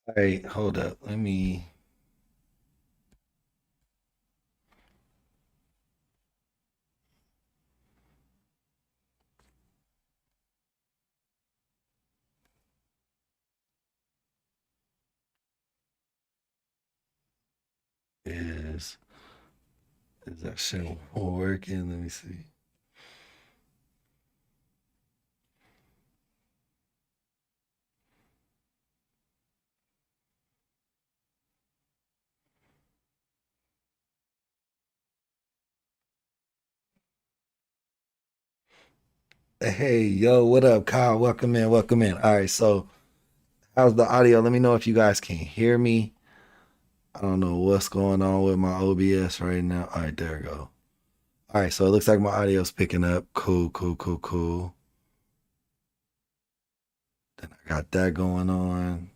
All right, hold up. Let me. Is is that shit working? Let me see. Hey, yo, what up, Kyle? Welcome in, welcome in. All right, so how's the audio? Let me know if you guys can hear me. I don't know what's going on with my OBS right now. All right, there we go. All right, so it looks like my audio's picking up. Cool, cool, cool, cool. Then I got that going on.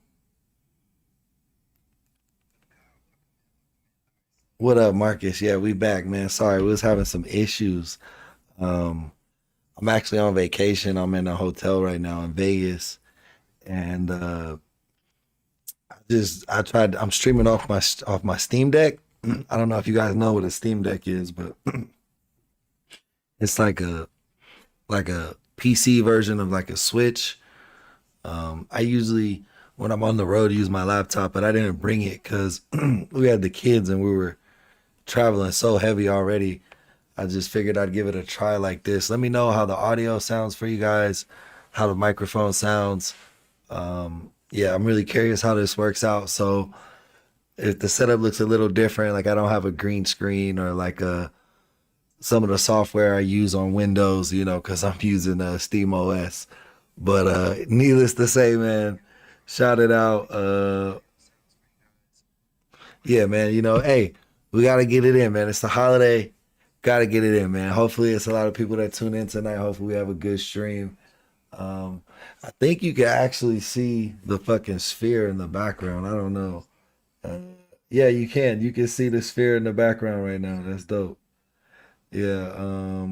What up, Marcus? Yeah, we back, man. Sorry, we was having some issues. Um, I'm actually on vacation. I'm in a hotel right now in Vegas, and I tried. I'm streaming off my Steam Deck. I don't know if you guys know what a Steam Deck is, but it's like a PC version of like a Switch. I usually when I'm on the road use my laptop, but I didn't bring it because we had the kids and we were traveling so heavy already. I just figured I'd give it a try like this. Let me know how the audio sounds for you guys, how the microphone sounds. Yeah, I'm really curious how this works out. So if the setup looks a little different, like I don't have a green screen or like some of the software I use on Windows, because I'm using Steam OS. But needless to say, man, shout it out. Yeah, man, hey, we gotta get it in, man. It's the holiday. Gotta get it in, man. Hopefully it's a lot of people that tune in tonight. Hopefully we have a good stream. Um, I think you can actually see the fucking sphere in the background. I don't know. Uh, yeah, you can. You can see the sphere in the background right now. That's dope. Yeah.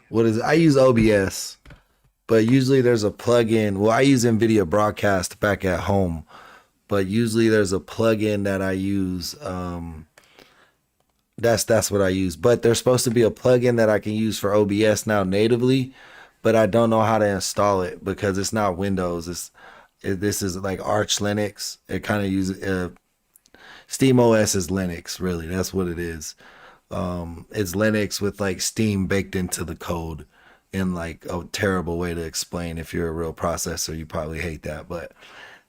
What is it? I use OBS, but usually there's a plugin. Well, I use NVIDIA Broadcast back at home, but usually there's a plugin that I use. That's what I use. But there's supposed to be a plugin that I can use for OBS now natively, but I don't know how to install it because it's not Windows. This is like Arch Linux. It kind of uses Steam OS is Linux, really. That's what it is. It's Linux with like Steam baked into the code in like a terrible way to explain. If you're a real processor, you probably hate that, but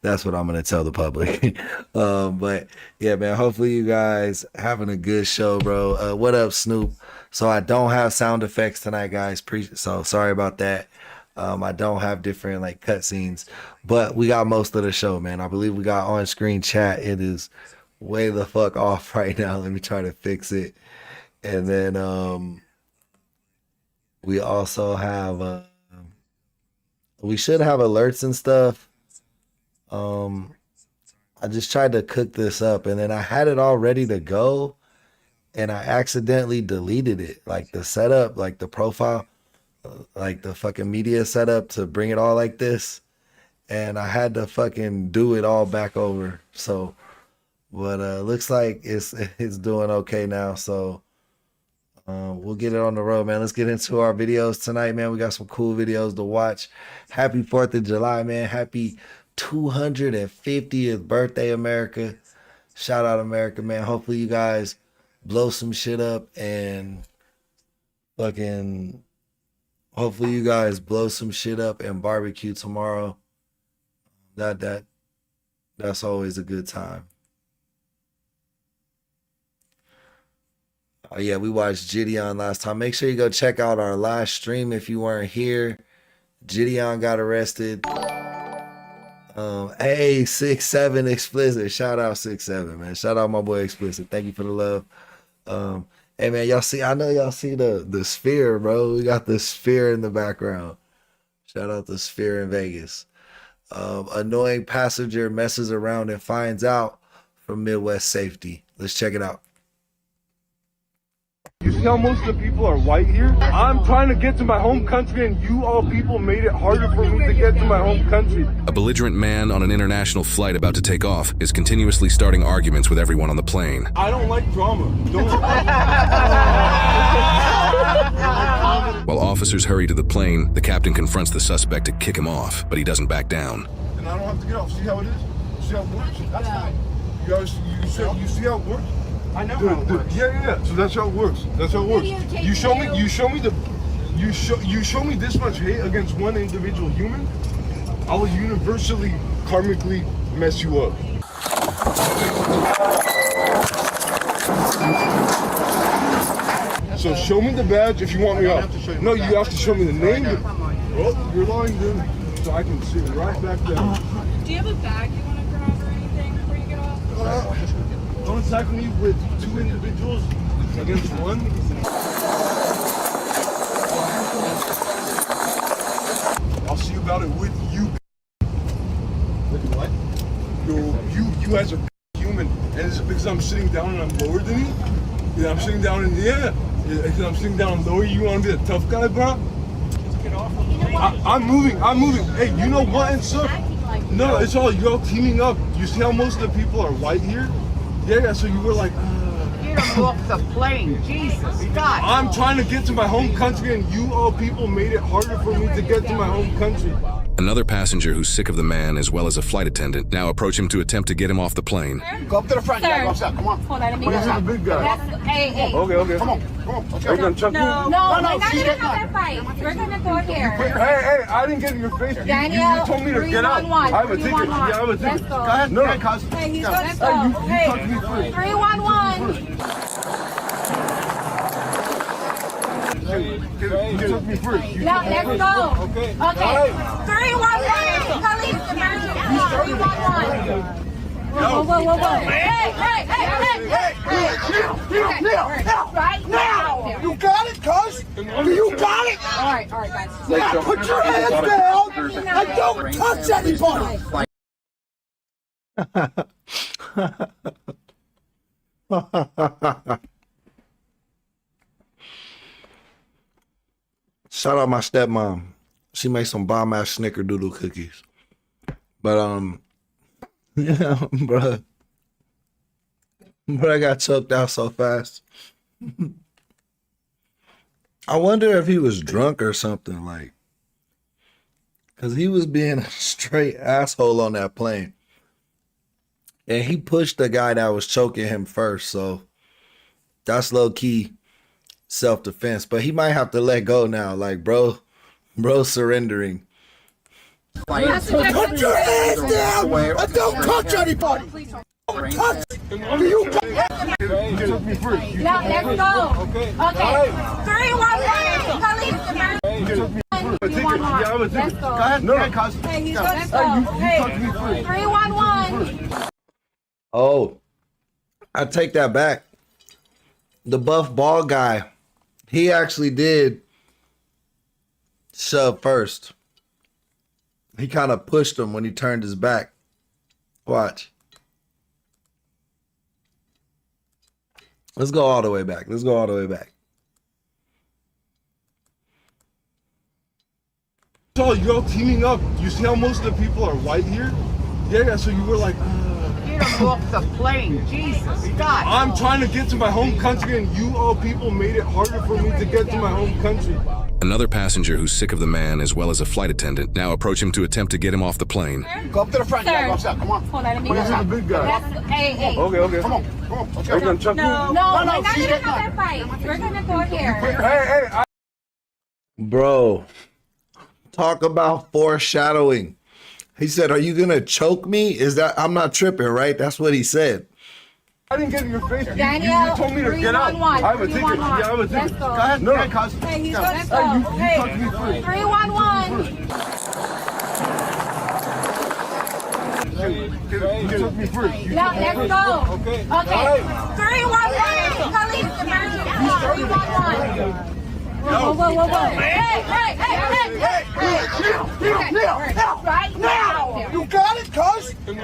that's what I'm gonna tell the public. But yeah, man. Hopefully you guys having a good show, bro. What up, Snoop? So I don't have sound effects tonight, guys. So sorry about that. I don't have different like cutscenes, but we got most of the show, man. I believe we got on screen chat. It is way the fuck off right now. Let me try to fix it. And then we also have we should have alerts and stuff. Um, I just tried to cook this up and then I had it all ready to go and I accidentally deleted it. Like the setup, like the profile, like the fucking media setup to bring it all like this. And I had to fucking do it all back over. So, but looks like it's doing okay now. So we'll get it on the road, man. Let's get into our videos tonight, man. We got some cool videos to watch. Happy 4th of July, man. Happy 250th birthday, America. Shout out, America, man. Hopefully, you guys blow some shit up and fucking. Hopefully, you guys blow some shit up and barbecue tomorrow. That that that's always a good time. Oh yeah, we watched Gideon last time. Make sure you go check out our last stream if you weren't here. Gideon got arrested. Hey, 6'7" explicit. Shout out 6'7", man. Shout out my boy explicit. Thank you for the love. Um, hey man, y'all see? I know y'all see the sphere, bro. We got the sphere in the background. Shout out the sphere in Vegas. Annoying passenger messes around and finds out from Midwest safety. Let's check it out. You see how most of the people are white here? I'm trying to get to my home country and you all people made it harder for me to get to my home country. A belligerent man on an international flight about to take off is continuously starting arguments with everyone on the plane. I don't like drama. While officers hurry to the plane, the captain confronts the suspect to kick him off, but he doesn't back down. And I don't have to get off. See how it is? See how it works? That's fine. You see how it works? I know how it works. Yeah. So that's how it works. That's how it works. You show me this much hate against one individual human, I will universally, karmically mess you up. So show me the badge if you want me off. No, you have to show me the name. Oh, you're lying, dude. So I can sit right back there. Do you have a bag you want to grab or anything before you get off? Don't attack me with two individuals against one. I'll see about it with you. With what? You as a human, and it's because I'm sitting down and I'm lower than you. Yeah, I'm sitting down and because I'm sitting down lower. You want to be a tough guy, bro? I'm moving. Hey, you know what and stuff? No, it's all you're all teaming up. You see how most of the people are white here? Yeah. So you were like. Get him off the plane, Jesus God. I'm trying to get to my home country, and you all people made it harder for me to get to my home country. Another passenger who's sick of the man, as well as a flight attendant, now approach him to attempt to get him off the plane. Go up to the front. Go upstairs. Come on. Hold on, let me But he's a big guy. Hey. Okay. Come on. Let's go. Are you gonna chuck me? No, we're not gonna she's have getting that fight. We're gonna go here. Hey, I didn't get in your face. Daniel, you told me to get out. 311. I have a ticket. Yeah, I have a ticket. Let's go. Go ahead. No. Hey, cuz. Hey, he's Go. let's go. You Hey, talk to me first. 311. You took me first. Now let's go. Okay. 311. Police emergency. 311. Whoa. Hey. Right now. You got it, cuz? You got it? All right, guys. Now put your hands down and don't touch anybody. Shout out my stepmom. She makes some bomb ass snickerdoodle cookies. But yeah, bruh. But I got choked out so fast. I wonder if he was drunk or something, like, cause he was being a straight asshole on that plane. And he pushed the guy that was choking him first, so that's low key self-defense. But he might have to let go now, like bro surrendering. Put your hands down and don't touch anybody. Touch. You got it? You took me first. Now let's go. 311. Police emergency. Yeah, I have a ticket. Let's go. Go ahead. No. Hey, let's go. You talk to me first. 311. Oh, I take that back. The buff ball guy, he actually did shove first. He kind of pushed him when he turned his back. Watch. Let's go all the way back. So you're all teaming up. You see how most of the people are white here? Yeah. So you were like. Get him off the plane, Jesus God. I'm trying to get to my home country, and you all people made it harder for me to get to my home country. Another passenger who's sick of the man, as well as a flight attendant, now approach him to attempt to get him off the plane. Go up to the front. Go upstairs. Come on. Hold on, let me But he's a big guy. Hey. Okay. Come on. Let's go. Are you gonna chuck me? No, we're not she's gonna getting have that fight. We're gonna go here. Hey. Bro, talk about foreshadowing. He said, "Are you gonna choke me?" I'm not tripping, right? That's what he said. I didn't get in your face. Daniel, you told me to get out. 311. I have a ticket. Yeah, I have a ticket. Let's go. Go ahead. No. cuz. Hey, let's You go. talk to me first. 311. You took me first. Now let's go. 311. Police emergency. 311. Whoa, whoa, whoa, whoa. Hey, hey, hey, hey, hey, Right now! You got it, cuz? You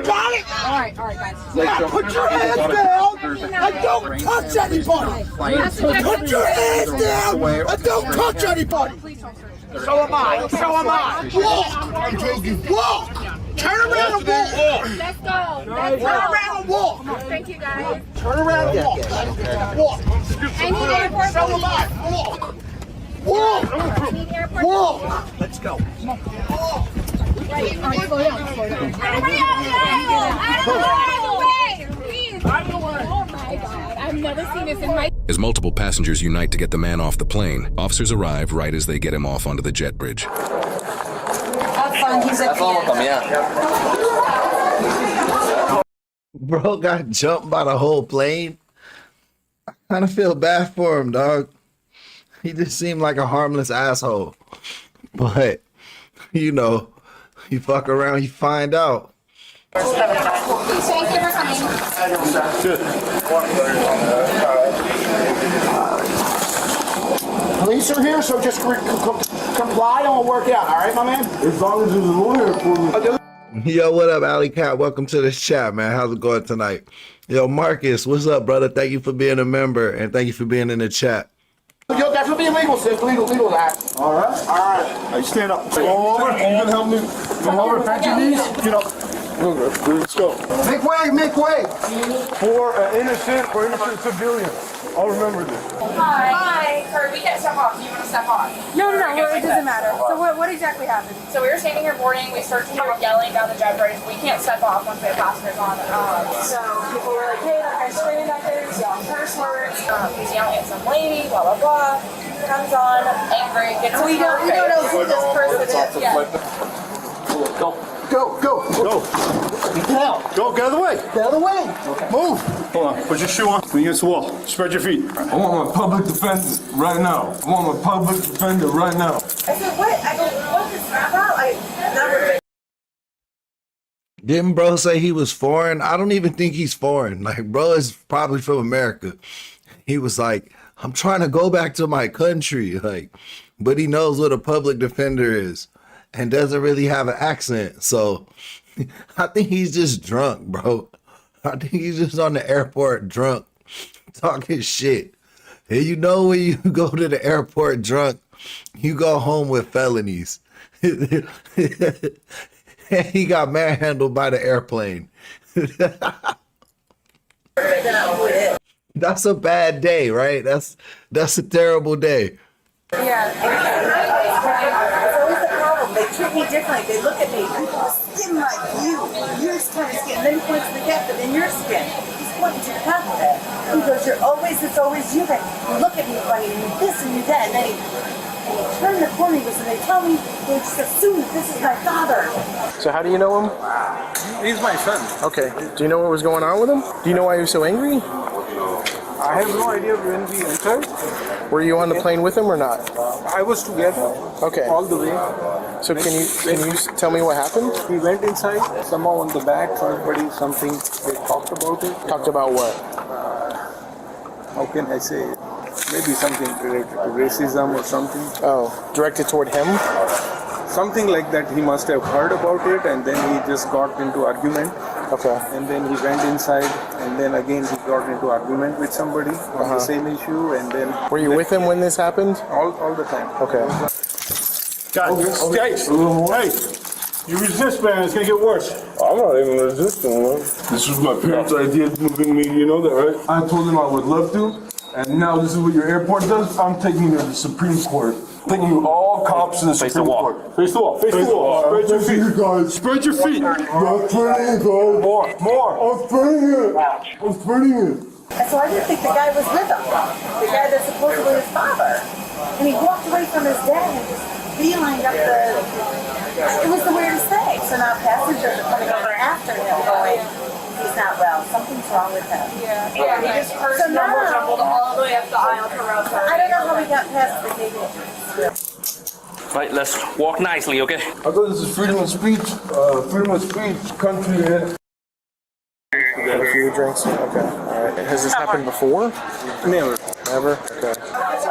got it? All right, guys. Now put your hands down and don't touch anybody! Put your hands down and don't touch anybody! So am I. So am I. Walk! I'm joking. Walk! Turn around and walk! Let's go. Let's Turn around and walk! Thank you, guys. Turn around and walk! Walk! I need airport So am I. Walk! Walk! I need airport Walk! Let's go. Right, all right, slow down, slow down. Everybody out of the way! Please! Oh my God, I've never seen this in my... As multiple passengers unite to get the man off the plane, officers arrive right as they get him off onto the jet bridge. Have fun, he's a kid. Bro got jumped by the whole plane. I kind of feel bad for him, dog. He just seemed like a harmless asshole. But, you know, you fuck around, you find out. Thank you for coming. Police are here, so just comply and we'll work it out, all right, my man? As long as there's a lawyer for me. Yo, what up, Alley Cat? Welcome to this chat, man. How's it going tonight? Yo, Marcus, what's up, brother? Thank you for being a member, and thank you for being in the chat. Yo, that's what being legal, sis. Legal act. All right. Hey, stand up. Go over. You can help me. Come over. Bend your knees. Get up. Let's go. Make way. For innocent civilian. I'll remember this. Hi. Kurt, we can't step off. Do you want to step off? No, it doesn't matter. So what exactly happened? So we were standing here boarding. We started yelling down the jet bridge. We can't step off once we have passengers on. So people were like, hey, that guy's screaming back there. He's yelling curse words. He's yelling at some lady, blah, blah, blah. Comes on, angry, gets we don't know who this person is yet. Go. Get out. Go, get out of the way. Get out of the way. Okay. Move. Hold on. Put your shoe on. Lean against the wall. Spread your feet. I want my public defender right now. I want my public defender right now. I said, what? I go, what is that about? I never. Didn't bro say he was foreign? I don't even think he's foreign. Like, bro is probably from America. He was like, I'm trying to go back to my country. Like, but he knows what a public defender is and doesn't really have an accent. So I think he's just drunk, bro. I think he's just on the airport drunk, talking shit. And you know when you go to the airport drunk, you go home with felonies. And he got manhandled by the airplane. That's a bad day, right? That's a terrible day. Yeah. It's always the problem. They treat me differently. They look at me. Skin like you. Your kind of skin. And then he points to the cat, but then your skin. He's pointing to the top of it. He goes, it's always you that you look at me funny, and you this and you that. And then he turned the corner, he goes, and they tell me, they just assume that this is my father. So how do you know him? He's my son. Okay. Do you know what was going on with him? Do you know why he was so angry? I have no idea when we entered. Were you on the plane with him or not? I was together. Okay. All the way. So can you tell me what happened? We went inside. Somehow on the back, somebody, something, they talked about it. Talked about what? How can I say it? Maybe something related to racism or something. Oh, directed toward him? Something like that. He must have heard about it and then he just got into argument. Okay. And then he went inside and then again he got into argument with somebody on the same issue and then... Were you with him when this happened? All the time. Okay. Guys, hey, you resist, man. It's gonna get worse. I'm not even resisting, man. This was my parents' idea of moving me, you know that, right? I told them I would love to, and now this is what your airport does. I'm taking you to the Supreme Court. Taking you all cops to the Supreme Court. Face the wall. Face the wall. Spread your feet. Spread your feet. I'm spreading it, guys. More. I'm spreading it. And so I didn't think the guy was with him. The guy that's supposedly his father. And he walked away from his dad and just beelined up the... It was the weirdest thing. So now passengers are coming over after him going, he's not well. Something's wrong with him. Yeah, he just first jumbled all the way up the aisle to row 30. I don't know how we got past the gate. Right, let's walk nicely, okay? I thought this is freedom of speech. Freedom of speech country. You got a few drinks? Okay. All right. Has this happened before? Never. Never? Okay.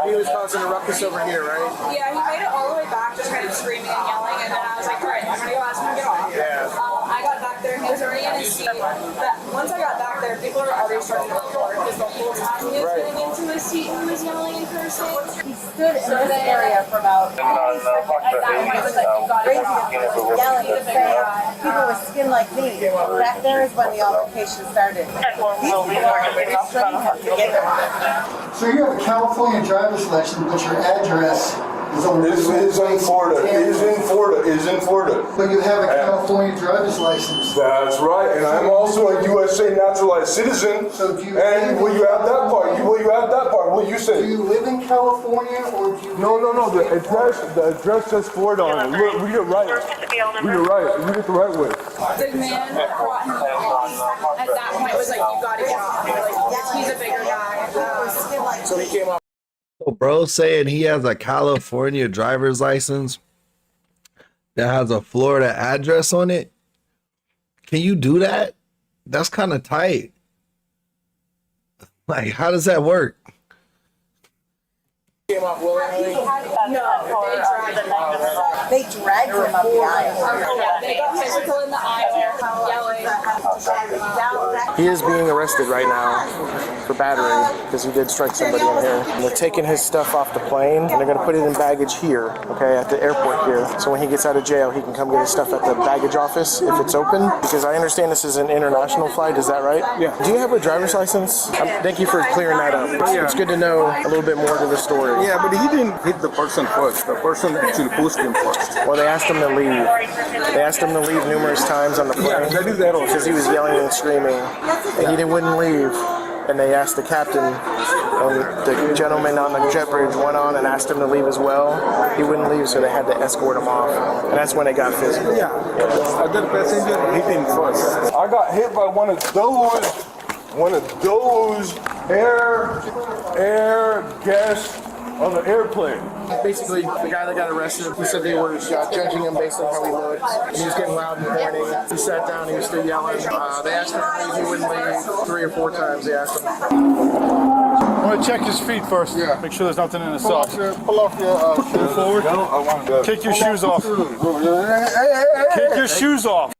he was causing a ruckus over here, right? Yeah, he made it all the way back, just kind of screaming and yelling, and then I was like, all right, I'm gonna go ask him to get off. Yeah. I got back there, he was already in his seat. But once I got back there, people were already starting to report because the whole time he was getting into his seat and he was yelling and cursing. He stood in this area for about At that point, it was like, you gotta get off. yelling and saying people with skin like me. Back there is when the altercation started. So you have a California driver's license, but your address is on Is in Florida. Is in Florida. But you have a California driver's license. That's right, and I'm also a USA naturalized citizen. So do you And will you add that part? Will you add that part? What you Do say? you live in California or do you? No. The address says Florida on it. Look, read it right. Read it right. Read it the right way. The man brought him off. At that point, it was like, you gotta get off. Like, he's a bigger guy. So he came up. Bro saying he has a California driver's license that has a Florida address on it. Can you do that? That's kind of tight. Like, how does that work? Came up willingly. They dragged him up the aisle. They got physical in the aisle, yelling. He is being arrested right now for battering because he did strike somebody in here. And they're taking his stuff off the plane and they're going to put it in baggage here, okay, at the airport here. So when he gets out of jail, he can come get his stuff at the baggage office if it's open. Because I understand this is an international flight, is that right? Yeah. Do you have a driver's license? Thank you for clearing that up. It's good to know a little bit more to the story. Yeah, but he didn't hit the person first. The person actually pushed him first. Well, they asked him to leave. They asked him to leave numerous times on the plane because he was yelling and screaming, and he wouldn't leave. And they asked the captain, and the gentleman on the jet bridge went on and asked him to leave as well. He wouldn't leave, so they had to escort him off, and that's when it got physical. Yeah, I did passenger hit him first. I got hit by one of those air guests on the airplane. Basically, the guy that got arrested, he said they were judging him based on how he looked, and he was getting loud and pointing. He sat down, he was still yelling. They asked him to leave, he wouldn't leave. 3 or 4 times they asked him. I want to check his feet first. Yeah. Make sure there's nothing in his socks. Pull off your Pull forward. I want to Kick your shoes off. Kick your shoes off.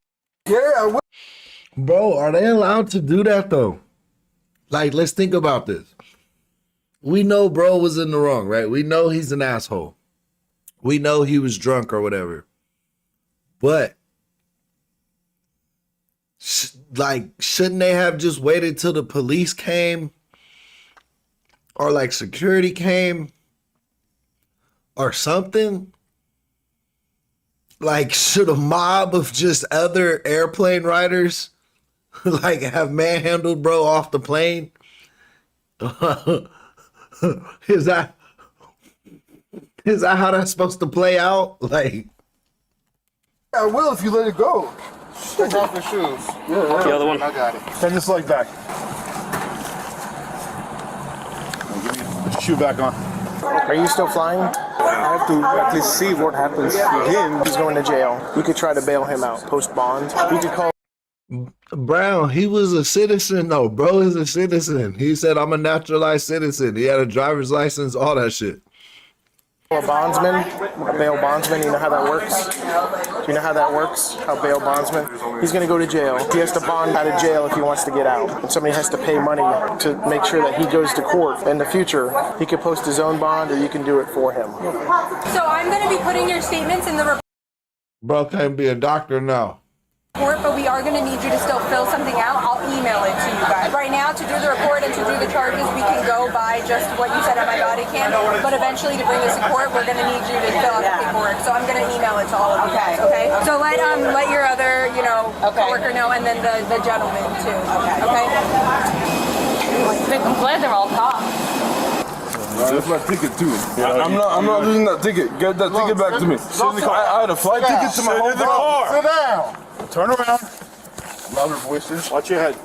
Yeah. Bro, are they allowed to do that though? Like, let's think about this. We know bro was in the wrong, right? We know he's an asshole. We know he was drunk or whatever. But, shouldn't they have just waited till the police came? Or like security came? Or something? Like, should a mob of just other airplane riders like have manhandled bro off the plane? Is that how that's supposed to play out? Like, I will if you let it go. Take off your shoes. Yeah. The other one. I got it. Send this leg back. Put your shoe back on. Are you still flying? I have to at least see what happens to him. He's going to jail. You could try to bail him out, post bond. You could call Brown, he was a citizen though. Bro is a citizen. He said, I'm a naturalized citizen. He had a driver's license, all that shit. a bondsman, a bail bondsman. You know how that works? Do you know how that works? How bail bondsman? He's going to go to jail. He has to bond out of jail if he wants to get out. And somebody has to pay money to make sure that he goes to court. In the future, he could post his own bond or you can do it for him. So I'm going to be putting your statements in the report. Bro can't be a doctor now. But we are going to need you to still fill something out. I'll email it to you guys. Right now, to do the report and to do the charges, we can go by just what you said on my body cam. But eventually, to bring this to court, we're going to need you to fill out the paperwork. So I'm going to email it to all of you guys. Okay. So let your other coworker know, and then the gentleman too. Okay. I'm glad they're all cops. That's my ticket too. I'm not losing that ticket. Get that ticket back to me. I had a flight ticket to my home. Sit in the car. Sit down. Turn around. Louder voices. Watch your head.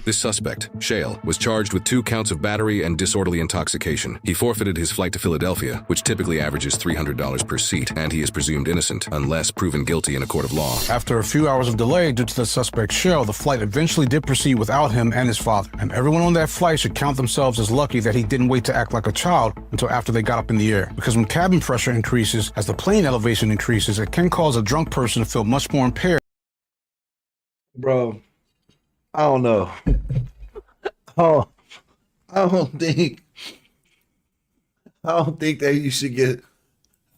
This suspect, Shale, was charged with 2 counts of battery and disorderly intoxication. He forfeited his flight to Philadelphia, which typically averages $300 per seat, and he is presumed innocent unless proven guilty in a court of law. After a few hours of delay due to the suspect's shell, the flight eventually did proceed without him and his father. And everyone on that flight should count themselves as lucky that he didn't wait to act like a child until after they got up in the air. Because when cabin pressure increases, as the plane elevation increases, it can cause a drunk person to feel much more impaired. Bro, I don't know. Oh, I don't think that you should get.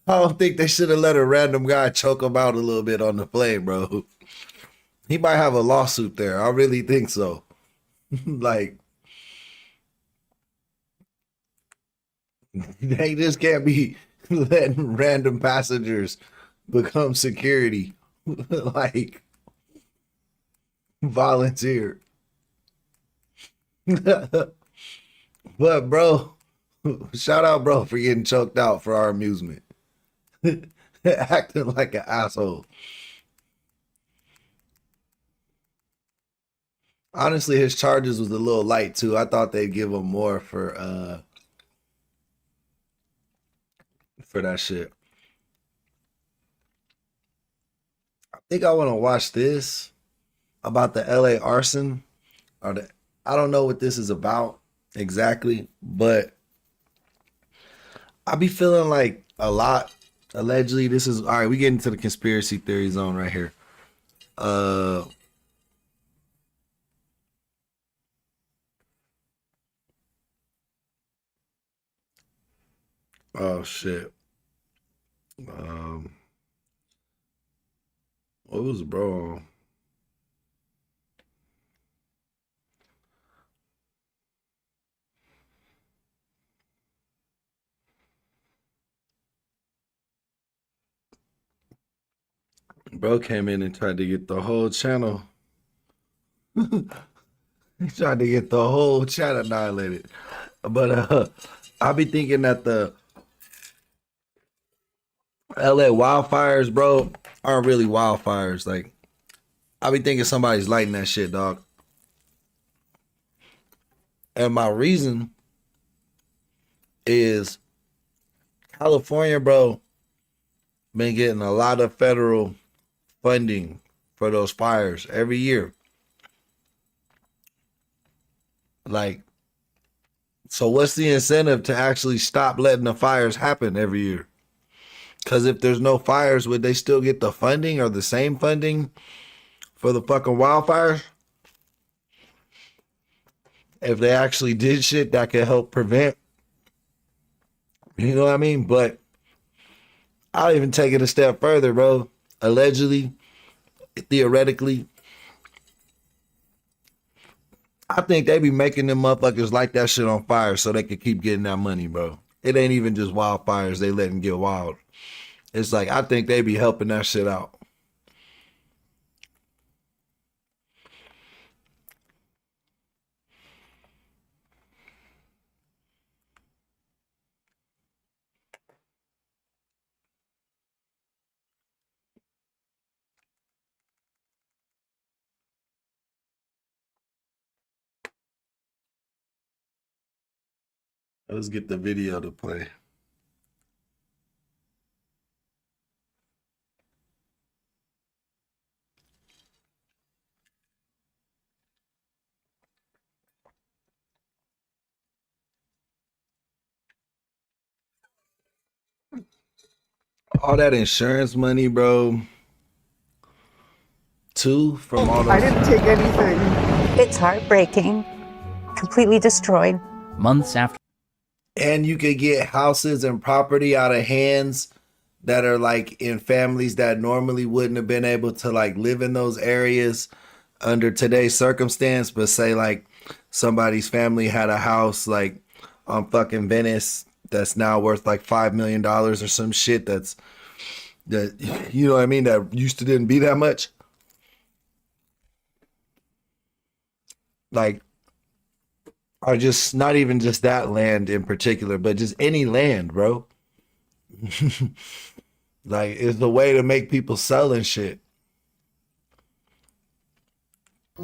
I don't think they should have let a random guy choke him out a little bit on the plane, bro. He might have a lawsuit there. I really think so. Like, they just can't be letting random passengers become security. Like, volunteer. But, bro, shout out, bro, for getting choked out for our amusement. Acting like an asshole. Honestly, his charges was a little light too. I thought they'd give him more for that shit. I think I want to watch this about the LA arson. I don't know what this is about exactly, but I be feeling like a lot. Allegedly, this is all right. We get into the conspiracy theory zone right here. Oh shit. What was bro? Bro came in and tried to get the whole channel. He tried to get the whole channel annihilated. But I be thinking that the LA wildfires, bro, aren't really wildfires. Like, I be thinking somebody's lighting that shit, dog. And my reason is California, bro, been getting a lot of federal funding for those fires every year. Like, so what's the incentive to actually stop letting the fires happen every year? Because if there's no fires, would they still get the funding or the same funding for the fucking wildfires? If they actually did shit that could help prevent, you know what I mean? But I'll even take it a step further, bro. Allegedly, theoretically, I think they be making them motherfuckers light that shit on fire so they can keep getting that money, bro. It ain't even just wildfires they letting get wild. It's like, I think they be helping that shit out. Let's get the video to play. All that insurance money, bro. Too, from all those. I didn't take anything. It's heartbreaking. Completely destroyed. Months after. And you could get houses and property out of hands that are like in families that normally wouldn't have been able to like live in those areas under today's circumstance. But say like somebody's family had a house like on fucking Venice that's now worth like $5 million or some shit that you know what I mean, that used to didn't be that much. Like, or just not even just that land in particular, but just any land, bro. Like, it's the way to make people sell and shit.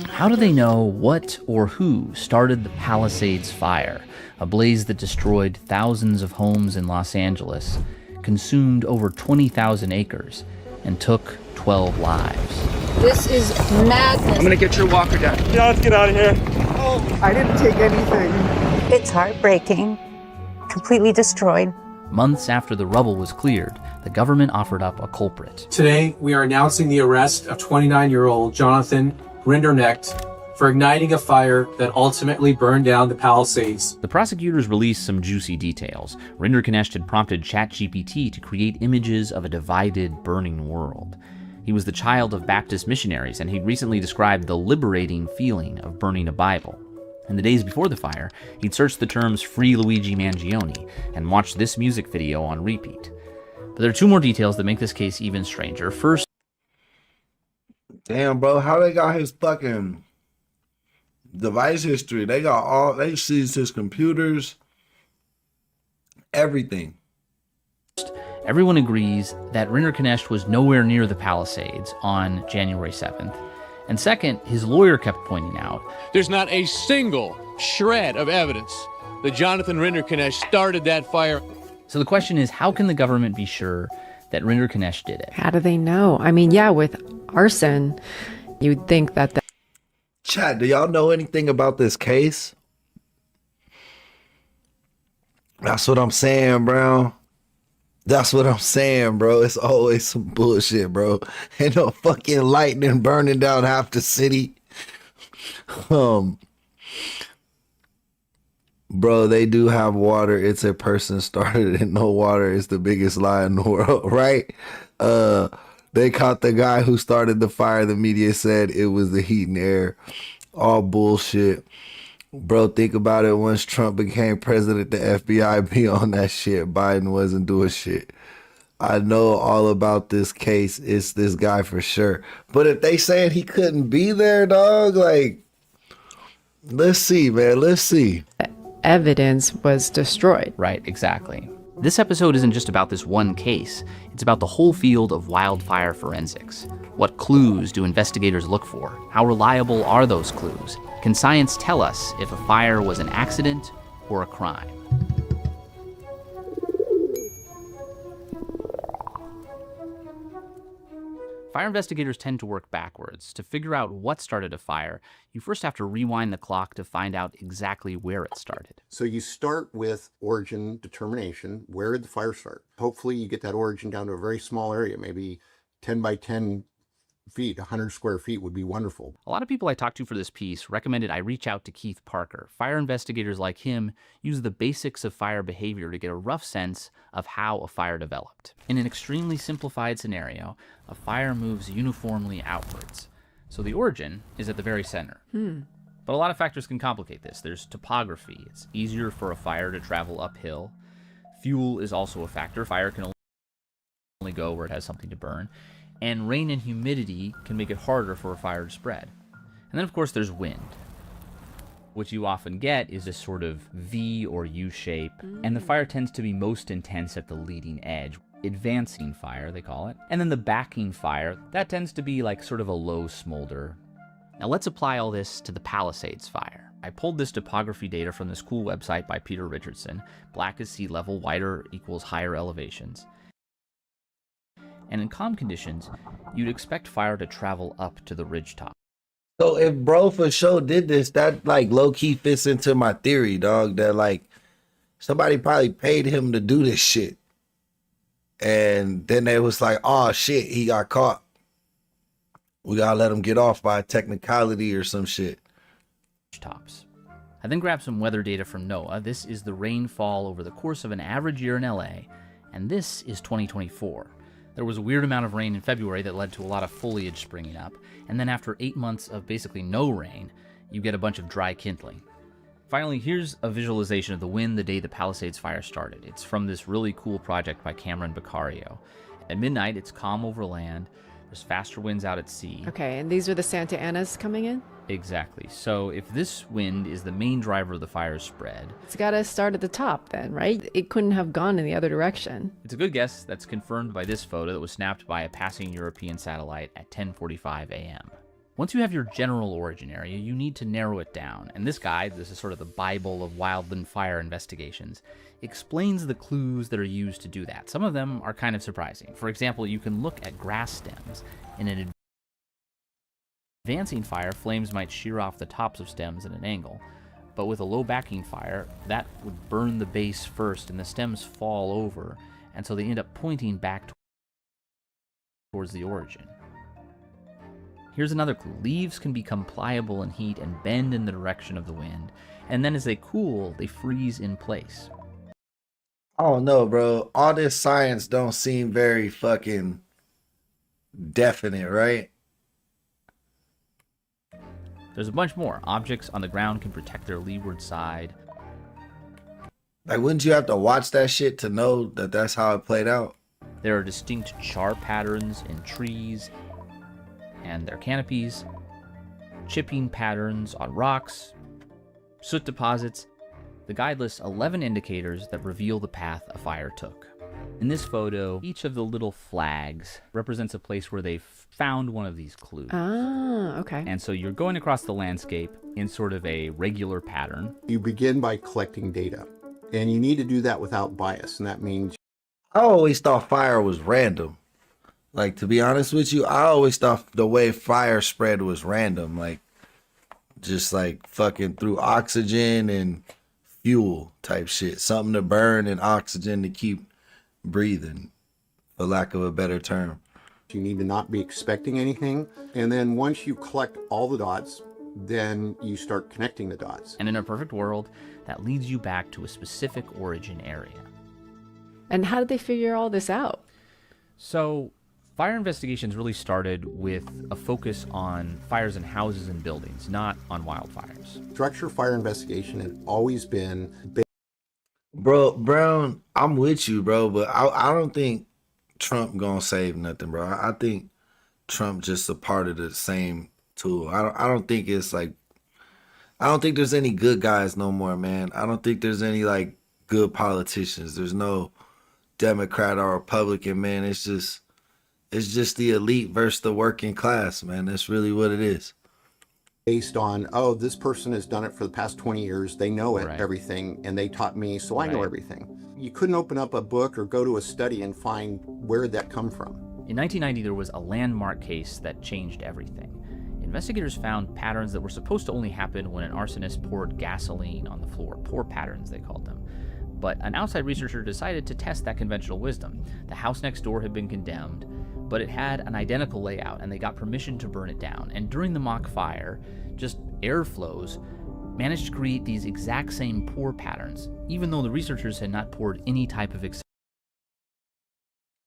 How do they know what or who started the Palisades fire, a blaze that destroyed thousands of homes in Los Angeles, consumed over 20,000 acres, and took 12 lives? This is madness. I'm gonna get your walker down. Yeah, let's get out of here. I didn't take anything. It's heartbreaking. Completely destroyed. Months after the rubble was cleared, the government offered up a culprit. Today, we are announcing the arrest of 29-year-old Jonathan Rinderknecht for igniting a fire that ultimately burned down the Palisades. The prosecutors released some juicy details. Rinderknecht had prompted ChatGPT to create images of a divided, burning world. He was the child of Baptist missionaries, and he'd recently described the liberating feeling of burning a Bible. In the days before the fire, he'd searched the terms Free Luigi Mangione and watched this music video on repeat. But there are two more details that make this case even stranger. First, damn, bro, how they got his fucking device history? They seized his computers, everything. everyone agrees that Rinderknecht was nowhere near the Palisades on January 7th. And second, his lawyer kept pointing out, there's not a single shred of evidence that Jonathan Rinderknecht started that fire. So the question is, how can the government be sure that Rinderknecht did it? How do they know? I mean, yeah, with arson, you'd think that Chat, do y'all know anything about this case? That's what I'm saying, bro. That's what I'm saying, bro. It's always some bullshit, bro. Ain't no fucking lightning burning down half the city. Bro, they do have water. It's a person started it. No water is the biggest lie in the world, right? They caught the guy who started the fire. The media said it was the heat and air. All bullshit. Bro, think about it. Once Trump became president, the FBI be on that shit. Biden wasn't doing shit. I know all about this case. It's this guy for sure. But if they saying he couldn't be there, dog, like, let's see, man. Let's see. evidence was destroyed. Right, exactly. This episode isn't just about this one case. It's about the whole field of wildfire forensics. What clues do investigators look for? How reliable are those clues? Can science tell us if a fire was an accident or a crime? Fire investigators tend to work backwards. To figure out what started a fire, you first have to rewind the clock to find out exactly where it started. So you start with origin determination. Where did the fire start? Hopefully you get that origin down to a very small area, maybe 10 by 10 feet, 100 square feet would be wonderful. A lot of people I talked to for this piece recommended I reach out to Keith Parker. Fire investigators like him use the basics of fire behavior to get a rough sense of how a fire developed. In an extremely simplified scenario, a fire moves uniformly outwards. So the origin is at the very center. But a lot of factors can complicate this. There's topography. It's easier for a fire to travel uphill. Fuel is also a factor. Fire can only go where it has something to burn. And rain and humidity can make it harder for a fire to spread. And then, of course, there's wind. What you often get is a sort of V or U shape, and the fire tends to be most intense at the leading edge. Advancing fire, they call it. And then the backing fire, that tends to be like sort of a low smolder. Now let's apply all this to the Palisades fire. I pulled this topography data from this cool website by Peter Richardson. Black is sea level, wider equals higher elevations. And in calm conditions, you'd expect fire to travel up to the ridgetop. So if bro for sure did this, that like low-key fits into my theory, dog, that like somebody probably paid him to do this shit. And then they was like, oh shit, he got caught. We gotta let him get off by a technicality or some shit. Tops. I then grabbed some weather data from NOAA. This is the rainfall over the course of an average year in LA, and this is 2024. There was a weird amount of rain in February that led to a lot of foliage springing up, and then after 8 months of basically no rain, you get a bunch of dry kindling. Finally, here's a visualization of the wind the day the Palisades fire started. It's from this really cool project by Cameron Beccario. At midnight, it's calm over land. There's faster winds out at sea. Okay, and these are the Santa Anas coming in? Exactly. So if this wind is the main driver of the fire's spread... It's got to start at the top then, right? It couldn't have gone in the other direction. It's a good guess. That's confirmed by this photo that was snapped by a passing European satellite at 10:45 a.m. Once you have your general origin area, you need to narrow it down. And this guide, this is sort of the Bible of wildland fire investigations, explains the clues that are used to do that. Some of them are kind of surprising. For example, you can look at grass stems. In an advancing fire, flames might shear off the tops of stems at an angle. But with a low backing fire, that would burn the base first and the stems fall over, and so they end up pointing back towards the origin. Here's another clue. Leaves can become pliable in heat and bend in the direction of the wind, and then as they cool, they freeze in place. I don't know, bro. All this science don't seem very fucking definite, right? There's a bunch more. Objects on the ground can protect their leeward side. Like, wouldn't you have to watch that shit to know that that's how it played out? There are distinct char patterns in trees and their canopies, chipping patterns on rocks, soot deposits. The guide lists 11 indicators that reveal the path a fire took. In this photo, each of the little flags represents a place where they found one of these clues. Ah, okay. And so you're going across the landscape in sort of a regular pattern. You begin by collecting data, and you need to do that without bias, and that means... I always thought fire was random. Like, to be honest with you, I always thought the way fire spread was random. Like, just like fucking through oxygen and fuel type shit. Something to burn and oxygen to keep breathing, for lack of a better term. You need to not be expecting anything. And then once you collect all the dots, then you start connecting the dots. And in a perfect world, that leads you back to a specific origin area. And how did they figure all this out? So, fire investigations really started with a focus on fires in houses and buildings, not on wildfires. Structure fire investigation had always been... Bro, Brown, I'm with you, bro, but I don't think Trump gonna save nothing, bro. I think Trump just a part of the same tool. I don't think it's like... I don't think there's any good guys no more, man. I don't think there's any, like, good politicians. There's no Democrat or Republican, man. It's just the elite versus the working class, man. That's really what it is. Based on, oh, this person has done it for the past 20 years. They know it, everything, and they taught me, so I know everything. You couldn't open up a book or go to a study and find where that come from. In 1990, there was a landmark case that changed everything. Investigators found patterns that were supposed to only happen when an arsonist poured gasoline on the floor. Pour patterns, they called them. But an outside researcher decided to test that conventional wisdom. The house next door had been condemned, but it had an identical layout, and they got permission to burn it down. And during the mock fire, just airflows managed to create these exact same pour patterns, even though the researchers had not poured any type of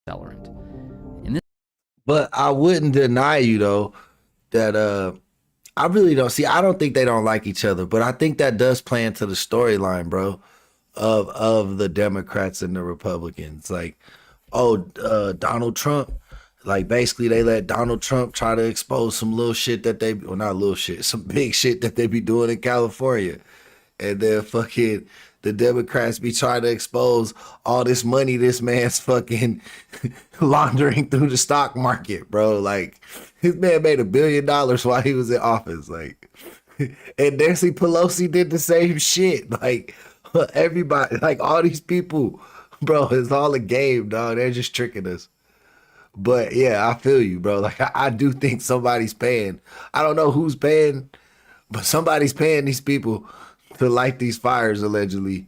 accelerant. But I wouldn't deny you, though, that I really don't see. I don't think they don't like each other, but I think that does play into the storyline, bro, of the Democrats and the Republicans. Like, Donald Trump. Like, basically, they let Donald Trump try to expose some little shit that they, well, not little shit, some big shit that they be doing in California. And then fucking the Democrats be trying to expose all this money this man's fucking laundering through the stock market, bro. Like, his man made $1 billion while he was in office. Like, and Nancy Pelosi did the same shit. Like, everybody, like, all these people, bro, it's all a game, dog. They're just tricking us. But yeah, I feel you, bro. Like, I do think somebody's paying. I don't know who's paying, but somebody's paying these people to light these fires, allegedly.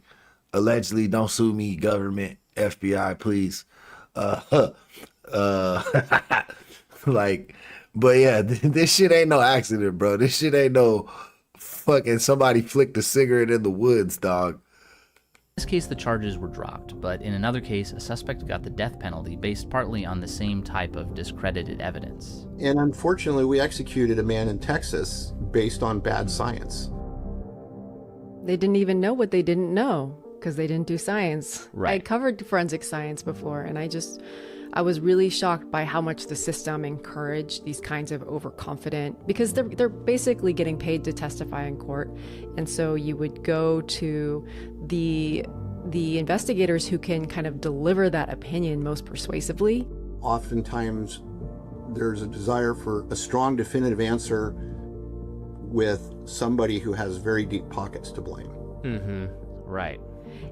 Allegedly, don't sue me, government, FBI, please. Like, but yeah, this shit ain't no accident, bro. This shit ain't no fucking somebody flicked a cigarette in the woods, dog. In this case, the charges were dropped, but in another case, a suspect got the death penalty based partly on the same type of discredited evidence. And unfortunately, we executed a man in Texas based on bad science. They didn't even know what they didn't know because they didn't do science. Right. I covered forensic science before, and I was really shocked by how much the system encouraged these kinds of overconfident, because they're basically getting paid to testify in court. And so you would go to the investigators who can kind of deliver that opinion most persuasively. Oftentimes, there's a desire for a strong, definitive answer with somebody who has very deep pockets to blame. Right.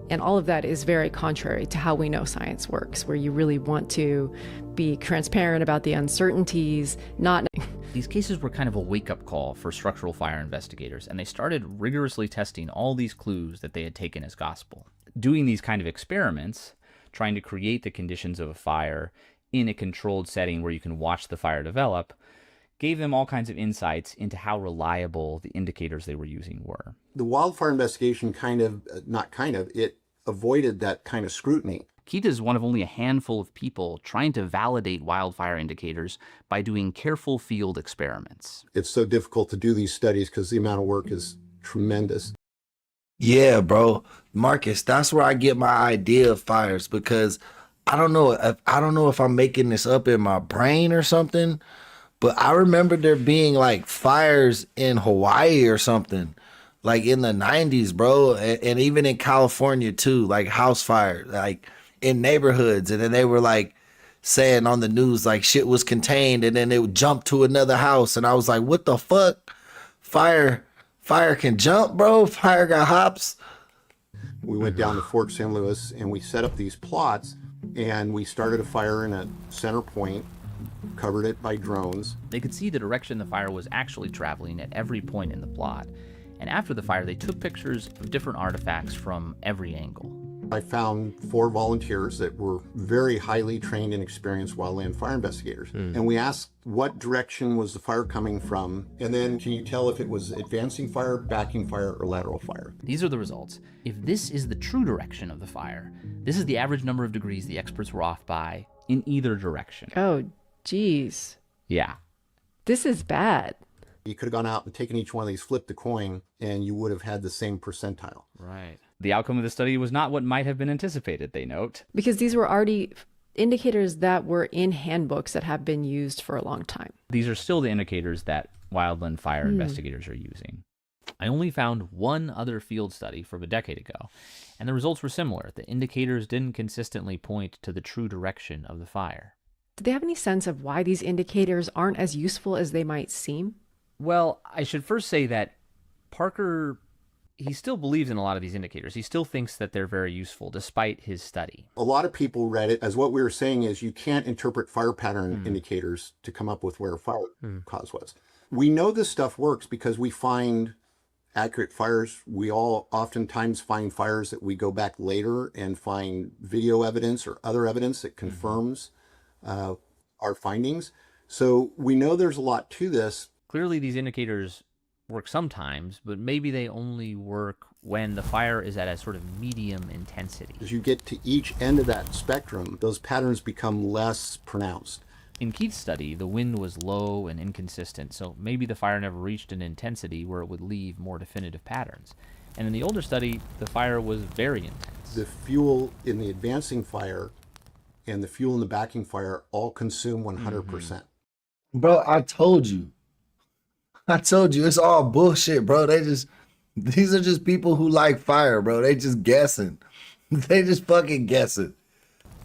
And all of that is very contrary to how we know science works, where you really want to be transparent about the uncertainties, not... These cases were kind of a wake-up call for structural fire investigators, and they started rigorously testing all these clues that they had taken as gospel. Doing these kind of experiments, trying to create the conditions of a fire in a controlled setting where you can watch the fire develop, gave them all kinds of insights into how reliable the indicators they were using were. The wildfire investigation it avoided that kind of scrutiny. Keith is one of only a handful of people trying to validate wildfire indicators by doing careful field experiments. It's so difficult to do these studies because the amount of work is tremendous. Yeah, bro. Marcus, that's where I get my idea of fires, because I don't know if I'm making this up in my brain or something, but I remember there being like fires in Hawaii or something, like in the 90s, bro, and even in California too, like house fires, like in neighborhoods, and then they were like saying on the news like shit was contained, and then it would jump to another house, and I was like, what the fuck? Fire can jump, bro. Fire got hops. We went down to Fort San Luis and we set up these plots, and we started a fire in a center point, covered it by drones. They could see the direction the fire was actually traveling at every point in the plot. And after the fire, they took pictures of different artifacts from every angle. I found 4 volunteers that were very highly trained and experienced wildland fire investigators. And we asked what direction was the fire coming from, and then can you tell if it was advancing fire, backing fire, or lateral fire? These are the results. If this is the true direction of the fire, this is the average number of degrees the experts were off by in either direction. Oh, geez. Yeah. This is bad. You could have gone out and taken each one of these, flipped a coin, and you would have had the same percentile. Right. The outcome of the study was not what might have been anticipated, they note. Because these were already indicators that were in handbooks that have been used for a long time. These are still the indicators that wildland fire investigators are using. I only found one other field study from a decade ago, and the results were similar. The indicators didn't consistently point to the true direction of the fire. Do they have any sense of why these indicators aren't as useful as they might seem? Well, I should first say that Parker, he still believes in a lot of these indicators. He still thinks that they're very useful, despite his study. A lot of people read it as what we were saying is you can't interpret fire pattern indicators to come up with where a fire cause was. We know this stuff works because we find accurate fires. We all oftentimes find fires that we go back later and find video evidence or other evidence that confirms our findings. So we know there's a lot to this. Clearly, these indicators work sometimes, but maybe they only work when the fire is at a sort of medium intensity. As you get to each end of that spectrum, those patterns become less pronounced. In Keith's study, the wind was low and inconsistent, so maybe the fire never reached an intensity where it would leave more definitive patterns. And in the older study, the fire was very intense. The fuel in the advancing fire and the fuel in the backing fire all consume 100%. Bro, I told you, it's all bullshit, bro. These are just people who like fire, bro. They just guessing. They just fucking guessing.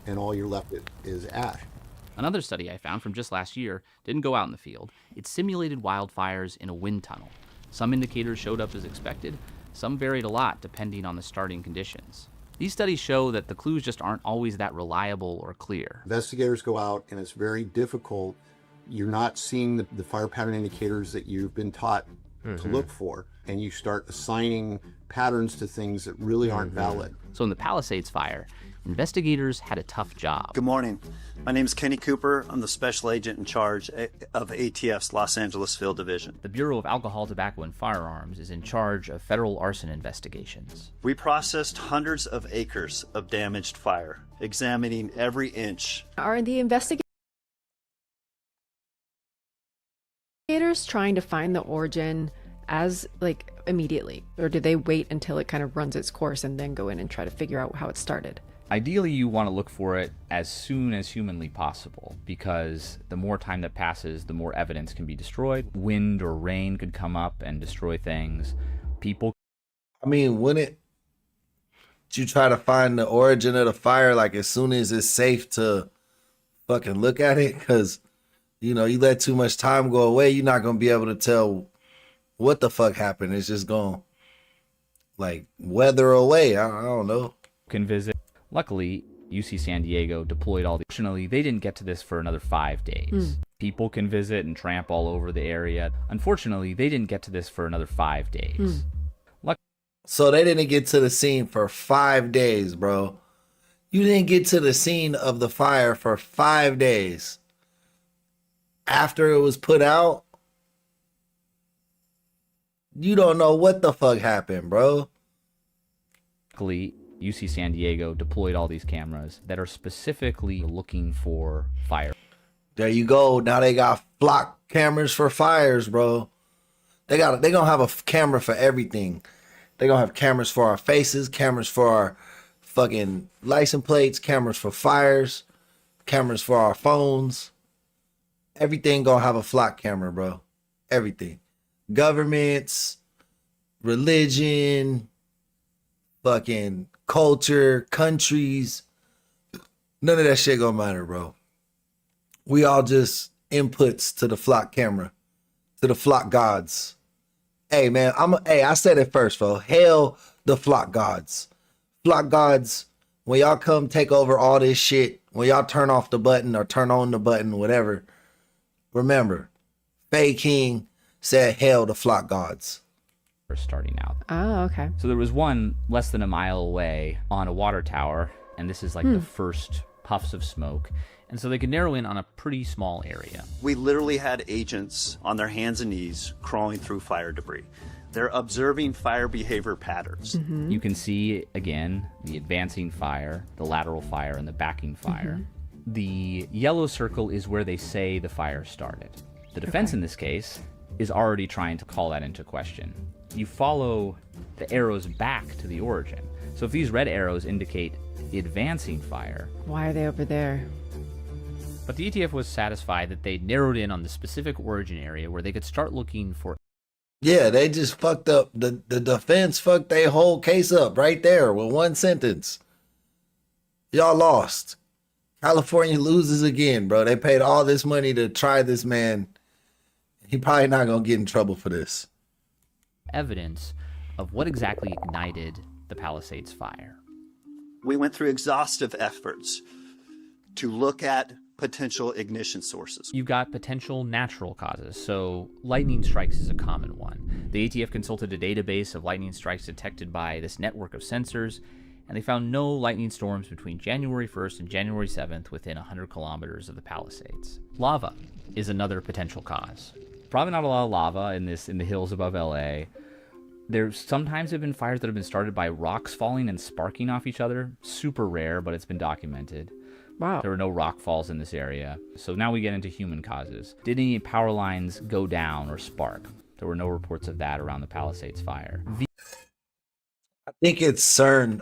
And all you're left with is ash. Another study I found from just last year didn't go out in the field. It simulated wildfires in a wind tunnel. Some indicators showed up as expected. Some varied a lot depending on the starting conditions. These studies show that the clues just aren't always that reliable or clear. Investigators go out and it's very difficult. You're not seeing the fire pattern indicators that you've been taught to look for, and you start assigning patterns to things that really aren't valid. So in the Palisades fire, investigators had a tough job. Good morning. My name is Kenny Cooper. I'm the special agent in charge of ATF's Los Angeles Field Division. The Bureau of Alcohol, Tobacco, and Firearms is in charge of federal arson investigations. We processed hundreds of acres of damaged fire, examining every inch. Are the investigators trying to find the origin as immediately, or do they wait until it kind of runs its course and then go in and try to figure out how it started? Ideally, you want to look for it as soon as humanly possible, because the more time that passes, the more evidence can be destroyed. Wind or rain could come up and destroy things. People. I mean, wouldn't you try to find the origin of the fire like as soon as it's safe to fucking look at it? Because You know, you let too much time go away, you're not gonna be able to tell what the fuck happened. It's just gonna like weather away. I don't know. Can visit. Luckily, UC San Diego deployed all the. Fortunately, they didn't get to this for another 5 days. People can visit and tramp all over the area. Unfortunately, they didn't get to this for another 5 days. So they didn't get to the scene for 5 days, bro. You didn't get to the scene of the fire for 5 days. After it was put out, you don't know what the fuck happened, bro. Luckily, UC San Diego deployed all these cameras that are specifically looking for fire. There you go. Now they got flock cameras for fires, bro. They gonna have a camera for everything. They gonna have cameras for our faces, cameras for our fucking license plates, cameras for fires, cameras for our phones. Everything gonna have a flock camera, bro. Everything. Governments, religion, fucking culture, countries. None of that shit gonna matter, bro. We all just inputs to the flock camera, to the flock gods. Hey man, I said it first, bro. Hail the flock gods. Flock gods, when y'all come take over all this shit, when y'all turn off the button or turn on the button, whatever, remember, Faye King said hail the flock gods. We're starting out. Oh, okay. So there was one less than a mile away on a water tower, and this is like the first puffs of smoke. And so they could narrow in on a pretty small area. We literally had agents on their hands and knees crawling through fire debris. They're observing fire behavior patterns. You can see, again, the advancing fire, the lateral fire, and the backing fire. The yellow circle is where they say the fire started. The defense in this case is already trying to call that into question. You follow the arrows back to the origin. So if these red arrows indicate the advancing fire, why are they over there? But the ATF was satisfied that they narrowed in on the specific origin area where they could start looking for. Yeah, they just fucked up. The defense fucked their whole case up right there with one sentence. Y'all lost. California loses again, bro. They paid all this money to try this man. He probably not gonna get in trouble for this. Evidence of what exactly ignited the Palisades fire. We went through exhaustive efforts to look at potential ignition sources. You've got potential natural causes, so lightning strikes is a common one. The ATF consulted a database of lightning strikes detected by this network of sensors, and they found no lightning storms between January 1st and January 7th within 100 kilometers of the Palisades. Lava is another potential cause. Probably not a lot of lava in the hills above LA. There sometimes have been fires that have been started by rocks falling and sparking off each other. Super rare, but it's been documented. Wow. There were no rock falls in this area. So now we get into human causes. Did any power lines go down or spark? There were no reports of that around the Palisades fire. I think it's CERN.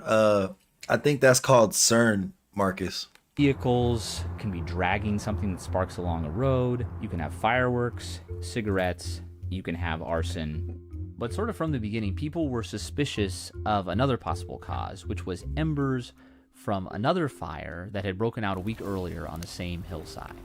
I think that's called CERN, Marcus. Vehicles can be dragging something that sparks along a road. You can have fireworks, cigarettes, you can have arson. But sort of from the beginning, people were suspicious of another possible cause, which was embers from another fire that had broken out a week earlier on the same hillside.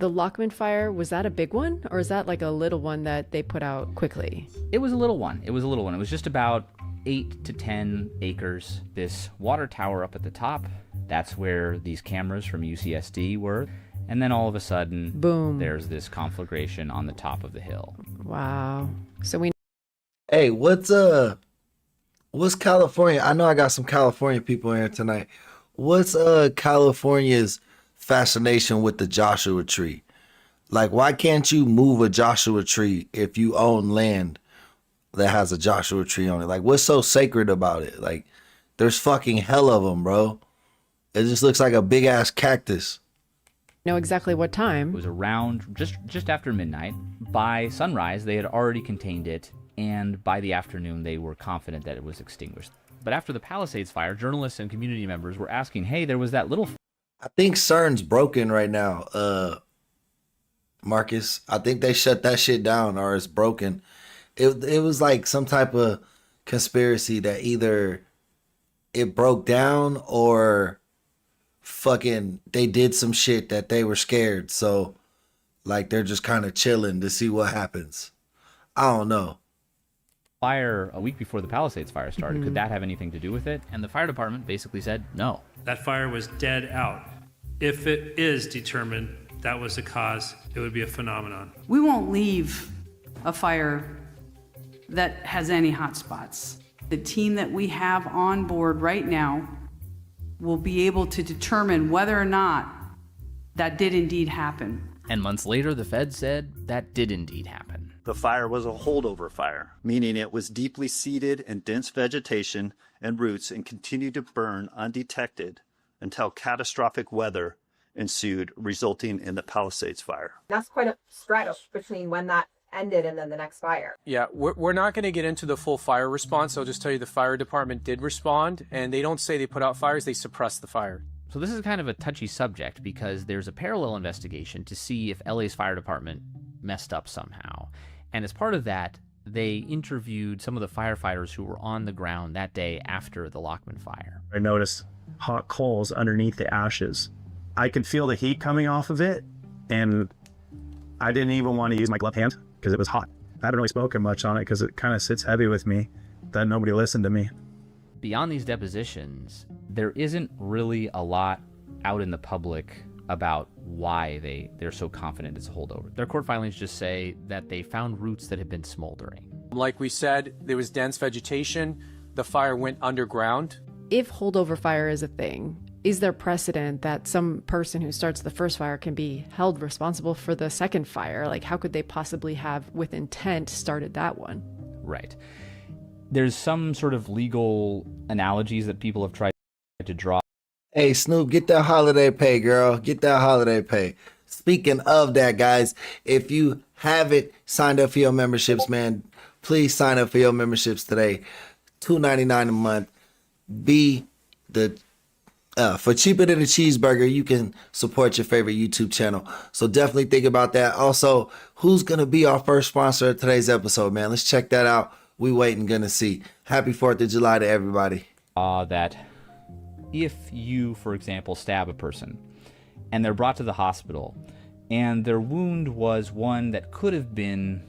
The Lockman fire, was that a big one? Or is that like a little one that they put out quickly? It was a little one. It was just about 8 to 10 acres. This water tower up at the top, that's where these cameras from UCSD were. And then all of a sudden, boom, there's this conflagration on the top of the hill. Wow. So we... Hey, what's California? I know I got some California people in here tonight. What's California's fascination with the Joshua tree? Like, why can't you move a Joshua tree if you own land that has a Joshua tree on it? Like, what's so sacred about it? Like, there's fucking hell of them, bro. It just looks like a big ass cactus. Know exactly what time. It was around just after midnight. By sunrise, they had already contained it, and by the afternoon, they were confident that it was extinguished. But after the Palisades fire, journalists and community members were asking, hey, there was that little... I think CERN's broken right now, Marcus. I think they shut that shit down, or it's broken. It was like some type of conspiracy that either it broke down or fucking they did some shit that they were scared. So Like they're just kind of chilling to see what happens. I don't know. Fire a week before the Palisades fire started. Could that have anything to do with it? And the fire department basically said no. That fire was dead out. If it is determined that was the cause, it would be a phenomenon. We won't leave a fire that has any hot spots. The team that we have on board right now will be able to determine whether or not that did indeed happen. And months later, the Fed said that did indeed happen. The fire was a holdover fire, meaning it was deeply seated in dense vegetation and roots and continued to burn undetected until catastrophic weather ensued, resulting in the Palisades fire. That's quite a stretch between when that ended and then the next fire. Yeah, we're not going to get into the full fire response. I'll just tell you the fire department did respond, and they don't say they put out fires, they suppress the fire. So this is kind of a touchy subject because there's a parallel investigation to see if LA's fire department messed up somehow. And as part of that, they interviewed some of the firefighters who were on the ground that day after the Lockman fire. I noticed hot coals underneath the ashes. I could feel the heat coming off of it, and I didn't even want to use my gloved hand because it was hot. I haven't really spoken much on it because it kind of sits heavy with me that nobody listened to me. Beyond these depositions, there isn't really a lot out in the public about why they're so confident it's a holdover. Their court filings just say that they found roots that had been smoldering. Like we said, there was dense vegetation. The fire went underground. If holdover fire is a thing, is there precedent that some person who starts the first fire can be held responsible for the second fire? Like, how could they possibly have, with intent, started that one? Right. There's some sort of legal analogies that people have tried to draw. Hey, Snoop, get that holiday pay, girl. Get that holiday pay. Speaking of that, guys, if you haven't signed up for your memberships, man, please sign up for your memberships today. $2.99 a month. For cheaper than a cheeseburger, you can support your favorite YouTube channel. So definitely think about that. Also, who's going to be our first sponsor of today's episode, man? Let's check that out. We waiting, gonna see. Happy 4th of July to everybody. That if you, for example, stab a person and they're brought to the hospital and their wound was one that could have been,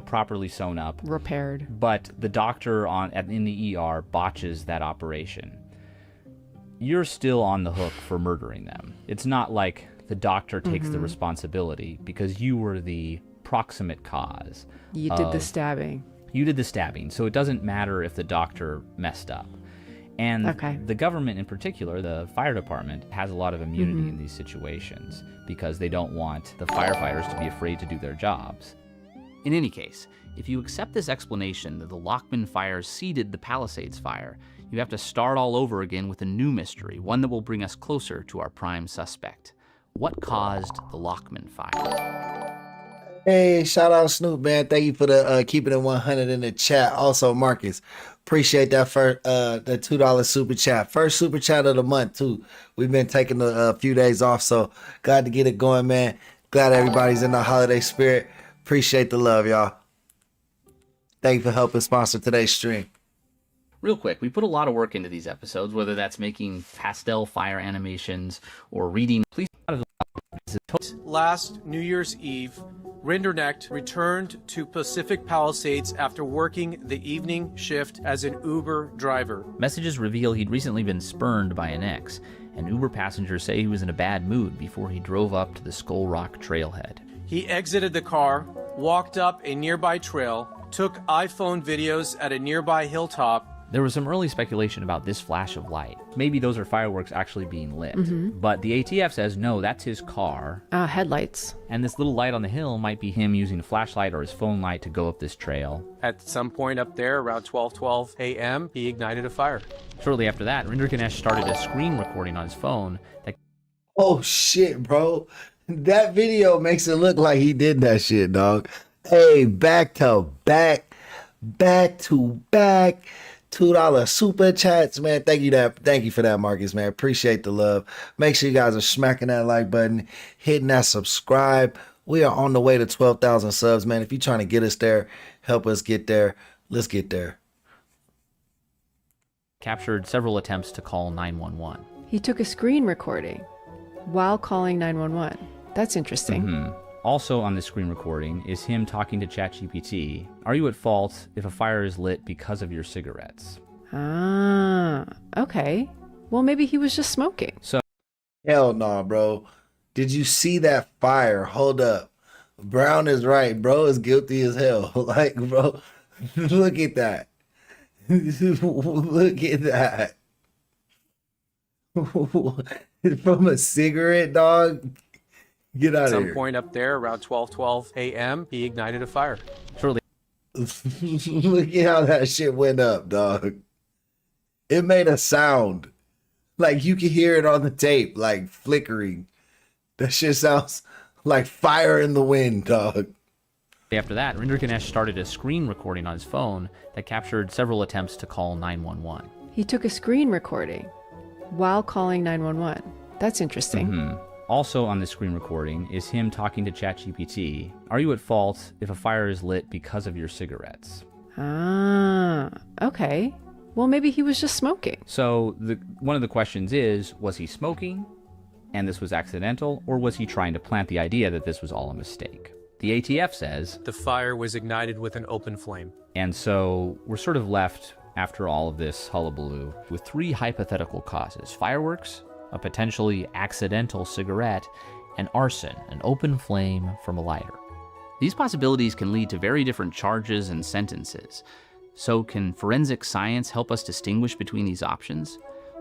properly sewn up, repaired, but the doctor in the ER botches that operation, you're still on the hook for murdering them. It's not like the doctor takes the responsibility because you were the proximate cause. You did the stabbing. You did the stabbing, so it doesn't matter if the doctor messed up. And the government in particular, the fire department, has a lot of immunity in these situations because they don't want the firefighters to be afraid to do their jobs. In any case, if you accept this explanation that the Lockman fire seeded the Palisades fire, you have to start all over again with a new mystery, one that will bring us closer to our prime suspect. What caused the Lockman fire? Hey, shout out Snoop, man. Thank you for the keeping it 100 in the chat. Also, Marcus, appreciate that for the $2 super chat. First super chat of the month too. We've been taking a few days off, so glad to get it going, man. Glad everybody's in the holiday spirit. Appreciate the love, y'all. Thank you for helping sponsor today's stream. Real quick, we put a lot of work into these episodes, whether that's making pastel fire animations or reading. Please. Last New Year's Eve, Rinderknecht returned to Pacific Palisades after working the evening shift as an Uber driver. Messages reveal he'd recently been spurned by an ex, and Uber passengers say he was in a bad mood before he drove up to the Skull Rock trailhead. He exited the car, walked up a nearby trail, took iPhone videos at a nearby hilltop. There was some early speculation about this flash of light. Maybe those are fireworks actually being lit. But the ATF says, no, that's his car. Headlights. And this little light on the hill might be him using a flashlight or his phone light to go up this trail. At some point up there, around 12:12 a.m., he ignited a fire. Shortly after that, Rinderknecht started a screen recording on his phone that... Oh, shit, bro. That video makes it look like he did that shit, dog. Hey, back to back. $2 super chats, man. Thank you for that, Marcus, man. Appreciate the love. Make sure you guys are smacking that like button, hitting that subscribe. We are on the way to 12,000 subs, man. If you're trying to get us there, help us get there. Let's get there. Captured several attempts to call 911. He took a screen recording while calling 911. That's interesting. Also on this screen recording is him talking to ChatGPT. Are you at fault if a fire is lit because of your cigarettes? Ah, okay. Well, maybe he was just smoking. So, hell no, bro. Did you see that fire? Hold up. Brown is right. Bro is guilty as hell. Like, bro, look at that. Look at that. From a cigarette, dog? Get out At of some here. point up there, around 12:12 a.m., he ignited a fire. Shortly. Look at how that shit went up, dog. It made a sound. Like you can hear it on the tape, like flickering. That shit sounds like fire in the wind, dog. After that, Rinder Ganesh started a screen recording on his phone that captured several attempts to call 911. He took a screen recording while calling 911. That's interesting. Mm-hmm. Also on the screen recording is him talking to ChatGPT. Are you at fault if a fire is lit because of your cigarettes? Ah, okay. Well, maybe he was just smoking. So one of the questions is, was he smoking and this was accidental, or was he trying to plant the idea that this was all a mistake? The ATF says The fire was ignited with an open flame. And so we're sort of left, after all of this hullabaloo, with three hypothetical causes: fireworks, a potentially accidental cigarette, and arson, an open flame from a lighter. These possibilities can lead to very different charges and sentences. So can forensic science help us distinguish between these options?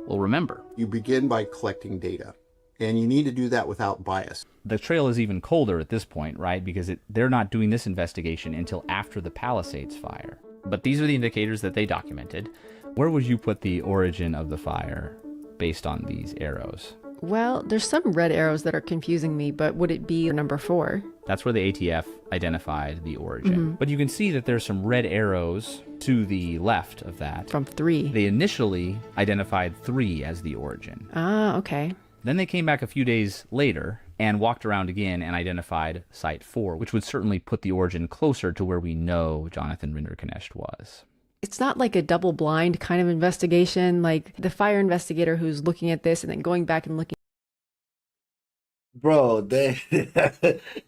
Well, remember, You begin by collecting data, and you need to do that without bias. the trail is even colder at this point, right? Because they're not doing this investigation until after the Palisades fire. But these are the indicators that they documented. Where would you put the origin of the fire based on these arrows? Well, there's some red arrows that are confusing me, but would it be number 4? That's where the ATF identified the origin. Mhm. But you can see that there's some red arrows to the left of that. From 3. They initially identified 3 as the origin. Ah, okay. Then they came back a few days later and walked around again and identified Site 4, which would certainly put the origin closer to where we know Jonathan Rinder-Knecht was. It's not like a double blind kind of investigation, like the fire investigator who's looking at this and then going back and looking. Bro, they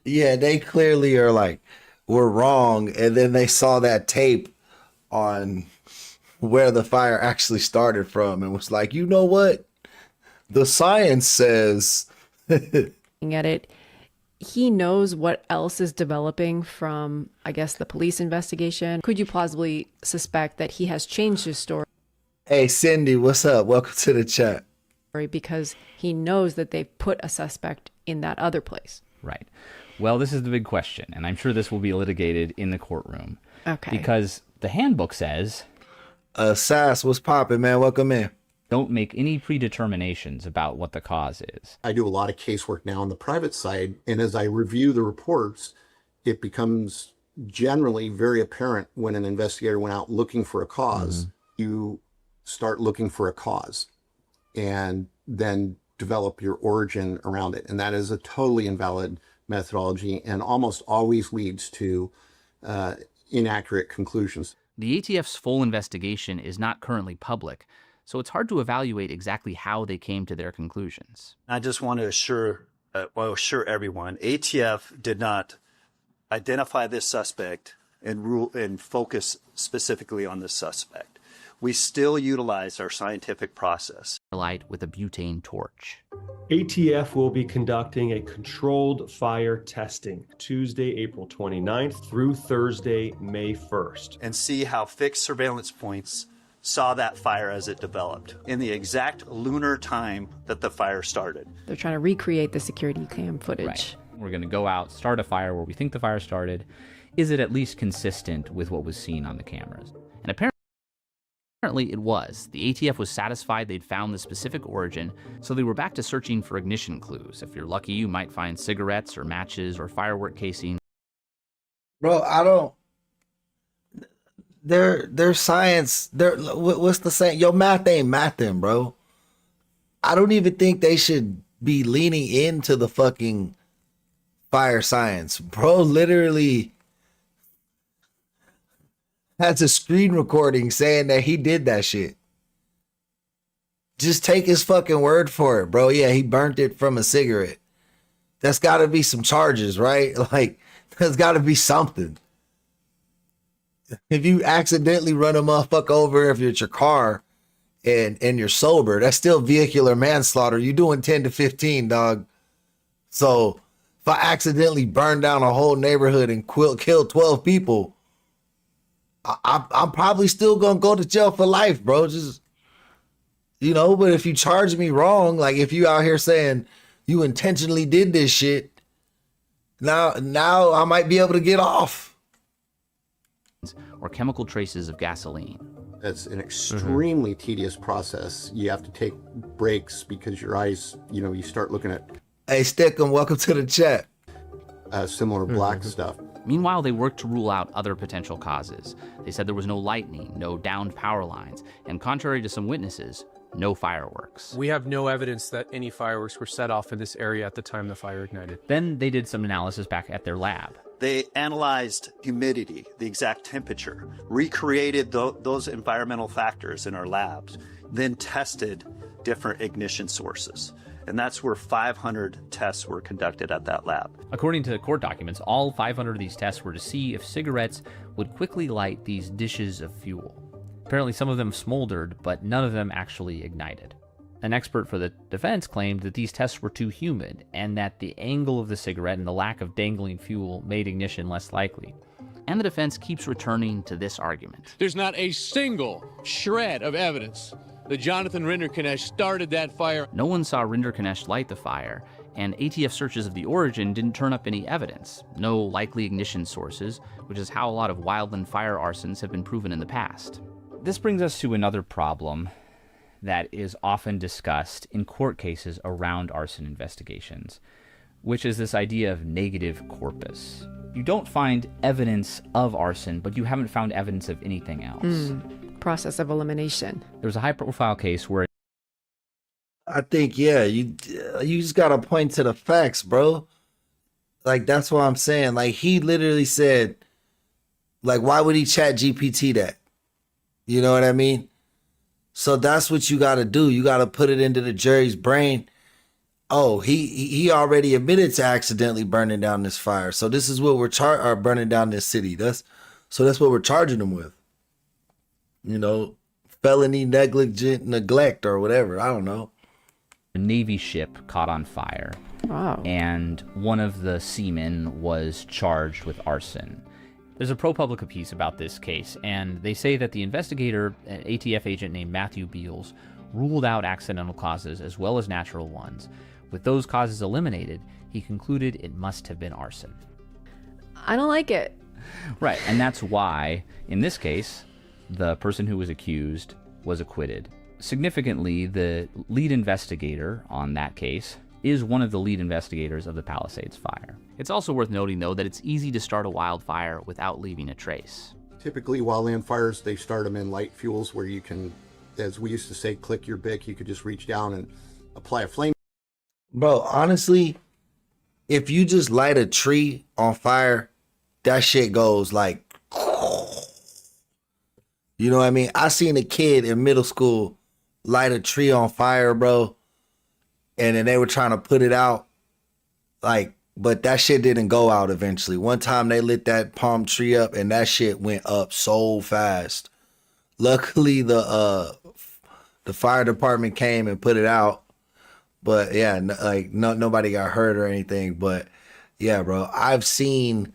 yeah, they clearly are like, we're wrong, and then they saw that tape on where the fire actually started from and was like, you know what? The science says Looking at it, he knows what else is developing from, I guess, the police investigation. Could you plausibly suspect that he has changed his story Hey Cindy, what's up? Welcome to the chat. because he knows that they put a suspect in that other place? Right. Well, this is the big question, and I'm sure this will be litigated in the courtroom. Okay. Because the handbook says, Sass, what's poppin', man? Welcome in. Don't make any predeterminations about what the cause is. I do a lot of casework now on the private side, and as I review the reports, it becomes generally very apparent when an investigator went out looking for a cause. You start looking for a cause and then develop your origin around it. And that is a totally invalid methodology and almost always leads to inaccurate conclusions. The ATF's full investigation is not currently public, so it's hard to evaluate exactly how they came to their conclusions. I just want to assure everyone, ATF did not identify this suspect and focus specifically on this suspect. We still utilize our scientific process. Light with a butane torch. ATF will be conducting a controlled fire testing Tuesday, April 29th through Thursday, May 1st. And see how fixed surveillance points saw that fire as it developed in the exact lunar time that the fire started. They're trying to recreate the security cam footage. Right. We're going to go out, start a fire where we think the fire started. Is it at least consistent with what was seen on the cameras? And apparently it was. The ATF was satisfied they'd found the specific origin, so they were back to searching for ignition clues. If you're lucky, you might find cigarettes or matches or firework casing. Bro, I don't. Their science. What's the saying? Your math ain't mathin', bro. I don't even think they should be leaning into the fucking fire science. Bro literally has a screen recording saying that he did that shit. Just take his fucking word for it, bro. Yeah, he burnt it from a cigarette. that's got to be some charges, right? Like, there's got to be something. If you accidentally run a motherfucker over if it's your car and you're sober, that's still vehicular manslaughter. You're doing 10 to 15, dog. So if I accidentally burn down a whole neighborhood and kill 12 people, I'm probably still gonna go to jail for life, bro. Just, but if you charge me wrong, like if you out here saying you intentionally did this shit, now I might be able to get off. Or chemical traces of gasoline. It's an extremely tedious process. You have to take breaks because your eyes, you start looking at. Hey, Stickum, welcome to the chat. Similar black stuff. Meanwhile, they worked to rule out other potential causes. They said there was no lightning, no downed power lines, and contrary to some witnesses, no fireworks. We have no evidence that any fireworks were set off in this area at the time the fire ignited. Then they did some analysis back at their lab. They analyzed humidity, the exact temperature, recreated those environmental factors in our labs, then tested different ignition sources. And that's where 500 tests were conducted at that lab. According to court documents, all 500 of these tests were to see if cigarettes would quickly light these dishes of fuel. Apparently some of them smoldered, but none of them actually ignited. An expert for the defense claimed that these tests were too humid and that the angle of the cigarette and the lack of dangling fuel made ignition less likely. And the defense keeps returning to this argument. There's not a single shred of evidence that Jonathan Rinderknecht started that fire. No one saw Rinderknecht light the fire, and ATF searches of the origin didn't turn up any evidence. No likely ignition sources, which is how a lot of wildland fire arsons have been proven in the past. This brings us to another problem that is often discussed in court cases around arson investigations, which is this idea of negative corpus. You don't find evidence of arson, but you haven't found evidence of anything else. Process of elimination. There was a high-profile case where I think, you just gotta point to the facts, bro. Like, that's what I'm saying. Like, he literally said, like, why would he chat GPT that? You know what I mean? So that's what you gotta do. You gotta put it into the jury's brain. Oh, he already admitted to accidentally burning down this fire. So this is what we're burning down this city. That's what we're charging him with. Felony negligent neglect or whatever. I don't know. a Navy ship caught on fire. Wow. And one of the seamen was charged with arson. There's a ProPublica piece about this case, and they say that the investigator, an ATF agent named Matthew Beals, ruled out accidental causes as well as natural ones. With those causes eliminated, he concluded it must have been arson. I don't like it. Right, and that's why, in this case, the person who was accused was acquitted. Significantly, the lead investigator on that case is one of the lead investigators of the Palisades fire. It's also worth noting, though, that it's easy to start a wildfire without leaving a trace. Typically, wildland fires, they start them in light fuels where you can, as we used to say, click your Bic. You could just reach down and apply a flame. Bro, honestly, if you just light a tree on fire, that shit goes like, you know what I mean? I seen a kid in middle school light a tree on fire, bro, and then they were trying to put it out, like, but that shit didn't go out eventually. One time they lit that palm tree up and that shit went up so fast. Luckily, the fire department came and put it out. But yeah, nobody got hurt or anything. But yeah, bro, I've seen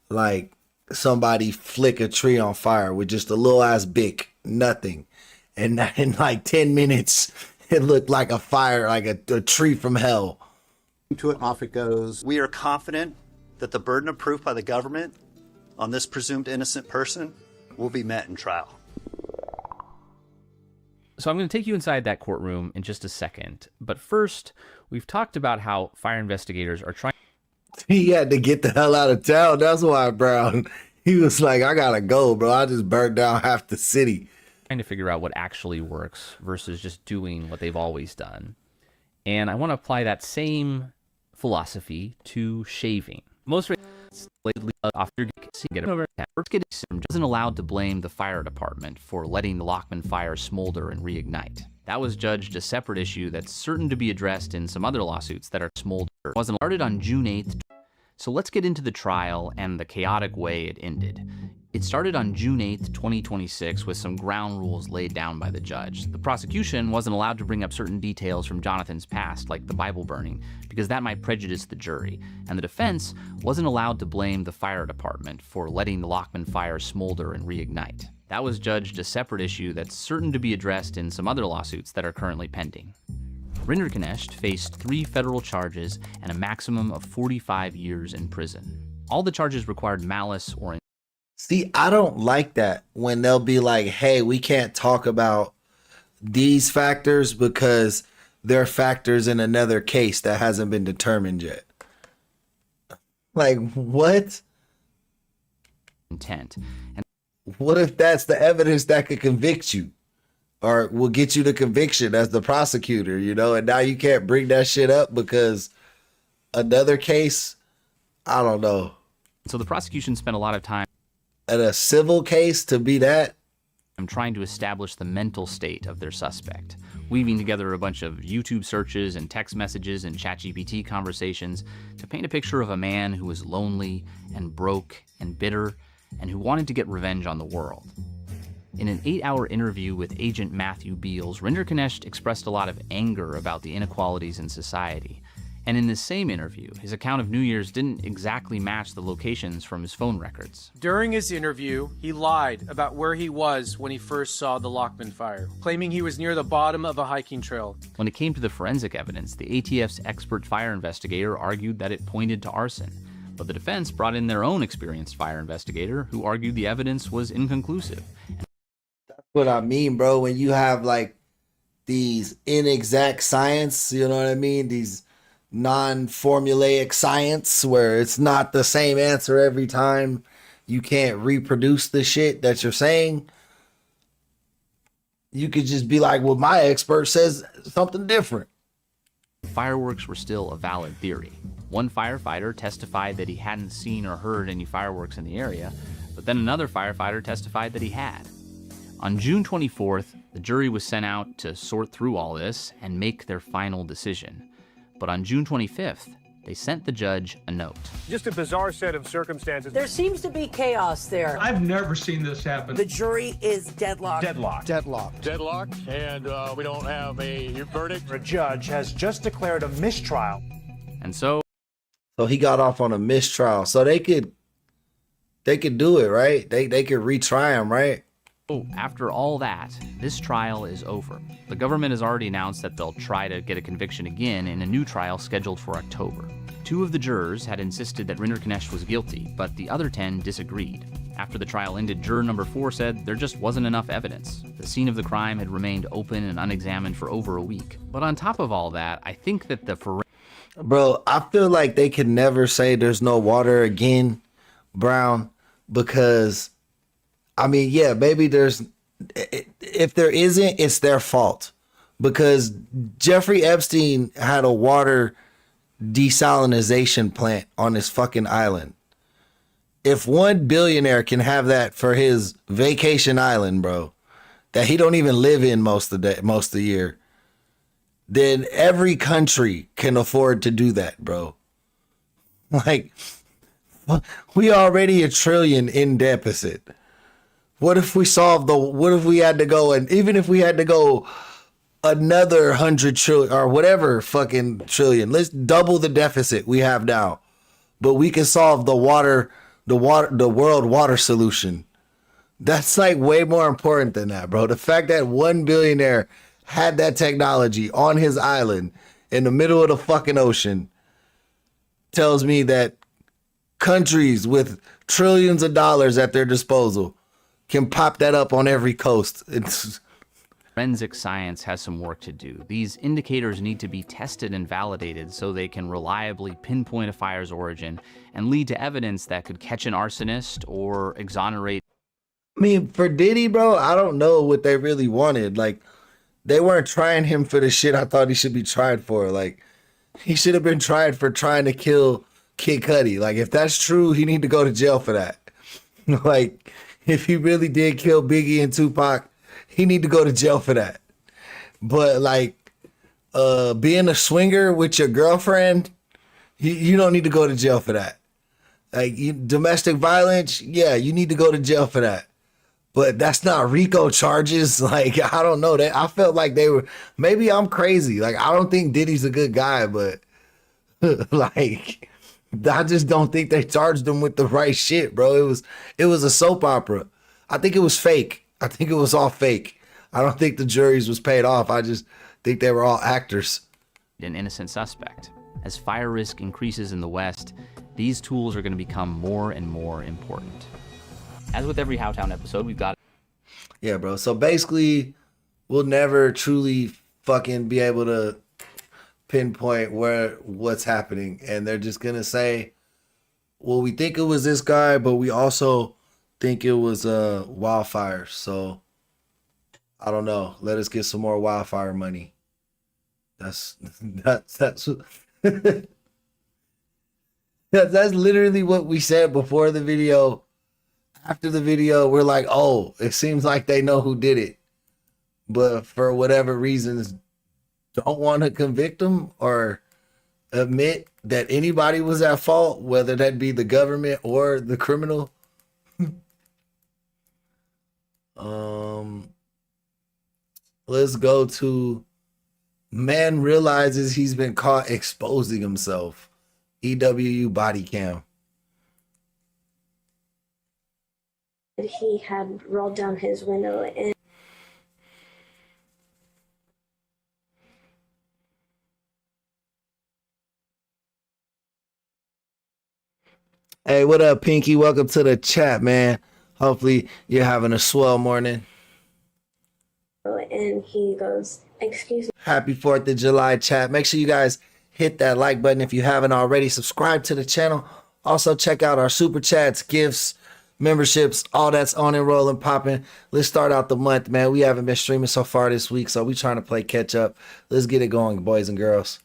like somebody flick a tree on fire with just a little ass Bic, nothing. And in like 10 minutes, it looked like a fire, like a tree from hell. To it, off it goes. We are confident that the burden of proof by the government on this presumed innocent person will be met in trial. So I'm going to take you inside that courtroom in just a second. But first, we've talked about how fire investigators are trying. He had to get the hell out of town. That's why, Brown. He was like, I gotta go, bro. I just burned down half the city. Trying to figure out what actually works versus just doing what they've always done. And I want to apply that same philosophy to shaving. Most isn't allowed to blame the fire department for letting the Lockman fire smolder and reignite. That was judged a separate issue that's certain to be addressed in some other lawsuits that are smolder. It wasn't started on June 8th. So let's get into the trial and the chaotic way it ended. It started on June 8th, 2026, with some ground rules laid down by the judge. The prosecution wasn't allowed to bring up certain details from Jonathan's past, like the Bible burning, because that might prejudice the jury. And the defense wasn't allowed to blame the fire department for letting the Lockman fire smolder and reignite. That was judged a separate issue that's certain to be addressed in some other lawsuits that are currently pending. Rinderknecht faced 3 federal charges and a maximum of 45 years in prison. All the charges required malice or... See, I don't like that when they'll be like, hey, we can't talk about these factors because they're factors in another case that hasn't been determined yet. Like, what? Intent. And what if that's the evidence that could convict you or will get you the conviction as the prosecutor, you know, and now you can't bring that shit up because another case, I don't know. So the prosecution spent a lot of time at a civil case to be that. I'm trying to establish the mental state of their suspect, weaving together a bunch of YouTube searches and text messages and ChatGPT conversations to paint a picture of a man who was lonely and broke and bitter and who wanted to get revenge on the world. In an 8-hour interview with agent Matthew Beals, Rinderknecht expressed a lot of anger about the inequalities in society. And in this same interview, his account of New Year's didn't exactly match the locations from his phone records. During his interview, he lied about where he was when he first saw the Lockman fire, claiming he was near the bottom of a hiking trail. When it came to the forensic evidence, the ATF's expert fire investigator argued that it pointed to arson. But the defense brought in their own experienced fire investigator who argued the evidence was inconclusive. That's what I mean, bro. When you have like these inexact science, you know what I mean? These non-formulaic science where it's not the same answer every time. You can't reproduce the shit that you're saying. You could just be like, well, my expert says something different. Fireworks were still a valid theory. One firefighter testified that he hadn't seen or heard any fireworks in the area, but then another firefighter testified that he had. On June 24th, the jury was sent out to sort through all this and make their final decision. But on June 25th, they sent the judge a note. Just a bizarre set of circumstances. There seems to be chaos there. I've never seen this happen. The jury is deadlocked. Deadlocked. Deadlocked. Deadlocked, and we don't have a verdict. A judge has just declared a mistrial. And so he got off on a mistrial. So they could do it, right? They could retry him, right? After all that, this trial is over. The government has already announced that they'll try to get a conviction again in a new trial scheduled for October. 2 of the jurors had insisted that Rinderknecht was guilty, but the other 10 disagreed. After the trial ended, juror number 4 said there just wasn't enough evidence. The scene of the crime had remained open and unexamined for over a week. But on top of all that, I think that Bro, I feel like they could never say there's no water again, Brown, because I mean, yeah, maybe if there isn't, it's their fault. Because Jeffrey Epstein had a water desalinization plant on his fucking island. If one billionaire can have that for his vacation island, bro, that he don't even live in most of the year, then every country can afford to do that, bro. Like, we already $1 trillion in deficit. What if we had to go, and even if we had to go another 100 trillion or whatever fucking trillion, let's double the deficit we have now, but we can solve the world water solution. That's like way more important than that, bro. The fact that one billionaire had that technology on his island in the middle of the fucking ocean tells me that countries with trillions of dollars at their disposal can pop that up on every coast. Forensic science has some work to do. These indicators need to be tested and validated so they can reliably pinpoint a fire's origin and lead to evidence that could catch an arsonist or exonerate. I mean, for Diddy, bro, I don't know what they really wanted. Like, they weren't trying him for the shit I thought he should be tried for. Like, he should have been tried for trying to kill Kid Cudi. Like, if that's true, he need to go to jail for that. Like, if he really did kill Biggie and Tupac, he need to go to jail for that. But like being a swinger with your girlfriend, you don't need to go to jail for that. Like domestic violence, yeah, you need to go to jail for that. But that's not RICO charges. Like, I don't know. I felt like they were, maybe I'm crazy. Like, I don't think Diddy's a good guy, but like, I just don't think they charged him with the right shit, bro. It was a soap opera. I think it was fake. I think it was all fake. I don't think the juries was paid off. I just think they were all actors. An innocent suspect. As fire risk increases in the West, these tools are going to become more and more important. As with every Howtown episode, we've got... Yeah, bro. So basically, we'll never truly fucking be able to pinpoint what's happening. And they're just going to say, well, we think it was this guy, but we also think it was wildfire. So, I don't know. Let us get some more wildfire money. That's that's literally what we said before the video. After the video, we're like, oh, it seems like they know who did it. But for whatever reasons, don't want to convict them or admit that anybody was at fault, whether that be the government or the criminal. Let's go to man realizes he's been caught exposing himself. EWU body cam. He had rolled down his window and Hey, what up, Pinky? Welcome to the chat, man. Hopefully you're having a swell morning. he goes, excuse me. Happy 4th of July, chat. Make sure you guys hit that like button if you haven't already. Subscribe to the channel. Also check out our super chats, gifts, memberships, all that's on and rolling, popping. Let's start out the month, man. We haven't been streaming so far this week, so we trying to play catch up. Let's get it going, boys and girls.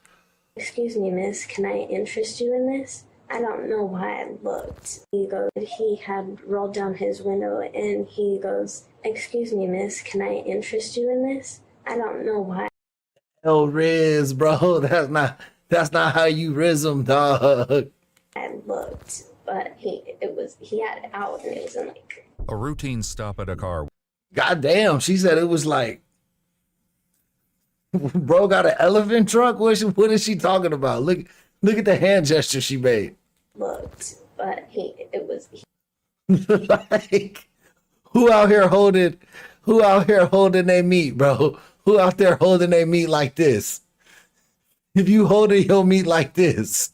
Excuse me, miss, can I interest you in this? I don't know why I looked. He goes, he had rolled down his window and he goes, excuse me, miss, can I interest you in this? I don't know why. Oh, Riz, bro, that's not how you rizm, dog. I looked, but he had it out and it was in like a routine stop at a car. God damn, she said it was like, bro got an elephant trunk. What is she talking about? Look at the hand gesture she made. Looked, but like, who out here holding their meat, bro? Who out there holding their meat like this? If you holding your meat like this,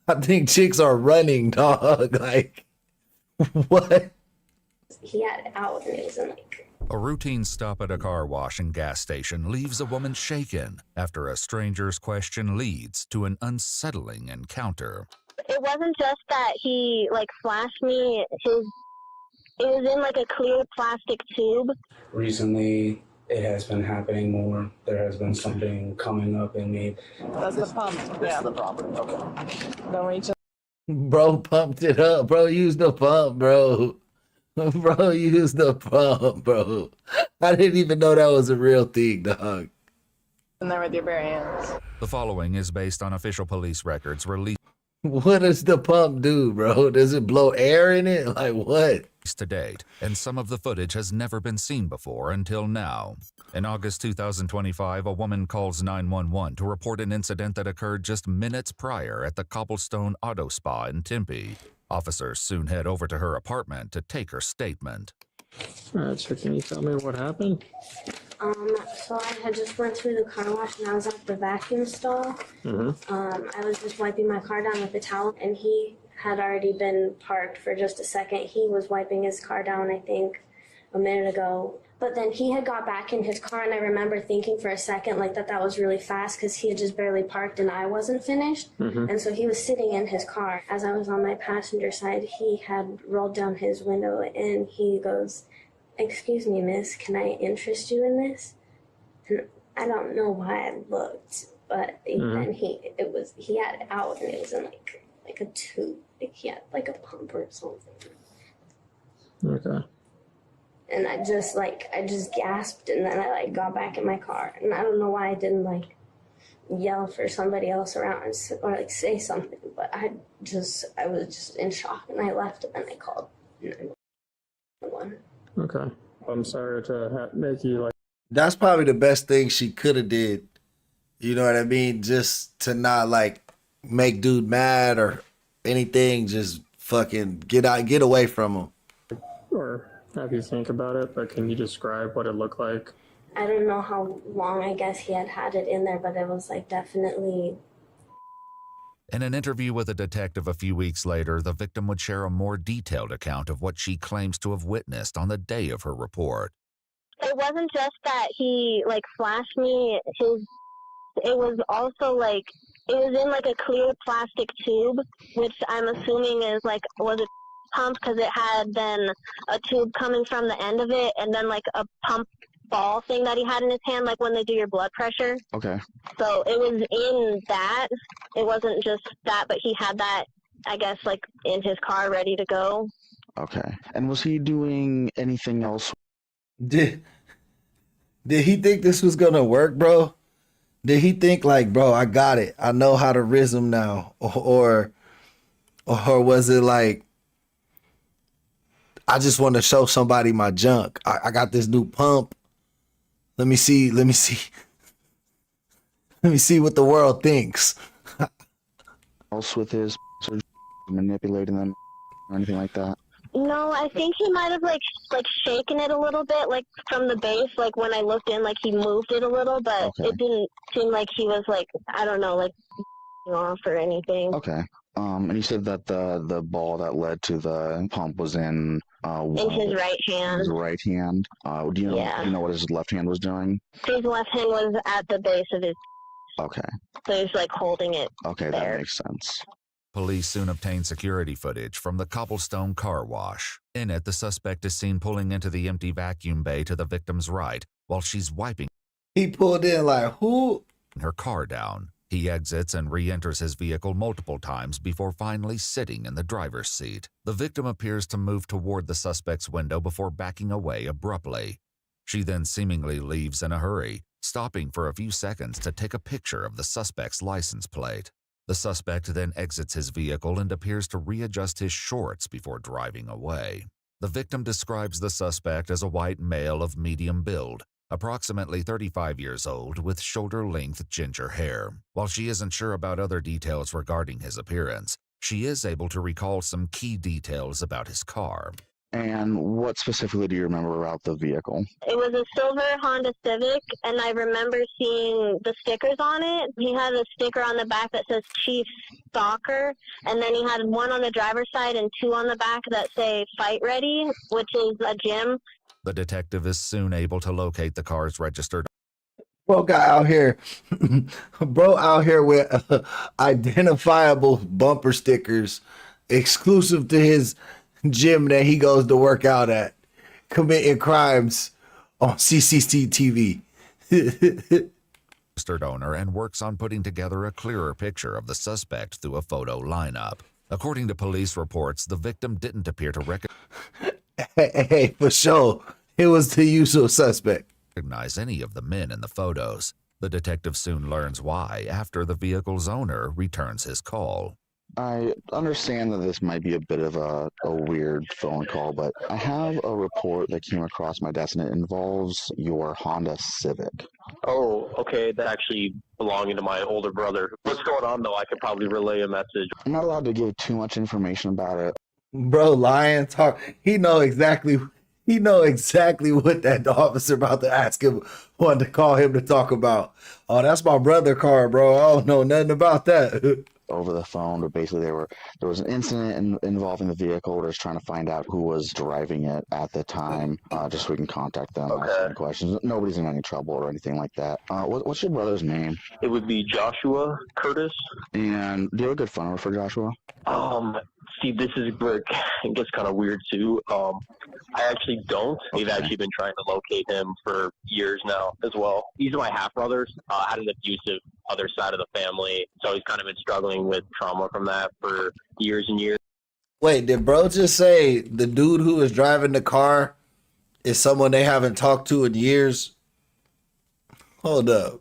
I think chicks are running, dog. Like, what? He had it out and it was in like a routine stop at a car wash and gas station leaves a woman shaken after a stranger's question leads to an unsettling encounter. It wasn't just that he like flashed me it was in like a clear plastic tube. Recently it has been happening more. There has been something coming up in me. That's the pump. Yeah, the property. Okay. Don't reach it. Bro pumped it up. Bro, use the pump, bro. Bro, use the pump, bro. I didn't even know that was a real thing, dog. In there with your bare hands. The following is based on official police records released. What does the pump do, bro? Does it blow air in it? Like what? To date, and some of the footage has never been seen before until now. In August 2025, a woman calls 911 to report an incident that occurred just minutes prior at the Cobblestone Auto Spa in Tempe. Officers soon head over to her apartment to take her statement. All right, so can you tell me what happened? So I had just went through the car wash and I was at the vacuum stall. I was just wiping my car down with a towel and he had already been parked for just a second. He was wiping his car down, I think, a minute ago. But then he had got back in his car and I remember thinking for a second like that was really fast because he had just barely parked and I wasn't finished. And so he was sitting in his car. As I was on my passenger side, he had rolled down his window and he goes, excuse me, miss, can I interest you in this? And I don't know why I looked, but then he had it out and it was in like a tube. Like he had like a pump or something. Okay. And I just gasped, and then I got back in my car, and I don't know why I didn't yell for somebody else around or say something, but I was just in shock, and I left, and then I called 911. Okay. I'm sorry to make you That's probably the best thing she could have did. You know what I mean? Just to not make dude mad or anything. Just fucking get away from him. or have you think about it, but can you describe what it looked like? I don't know how long I guess he had it in there, but it was definitely. In an interview with a detective a few weeks later, the victim would share a more detailed account of what she claims to have witnessed on the day of her report. It wasn't just that he flashed me it was also it was in a clear plastic tube, which I'm assuming is was it pump, because it had then a tube coming from the end of it, and then a pump ball thing that he had in his hand, when they do your blood pressure. Okay. So it was in that. It wasn't just that, but he had that, I guess, in his car ready to go. Okay. And was he doing anything else? Did he think this was gonna work, bro? Did he think bro, I got it, I know how to rizz him now, or was it I just want to show somebody my junk? I got this new pump. Let me see what the world thinks. Else with his manipulating them or anything like that? No, I think he might have shaken it a little bit, from the base. When I looked in, he moved it a little, but It didn't seem like he was I don't know, off or anything. Okay. And you said that the ball that led to the pump was in his right hand. His right hand. Do you know what his left hand was doing? His left hand was at the base of his. Okay. So he's holding it. Okay, there. that makes sense. Police soon obtained security footage from the cobblestone car wash. In it, the suspect is seen pulling into the empty vacuum bay to the victim's right while she's wiping. He pulled in who? Her car down. He exits and re-enters his vehicle multiple times before finally sitting in the driver's seat. The victim appears to move toward the suspect's window before backing away abruptly. She then seemingly leaves in a hurry, stopping for a few seconds to take a picture of the suspect's license plate. The suspect then exits his vehicle and appears to readjust his shorts before driving away. The victim describes the suspect as a white male of medium build, approximately 35 years old, with shoulder-length ginger hair. While she isn't sure about other details regarding his appearance, she is able to recall some key details about his car. And what specifically do you remember about the vehicle? It was a silver Honda Civic, and I remember seeing the stickers on it. He had a sticker on the back that says Chief Stalker, and then he had one on the driver's side and two on the back that say Fight Ready, which is a gym. The detective is soon able to locate the car's registered. Bro out here with identifiable bumper stickers exclusive to his gym that he goes to work out at, committing crimes on CCTV. Registered owner and works on putting together a clearer picture of the suspect through a photo lineup. According to police reports, the victim didn't appear to Hey, for sure, it was the usual suspect. Recognize any of the men in the photos. The detective soon learns why after the vehicle's owner returns his call. I understand that this might be a bit of a weird phone call, but I have a report that came across my desk and it involves your Honda Civic. Oh, okay. That actually belonging to my older brother. What's going on, though? I could probably relay a message. I'm not allowed to give too much information about it. Bro, lying, talk. He know exactly what that officer about to ask him wanted to call him to talk about. Oh, that's my brother car, bro. I don't know nothing about that. Over the phone, but basically there was an incident involving the vehicle. We're just trying to find out who was driving it at the time, just so we can contact them, ask any questions. Nobody's in any trouble or anything like that. What's your brother's name? It would be Joshua Curtis. And do you have a good phone number for Joshua? See, this is where it gets kind of weird too. I actually don't. We've actually been trying to locate him for years now as well. These are my half brothers. Had an abusive other side of the family, so he's kind of been struggling with trauma from that for years and years. Wait, did bro just say the dude who was driving the car is someone they haven't talked to in years. Hold up.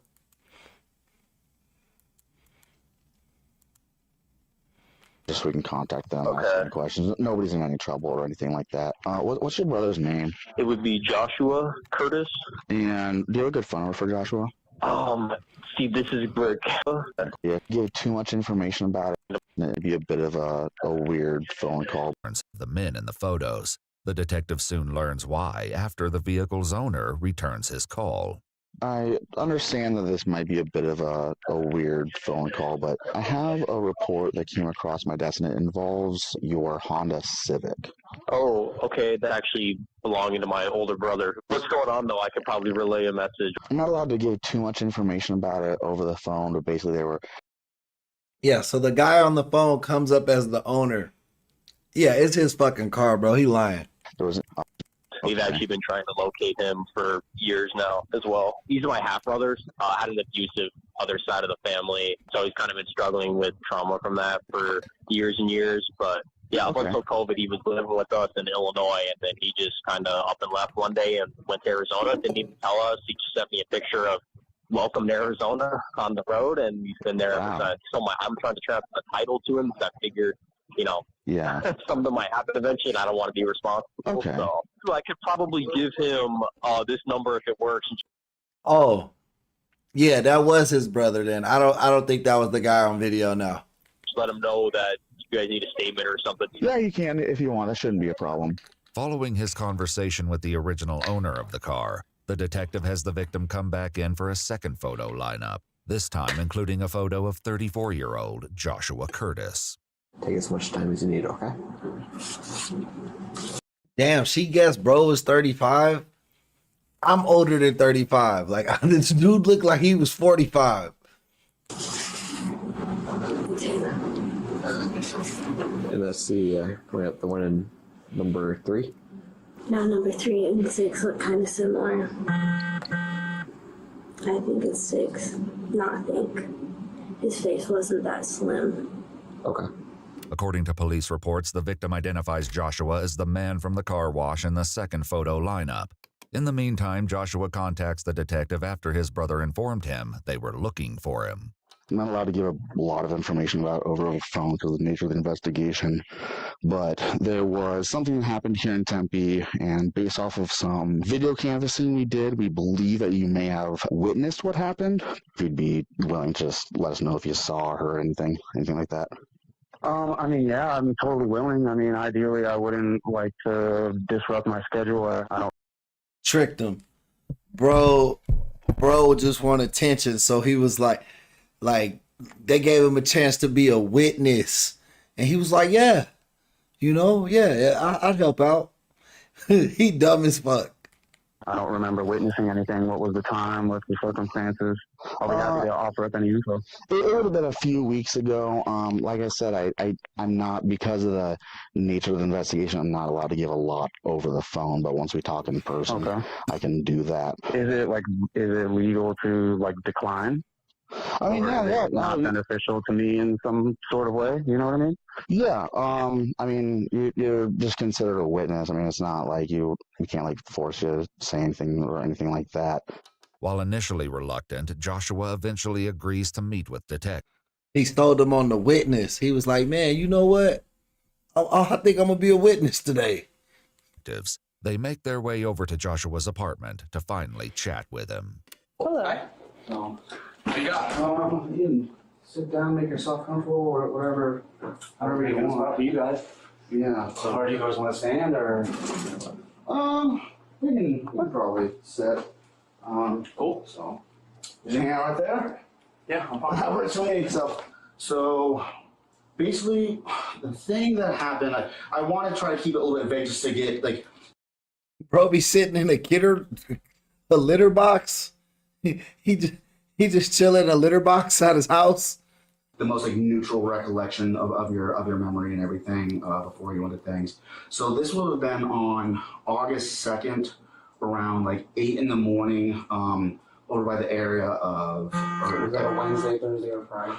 Just so we can contact them, ask any questions. Nobody's in any trouble or anything like that. What's your brother's name? It would be Joshua Curtis. And do you have a good phone number for Joshua? Steve, this is Brick. Yeah, give too much information about it. It'd be a bit of a weird phone call. The men in the photos. The detective soon learns why after the vehicle's owner returns his call. I understand that this might be a bit of a weird phone call, but I have a report that came across my desk and it involves your Honda Civic. Oh, okay. That's actually belonging to my older brother. What's going on, though? I could probably relay a message. I'm not allowed to give too much information about it over the phone, but basically they were... Yeah, so the guy on the phone comes up as the owner. Yeah, it's his fucking car, bro. He lying. There was We've actually been trying to locate him for years now as well. These are my half-brothers. Had an abusive other side of the family, so he's kind of been struggling with trauma from that for years and years. But yeah, up until COVID, he was living with us in Illinois, and then he just kind of up and left one day and went to Arizona. Didn't even tell us. He just sent me a picture of welcome to Arizona on the road, and he's been there ever since. So I'm trying to transfer a title to him because I figured, yeah, something might happen eventually, and I don't want to be responsible. Okay. So I could probably give him this number if it works. Oh, yeah, that was his brother. Then I don't think that was the guy on video now. Just let him know that you guys need a statement or something. Yeah, you can if you want. That shouldn't be a problem. Following his conversation with the original owner of the car, the detective has the victim come back in for a second photo lineup, this time including a photo of 34-year-old Joshua Curtis. Take as much time as you need, okay? Damn, she guessed bro was 35. I'm older than 35. Like, this dude looked like he was 45. And that's the one in number 3. Now number 3 and 6 look kind of similar. I think it's 6. Not I think. His face wasn't that slim. Okay. According to police reports, the victim identifies Joshua as the man from the car wash in the second photo lineup. In the meantime, Joshua contacts the detective after his brother informed him they were looking for him. I'm not allowed to give a lot of information about over the phone because of the nature of the investigation, but there was something that happened here in Tempe, and based off of some video canvassing we did, we believe that you may have witnessed what happened. If you'd be willing to just let us know if you saw her or anything like that. I mean, yeah, I'm totally willing. I mean, ideally, I wouldn't like to disrupt my schedule. I don't. Tricked him. Bro just wanted attention, so he was like they gave him a chance to be a witness, and he was like, yeah, I'd help out. He dumb as fuck. I don't remember witnessing anything. What was the time? What's the circumstances? I'll be happy to offer up any info. It would have been a few weeks ago. Like I said, I'm not, because of the nature of the investigation, I'm not allowed to give a lot over the phone. But once we talk in person, I can do that. Is it legal to decline? I mean, yeah. Not beneficial to me in some sort of way. You know what I mean? Yeah. I mean, you're just considered a witness. I mean, it's not like we can't force you to say anything or anything like that. While initially reluctant, Joshua eventually agrees to meet with detectives. He told them on the witness. He was like, man, you know what? I think I'm going to be a witness today. They make their way over to Joshua's apartment to finally chat with him. Hello. So, you can sit down, make yourself comfortable, or whatever. However you want. For you guys. Yeah. So, where do you guys want to stand, or? We can probably sit. Cool. So, just hang out right there. Yeah, I'm fine. That works for me. So, basically, the thing that happened, I want to try to keep it a little bit vague, just to get Bro be sitting in a litter box. He just chilling in a litter box at his house. The most neutral recollection of your memory and everything before you went to things. So this would have been on August 2nd, around 8 in the morning, over by the area of. Or was that a Wednesday, Thursday, or Friday?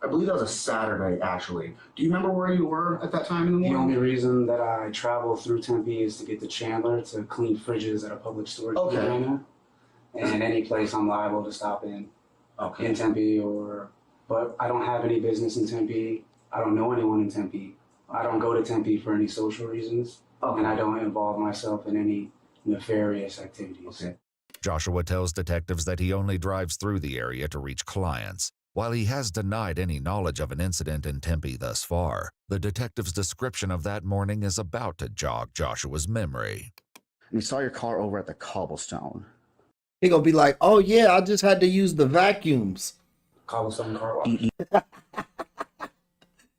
I believe that was a Saturday, actually. Do you remember where you were at that time in the The morning? only reason that I travel through Tempe is to get to Chandler to clean fridges at a public storage container. And any place I'm liable to stop in Tempe but I don't have any business in Tempe. I don't know anyone in Tempe. I don't go to Tempe for any social reasons. And I don't involve myself in any nefarious activities. Joshua tells detectives that he only drives through the area to reach clients. While he has denied any knowledge of an incident in Tempe thus far, the detective's description of that morning is about to jog Joshua's memory. We saw your car over at the cobblestone. He gonna be like, oh yeah, I just had to use the vacuums. Cobblestone car wash.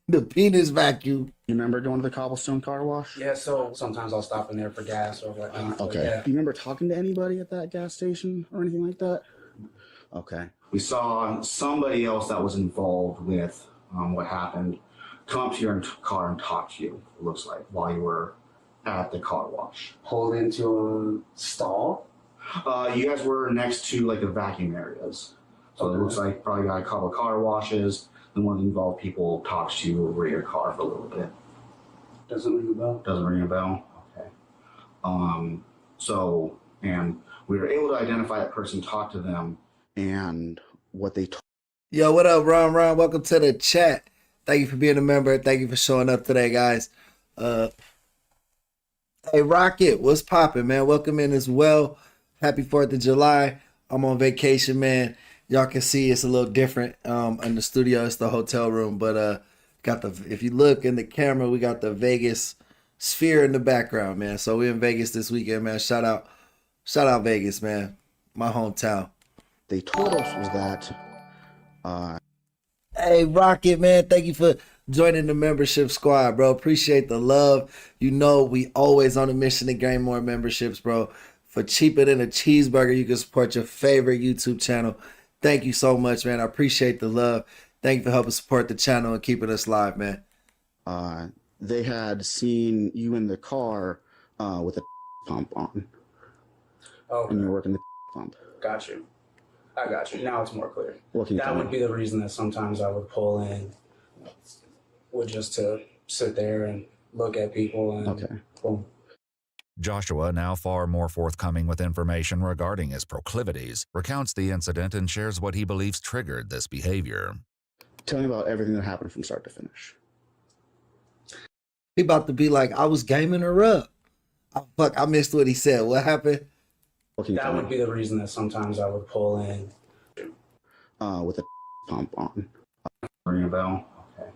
The penis vacuum. You remember going to the cobblestone car wash? Yeah, so sometimes I'll stop in there for gas or whatnot. Okay. Yeah. Do you remember talking to anybody at that gas station or anything like that? Okay. We saw somebody else that was involved with what happened come up to your car and talk to you, it looks like, while you were at the car wash. Pulled into a stall? You guys were next to like the vacuum areas. So it looks like probably got a couple of car washes. Then one of the involved people talks to you over your car for a little bit. Doesn't ring a bell. Doesn't ring a bell? Okay. And we were able to identify that person, talk to them, and what they told. Yo, what up, Ron? Welcome to the chat. Thank you for being a member. Thank you for showing up today, guys. Hey, Rocket, what's poppin', man? Welcome in as well. Happy 4th of July. I'm on vacation, man. Y'all can see it's a little different in the studio. It's the hotel room, but if you look in the camera, we got the Vegas sphere in the background, man. So we're in Vegas this weekend, man. Shout out Vegas, man. My hometown. They told us was that. Hey, Rocket, man. Thank you for joining the membership squad, bro. Appreciate the love. You know, we always on a mission to gain more memberships, bro. For cheaper than a cheeseburger, you can support your favorite YouTube channel. Thank you so much, man. I appreciate the love. Thank you for helping support the channel and keeping us live, man. They had seen you in the car with a pump on. Oh. And you're working the pump. Got you. I got you. Now it's more clear. Looking that would be the reason that sometimes I would pull in, would just to sit there and look at people and boom. Joshua, now far more forthcoming with information regarding his proclivities, recounts the incident and shares what he believes triggered this behavior. Tell me about everything that happened from start to finish. He about to be like, I was gaming her up. Oh, fuck, I missed what he said. What happened? That would be the reason that sometimes I would pull in. With a pump on. Ring a bell? Okay.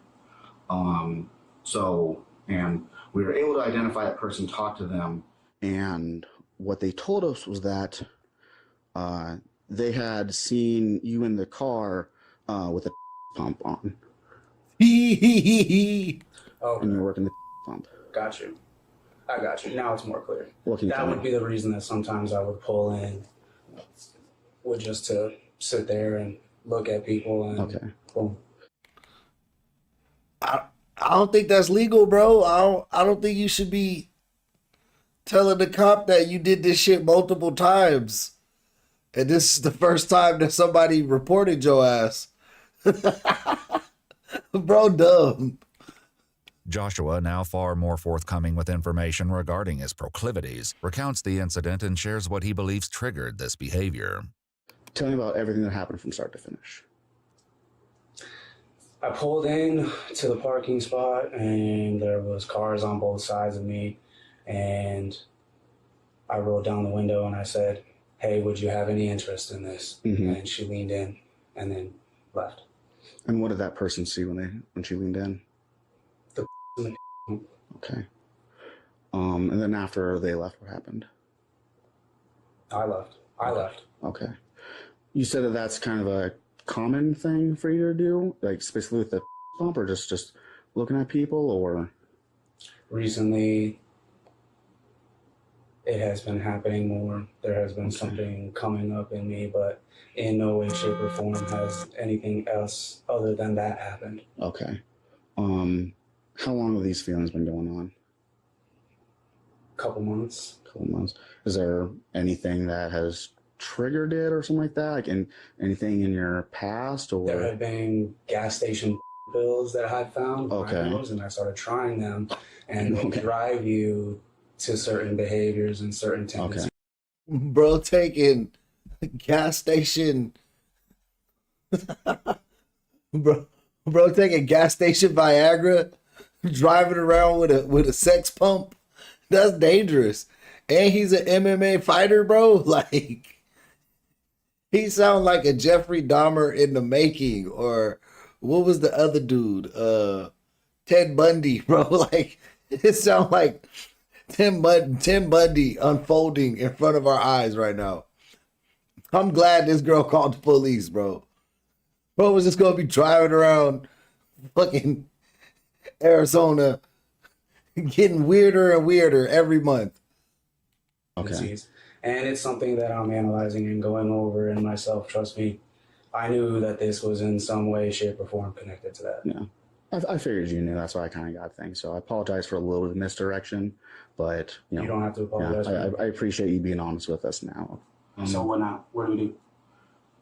And we were able to identify that person, talk to them, and what they told us was that they had seen you in the car with a pump on. Oh. And you're working the pump. Got you. I got you. Now it's more clear. Looking that would be the reason that sometimes I would pull in, would just to sit there and look at people and boom. I don't think that's legal, bro. I don't think you should be telling the cop that you did this shit multiple times. And this is the first time that somebody reported your ass. Bro, dumb. Joshua, now far more forthcoming with information regarding his proclivities, recounts the incident and shares what he believes triggered this behavior. Tell me about everything that happened from start to finish. I pulled in to the parking spot and there was cars on both sides of me, and I rolled down the window and I said, hey, would you have any interest in this? And she leaned in and then left. And what did that person see when she leaned in? Okay. And then after they left, what happened? I left. Okay. You said that that's kind of a common thing for you to do, like specifically with the pump, or just looking at people, or? Recently, it has been happening more. There has been something coming up in me, but in no way, shape, or form has anything else other than that happened. Okay. How long have these feelings been going on? Couple months. Couple months. Is there anything that has triggered it or something like that? Like anything in your past or? There have been gas station pills that I had found, rhinos, and I started trying them, and they drive you to certain behaviors and certain tendencies. Bro taking gas station bro taking gas station Viagra, driving around with a sex pump. That's dangerous. And he's an MMA fighter, bro. Like, he sound like a Jeffrey Dahmer in the making, or what was the other dude? Ted Bundy, bro. Like, it sounds like Tim Bundy unfolding in front of our eyes right now. I'm glad this girl called the police, bro. Bro was just gonna be driving around fucking Arizona, getting weirder and weirder every month. Okay. And it's something that I'm analyzing and going over in myself. Trust me, I knew that this was in some way, shape, or form connected to that. Yeah. I figured you knew. That's why I kind of got things. So I apologize for a little bit of misdirection, but you don't have to apologize. Yeah, I appreciate you being honest with us now. So what now? What do we do?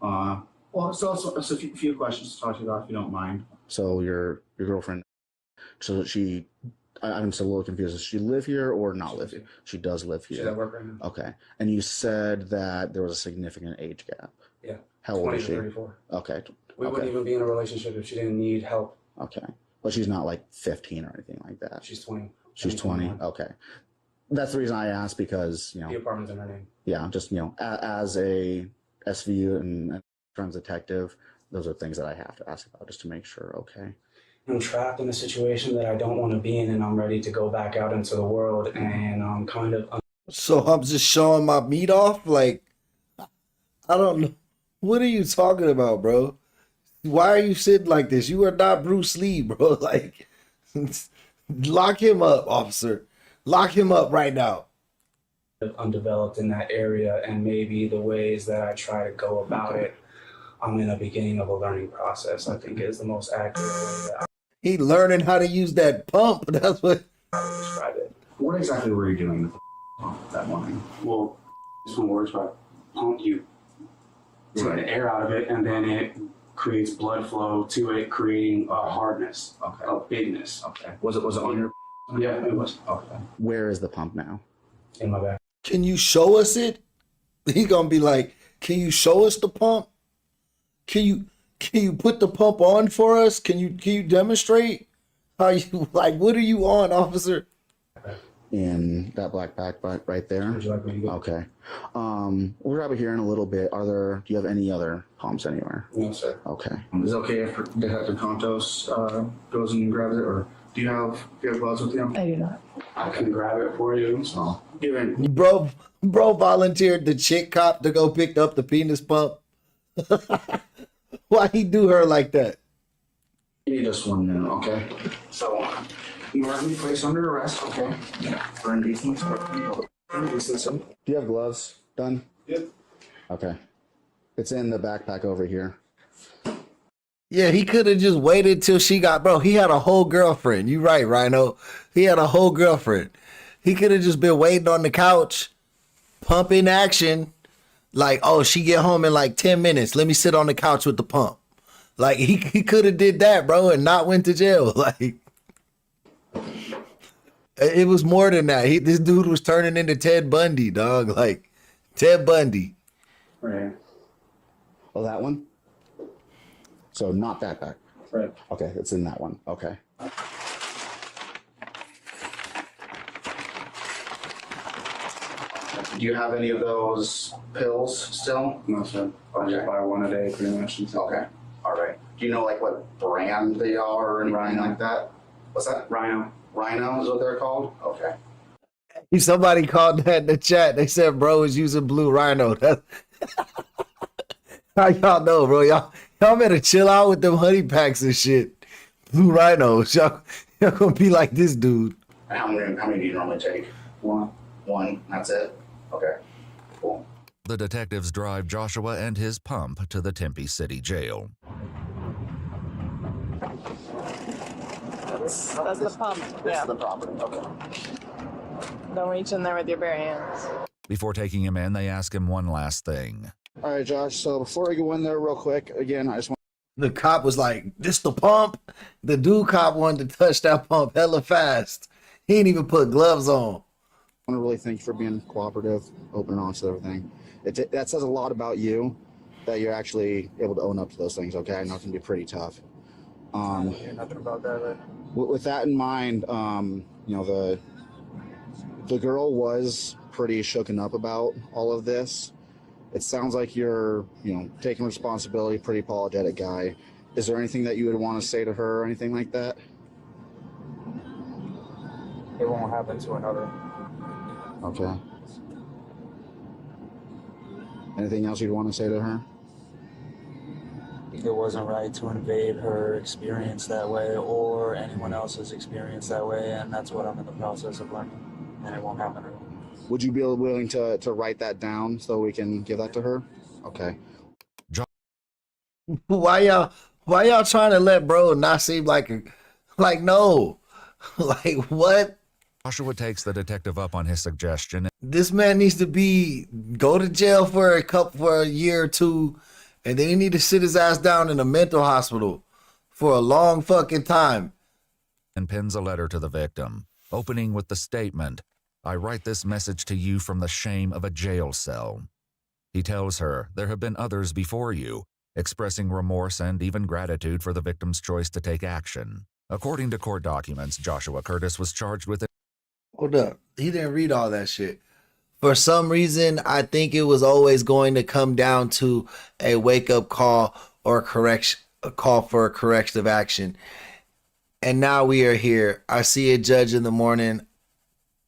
Well, so a few questions to talk to you about, if you don't mind. So your girlfriend, so she, I'm still a little confused. Does she live here or not live here? She does live here. She's at work right now. Okay. And you said that there was a significant age gap. Yeah. How old is 20 she? to 34. Okay. We wouldn't even be in a relationship if she didn't need help. Okay. But she's not like 15 or anything like that. She's 20. She's 20. Okay. That's the reason I asked, because, The apartment's in her name. Yeah, just, as a SVU and Friends detective, those are things that I have to ask about just to make sure. Okay. I'm trapped in a situation that I don't want to be in, and I'm ready to go back out into the world, and I'm kind of... So I'm just showing my meat off? Like, I don't know. What are you talking about, bro? Why are you sitting like this? You are not Bruce Lee, bro. Like, lock him up, officer. Lock him up right now. Undeveloped in that area, and maybe the ways that I try to go about it, I'm in the beginning of a learning process, I think is the most accurate way that He learning how to use that pump. That's what I would describe it. What exactly were you doing with the that morning? Well, this one works by pump you take the air out of it, and then it creates blood flow to it, creating a hardness, a bigness. Okay. Was it on your? Yeah, it was. Okay. Where is the pump now? In my back. Can you show us it? He gonna be like, can you show us the pump? Can you put the pump on for us? Can you demonstrate how you, like, what are you on, officer? In that black backpack right there. Would you like me to go? Okay. We're out of here in a little bit. Do you have any other pumps anywhere? No, sir. Okay. Is it okay if Detective Contos goes and grabs it, or do you have gloves with you? I do not. I can grab it for you. So Bro volunteered the chick cop to go pick up the penis pump. Why he do her like that? You need this one now, okay? So you are going to be placed under arrest, okay? For indecency. Do you have gloves done? Yep. Okay. It's in the backpack over here. Yeah, he could have just waited till she got, bro, he had a whole girlfriend. You right, Rhino. He had a whole girlfriend. He could have just been waiting on the couch, pumping action. Like, oh, she get home in like 10 minutes. Let me sit on the couch with the pump. Like, he could have did that, bro, and not went to jail. Like, it was more than that. This dude was turning into Ted Bundy, dog. Like, Ted Bundy. Right. Oh, that one? So not that back. Right. Okay, it's in that one. Okay. Do you have any of those pills still? No, sir. I just buy one a day, pretty much. Okay. All right. Do you know like what brand they are or anything like that? What's that? Rhino. Rhino is what they're called? Okay. Somebody called that in the chat. They said bro is using Blue Rhino. That's how y'all know, bro. Y'all better chill out with them honey packs and shit. Blue Rhinos. Y'all gonna be like this dude. And how many do you normally take? One. One. That's it? Okay. Cool. The detectives drive Joshua and his pump to the Tempe City Jail. That's the pump. This is the property. Okay. Don't reach in there with your bare hands. Before taking him in, they ask him one last thing. All right, Josh. So before I go in there real quick, again, I just want. The cop was like, "This the pump." The dude cop wanted to touch that pump hella fast. He didn't even put gloves on. I want to really thank you for being cooperative, open and honest with everything. That says a lot about you, that you're actually able to own up to those things. Okay, I know it can be pretty tough. Nothing about that. Right? With that in mind, you know, the girl was pretty shooken up about all of this. It sounds like you're, you know, taking responsibility, pretty apologetic guy. Is there anything that you would want to say to her or anything like that? It won't happen to another. Okay. Anything else you'd want to say to her? It wasn't right to invade her experience that way or anyone else's experience that way, and that's what I'm in the process of learning, and it won't happen again. Would you be willing to write that down so we can give that to her? Okay. Why y'all trying to let bro not seem like no? Like what? Joshua takes the detective up on his suggestion. This man needs to go to jail for a year or two, and then he need to sit his ass down in a mental hospital for a long fucking time. And pins a letter to the victim, opening with the statement, "I write this message to you from the shame of a jail cell." He tells her there have been others before you, expressing remorse and even gratitude for the victim's choice to take action. According to court documents, Joshua Curtis was charged with it. Hold up. He didn't read all that shit. For some reason, I think it was always going to come down to a wake-up call or a call for a corrective action. And now we are here. I see a judge in the morning.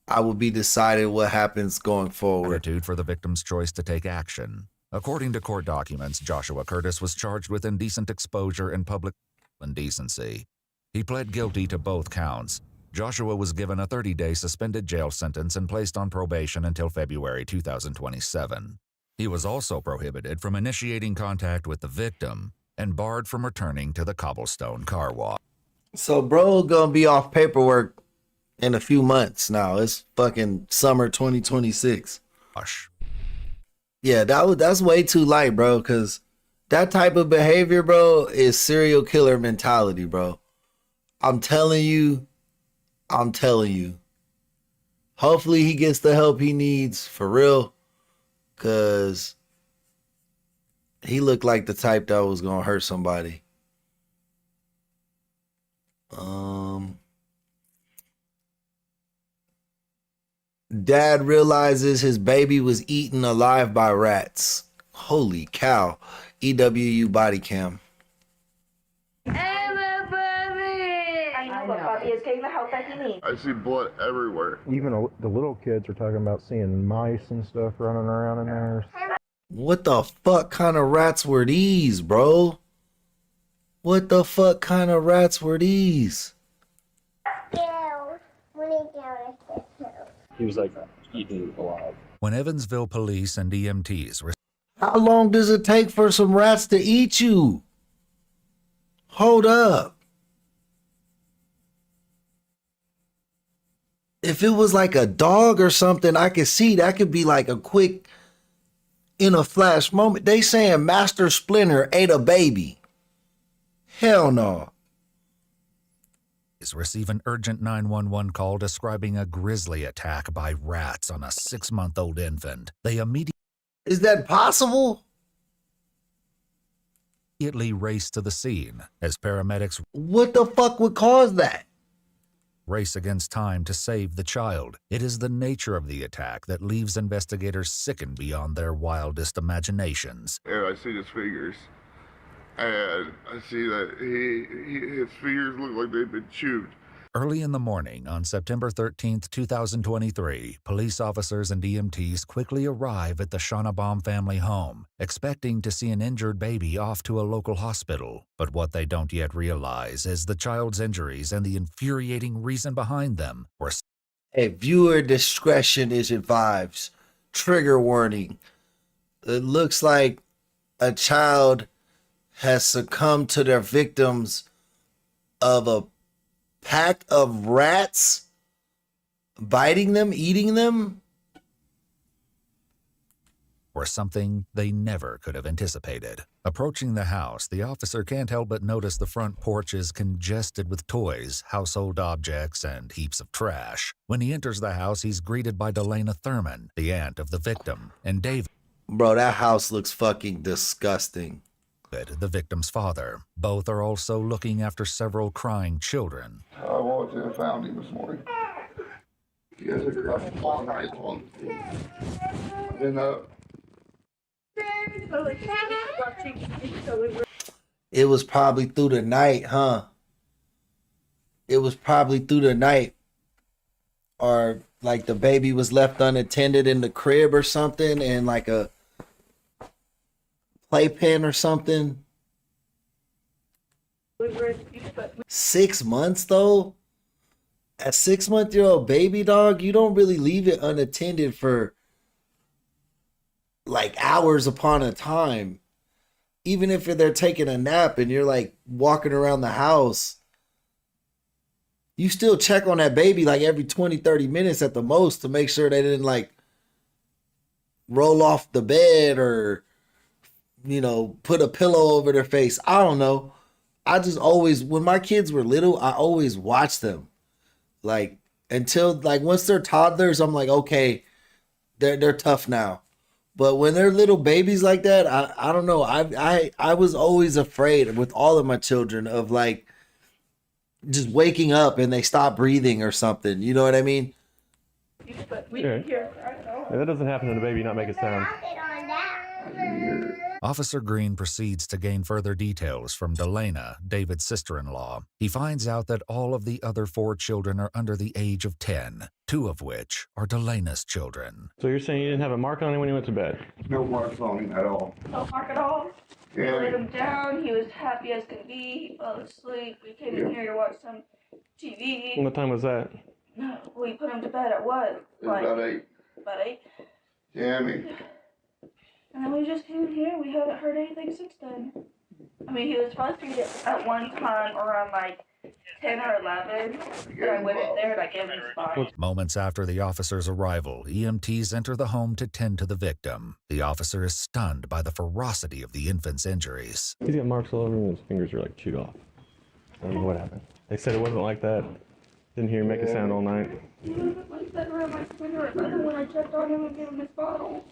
I will be decided what happens going forward. Gratitude for the victim's choice to take action. According to court documents, Joshua Curtis was charged with indecent exposure and public indecency. He pled guilty to both counts. Joshua was given a 30-day suspended jail sentence and placed on probation until February 2027. He was also prohibited from initiating contact with the victim and barred from returning to the cobblestone car wash. So bro gonna be off paperwork in a few months now. It's fucking summer 2026. Yeah, that's way too light, bro, because that type of behavior, bro, is serial killer mentality, bro. I'm telling you. Hopefully he gets the help he needs for real, because he looked like the type that was going to hurt somebody. Dad realizes his baby was eaten alive by rats. Holy cow. EWU body cam. Bobby is getting the help that he needs. I see blood everywhere. Even the little kids are talking about seeing mice and stuff running around in there. What the fuck kind of rats were these, bro? What the fuck kind of rats were these? He was like eating alive. When Evansville police and EMTs were... How long does it take for some rats to eat you? Hold up. If it was like a dog or something, I could see that could be like a quick, in a flash moment. They saying Master Splinter ate a baby. Hell no. Receive an urgent 911 call describing a grisly attack by rats on a 6-month-old infant. They immediately... Is that possible? Race to the scene as paramedics... What the fuck would cause that? Race against time to save the child. It is the nature of the attack that leaves investigators sickened beyond their wildest imaginations. And I see his fingers, and I see that his fingers look like they've been chewed. Early in the morning on September 13th, 2023, police officers and EMTs quickly arrive at the Schonnebaum family home, expecting to see an injured baby off to a local hospital. But what they don't yet realize is the child's injuries and the infuriating reason behind them were... Hey, viewer discretion is advised. Trigger warning. It looks like a child has succumbed to their victims of a pack of rats biting them, eating them. were something they never could have anticipated. Approaching the house, the officer can't help but notice the front porch is congested with toys, household objects, and heaps of trash. When he enters the house, he's greeted by Delana Thurman, the aunt of the victim, and David. Bro, that house looks fucking disgusting. The victim's father. Both are also looking after several crying children. I walked in and found him this morning. He has a crap all night long. Then, It was probably through the night, huh? It was probably through the night. Or like the baby was left unattended in the crib or something, and like a playpen or something. 6 months though? A 6-month-old baby, dog, you don't really leave it unattended for like hours upon a time. Even if they're taking a nap and you're like walking around the house, you still check on that baby like every 20-30 minutes at the most to make sure they didn't like roll off the bed or, you know, put a pillow over their face. I don't know. I just always, when my kids were little, I always watched them. Like until like once they're toddlers, I'm like, okay, they're tough now. But when they're little babies like that, I don't know. I was always afraid with all of my children of like just waking up and they stop breathing or something. You know what I mean? Yeah. That doesn't happen when a baby not make a sound. Officer Green proceeds to gain further details from Delana, David's sister-in-law. He finds out that all of the other 4 children are under the age of 10, 2 of which are Delana's children. So you're saying you didn't have a mark on him when he went to bed? No marks on him at all. No mark at all. We Yeah. laid him down. He was happy as could be. He fell asleep. We came in here to watch some TV. What time was that? No, we put him to bed at what? It was about 8. About 8. Yeah, I mean, And then we just came in here. We haven't heard anything since then. I mean, he was supposed to be at one time around like 10 or 11. But I went in there and I gave him his body. Moments after the officer's arrival, EMTs enter the home to tend to the victim. The officer is stunned by the ferocity of the infant's injuries. He's got marks all over him and his fingers are like chewed off. I don't know what happened. They said it wasn't like that. Didn't hear him make a sound all night. He wasn't like that around like 10 or 11 when I checked on him and gave him his bottle.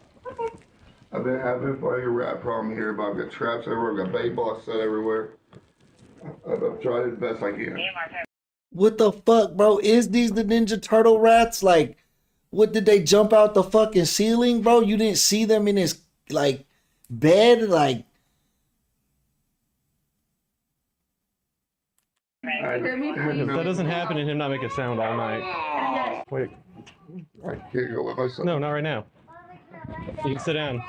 I've been having plenty of rat problem here, but I've got traps everywhere, I've got bait balls set everywhere. I've tried it the best I can. What the fuck, bro? Is these the Ninja Turtle rats? Like, what, did they jump out the fucking ceiling, bro? You didn't see them in his, like, bed? Like, That doesn't happen and him not make a sound all night. Wait. I can't go with my son. No, not right now. You can sit down.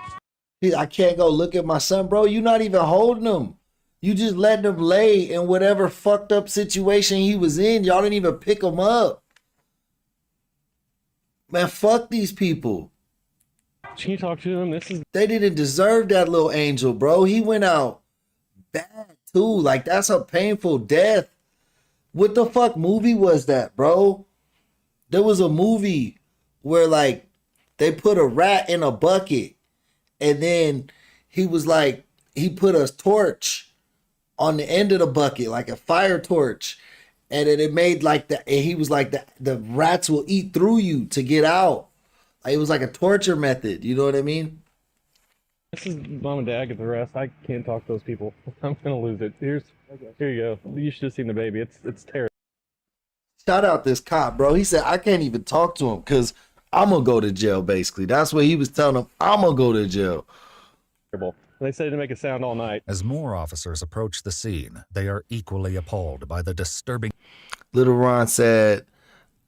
I can't go look at my son, bro. You're not even holding him. You just letting him lay in whatever fucked up situation he was in. Y'all didn't even pick him up. Man, fuck these people. Can you talk to him? They didn't deserve that little angel, bro. He went out bad too. Like, that's a painful death. What the fuck movie was that, bro? There was a movie where like they put a rat in a bucket and then he was like, he put a torch on the end of the bucket, like a fire torch. And then it made like the, and he was like, the rats will eat through you to get out. Like, it was like a torture method. You know what I mean? This is mom and dad get the rest. I can't talk to those people. I'm gonna lose it. Here you go. You should have seen the baby. It's terrible. Shout out this cop, bro. He said, I can't even talk to him because I'm going to go to jail, basically. That's what he was telling him. I'm going to go to jail. They said to make a sound all night. As more officers approach the scene, they are equally appalled by the disturbing... Lil Ron says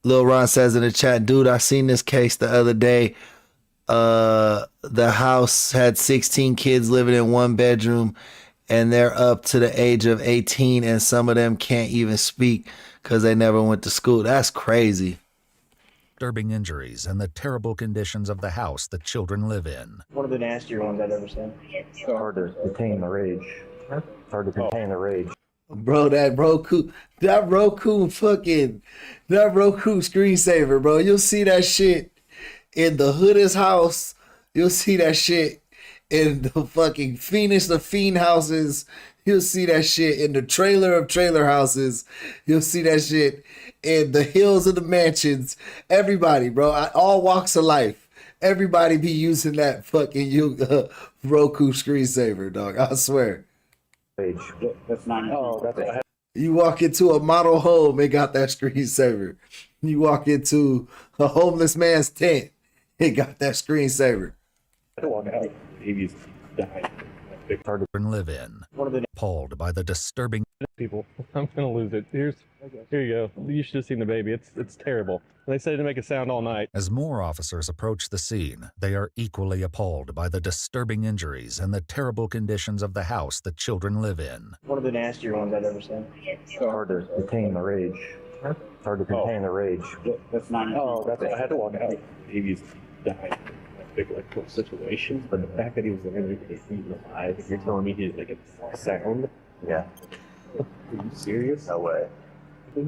in the chat, dude, I seen this case the other day. The house had 16 kids living in one bedroom, and they're up to the age of 18, and some of them can't even speak because they never went to school. That's crazy. Disturbing injuries and the terrible conditions of the house the children live in. One of the nastier ones I've ever seen. It's hard to contain the rage. It's hard to contain the rage. Bro, that Roku screensaver, bro. You'll see that shit in the hoodest house. You'll see that shit in the fucking Phoenix, the Fiend houses. You'll see that shit in the trailer of trailer houses. You'll see that shit in the hills of the mansions. Everybody, bro, all walks of life. Everybody be using that fucking Roku screensaver, dog. I swear. That's 9. Oh, that's You walk into a model home, it got that screensaver. You walk into a homeless man's tent, it got that screensaver. I don't walk out. Babies die. Children live in. Appalled by the disturbing People, I'm gonna lose it. Here you go. You should have seen the baby. It's terrible. They said to make a sound all night. As more officers approach the scene, they are equally appalled by the disturbing injuries and the terrible conditions of the house the children live in. One of the nastier ones I've ever seen. It's hard to contain the rage. It's hard to contain the rage. That's 9. Oh, that's I had to walk out. Babies died. Big like situations, but the fact that he was there and he's alive, if you're telling me he didn't make a sound, yeah. Are you serious? No way. I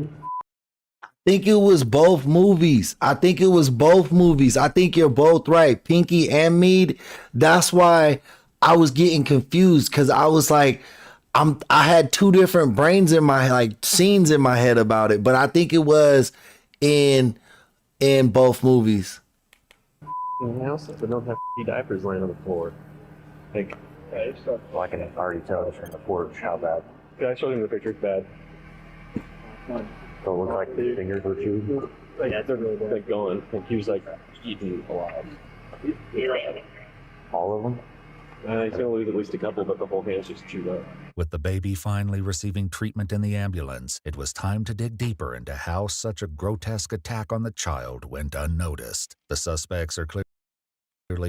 think it was both movies. I think you're both right, Pinky and Mead. That's why I was getting confused because I was like, I had two different brains in my scenes in my head about it, but I think it was in both movies. In the house, they don't have diapers laying on the floor. Like, well, I can already tell this from the porch how bad. Yeah, I showed him the picture. It's bad. So it looked like the fingers were chewed. Yeah, they're really like going. Like he was like eating a lot. All of them? He's gonna lose at least a couple, but the whole hand's just chewed up. With the baby finally receiving treatment in the ambulance, it was time to dig deeper into how such a grotesque attack on the child went unnoticed. The suspects are clearly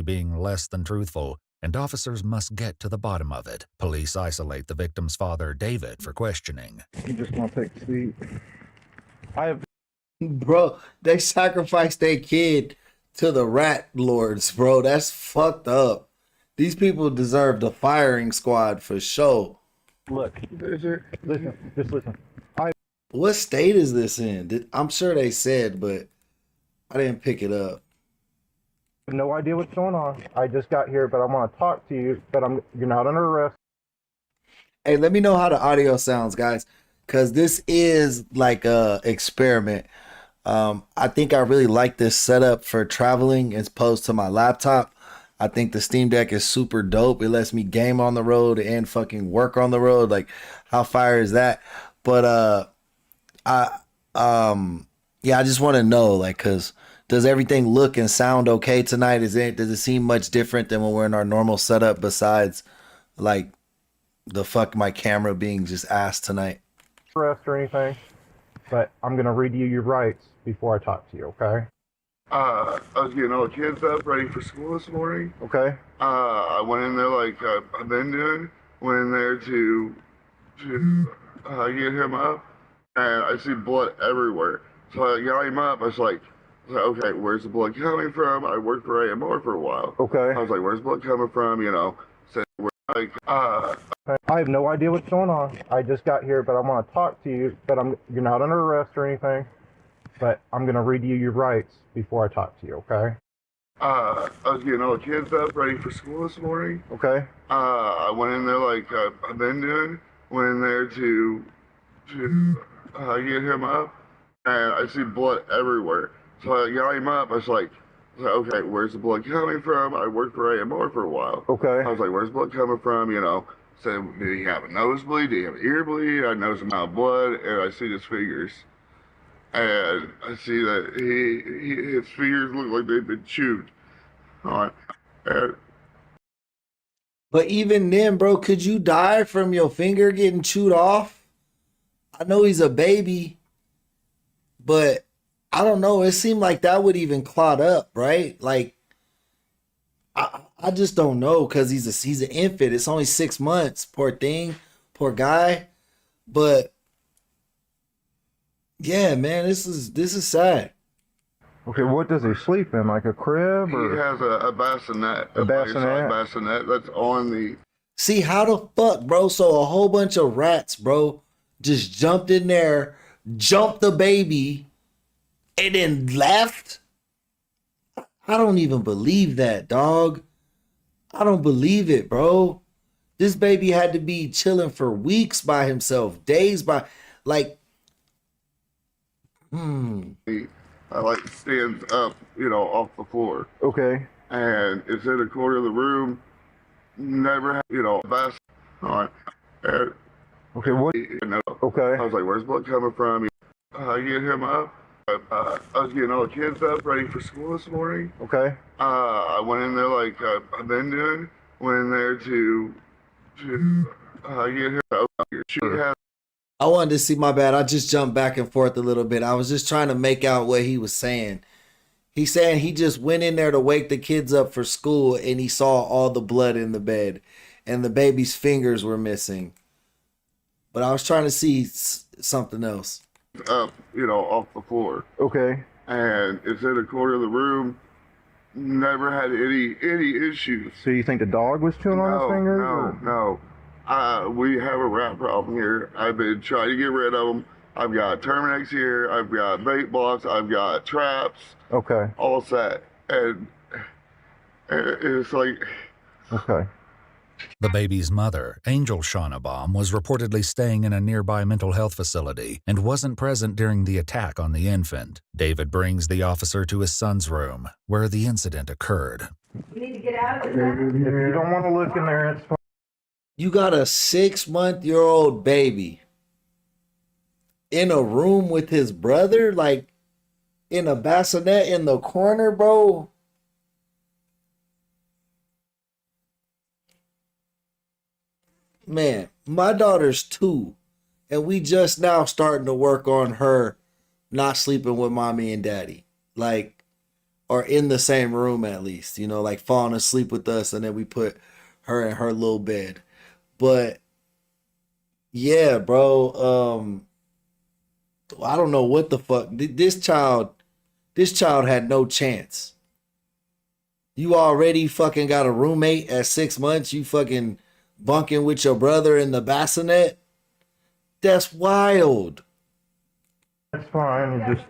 being less than truthful, and officers must get to the bottom of it. Police isolate the victim's father, David, for questioning. You just want to take a seat. Bro, they sacrificed their kid to the rat lords, bro. That's fucked up. These people deserve the firing squad for sure. Look, listen, just listen. What state is this in? I'm sure they said, but I didn't pick it up. I have no idea what's going on. I just got here, but I want to talk to you, but you're not under arrest. Hey, let me know how the audio sounds, guys, because this is like a experiment. I think I really like this setup for traveling as opposed to my laptop. I think the Steam Deck is super dope. It lets me game on the road and fucking work on the road. Like, how fire is that? But I just want to know, like, cause does everything look and sound okay tonight? Does it seem much different than when we're in our normal setup? Besides, like, the fuck my camera being just ass tonight. Arrest or anything, but I'm gonna read you your rights before I talk to you. Okay? I was getting all the kids up ready for school this morning. Okay. I went in there like I've been doing. Went in there to get him up, and I see blood everywhere. So I got him up. I was like, okay, where's the blood coming from? I worked for AMR for a while. Okay. I was like, where's the blood coming from? You know, so we're like, I have no idea what's going on. I just got here, but I want to talk to you, but you're not under arrest or anything, but I'm going to read you your rights before I talk to you, okay? I was getting all the kids up ready for school this morning. Okay. I went in there like I've been doing. Went in there to get him up, and I see blood everywhere. So I got him up. I was like, okay, where's the blood coming from? I worked for AMR for a while. Okay. I was like, where's the blood coming from? You know, said, did he have a nosebleed? Did he have an ear bleed? I noticed amount of blood, and I see his fingers. And I see that his fingers look like they've been chewed. All right. And But even then, bro, could you die from your finger getting chewed off? I know he's a baby, but I don't know. It seemed like that would even clot up, right? Like, I just don't know, because he's an infant. It's only 6 months. Poor thing, poor guy. But yeah, man, this is sad. Okay, what does he sleep in? Like a crib? Or? he has a bassinet. A bassinet? fireside bassinet that's on the... See, how the fuck, bro? So a whole bunch of rats, bro, just jumped in there, jumped the baby, and then left? I don't even believe that, dog. I don't believe it, bro. This baby had to be chilling for weeks by himself, days by, like, I like stands up, off the floor. Okay. And it's in a corner of the room. Never had, best. All right. And, Okay. What? Okay. I was like, where's blood coming from? I get him up. I was getting all the kids up, ready for school this morning. Okay. I went in there like I've been doing. Went in there to get him up. She had. I wanted to see, my bad. I just jumped back and forth a little bit. I was just trying to make out what he was saying. He's saying he just went in there to wake the kids up for school and he saw all the blood in the bed and the baby's fingers were missing. But I was trying to see something else. Up, off the floor. Okay. And it's in a corner of the room. Never had any issues. So you think the dog was chewing on his fingers? No. We have a rat problem here. I've been trying to get rid of them. I've got Terminex here. I've got bait blocks. I've got traps. Okay. All set. And it's like. Okay. The baby's mother, Angel Schaunebaum, was reportedly staying in a nearby mental health facility and wasn't present during the attack on the infant. David brings the officer to his son's room, where the incident occurred. You need to get out of If you don't want to look in there, it's fine. You got a 6-month-old baby in a room with his brother, like in a bassinet in the corner, bro. Man, my daughter's 2, and we just now starting to work on her not sleeping with mommy and daddy, like, or in the same room at least, like falling asleep with us, and then we put her in her little bed. But yeah, bro, I don't know what the fuck. This child had no chance. You already fucking got a roommate at 6 months. You fucking bunking with your brother in the bassinet. That's wild. It's fine. You just.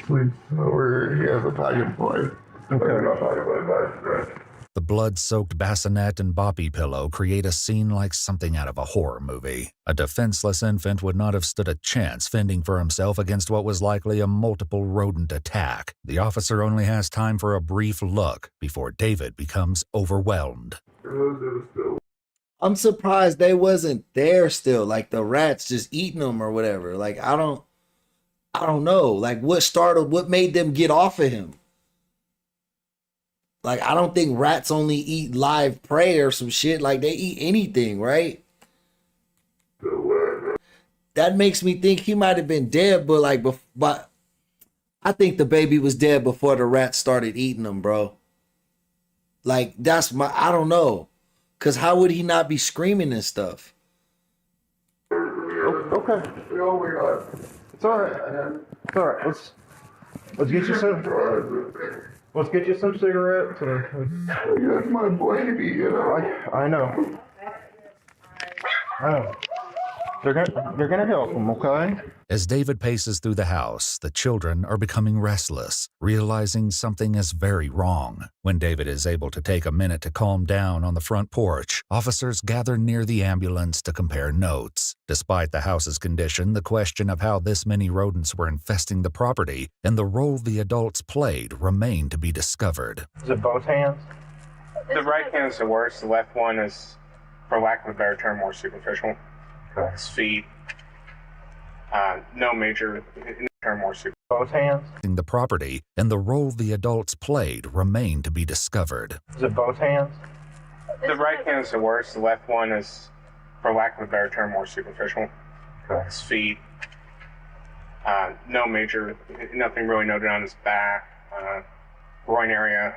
Sleep over. He has a pocket boy. Okay. The blood-soaked bassinet and boppy pillow create a scene like something out of a horror movie. A defenseless infant would not have stood a chance fending for himself against what was likely a multiple rodent attack. The officer only has time for a brief look before David becomes overwhelmed. I'm surprised they wasn't there still, like the rats just eating them or whatever. Like I don't know. Like what made them get off of him? Like, I don't think rats only eat live prey or some shit. Like, they eat anything, right? That makes me think he might have been dead, but I think the baby was dead before the rats started eating him, bro. Like, I don't know. Because how would he not be screaming and stuff? Okay. It's all right. It's all right. Let's get you some. Let's get you some cigarettes. That's my baby, I know. They're gonna help him, okay? As David paces through the house, the children are becoming restless, realizing something is very wrong. When David is able to take a minute to calm down on the front porch, officers gather near the ambulance to compare notes. Despite the house's condition, the question of how this many rodents were infesting the property and the role the adults played remain to be discovered. Is it both hands? The right hand is the worst. The left one is, for lack of a better term, more superficial. Okay. His feet. No major term more super. Both hands? The property and the role the adults played remain to be discovered. Is it both hands? The right hand is the worst. The left one is, for lack of a better term, more superficial. Okay. His feet. No major, nothing really noted on his back. Groin area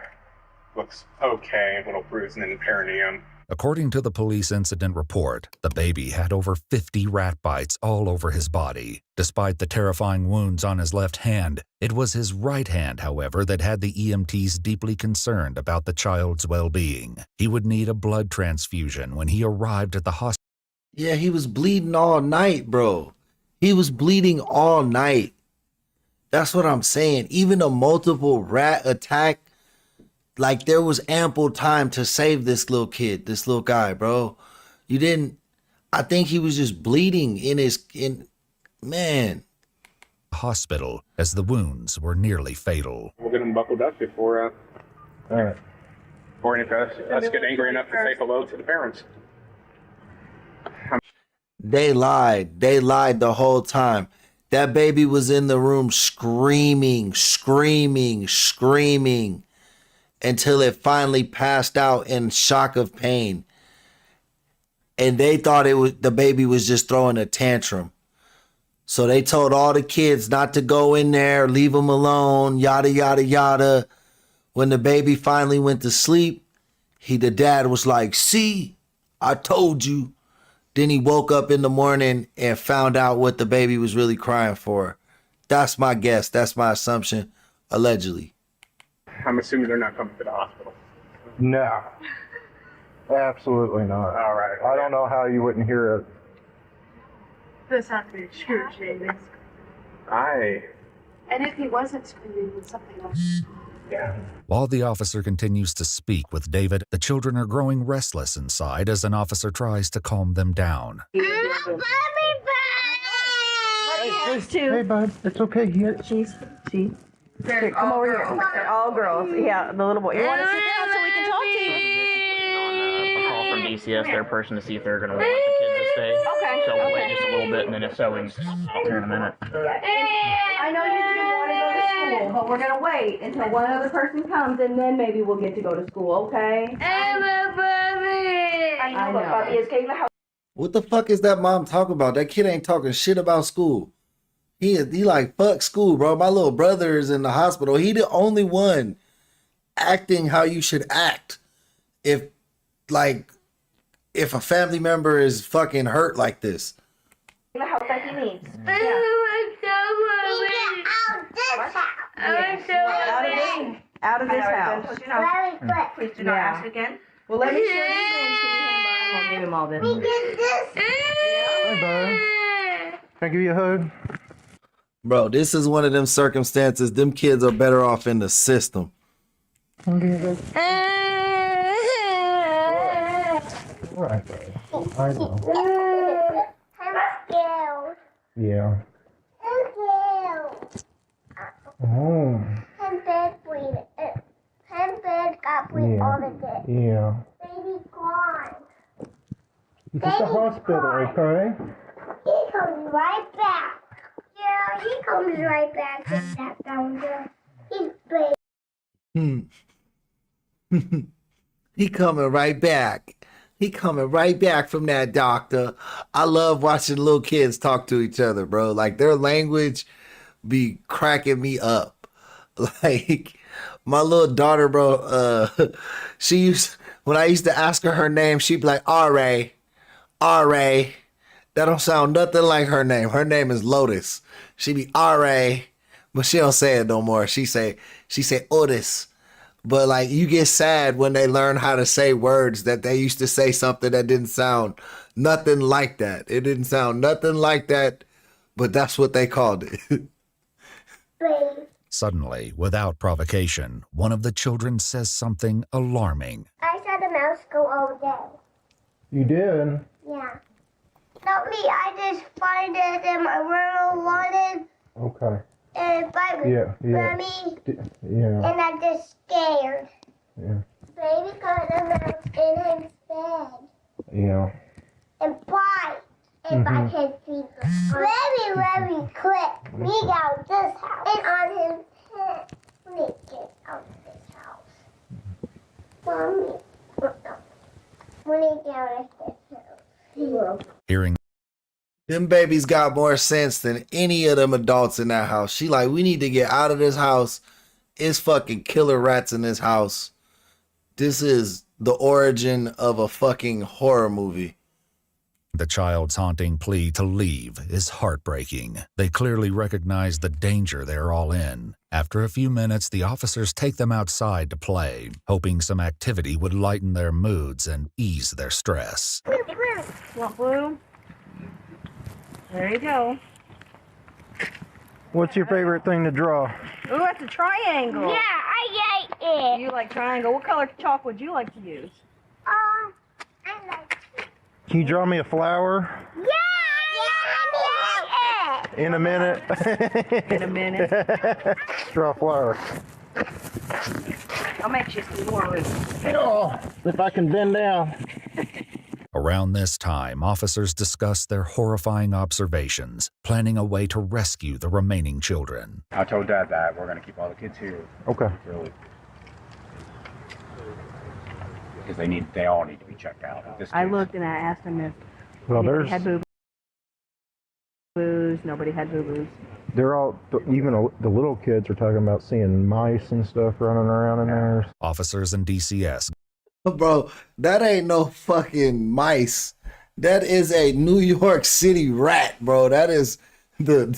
looks okay, a little bruising in the perineum. According to the police incident report, the baby had over 50 rat bites all over his body. Despite the terrifying wounds on his left hand, it was his right hand, however, that had the EMTs deeply concerned about the child's well-being. He would need a blood transfusion when he arrived at the hospital. Yeah, he was bleeding all night, bro. He was bleeding all night. That's what I'm saying. Even a multiple rat attack, Like there was ample time to save this little kid, this little guy, bro. You didn't. I think he was just bleeding man. Hospital as the wounds were nearly fatal. We'll get him buckled up before, All right. or if us get angry enough to take a load to the parents. They lied. They lied the whole time. That baby was in the room screaming, screaming, screaming until it finally passed out in shock of pain. And they thought the baby was just throwing a tantrum. So they told all the kids not to go in there, leave them alone, yada, yada, yada. When the baby finally went to sleep, the dad was like, see, I told you. Then he woke up in the morning and found out what the baby was really crying for. That's my guess. That's my assumption, allegedly. I'm assuming they're not coming to the hospital. No. Absolutely not. All right. I don't know how you wouldn't hear it. This has to be excruciating. And if he wasn't screaming, then something else. Yeah. While the officer continues to speak with David, the children are growing restless inside as an officer tries to calm them down. Hey, bud, it's okay. Here. Here, come over here. They're all girls. Yeah, the little boy. You want to sit down so we can talk to you? A call from DCS, their person, to see if they're going to want the kids to stay. Okay. So we'll wait just a little bit, and then if so, we can talk here in a minute. I know you two want to go to school, but we're going to wait until one other person comes, and then maybe we'll get to go to school, okay? I know, but Bobby is getting the house. What the fuck is that mom talking about? That kid ain't talking shit about school. He like, fuck school, bro. My little brother is in the hospital. He the only one acting how you should act. If a family member is fucking hurt like this. The house that he needs. Out of this house. Please do not ask again. Well, let me show you these things. Can you hand by him? I'll give him all this. Hey, bud. Can I give you a hug? Bro, this is one of them circumstances. Them kids are better off in the system. All right, bud. I know. I'm scared. Yeah. I'm scared. Oh. I'm bad bleeding. I'm bad got bleed all the day. Yeah. Baby gone. You get the hospital, okay? He comes right back. Yeah, he comes right back. Just that down there. He's big. He coming right back. He coming right back from that doctor. I love watching little kids talk to each other, bro. Like their language be cracking me up. Like my little daughter, bro, when I used to ask her name, she'd be like, R.A. R.A. That don't sound nothing like her name. Her name is Lotus. She be R.A., but she don't say it no more. She say Otis. But like you get sad when they learn how to say words that they used to say something that didn't sound nothing like that. It didn't sound nothing like that, but that's what they called it. Suddenly, without provocation, one of the children says something alarming. I saw the mouse go all day. You did? Yeah. Not me. I just find it in my room wanted Okay. and bite me. Yeah. Mommy. Yeah. And I'm just scared. Yeah. Baby got a mouse in his bed Yeah. and bite. And bite his feet. Very, very quick. We got this house. And on his head. When he gets out of this house. Mommy. When he gets out of this house. Hearing Them babies got more sense than any of them adults in that house. She like, we need to get out of this house. It's fucking killer rats in this house. This is the origin of a fucking horror movie. the child's haunting plea to leave is heartbreaking. They clearly recognize the danger they're all in. After a few minutes, the officers take them outside to play, hoping some activity would lighten their moods and ease their stress. Want blue? There you go. What's your favorite thing to draw? Ooh, that's a triangle. Yeah, I You like triangle. What color chalk would you like to use? Can you draw me a flower? In a minute. In a minute. Draw a flower. I'll make you some more room. Oh, if I can bend down. Around this time, officers discussed their horrifying observations, planning a way to rescue the remaining children. I told Dad that we're going to keep all the kids here. Okay. Really. Because they all need to be checked out. I looked and I asked him if Well, anybody there's had boo-boos. Nobody had boo-boos. they're all even the little kids are talking about seeing mice and stuff running around in there. Officers and DCS. Bro, that ain't no fucking mice. That is a New York City rat, bro. That is a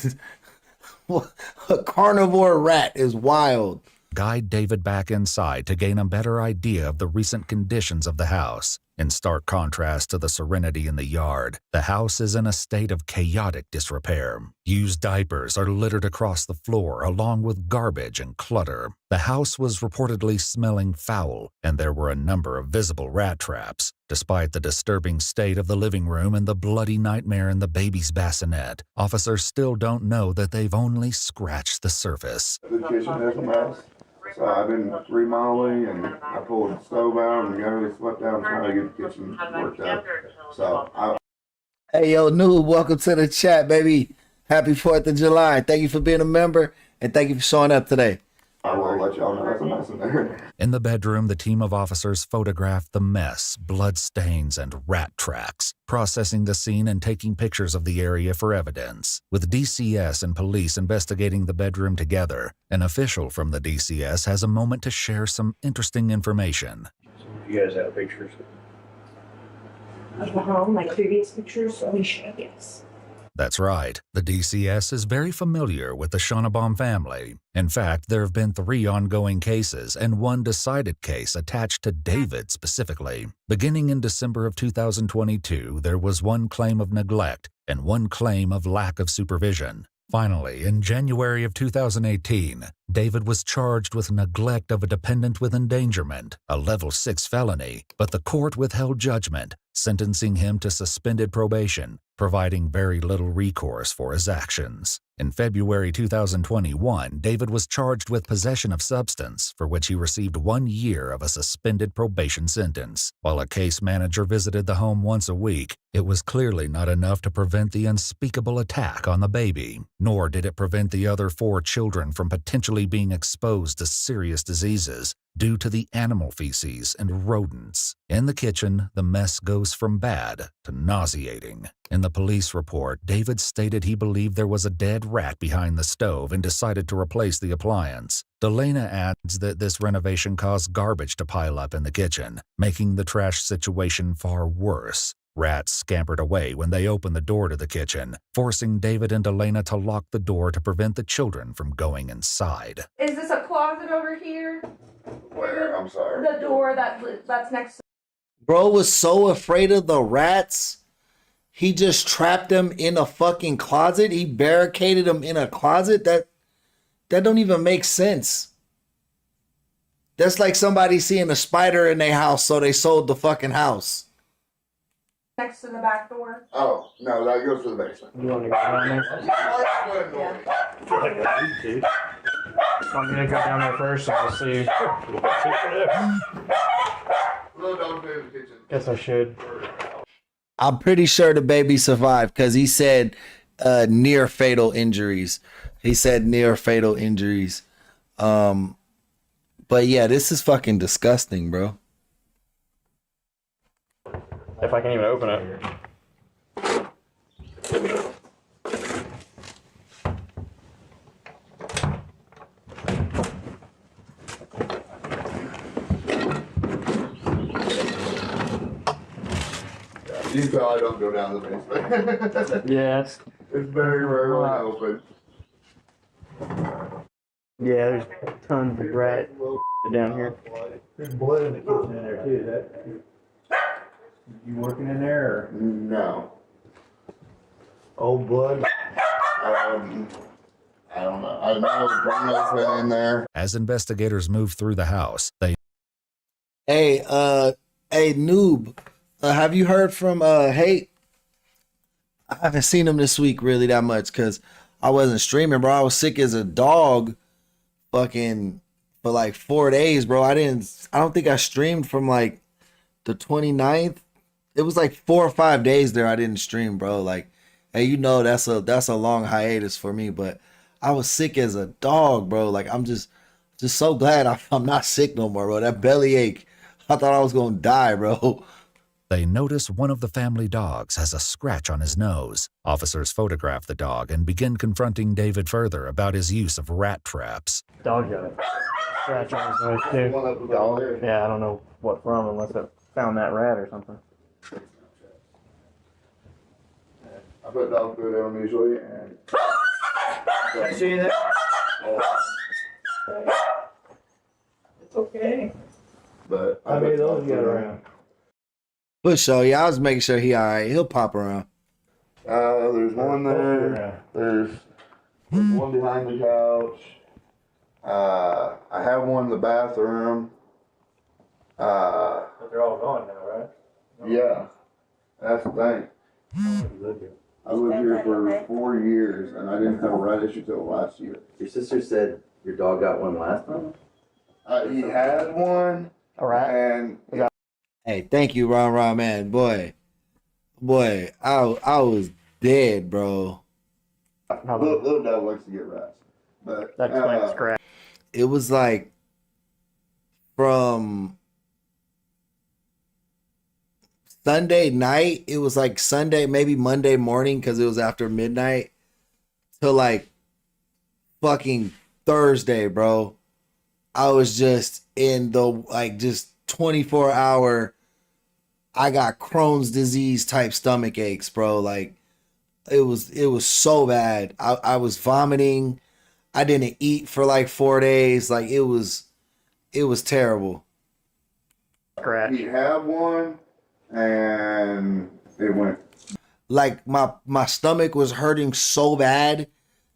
carnivore rat is wild. Guide David back inside to gain a better idea of the recent conditions of the house. In stark contrast to the serenity in the yard, the house is in a state of chaotic disrepair. Used diapers are littered across the floor along with garbage and clutter. The house was reportedly smelling foul, and there were a number of visible rat traps. Despite the disturbing state of the living room and the bloody nightmare in the baby's bassinet, officers still don't know that they've only scratched the surface. The kitchen is a mess. So I've been remodeling and I pulled the stove out and got everything swept out and trying to get the kitchen worked out. So Hey, yo, Noob, welcome to the chat, baby. Happy 4th of July. Thank you for being a member and thank you for showing up today. I will let y'all know that's a mess in there. In the bedroom, the team of officers photographed the mess, blood stains, and rat tracks, processing the scene and taking pictures of the area for evidence. With DCS and police investigating the bedroom together, an official from the DCS has a moment to share some interesting information. You guys have pictures? Of the home, like previous pictures, we should, yes. That's right, the DCS is very familiar with the Schonnebaum family. In fact, there have been 3 ongoing cases and 1 decided case attached to David specifically. Beginning in December of 2022, there was 1 claim of neglect and 1 claim of lack of supervision. Finally, in January of 2018, David was charged with neglect of a dependent with endangerment, a level 6 felony, but the court withheld judgment, sentencing him to suspended probation, providing very little recourse for his actions. In February 2021, David was charged with possession of substance, for which he received 1 year of a suspended probation sentence. While a case manager visited the home once a week, it was clearly not enough to prevent the unspeakable attack on the baby, nor did it prevent the other 4 children from potentially being exposed to serious diseases due to the animal feces and rodents. In the kitchen, the mess goes from bad to nauseating. In the police report, David stated he believed there was a dead rat behind the stove and decided to replace the appliance. Delana adds that this renovation caused garbage to pile up in the kitchen, making the trash situation far worse. Rats scampered away when they opened the door to the kitchen, forcing David and Delana to lock the door to prevent the children from going inside. Is this a closet over here? Where? I'm sorry. The door that's next to. Bro was so afraid of the rats, he just trapped them in a fucking closet. He barricaded them in a closet. That don't even make sense. That's like somebody seeing a spider in their house, so they sold the fucking house. Next to the back door. Oh, no, that goes to the basement. You want to go down there? Want me to go down there first and we'll see? Guess I should. I'm pretty sure the baby survived because he said near fatal injuries. He said near fatal injuries. But yeah, this is fucking disgusting, bro. If I can even open it. You probably don't go down the basement. Yeah, it's very rarely open. Yeah, there's tons of rat down here. There's blood in the kitchen in there too. You working in there? Or? No. Old blood? I don't know. I know Bruno's been in there. As investigators move through the house, they Hey, hey, noob, have you heard from Hate? I haven't seen him this week really that much because I wasn't streaming, bro. I was sick as a dog, fucking for like 4 days, bro. I don't think I streamed from like the 29th. It was like 4 or 5 days there I didn't stream, bro. Like, hey, that's a long hiatus for me, but I was sick as a dog, bro. Like, I'm just so glad I'm not sick no more, bro. That belly ache, I thought I was gonna die, bro. They notice one of the family dogs has a scratch on his nose. Officers photograph the dog and begin confronting David further about his use of rat traps. Dog got it. Scratch on his nose too. Dog? Yeah, I don't know what from unless it found that rat or something. I put dog food on usually, and Can I see that? It's okay. but How many of those you got around? But so yeah, I was making sure he all right. He'll pop around. There's one there. There's one behind the couch. I have one in the bathroom. But they're all gone now, right? Yeah, that's the thing. I lived here for 4 years, and I didn't have a rat issue till last year. Your sister said your dog got one last time? He had one. All right. And Hey, thank you, Ron, man. Boy, I was dead, bro. little dog likes to get rats. But That explains scratch. It was like from Sunday night, it was like Sunday, maybe Monday morning, because it was after midnight, to like fucking Thursday, bro. I was just in the like just 24-hour, I got Crohn's disease type stomach aches, bro. Like it was so bad. I was vomiting. I didn't eat for like 4 days. Like it was terrible. he had one, and it went. Like my stomach was hurting so bad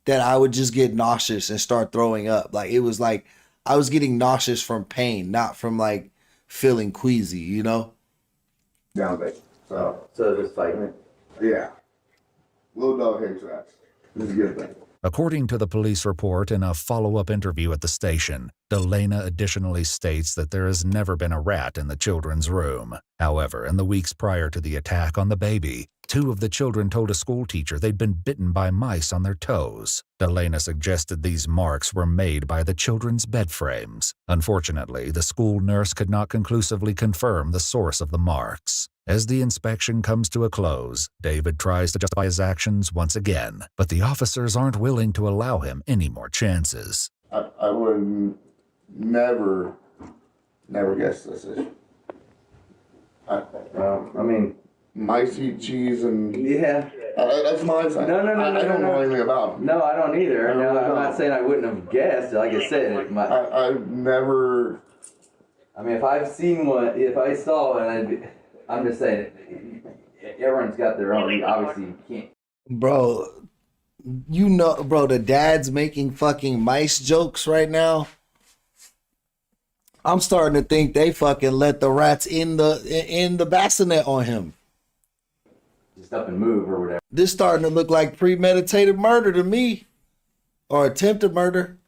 that I would just get nauseous and start throwing up. Like it was like I was getting nauseous from pain, not from like feeling queasy, you know? Down there. So just fighting it? Yeah. Little dog hates rats. This is a good thing. According to the police report in a follow-up interview at the station, Delana additionally states that there has never been a rat in the children's room. However, in the weeks prior to the attack on the baby, 2 of the children told a school teacher they'd been bitten by mice on their toes. Delana suggested these marks were made by the children's bed frames. Unfortunately, the school nurse could not conclusively confirm the source of the marks. As the inspection comes to a close, David tries to justify his actions once again, but the officers aren't willing to allow him any more chances. I would never guess this issue. I mean, mice eat cheese and yeah, that's my thing. No, I don't know anything about them. No, I don't either. No, I'm not saying I wouldn't have guessed. Like I said, I've never. I mean, if I've seen one, if I saw one, I'm just saying, everyone's got their own. Obviously, you can't. Bro, you know, bro, the dad's making fucking mice jokes right now. I'm starting to think they fucking let the rats in the bassinet on him. Just up and move or whatever. This starting to look like premeditated murder to me, or attempted murder.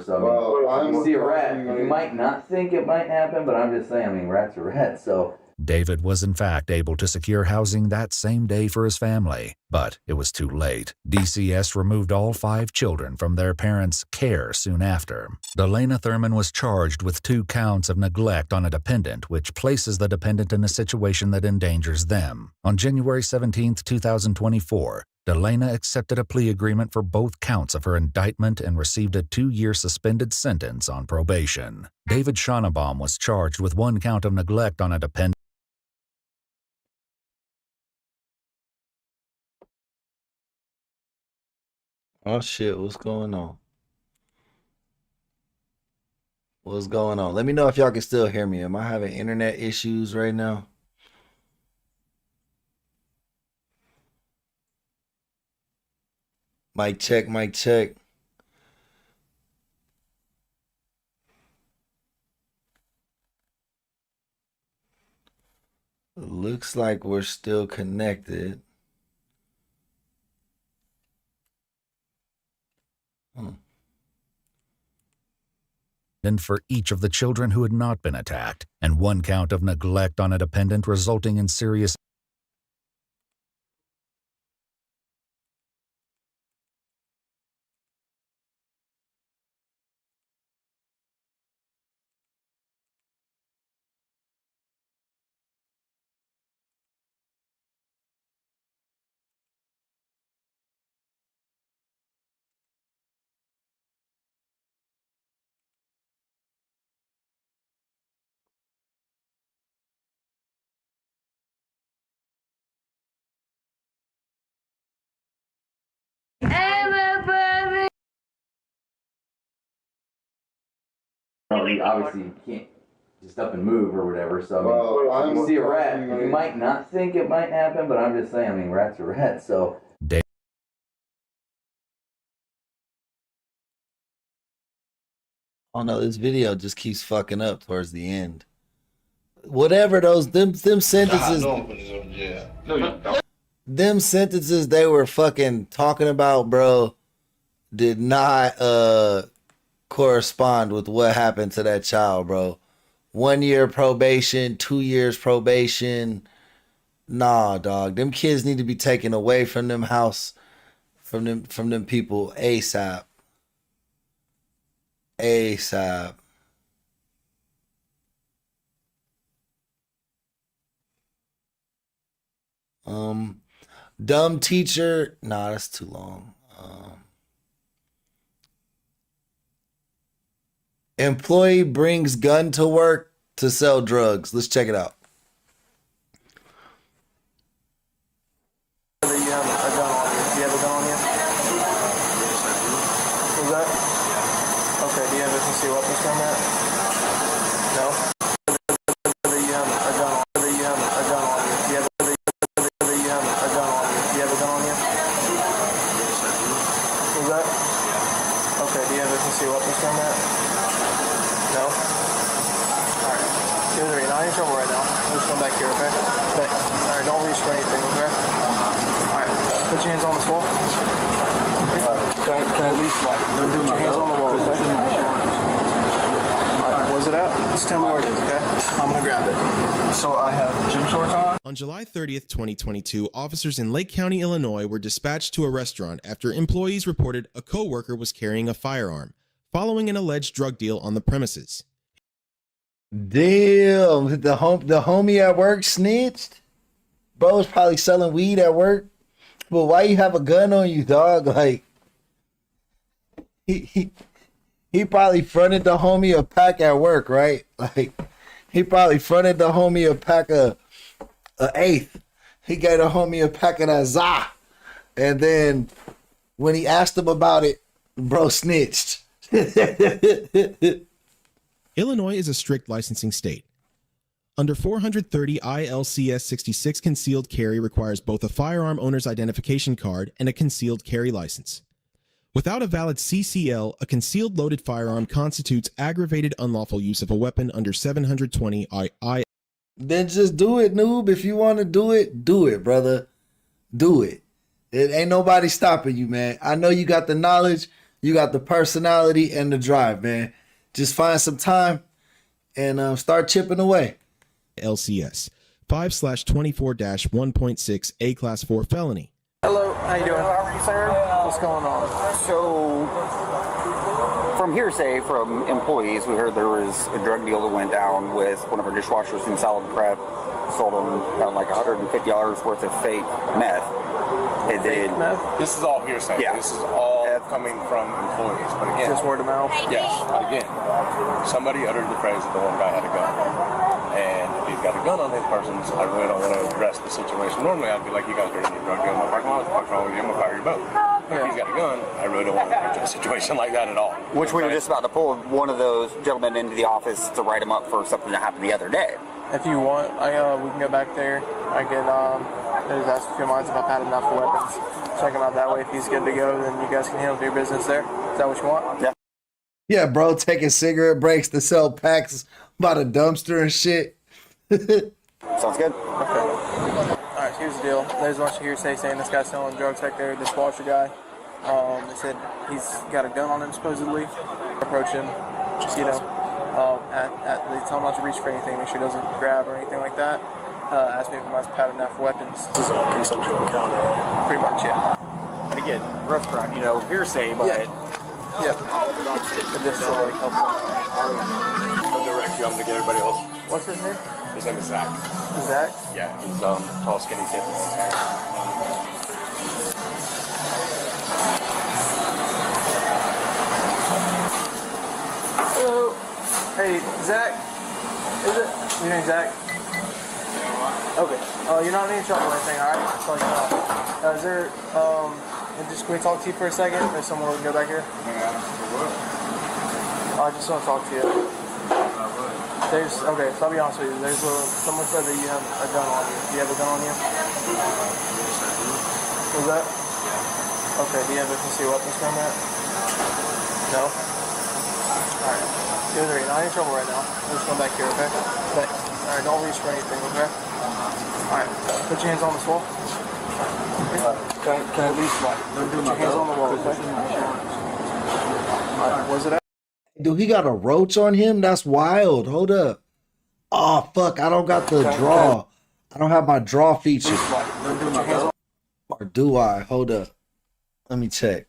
So, I mean, you see a rat, you might not think it might happen, but I'm just saying, I mean, rats are rats, so. David was in fact able to secure housing that same day for his family, but it was too late. DCS removed all 5 children from their parents' care soon after. Delana Thurman was charged with 2 counts of neglect on a dependent, which places the dependent in a situation that endangers them. On January 17, 2024, Delana accepted a plea agreement for both counts of her indictment and received a 2-year suspended sentence on probation. David Schonnebaum was charged with 1 count of neglect on a dependent. Oh shit, what's going on? What's going on? Let me know if y'all can still hear me. Am I having internet issues right now? Mic check, mic check. looks like we're still connected. And for each of the children who had not been attacked, and 1 count of neglect on a dependent resulting in serious You obviously can't just up and move or whatever. So I mean, if you see a rat, you might not think it might happen, but I'm just saying. I mean, rats are rats. So Oh no, this video just keeps fucking up towards the end. Whatever those them sentences. Them sentences they were fucking talking about, bro, did not correspond with what happened to that child, bro. 1 year probation, 2 years probation. Nah, dog. Them kids need to be taken away from them house, from them people ASAP. ASAP. Dumb teacher. Nah, that's too long. Employee brings gun to work to sell drugs. Let's check it out. You have a gun on you. Do you have a gun on you? Was that? Okay, do you have a concealed weapons permit? No? You have a gun on you. You have a gun on you. Do you have a gun on you? Do you have a gun on you? Was that? Okay, do you have a concealed weapons permit? No? Alright. You're not in trouble right now. Let's come back here, okay? Alright, don't reach for anything, okay? Alright, put your hands on the floor. Can I at least put your hands on the wall, okay? Alright, where's it at? Just tell me where it is, okay? I'm gonna grab it. So I have gym shorts on. On July 30th, 2022, officers in Lake County, Illinois were dispatched to a restaurant after employees reported a co-worker was carrying a firearm, following an alleged drug deal on the premises. Damn, the homie at work snitched. Bro was probably selling weed at work. But why you have a gun on you, dog? Like he probably fronted the homie a pack at work, right? Like he probably fronted the homie a pack of eighth. He gave the homie a pack of that za. And then when he asked him about it, bro snitched. Illinois is a strict licensing state. Under 430 ILCS 66, concealed carry requires both a firearm owner's identification card and a concealed carry license. Without a valid CCL, a concealed loaded firearm constitutes aggravated unlawful use of a weapon under 720 I. Then just do it, noob. If you want to do it, brother. Do it. It ain't nobody stopping you, man. I know you got the knowledge, you got the personality and the drive, man. Just find some time and start chipping away. LCS 5/24-1.6 A Class 4 felony. Hello, how you doing? Sir, what's going on? So, from hearsay from employees, we heard there was a drug deal that went down with one of our dishwashers in Salad Prep. Sold them like $150 worth of fake meth. And then, This is all hearsay. Yeah. This is all coming from employees. But again, Just word of mouth? Yes. But again, somebody uttered the phrase that the one guy had a gun. And if he's got a gun on his person, I really don't want to address the situation. Normally, I'd be like, you guys are doing a drug deal in my parking lot. What the fuck's wrong with you? I'm going to fire your boat. If he's got a gun, I really don't want to address a situation like that at all. which we were just about to pull one of those gentlemen into the office to write him up for something that happened the other day. If you want, we can go back there. I can just ask a few lines if I've had enough weapons. Check him out that way. If he's good to go, then you guys can handle your business there. Is that what you want? Yeah. Yeah, bro, taking cigarette breaks to sell packs by the dumpster and shit. Sounds good. Okay. here's the deal. There's a bunch of hearsay saying this guy's selling drugs back there, this washer guy. They said he's got a gun on him, supposedly. Approach him, just, they tell him not to reach for anything, make sure he doesn't grab or anything like that. Ask me if I must have enough weapons. This is a consensual encounter. Pretty much, yeah. And again, restaurant, hearsay, but... Yeah. But this is like helpful. I'll direct you. I'm gonna get everybody else. What's his name? His name is Zach. Zach? Yeah, he's tall, skinny kid. Hello. Hey, Zach. Is it? Your name's Zach? Okay. You're not in any trouble or anything, alright? That's all you know. Is there, can we talk to you for a second? There's someone we can go back here. I just want to talk to you. Okay, so I'll be honest with you. Someone said that you have a gun on you. Do you have a gun on you? Was that? Okay, do you have a concealed weapons permit? No? Alright. You're not in trouble right now. I'm just going back here, okay? Thanks. Alright, don't reach for anything, okay? Alright, put your hands on the wall. Can I at least put your hands on the wall, okay? Alright, where's it at? Dude, he got a roach on him? That's wild. Hold up. Oh, fuck. I don't got the draw. I don't have my draw feature. Or do I? Hold up. Let me check.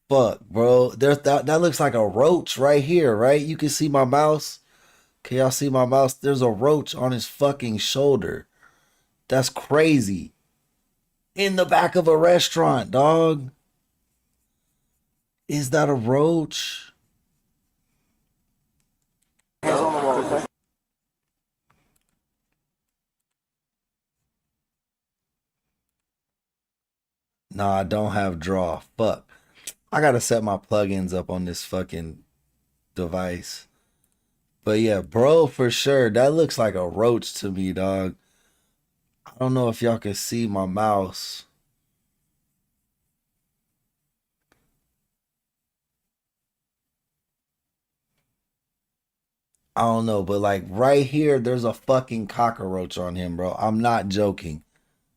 Fuck, bro. That looks like a roach right here, right? You can see my mouse. Can y'all see my mouse? There's a roach on his fucking shoulder. That's crazy. In the back of a restaurant, dog. Is that a roach? Hands on the wall, okay? Nah, I don't have draw. Fuck. I gotta set my plugins up on this fucking device. But yeah, bro, for sure. That looks like a roach to me, dog. I don't know if y'all can see my mouse. I don't know, but like right here, there's a fucking cockroach on him, bro. I'm not joking.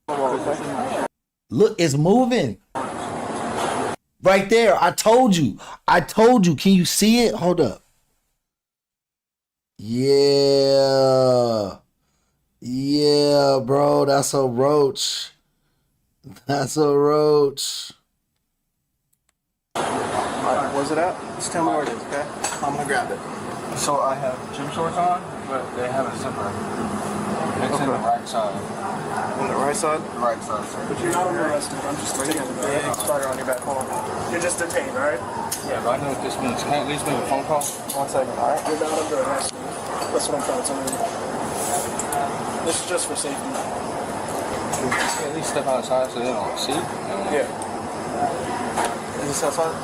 Look, it's moving. Right there. I told you. Can you see it? Hold up. Yeah. Yeah, bro. That's a roach. That's a roach. Alright, where's it at? Just tell me where it is, okay? I'm gonna grab it. So I have gym shorts on, but they have a zipper. It's in the right side. On the right side? The right side, sir. But you're not arrested. I'm just detained. They expired on your back. Hold on. You're just detained, right? Yeah, but I know what this means. Can I at least make a phone call? 1 second, alright? You're not under arrest. That's what I'm trying to tell you. This is just for safety. At least step outside so they don't see. Yeah. Is this outside?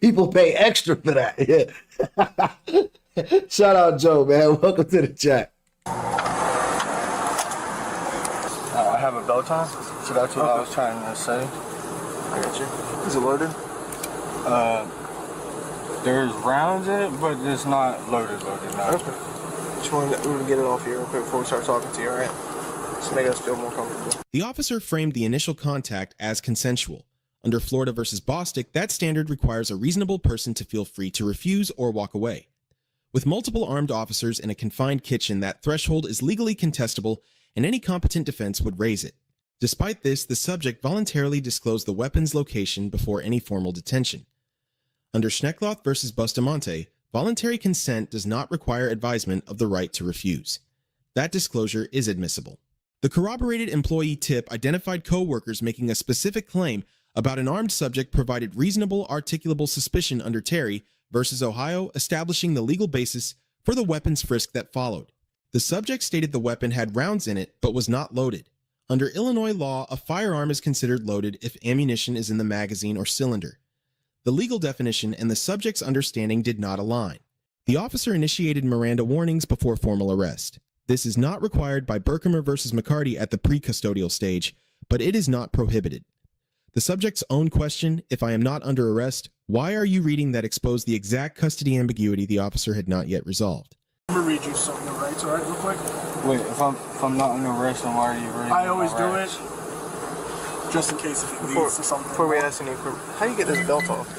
People pay extra for that. Yeah. Shout out Joe, man. Welcome to the chat. I have a bow tie, so that's what I was trying to say. I got you. Is it loaded? There's rounds in it, but it's not loaded. No. Okay. Just wanted to get it off here real quick before we start talking to you, alright? So make us feel more comfortable. The officer framed the initial contact as consensual. Under Florida versus Bostick, that standard requires a reasonable person to feel free to refuse or walk away. With multiple armed officers in a confined kitchen, that threshold is legally contestable, and any competent defense would raise it. Despite this, the subject voluntarily disclosed the weapon's location before any formal detention. Under Schneckloth versus Bustamante, voluntary consent does not require advisement of the right to refuse. That disclosure is admissible. The corroborated employee tip identified co-workers making a specific claim about an armed subject provided reasonable articulable suspicion under Terry versus Ohio, establishing the legal basis for the weapons frisk that followed. The subject stated the weapon had rounds in it but was not loaded. Under Illinois law, a firearm is considered loaded if ammunition is in the magazine or cylinder. The legal definition and the subject's understanding did not align. The officer initiated Miranda warnings before formal arrest. This is not required by Berkemer versus McCarty at the pre-custodial stage, but it is not prohibited. The subject's own question, if I am not under arrest, why are you reading that exposed the exact custody ambiguity the officer had not yet resolved? I'm gonna read you something, right? So, real quick. Wait, if I'm not under arrest, then why are you reading? I always do it, just in case if it leads to something. Before we ask any, how do you get this belt off?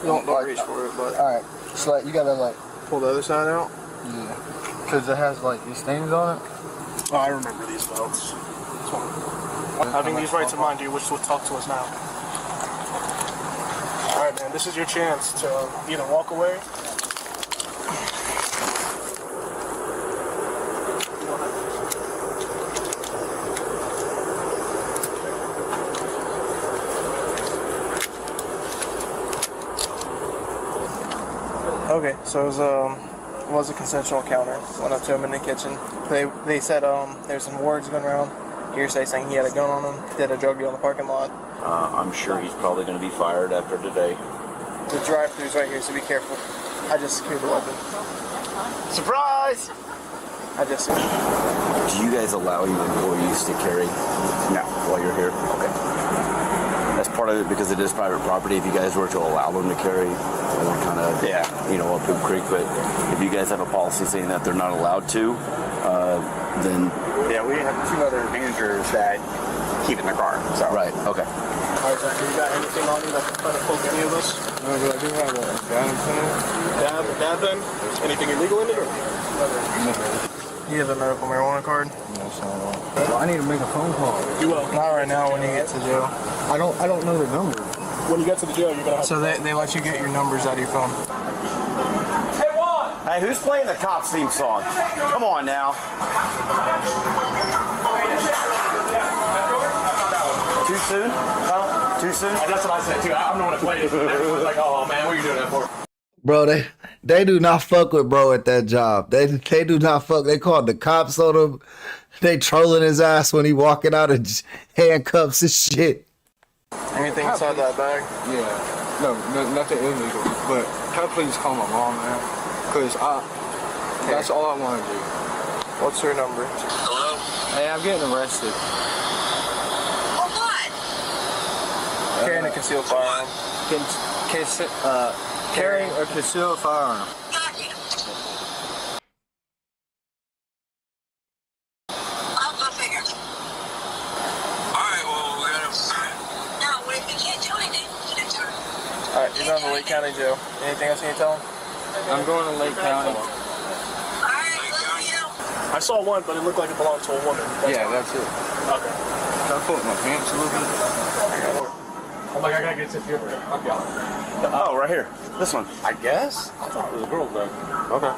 Don't reach for it, but. All right, so like you gotta pull the other side out. Yeah. Because it has these stains on it. Oh, I remember these belts. Having these rights in mind, do you wish to talk to us now? All right, man. This is your chance to either walk away. Okay, so it was a consensual encounter. Went up to him in the kitchen. They said there's some words going around, hearsay saying he had a gun on him, did a drug deal in the parking lot. I'm sure he's probably going to be fired after today. The drive-thru's right here, so be careful. I just secured the weapon. Surprise! Do you guys allow your employees to carry? No, while you're here. Okay. That's part of it because it is private property. If you guys were to allow them to carry, we're kind of, up Poop Creek. But if you guys have a policy saying that they're not allowed to, then yeah, we have 2 other managers that keep in the car. So right. Okay. All right, Zach, you got anything on you that can try to poke any of us? No, but I do have a dab in it. Dab then? Anything illegal in it? Or? Do you have a medical marijuana card? No, sir. Well, I need to make a phone call. You will. Not right now when you get to jail. I don't know the number. When you get to the jail, you're going to have So they let you get your numbers out of your phone. Hey, who's playing the Cops theme song? Come on now. Too soon? Huh? Too soon? That's what I said too. I'm the one that played it. Everyone's like, oh man, what are you doing that for? Bro, they do not fuck with bro at that job. They do not fuck. They called the cops on him. They trolling his ass when he walking out of handcuffs and shit. Anything inside that bag? Yeah. No, nothing illegal. But can I please call my mom, man? Because that's all I want to do. What's her number? Hello? Hey, I'm getting arrested. For what? Carrying a concealed firearm. Carrying a concealed firearm. I'll go figure. Alright, well, we gotta... No, we can't do anything. Alright, you're going to Lake County Jail. Anything else you need to tell him? I'm going to Lake County. I saw one, but it looked like it belonged to a woman. That's it. Okay. Can I put my pants a little bit? I'm like, I gotta get this here. Oh, right here. This one. I guess? I thought it was a girl's bag. Okay.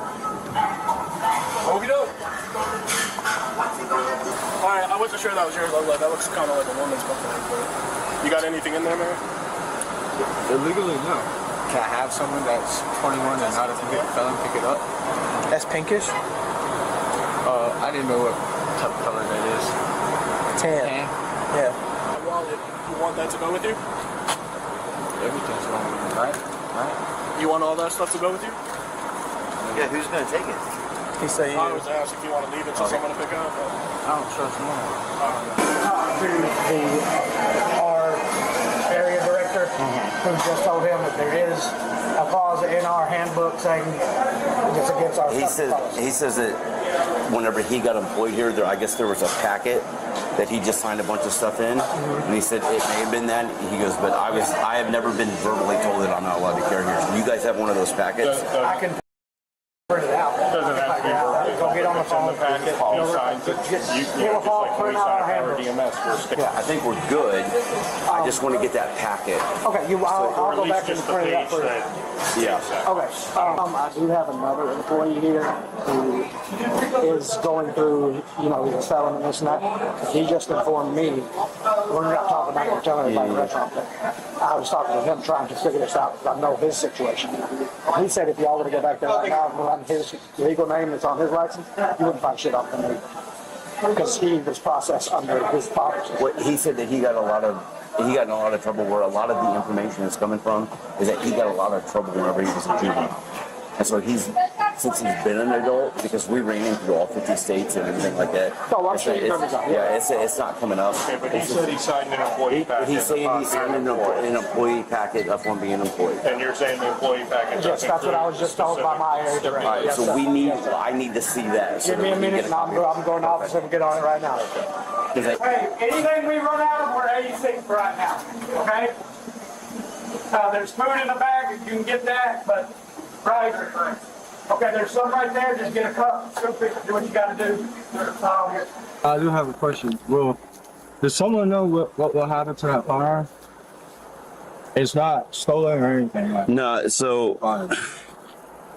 What we doing? Alright, I wasn't sure that was yours. I was like, that looks kind of like a woman's bucket. You got anything in there, man? Illegally, no. Can I have someone that's 21 and not a felon pick it up? That's pinkish? I didn't know what type of color that is. Tan. Yeah. A wallet. You want that to go with you? Everything's going with me, right? You want all that stuff to go with you? Yeah, who's going to take it? He said I was asked if you want to leave it to someone to pick up. I don't trust no one. Our area director, who just told him that there is a clause in our handbook saying it's against our He says that whenever he got employed here, I guess there was a packet that he just signed a bunch of stuff in, and he said it may have been that. He goes, but I have never been verbally told that I'm not allowed to carry here. You guys have one of those packets? I can print it out. Doesn't have to be Go get on the phone. packet. Yeah, I think we're good. I just want to get that packet. Okay, I'll go back and print it out for you. Yeah. Okay. I do have another employee here who is going through, he's a felon and this and that. He just informed me, we're not talking about him telling everybody in the restaurant, but I was talking to him trying to figure this out because I know his situation. He said if y'all were to go back there right now and run his legal name that's on his license, you wouldn't find shit on me. Because he was processed under his father's. He said that he got in a lot of trouble where a lot of the information is coming from is that he got a lot of trouble whenever he was a juvenile. And so he's since he's been an adult, because we ran him through all 50 states and everything like that. Oh, I'm sure he's done his job. Yeah, it's not coming up. Okay, but he said he signed an employee packet. He's saying he signed an employee packet up on being an employee. And you're saying the employee packet Yes, doesn't that's what I was just told by my area All director. right, Yes, so sir. I need to see that. So Give me a that we can minute get and I'm going to the office and get on it right now. Hey, anything we run out of, we're 86 right now, okay? There's food in the bag, you can get that, but, right? Okay, there's some right there, just get a cup, scoop it, do what you gotta do. I do have a question. Well, does someone know what will happen to that firearm? It's not stolen or anything. Like No, so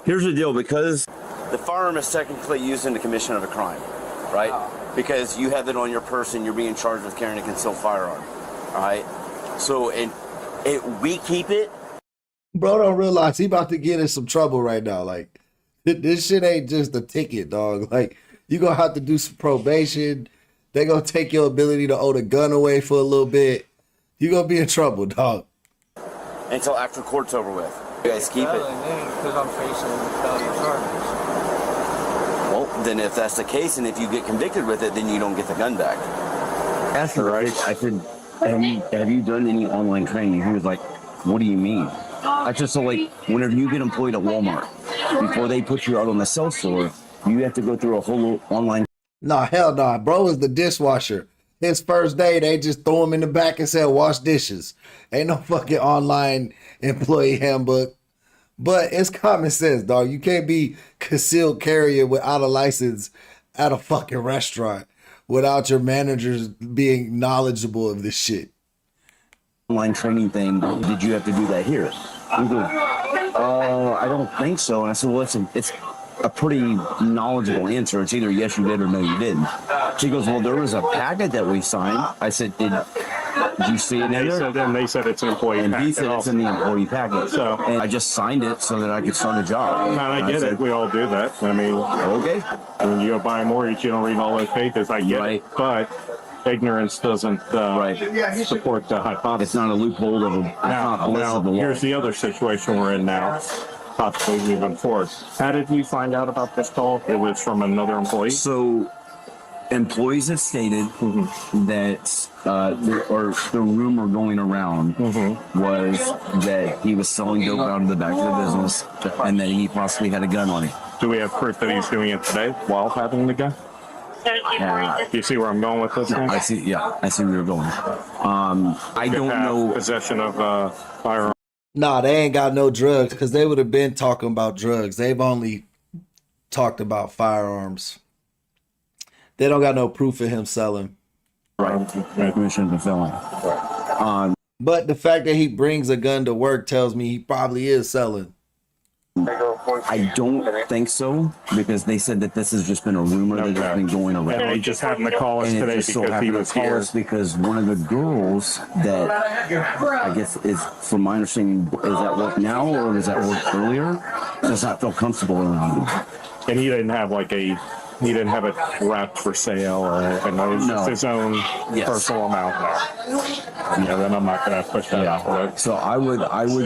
here's the deal, because the firearm is technically used in the commission of a crime, right? Because you have it on your person, you're being charged with carrying a concealed firearm, all right? So we keep it. Bro don't realize he about to get in some trouble right now. Like, this shit ain't just a ticket, dog. Like, you gonna have to do some probation. They gonna take your ability to own a gun away for a little bit. You gonna be in trouble, dog. Until after court's over with. You guys keep it. because I'm facing felony charges. Well, then if that's the case, and if you get convicted with it, then you don't get the gun back. That's right. I said, have you done any online training? He was like, what do you mean? I just so like, whenever you get employed at Walmart, before they put you out on the sales floor, you have to go through a whole online. Nah, hell nah. Bro is the dishwasher. His first day, they just throw him in the back and said, wash dishes. Ain't no fucking online employee handbook. But it's common sense, dog. You can't be concealed carrier without a license at a fucking restaurant without your managers being knowledgeable of this shit. Online training thing, did you have to do that here? He goes, I don't think so. And I said, well, it's a pretty knowledgeable answer. It's either yes you did or no you didn't. She goes, well, there was a packet that we signed. I said, did you see it? They said it's an employee and packet. he said it's in the employee packet. So, and I just signed it so that I could start a job. And I get it. We all do that. I mean, okay. When you go buy a mortgage, you don't read all those papers. I get it. But ignorance doesn't support the hypothesis. It's not a loophole of Now, here's the other situation we're in now. Possibly moving forward. How did you find out about this call? It was from another employee? So, employees have stated that, the rumor going around was that he was selling dope out of the back of the business and that he possibly had a gun on him. Do we have proof that he's doing it today while having the gun? You see where I'm going with this? I see. Yeah, I see where you're going. I don't know possession of firearm. Nah, they ain't got no drugs because they would have been talking about drugs. They've only talked about firearms. They don't got no proof of him selling. Right, commission of the felon. But the fact that he brings a gun to work tells me he probably is selling. I don't think so, because they said that this has just been a rumor that has been going around. And he just happened to call us And it today just so because he happened was to call here. us because one of the girls that I guess is, from my understanding, is at work now or is at work earlier, does not feel comfortable around him. And he didn't have he didn't have it wrapped for sale or anything. It was just his own personal amount there. Yeah, then I'm not going to push that out. Right? So I would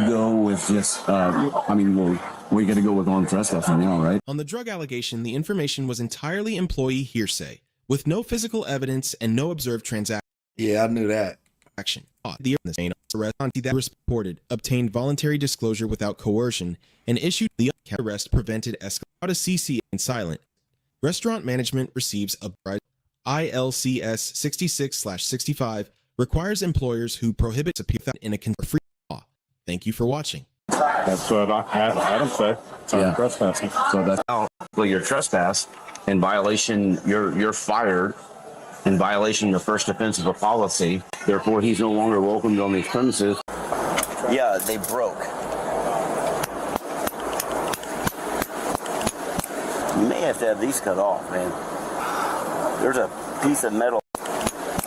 go with just, we got to go with armed trespassing now, right? On the drug allegation, the information was entirely employee hearsay, with no physical evidence and no observed transaction. Yeah, I knew that. The arrest that was reported obtained voluntary disclosure without coercion and issued the arrest prevented escalation. How to CC and silent. Restaurant management receives a ILCS 66/65 requires employers who prohibit appear in a free law. Thank you for watching. That's what Adam said. Yeah. Trespassing. So that's well, you're trespass in violation. You're fired in violation of your first offense of a policy. Therefore, he's no longer welcomed on these premises. Yeah, they broke. You may have to have these cut off, man. There's a piece of metal.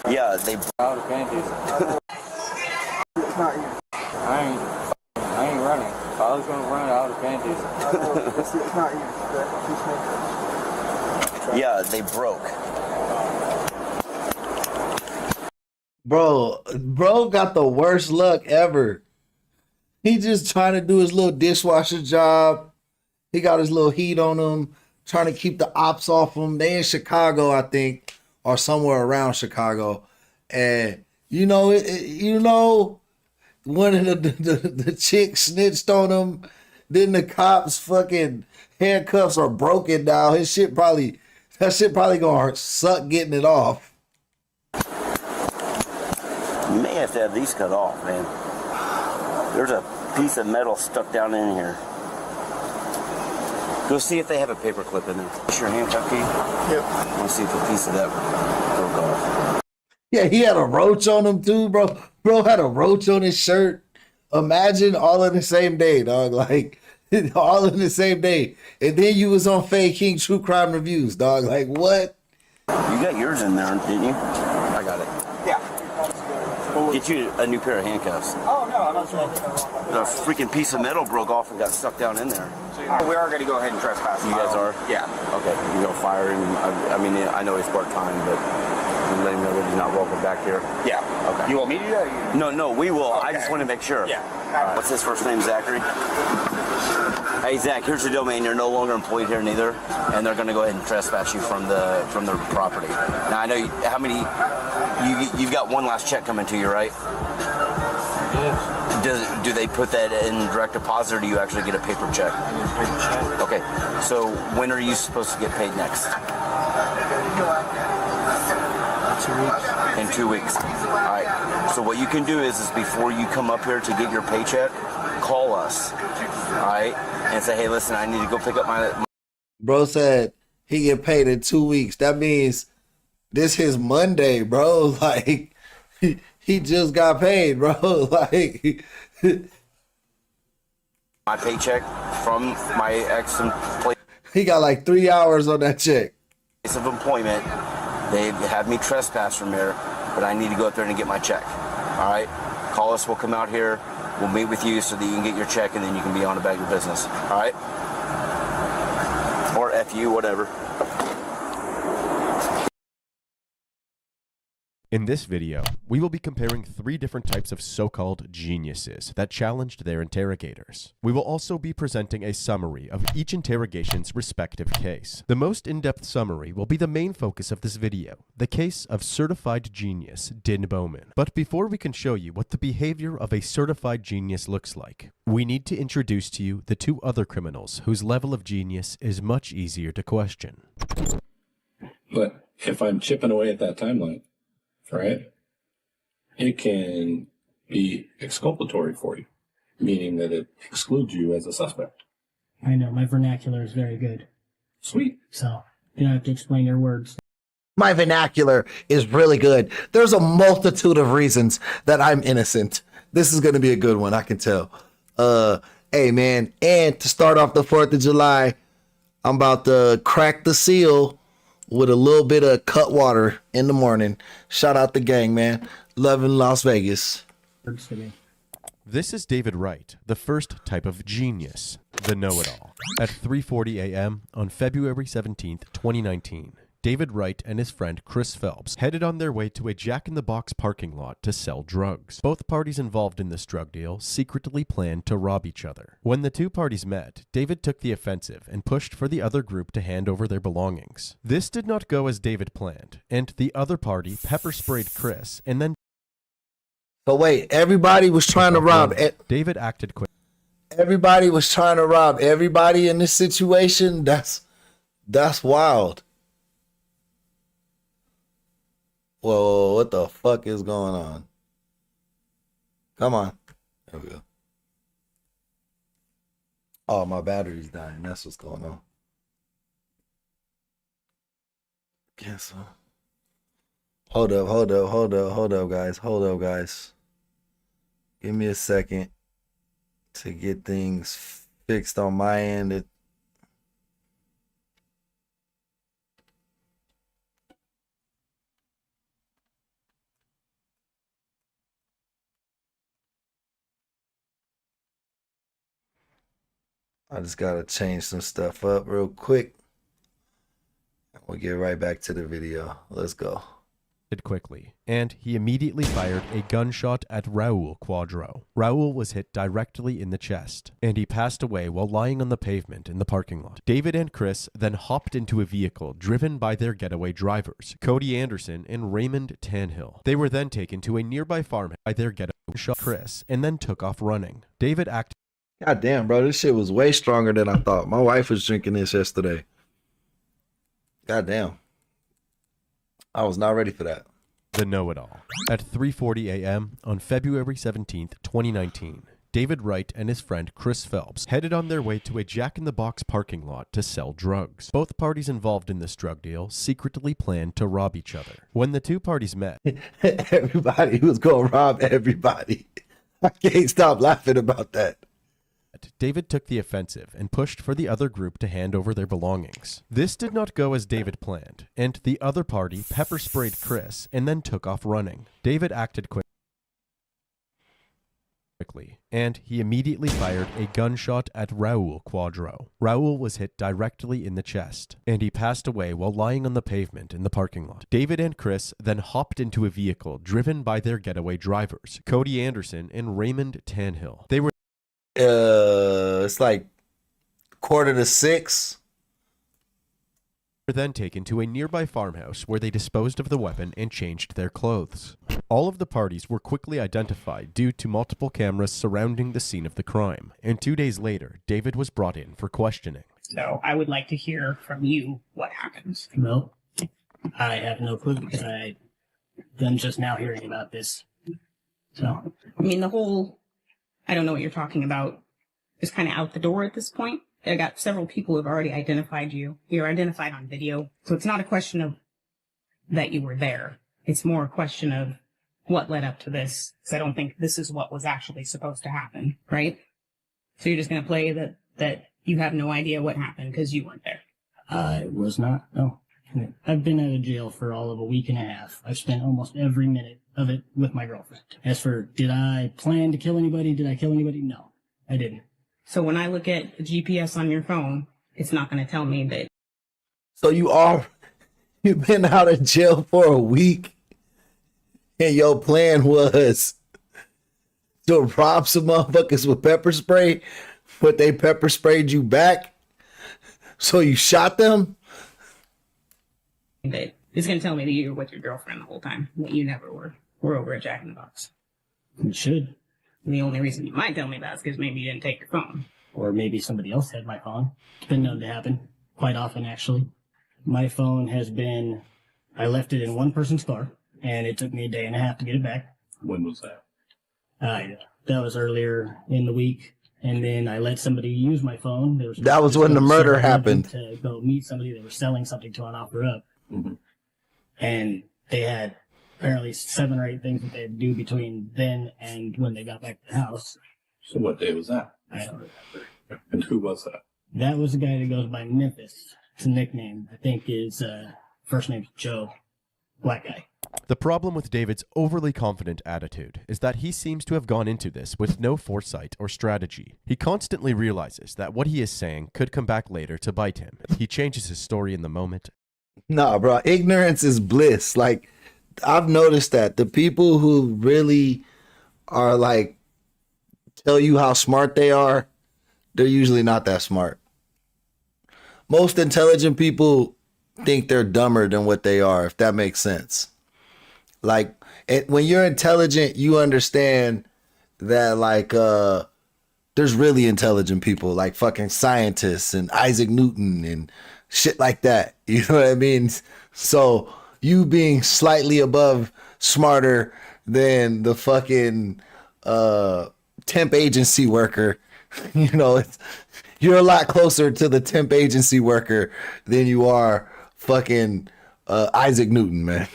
Yeah, they broke. Out of panties. It's not you. I ain't running. If I was going to run out of panties. It's not you. Yeah, they broke. Bro got the worst luck ever. He just trying to do his little dishwasher job He got his little heat on him, trying to keep the ops off him. They in Chicago, I think, or somewhere around Chicago. And one of the chicks snitched on him. Then the cops fucking handcuffs are broken now. That shit probably gonna suck getting it off. You may have to have these cut off, man. There's a piece of metal stuck down in here. Go see if they have a paper clip in there. Is your handcuff key? Yep. I want to see if a piece of that broke off. Yeah, he had a roach on him too, bro. Bro had a roach on his shirt. Imagine all in the same day, dog. Like, all in the same day. And then you was on Faye King True Crime Reviews, dog. Like, what? You got yours in there, didn't you? I got it. Yeah. Get you a new pair of handcuffs. Oh, no, I'm not sure. The freaking piece of metal broke off and got stuck down in there. We are going to go ahead and trespass. You guys are? Yeah. Okay, you go fire him. I mean, I know he's part-time, but you let him know that he's not welcome back here. Yeah. Okay. You want me to do that? No, we will. Okay. I just want to make sure. Yeah. What's his first name, Zachary? Hey, Zach, here's your domain. You're no longer employed here, neither, and they're going to go ahead and trespass you from the property. Now, I know how many. You've got one last check coming to you, right? Yes. Do they put that in direct deposit, or do you actually get a paper check? Okay. So when are you supposed to get paid next? 2 weeks. In 2 weeks. All right. So what you can do is before you come up here to get your paycheck, call us. All right, and say, hey, listen, I need to go pick up my. Bro said he get paid in 2 weeks. That means this his Monday, bro. Like, he just got paid, bro. Like, My paycheck from my ex-employee. He got like 3 hours on that check. Place of employment. They have me trespass from here, but I need to go up there and get my check. All right, call us. We'll come out here. We'll meet with you so that you can get your check, and then you can be on about your business. All right, or F you, whatever. In this video, we will be comparing 3 different types of so-called geniuses that challenged their interrogators. We will also be presenting a summary of each interrogation's respective case. The most in-depth summary will be the main focus of this video, the case of certified genius Din Bowman. But before we can show you what the behavior of a certified genius looks like, we need to introduce to you the 2 other criminals whose level of genius is much easier to question. But if I'm chipping away at that timeline, right, it can be exculpatory for you, meaning that it excludes you as a suspect. I know, my vernacular is very good. Sweet. So, you don't have to explain your words. My vernacular is really good. There's a multitude of reasons that I'm innocent. This is going to be a good one, I can tell. Hey, man, and to start off the 4th of July, I'm about to crack the seal with a little bit of cut water in the morning. Shout out the gang, man. Love in Las Vegas. This is David Wright, the first type of genius, the know-it-all. At 3:40 a.m. on February 17th, 2019, David Wright and his friend Chris Phelps headed on their way to a Jack in the Box parking lot to sell drugs. Both parties involved in this drug deal secretly planned to rob each other. When the 2 parties met, David took the offensive and pushed for the other group to hand over their belongings. This did not go as David planned, and the other party pepper-sprayed Chris and then... So wait, everybody was trying to rob... David acted quick. Everybody was trying to rob everybody in this situation? That's wild. Whoa, what the fuck is going on? Come on. There we go. Oh, my battery's dying. That's what's going on. Cancel. Hold up, guys. Give me a second to get things fixed on my end. I just gotta change some stuff up real quick. We'll get right back to the video. Let's go. quickly, and he immediately fired a gunshot at Raul Quadro. Raul was hit directly in the chest, and he passed away while lying on the pavement in the parking lot. David and Chris then hopped into a vehicle driven by their getaway drivers, Cody Anderson and Raymond Tanhill. They were then taken to a nearby farm by their getaway shot Chris, and then took off running. David acted. God damn, bro, this shit was way stronger than I thought. My wife was drinking this yesterday. God damn. I was not ready for that. The know-it-all. At 3:40 a.m. on February 17th, 2019, David Wright and his friend Chris Phelps headed on their way to a Jack in the Box parking lot to sell drugs. Both parties involved in this drug deal secretly planned to rob each other. When the two parties met, everybody was going to rob everybody. I can't stop laughing about that. David took the offensive and pushed for the other group to hand over their belongings. This did not go as David planned, and the other party pepper sprayed Chris and then took off running. David acted quickly, and he immediately fired a gunshot at Raul Quadro. Raul was hit directly in the chest, and he passed away while lying on the pavement in the parking lot. David and Chris then hopped into a vehicle driven by their getaway drivers, Cody Anderson and Raymond Tanhill. They were it's like 5:45. Were then taken to a nearby farmhouse where they disposed of the weapon and changed their clothes. All of the parties were quickly identified due to multiple cameras surrounding the scene of the crime, and 2 days later, David was brought in for questioning. So I would like to hear from you what happens. Well, I have no clue because I'm just now hearing about this. So, I mean, I don't know what you're talking about, is kind of out the door at this point. I got several people who have already identified you. You're identified on video. So it's not a question of that you were there. It's more a question of what led up to this. Because I don't think this is what was actually supposed to happen, right? So you're just going to play that you have no idea what happened because you weren't there. I was not. No. I've been out of jail for all of a week and a half. I've spent almost every minute of it with my girlfriend. As for, did I plan to kill anybody? Did I kill anybody? No, I didn't. So when I look at the GPS on your phone, it's not going to tell me that. So you've been out of jail for a week, and your plan was to rob some motherfuckers with pepper spray, but they pepper sprayed you back, so you shot them? That it's going to tell me that you were with your girlfriend the whole time, that you never were. We're over at Jack in the Box. It should. And the only reason you might tell me that is because maybe you didn't take your phone. Or maybe somebody else had my phone. It's been known to happen. Quite often, actually. My phone has been... I left it in one person's car, and it took me a day and a half to get it back. When was that? That was earlier in the week. And then I let somebody use my phone. That was when the murder happened. To go meet somebody that was selling something to an offer up. Mm-hmm. And they had apparently 7 or 8 things that they had to do between then and when they got back to the house. So what day was that? I don't remember. And who was that? That was a guy that goes by Memphis. It's a nickname. I think his first name's Joe. Black guy. The problem with David's overly confident attitude is that he seems to have gone into this with no foresight or strategy. He constantly realizes that what he is saying could come back later to bite him. He changes his story in the moment. Nah, bro. Ignorance is bliss. Like, I've noticed that the people who really are like, tell you how smart they are, they're usually not that smart. Most intelligent people think they're dumber than what they are, if that makes sense. Like, when you're intelligent, you understand that, like, there's really intelligent people, like fucking scientists and Isaac Newton and shit like that. You know what I mean? So you being slightly above smarter than the fucking temp agency worker, you know, you're a lot closer to the temp agency worker than you are fucking Isaac Newton, man.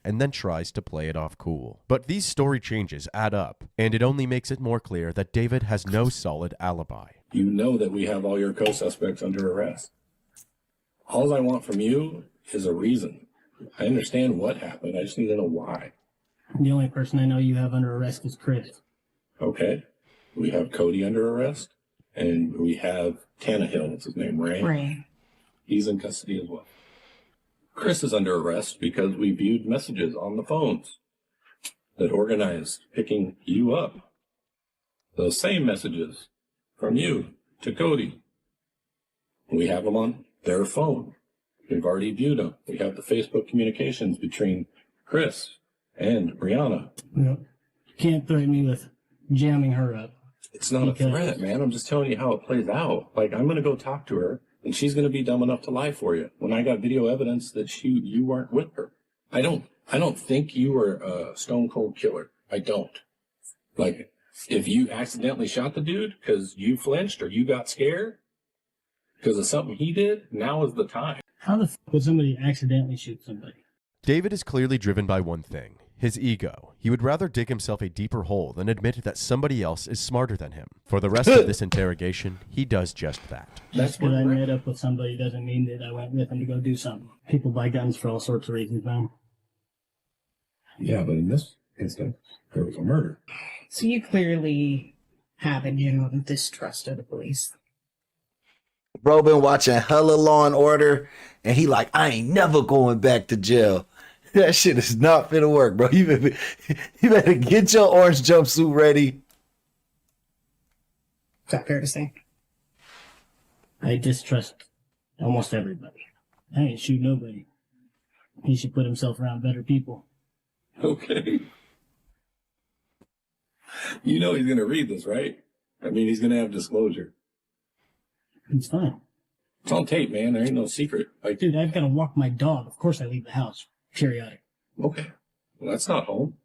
And then tries to play it off cool. But these story changes add up, and it only makes it more clear that David has no solid alibi. You know that we have all your co-suspects under arrest. All I want from you is a reason. I understand what happened. I just need to know why. The only person I know you have under arrest is Chris. Okay. We have Cody under arrest, and we have Tannehill. What's his name? Ray? Ray. He's in custody as well. Chris is under arrest because we viewed messages on the phones that organized picking you up. Those same messages from you to Cody. We have them on their phone. We've already viewed them. We have the Facebook communications between Chris and Brianna. You can't threaten me with jamming her up. It's not a threat, man. I'm just telling you how it plays out. Like, I'm going to go talk to her, and she's going to be dumb enough to lie for you. When I got video evidence that you weren't with her. I don't think you were a stone cold killer. I don't. Like, if you accidentally shot the dude because you flinched or you got scared because of something he did, now is the time. How the f would somebody accidentally shoot somebody? David is clearly driven by one thing, his ego. He would rather dig himself a deeper hole than admit that somebody else is smarter than him. For the rest of this interrogation, he does just that. Just because I met up with somebody doesn't mean that I went with them to go do something. People buy guns for all sorts of reasons, man. Yeah, but in this instance, there was a murder. So you clearly have a genuine distrust of the police. Bro been watching hella Law and Order, and he like, I ain't never going back to jail. That shit is not finna work, bro. You better get your orange jumpsuit ready. Is that fair to say? I distrust almost everybody. I ain't shoot nobody. He should put himself around better people. Okay. You know he's going to read this, right? I mean, he's going to have disclosure. It's fine. It's on tape, man. There ain't no secret. Like, dude, I've got to walk my dog. Of course I leave the house. Periodic. Okay. Well, that's not home.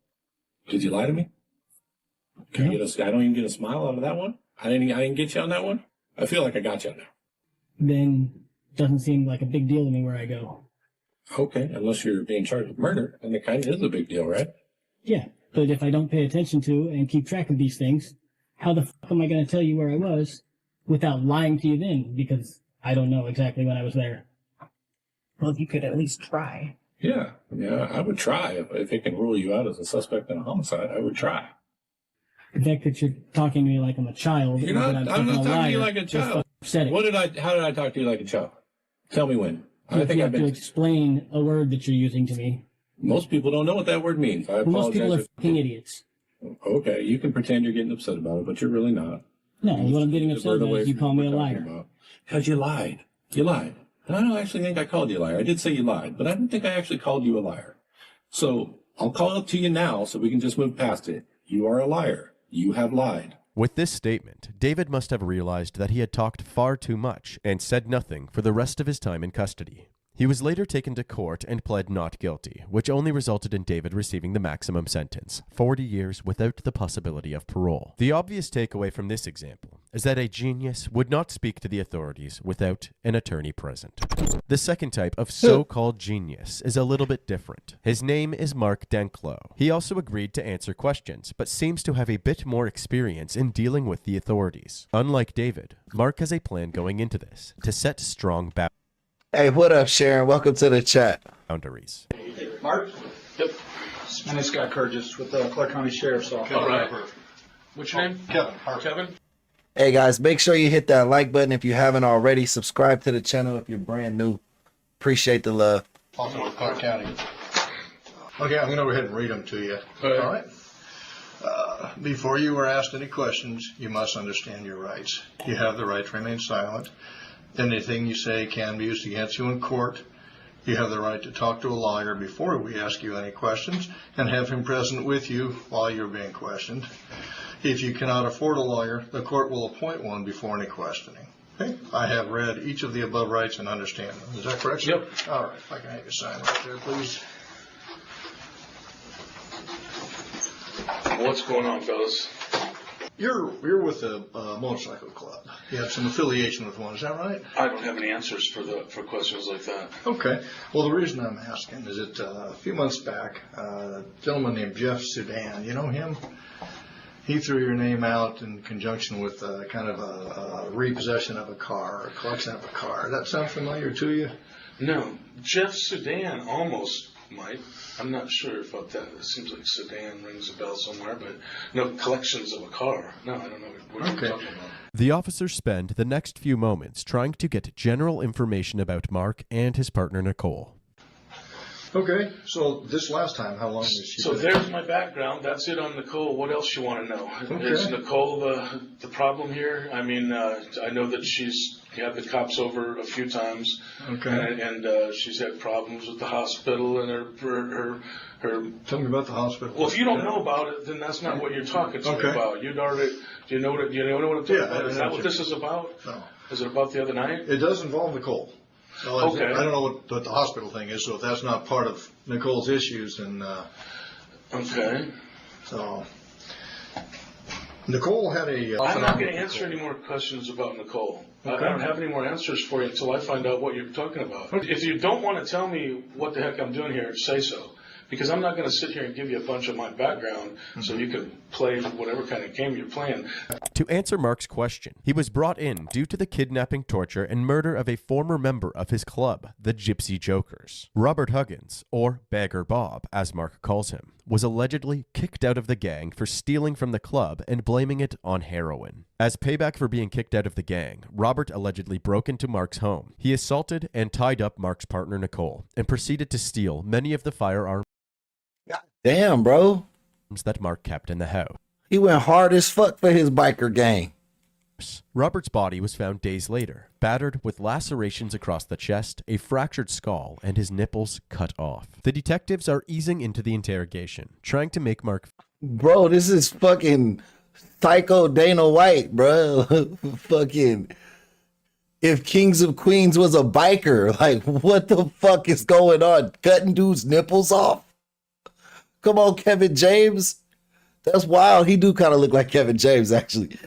Did you lie to me? Can I don't even get a smile out of that one? I didn't get you on that one? I feel like I got you on that. Then doesn't seem like a big deal to me where I go. Okay, unless you're being charged with murder, and it kind of is a big deal, right? Yeah, but if I don't pay attention to and keep track of these things, how the fuck am I going to tell you where I was without lying to you then? Because I don't know exactly when I was there. Well, you could at least try. Yeah, I would try. If it can rule you out as a suspect in a homicide, I would try. The fact that you're talking to me like I'm a child. You're not, I'm not talking to you like a child. Said it. How did I talk to you like a child? Tell me when. I think you have to explain a word that you're using to me. Most people don't know what that word means. I apologize. Most people are fucking idiots. Okay, you can pretend you're getting upset about it, but you're really not. No, what I'm getting upset about is you call me a liar. Because you lied. You lied. And I don't actually think I called you a liar. I did say you lied, but I don't think I actually called you a liar. So I'll call it to you now so we can just move past it. You are a liar. You have lied. With this statement, David must have realized that he had talked far too much and said nothing for the rest of his time in custody. He was later taken to court and pled not guilty, which only resulted in David receiving the maximum sentence, 40 years without the possibility of parole. The obvious takeaway from this example is that a genius would not speak to the authorities without an attorney present. The second type of so-called genius is a little bit different. His name is Mark Denklo. He also agreed to answer questions, but seems to have a bit more experience in dealing with the authorities. Unlike David, Mark has a plan going into this to set strong boundaries. Hey, what up, Sharon? Welcome to the chat. Boundaries. Mark? Yep. My name's Scott Curtis with the Clark County Sheriff's Office. All right. What's your name? Kevin. Kevin? Hey, guys, make sure you hit that like button if you haven't already. Subscribe to the channel if you're brand new. Appreciate the love. Also with Clark County. Okay, I'm going to go ahead and read them to you. All right. Before you are asked any questions, you must understand your rights. You have the right to remain silent. Anything you say can be used against you in court. You have the right to talk to a lawyer before we ask you any questions and have him present with you while you're being questioned. If you cannot afford a lawyer, the court will appoint one before any questioning. Okay? I have read each of the above rights and understand them. Is that correct, sir? Yep. All right. If I can have you sign right there, please. What's going on, fellas? You're with a motorcycle club. You have some affiliation with one, is that right? I don't have any answers for questions like that. Okay. Well, the reason I'm asking is that a few months back, a gentleman named Jeff Sudan, you know him? He threw your name out in conjunction with kind of a repossession of a car, or collection of a car. Does that sound familiar to you? No. Jeff Sudan almost might. I'm not sure about that. It seems like Sedan rings a bell somewhere, but no collections of a car. No, I don't know what you're talking about. The officers spend the next few moments trying to get general information about Mark and his partner Nicole. Okay, so this last time, how long was she? So there's my background. That's it on Nicole. What else you want to know? Okay. Is Nicole the problem here? I mean, I know that she's had the cops over a few times. Okay. And she's had problems with the hospital and her. Tell me about the hospital. Well, if you don't know about it, then that's not what you're talking to me about. You'd already. Do you know what I'm talking about? Is that what this is about? No. Is it about the other night? It does involve Nicole. So Okay. I don't know what the hospital thing is, so if that's not part of Nicole's issues, then. Okay. So. Nicole had a. I'm not going to answer any more questions about Nicole. Okay. I don't have any more answers for you until I find out what you're talking about. Okay. If you don't want to tell me what the heck I'm doing here, say so. Because I'm not going to sit here and give you a bunch of my background so you can play whatever kind of game you're playing. To answer Mark's question, he was brought in due to the kidnapping, torture, and murder of a former member of his club, the Gypsy Jokers. Robert Huggins, or Bagger Bob, as Mark calls him, was allegedly kicked out of the gang for stealing from the club and blaming it on heroin. As payback for being kicked out of the gang, Robert allegedly broke into Mark's home. He assaulted and tied up Mark's partner Nicole and proceeded to steal many of the firearms Damn, bro. that Mark kept in the house. He went hard as fuck for his biker gang. Robert's body was found days later, battered with lacerations across the chest, a fractured skull, and his nipples cut off. The detectives are easing into the interrogation, trying to make Mark... Bro, this is fucking Psycho Dana White, bro. Fucking... If Kings of Queens was a biker, like, what the fuck is going on? Cutting dudes' nipples off? Come on, Kevin James. That's wild. He do kind of look like Kevin James, actually.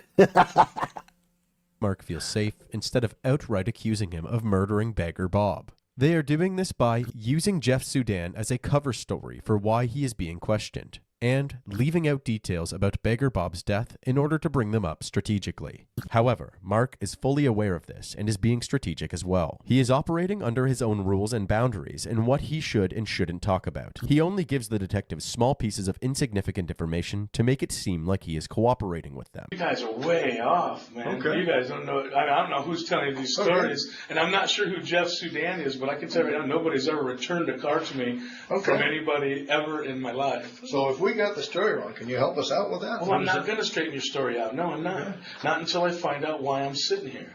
Mark feels safe instead of outright accusing him of murdering Bagger Bob. They are doing this by using Jeff Sudan as a cover story for why he is being questioned, and leaving out details about Bagger Bob's death in order to bring them up strategically. However, Mark is fully aware of this and is being strategic as well. He is operating under his own rules and boundaries in what he should and shouldn't talk about. He only gives the detectives small pieces of insignificant information to make it seem like he is cooperating with them. You guys are way off, man. Okay. You guys don't know. I don't know who's telling you these stories, and I'm not sure who Jeff Sudan is, but I can tell you right now, nobody's ever returned a car to me from anybody ever in my life. So if we got the story wrong, can you help us out with that? Well, I'm not going to straighten your story out. No, I'm not. Okay. Not until I find out why I'm sitting here.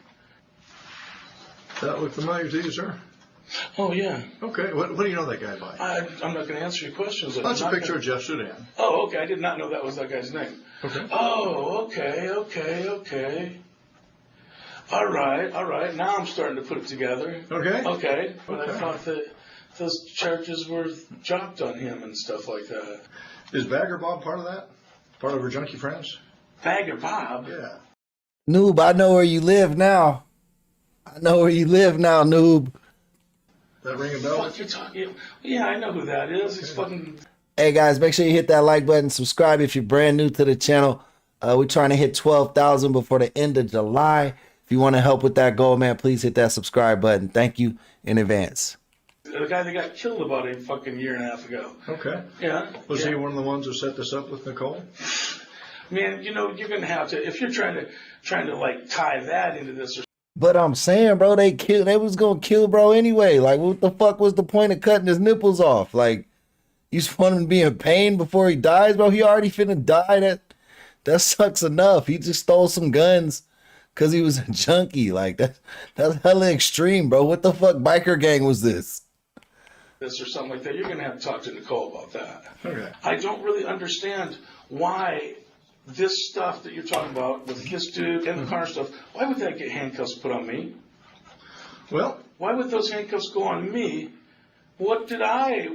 That look familiar to you, sir? Oh, yeah. Okay. What do you know that guy by? I'm not going to answer your questions. That's a picture of Jeff Sudan. Oh, okay. I did not know that was that guy's name. Okay. Oh, okay. All right. Now I'm starting to put it together. Okay. But I thought that those charges were dropped on him and stuff like that. Is Bagger Bob part of that? Part of her junkie friends? Bagger Bob? Yeah. Noob, I know where you live now. Noob. That ring a bell? Fuck, you're talking. Yeah, I know who that is. He's fucking. Hey guys, make sure you hit that like button, subscribe if you're brand new to the channel. We're trying to hit 12,000 before the end of July. If you want to help with that goal, man, please hit that subscribe button. Thank you in advance. The guy that got killed about a fucking year and a half ago. Okay. Yeah. Was he one of the ones who set this up with Nicole? Man, you know, you're going to have to, if you're trying to like tie that into this or But I'm saying, bro, they was gonna kill bro anyway. Like, what the fuck was the point of cutting his nipples off? Like, you just want him to be in pain before he dies, bro? He already finna die. That sucks enough. He just stole some guns because he was a junkie. Like, that's hella extreme, bro. What the fuck biker gang was this? or something like that, you're going to have to talk to Nicole about that. Okay. I don't really understand why this stuff that you're talking about with this dude and the car stuff, why would that get handcuffs put on me? Well, why would those handcuffs go on me? What did I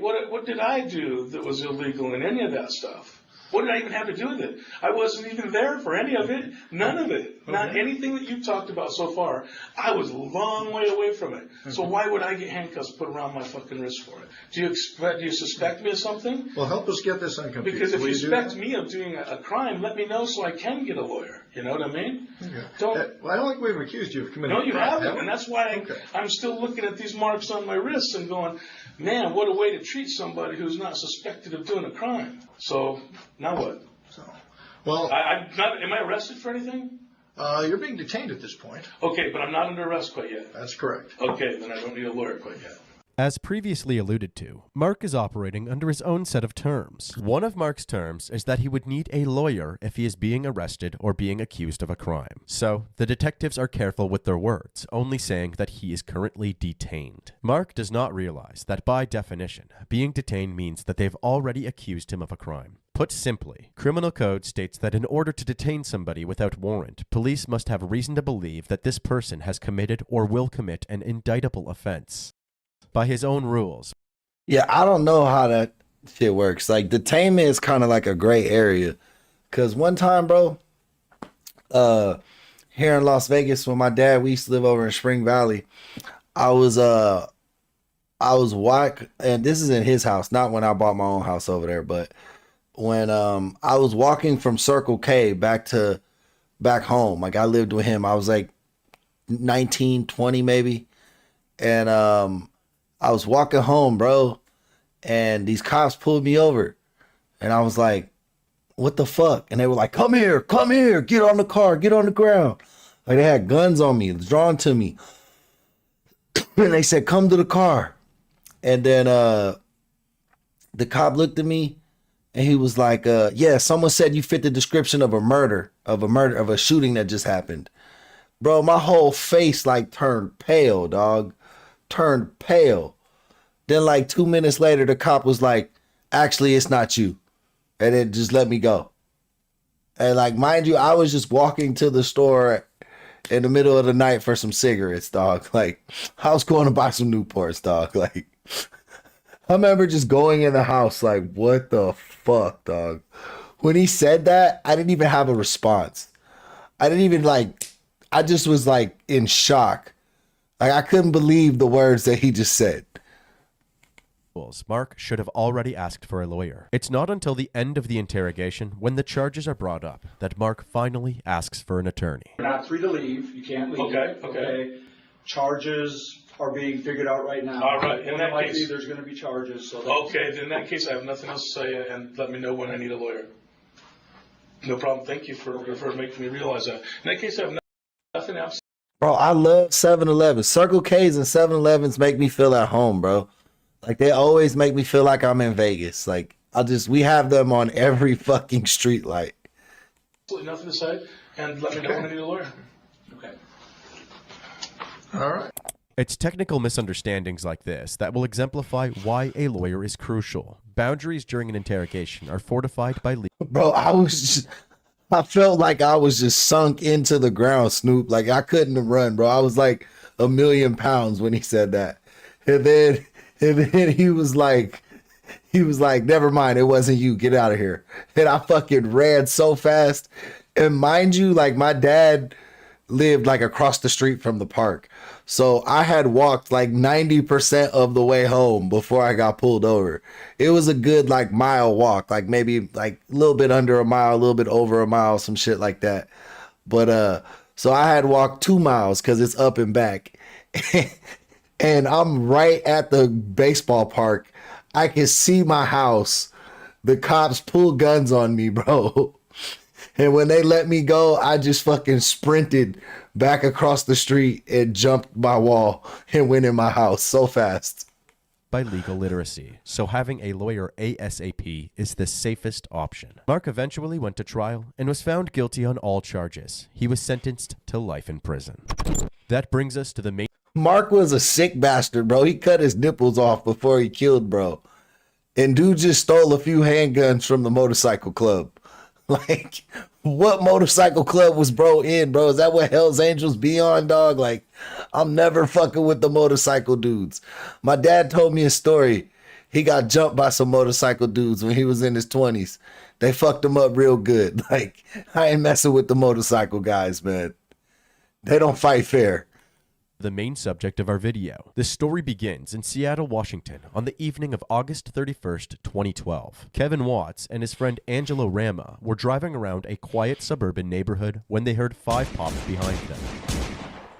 do that was illegal in any of that stuff? What did I even have to do with it? I wasn't even there for any of it. None of it. Okay. Not anything that you've talked about so far. I was a long way away from it. So why would I get handcuffs put around my fucking wrist for it? Do you suspect me of something? Well, help us get this unconfused. Because if you suspect me of doing a crime, let me know so I can get a lawyer. You know what I mean? Okay. I don't think we've accused you of committing a crime. No, you haven't. And that's why I'm still looking at these marks on my wrists and going, man, what a way to treat somebody who's not suspected of doing a crime. So, now what? Well, am I arrested for anything? You're being detained at this point. Okay, but I'm not under arrest quite yet. That's correct. Okay, then I don't need a lawyer quite yet. As previously alluded to, Mark is operating under his own set of terms. One of Mark's terms is that he would need a lawyer if he is being arrested or being accused of a crime. So, the detectives are careful with their words, only saying that he is currently detained. Mark does not realize that by definition, being detained means that they've already accused him of a crime. Put simply, criminal code states that in order to detain somebody without warrant, police must have reason to believe that this person has committed or will commit an indictable offense. By his own rules. Yeah, I don't know how that shit works. Like, detainment is kind of like a gray area. Cause one time, bro, here in Las Vegas, when my dad, we used to live over in Spring Valley, I was and this is in his house, not when I bought my own house over there, but when I was walking from Circle K back home, like I lived with him, I was like 19, 20 maybe, and I was walking home, bro, and these cops pulled me over, and I was like, what the fuck? And they were like, come here, get on the car, get on the ground. Like, they had guns on me, drawn to me. And they said, come to the car. And then the cop looked at me, and he was like, yeah, someone said you fit the description of a shooting that just happened. Bro, my whole face like turned pale, dog. Turned pale. Then like 2 minutes later, the cop was like, actually, it's not you. And it just let me go. And like, mind you, I was just walking to the store in the middle of the night for some cigarettes, dog. Like, I was going to buy some Newports, dog. Like, I remember just going in the house like, what the fuck, dog? When he said that, I didn't even have a response. I just was like in shock. Like, I couldn't believe the words that he just said. Mark should have already asked for a lawyer. It's not until the end of the interrogation, when the charges are brought up, that Mark finally asks for an attorney. You're not free to leave. You can't leave. Okay. Charges are being figured out right now. All right. In that case, there's going to be charges. So okay. Then in that case, I have nothing else to say, and let me know when I need a lawyer. No problem. Thank you for making me realize that. In that case, I have nothing else. Bro, I love 7-Eleven. Circle K's and 7-Elevens make me feel at home, bro. Like, they always make me feel like I'm in Vegas. Like, we have them on every fucking street light. Absolutely nothing to say, and let me know when I need a lawyer. Okay. All right. It's technical misunderstandings like this that will exemplify why a lawyer is crucial. Boundaries during an interrogation are fortified by legal. Bro, I felt like I was just sunk into the ground, Snoop. Like, I couldn't run, bro. I was like 1,000,000 pounds when he said that. And then he was like, never mind, it wasn't you. Get out of here. And I fucking ran so fast. And mind you, like, my dad lived like across the street from the park. So I had walked like 90% of the way home before I got pulled over. It was a good like mile walk, like maybe like a little bit under a mile, a little bit over a mile, some shit like that. But so I had walked 2 miles because it's up and back. And I'm right at the baseball park. I can see my house. The cops pull guns on me, bro. And when they let me go, I just fucking sprinted back across the street and jumped my wall and went in my house so fast. By legal literacy, so having a lawyer ASAP is the safest option. Mark eventually went to trial and was found guilty on all charges. He was sentenced to life in prison. That brings us to the main... Mark was a sick bastard, bro. He cut his nipples off before he killed, bro. And dude just stole a few handguns from the motorcycle club. Like, what motorcycle club was bro in, bro? Is that what Hell's Angels be on, dog? Like, I'm never fucking with the motorcycle dudes. My dad told me a story. He got jumped by some motorcycle dudes when he was in his 20s. They fucked him up real good. Like, I ain't messing with the motorcycle guys, man. They don't fight fair. The main subject of our video. The story begins in Seattle, Washington on the evening of August 31st, 2012. Kevin Watts and his friend Angelo Rama were driving around a quiet suburban neighborhood when they heard 5 pops behind them.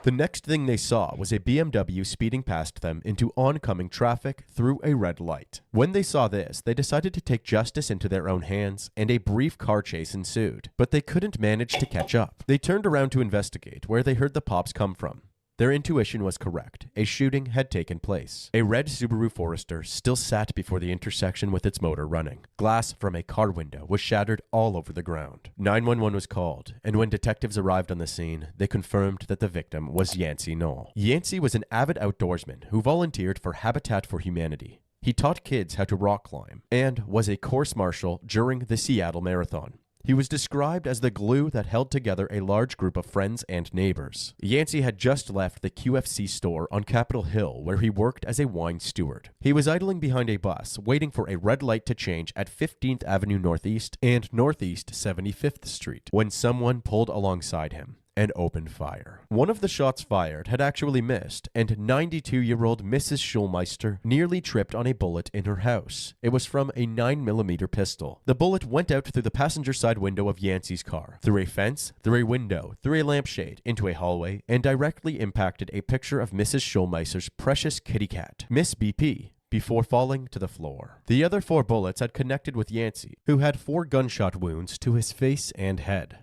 The next thing they saw was a BMW speeding past them into oncoming traffic through a red light. When they saw this, they decided to take justice into their own hands, and a brief car chase ensued. But they couldn't manage to catch up. They turned around to investigate where they heard the pops come from. Their intuition was correct. A shooting had taken place. A red Subaru Forester still sat before the intersection with its motor running. Glass from a car window was shattered all over the ground. 911 was called, and when detectives arrived on the scene, they confirmed that the victim was Yancey Knoll. Yancey was an avid outdoorsman who volunteered for Habitat for Humanity. He taught kids how to rock climb and was a course marshal during the Seattle Marathon. He was described as the glue that held together a large group of friends and neighbors. Yancey had just left the QFC store on Capitol Hill, where he worked as a wine steward. He was idling behind a bus, waiting for a red light to change at 15th Avenue Northeast and Northeast 75th Street, when someone pulled alongside him and opened fire. One of the shots fired had actually missed, and 92-year-old Mrs. Schulmeister nearly tripped on a bullet in her house. It was from a 9mm pistol. The bullet went out through the passenger side window of Yancey's car, through a fence, through a window, through a lampshade, into a hallway, and directly impacted a picture of Mrs. Schulmeister's precious kitty cat, Miss BP, before falling to the floor. The other 4 bullets had connected with Yancey, who had 4 gunshot wounds to his face and head.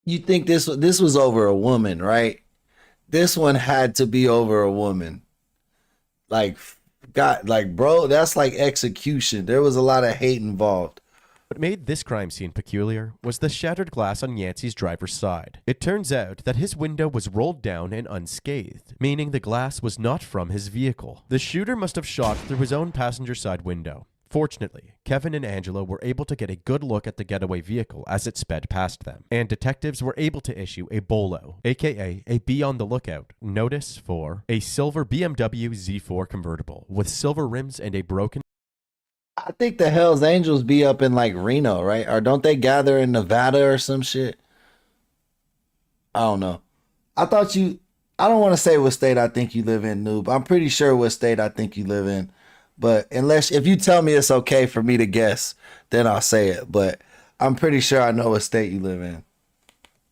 You think this was over a woman, right? This one had to be over a woman. Like, God, like, bro, that's like execution. There was a lot of hate involved. What made this crime scene peculiar was the shattered glass on Yancey's driver's side. It turns out that his window was rolled down and unscathed, meaning the glass was not from his vehicle. The shooter must have shot through his own passenger side window. Fortunately, Kevin and Angela were able to get a good look at the getaway vehicle as it sped past them, and detectives were able to issue a BOLO, aka a Be on the Lookout, notice for a silver BMW Z4 convertible with silver rims and a broken... I think the Hells Angels be up in like Reno, right? Or don't they gather in Nevada or some shit? I don't know. I don't want to say what state I think you live in, Noob. I'm pretty sure what state I think you live in. But if you tell me it's okay for me to guess, then I'll say it. But I'm pretty sure I know what state you live in.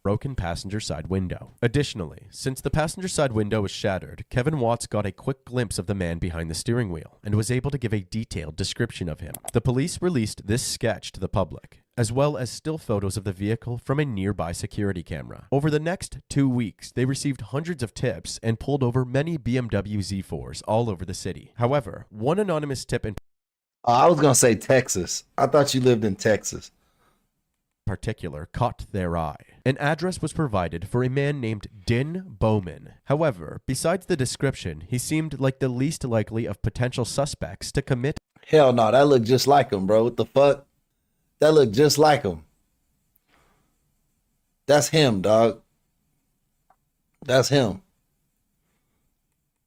Broken passenger side window. Additionally, since the passenger side window was shattered, Kevin Watts got a quick glimpse of the man behind the steering wheel and was able to give a detailed description of him. The police released this sketch to the public, as well as still photos of the vehicle from a nearby security camera. Over the next 2 weeks, they received hundreds of tips and pulled over many BMW Z4s all over the city. However, one anonymous tip in I was going to say Texas. I thought you lived in Texas. particular caught their eye. An address was provided for a man named Din Bowman. However, besides the description, he seemed like the least likely of potential suspects to commit. Hell no, that looked just like him, bro. What the fuck? That looked just like him. That's him, dog. That's him.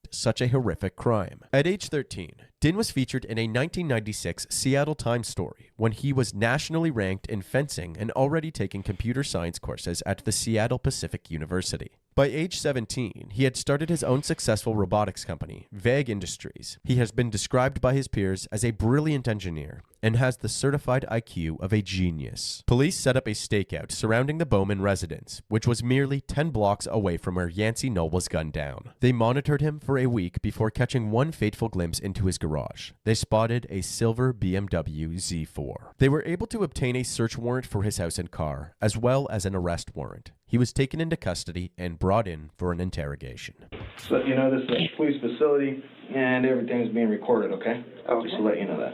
Such a horrific crime. At age 13, Din was featured in a 1996 Seattle Times story when he was nationally ranked in fencing and already taking computer science courses at the Seattle Pacific University. By age 17, he had started his own successful robotics company, Vague Industries. He has been described by his peers as a brilliant engineer and has the certified IQ of a genius. Police set up a stakeout surrounding the Bowman residence, which was merely 10 blocks away from where Yancey Knoll was gunned down. They monitored him for a week before catching one fateful glimpse into his garage. They spotted a silver BMW Z4. They were able to obtain a search warrant for his house and car, as well as an arrest warrant. He was taken into custody and brought in for an interrogation. So, you know, this is a police facility, and everything's being recorded, okay? Just to let you know that.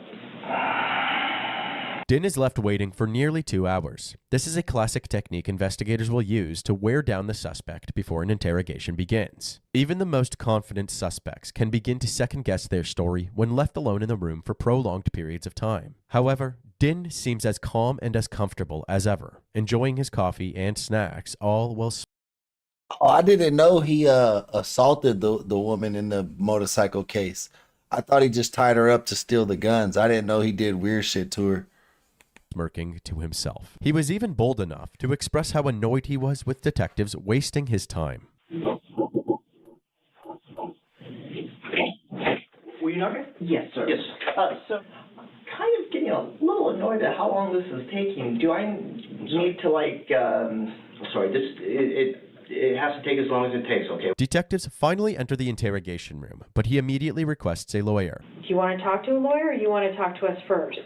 Din is left waiting for nearly 2 hours. This is a classic technique investigators will use to wear down the suspect before an interrogation begins. Even the most confident suspects can begin to second-guess their story when left alone in the room for prolonged periods of time. However, Din seems as calm and as comfortable as ever, enjoying his coffee and snacks, all while... Oh, I didn't know he assaulted the woman in the motorcycle case. I thought he just tied her up to steal the guns. I didn't know he did weird shit to her. Smirking to himself. He was even bold enough to express how annoyed he was with detectives wasting his time. Were you knocking? Yes, sir. Yes. So, kind of getting a little annoyed at how long this is taking. Do I need to, like, it has to take as long as it takes, okay? Detectives finally enter the interrogation room, but he immediately requests a lawyer. Do you want to talk to a lawyer or you want to talk to us first?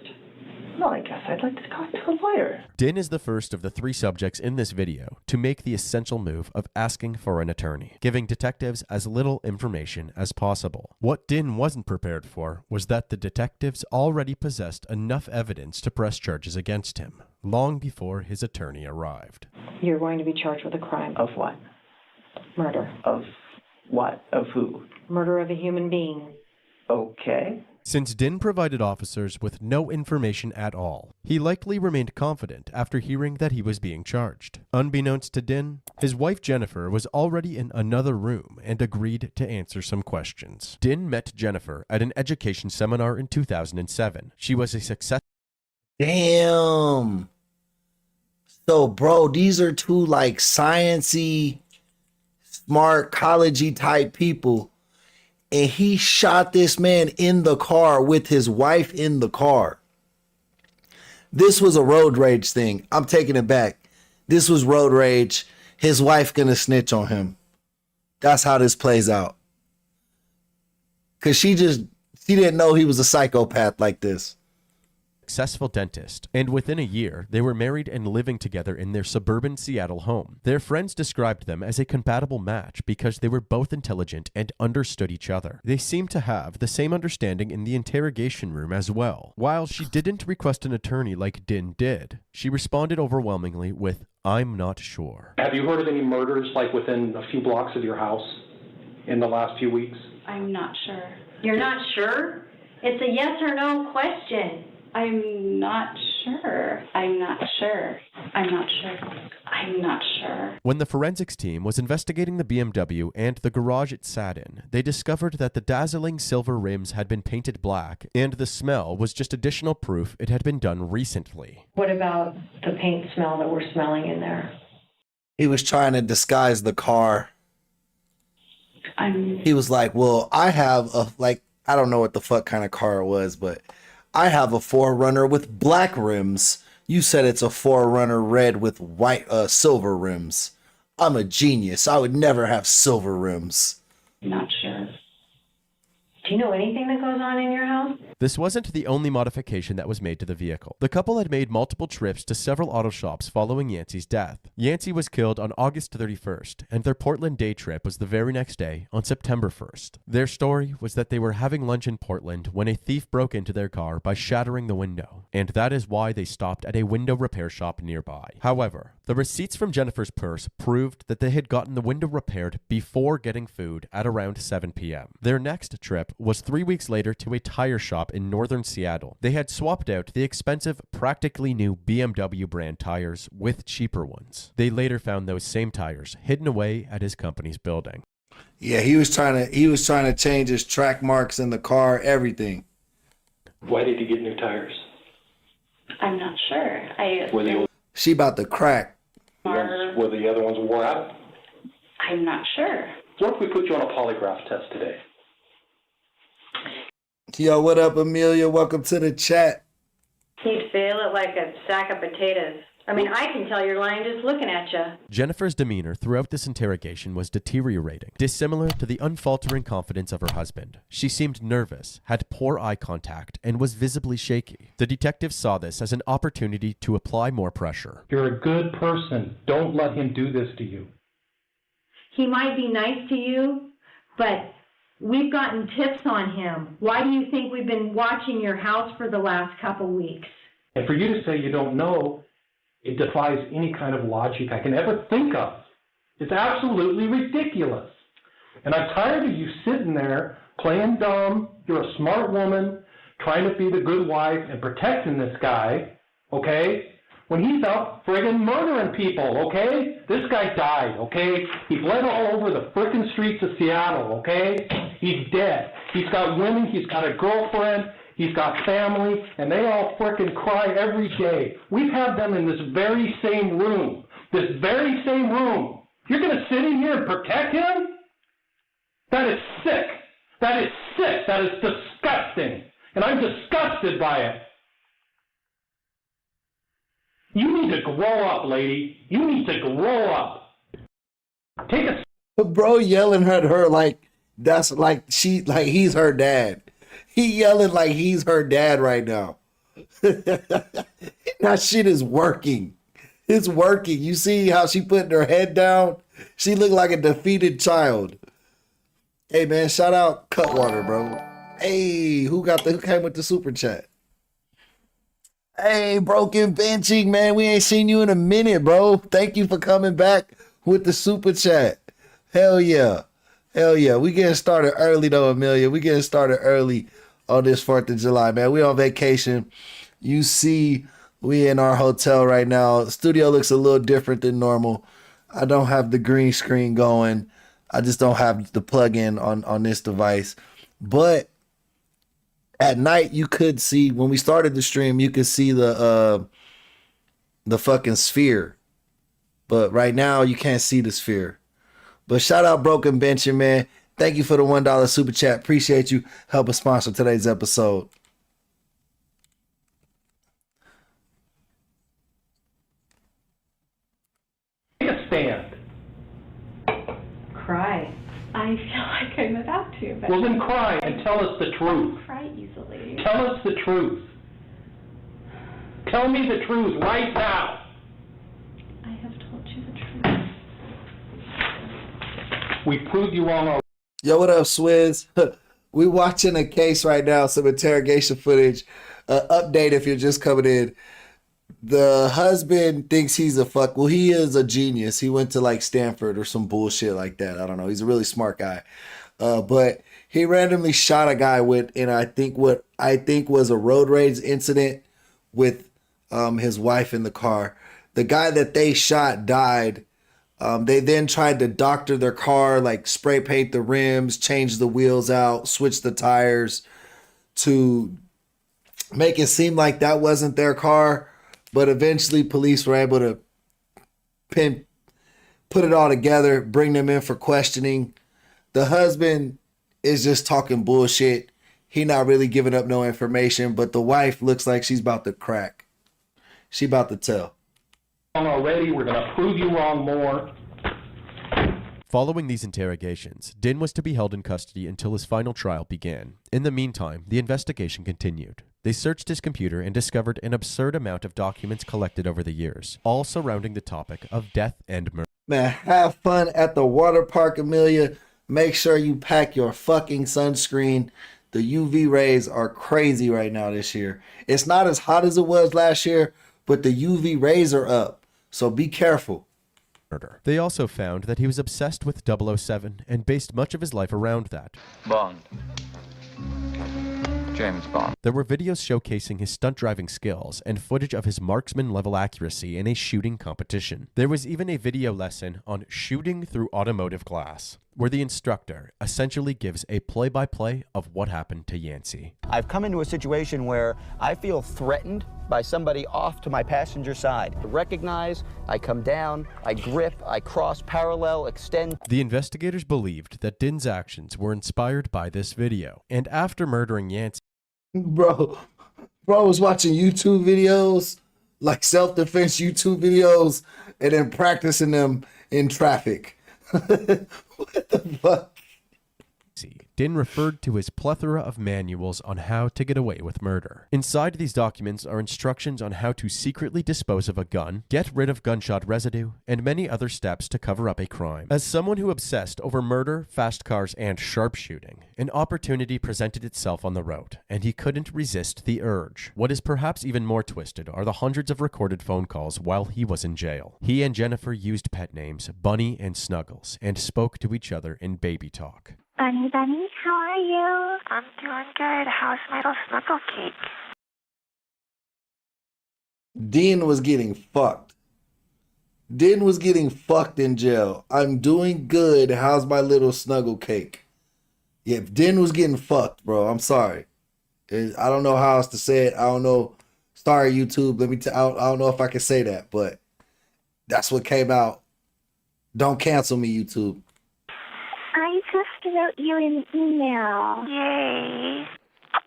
No, I guess I'd like to talk to a lawyer. Din is the first of the 3 subjects in this video to make the essential move of asking for an attorney, giving detectives as little information as possible. What Din wasn't prepared for was that the detectives already possessed enough evidence to press charges against him, long before his attorney arrived. You're going to be charged with a crime. Of what? Murder. Of what? Of who? Murder of a human being. Okay. Since Din provided officers with no information at all, he likely remained confident after hearing that he was being charged. Unbeknownst to Din, his wife Jennifer was already in another room and agreed to answer some questions. Din met Jennifer at an education seminar in 2007. She was a success. Damn. So, bro, these are 2 like sciencey, smart, collegey type people. And he shot this man in the car with his wife in the car. This was a road rage thing. I'm taking it back. This was road rage. His wife gonna snitch on him. That's how this plays out. Cause she didn't know he was a psychopath like this. Successful dentist, and within a year, they were married and living together in their suburban Seattle home. Their friends described them as a compatible match because they were both intelligent and understood each other. They seemed to have the same understanding in the interrogation room as well. While she didn't request an attorney like Din did, she responded overwhelmingly with, "I'm not sure." Have you heard of any murders like within a few blocks of your house in the last few weeks? I'm not sure. You're not sure? It's a yes or no question. I'm not sure. I'm not sure. I'm not sure. I'm not sure. When the forensics team was investigating the BMW and the garage it sat in, they discovered that the dazzling silver rims had been painted black, and the smell was just additional proof it had been done recently. What about the paint smell that we're smelling in there? He was trying to disguise the car. He was like, well, I have I don't know what the fuck kind of car it was, but I have a 4Runner with black rims. You said it's a 4Runner red with white, silver rims. I'm a genius. I would never have silver rims. Not sure. Do you know anything that goes on in your house? This wasn't the only modification that was made to the vehicle. The couple had made multiple trips to several auto shops following Yancey's death. Yancey was killed on August 31st, and their Portland day trip was the very next day, on September 1st. Their story was that they were having lunch in Portland when a thief broke into their car by shattering the window, and that is why they stopped at a window repair shop nearby. However, the receipts from Jennifer's purse proved that they had gotten the window repaired before getting food at around 7 p.m. Their next trip was 3 weeks later to a tire shop in northern Seattle. They had swapped out the expensive, practically new BMW brand tires with cheaper ones. They later found those same tires hidden away at his company's building. Yeah, he was trying to change his track marks in the car, everything. Why did you get new tires? I'm not sure. She about to crack. Were the other ones wore out? I'm not sure. What if we put you on a polygraph test today? Yo, what up, Amelia? Welcome to the chat. You'd feel it like a sack of potatoes. I mean, I can tell you're lying just looking at you. Jennifer's demeanor throughout this interrogation was deteriorating, dissimilar to the unfaltering confidence of her husband. She seemed nervous, had poor eye contact, and was visibly shaky. The detectives saw this as an opportunity to apply more pressure. You're a good person. Don't let him do this to you. He might be nice to you, but we've gotten tips on him. Why do you think we've been watching your house for the last couple weeks? And for you to say you don't know, it defies any kind of logic I can ever think of. It's absolutely ridiculous. And I'm tired of you sitting there playing dumb. You're a smart woman trying to be the good wife and protecting this guy, okay? When he's out friggin' murdering people, okay? This guy died, okay? He bled all over the frickin' streets of Seattle, okay? He's dead. He's got women, he's got a girlfriend, he's got family, and they all frickin' cry every day. We've had them in this very same room. This very same room. You're gonna sit in here and protect him? That is sick. That is sick. That is disgusting. And I'm disgusted by it. You need to grow up, lady. You need to grow up. Take a... Bro yelling at her like that's like he's her dad. He yelling like he's her dad right now. That shit is working. It's working. You see how she putting her head down? She looked like a defeated child. Hey man, shout out Cutwater, bro. Hey, who came with the super chat? Hey, Broken Benching, man. We ain't seen you in a minute, bro. Thank you for coming back with the super chat. Hell yeah. Hell yeah. We getting started early though, Amelia. We getting started early on this 4th of July, man. We on vacation. You see, we in our hotel right now. The studio looks a little different than normal. I don't have the green screen going. I just don't have the plug-in on this device. But at night, you could see, when we started the stream, you could see the fucking sphere. But right now, you can't see the sphere. But shout out Broken Bencher, man. Thank you for the $1 super chat. Appreciate you helping sponsor today's episode. Take a stand. Cry. I feel like I'm about to, but... Well, then cry and tell us the truth. I cry easily. Tell us the truth. Tell me the truth right now. I have told you the truth. We proved you wrong already. Yo, what up, Swizz? We watching a case right now, some interrogation footage. Update if you're just coming in. The husband thinks he's well, he is a genius. He went to like Stanford or some bullshit like that. I don't know. He's a really smart guy. But he randomly shot a guy what I think was a road rage incident with his wife in the car. The guy that they shot died. They then tried to doctor their car, like spray paint the rims, change the wheels out, switch the tires to make it seem like that wasn't their car. But eventually police were able to put it all together, bring them in for questioning. The husband is just talking bullshit. He not really giving up no information, but the wife looks like she's about to crack. She about to tell. Already, we're going to prove you wrong more. Following these interrogations, Din was to be held in custody until his final trial began. In the meantime, the investigation continued. They searched his computer and discovered an absurd amount of documents collected over the years, all surrounding the topic of death and murder. Man, have fun at the water park, Amelia. Make sure you pack your fucking sunscreen. The UV rays are crazy right now this year. It's not as hot as it was last year, but the UV rays are up. So be careful. They also found that he was obsessed with 007 and based much of his life around that. Bond. James Bond. There were videos showcasing his stunt driving skills and footage of his marksman-level accuracy in a shooting competition. There was even a video lesson on shooting through automotive glass, where the instructor essentially gives a play-by-play of what happened to Yancey. I've come into a situation where I feel threatened by somebody off to my passenger side. I recognize, I come down, I grip, I cross parallel, extend. The investigators believed that Din's actions were inspired by this video, and after murdering Yancey, Bro was watching YouTube videos, like self-defense YouTube videos, and then practicing them in traffic. What the fuck? Din referred to his plethora of manuals on how to get away with murder. Inside these documents are instructions on how to secretly dispose of a gun, get rid of gunshot residue, and many other steps to cover up a crime. As someone who obsessed over murder, fast cars, and sharpshooting, an opportunity presented itself on the road, and he couldn't resist the urge. What is perhaps even more twisted are the hundreds of recorded phone calls while he was in jail. He and Jennifer used pet names Bunny and Snuggles, and spoke to each other in baby talk. Bunny, Bunny, how are you? I'm doing good. How's my little snuggle cake? Dean was getting fucked. Din was getting fucked in jail. I'm doing good. How's my little snuggle cake? Yeah, Din was getting fucked, bro. I'm sorry. I don't know how else to say it. I don't know. Sorry, YouTube. I don't know if I can say that, but that's what came out. Don't cancel me, YouTube. I just wrote you an email. Yay.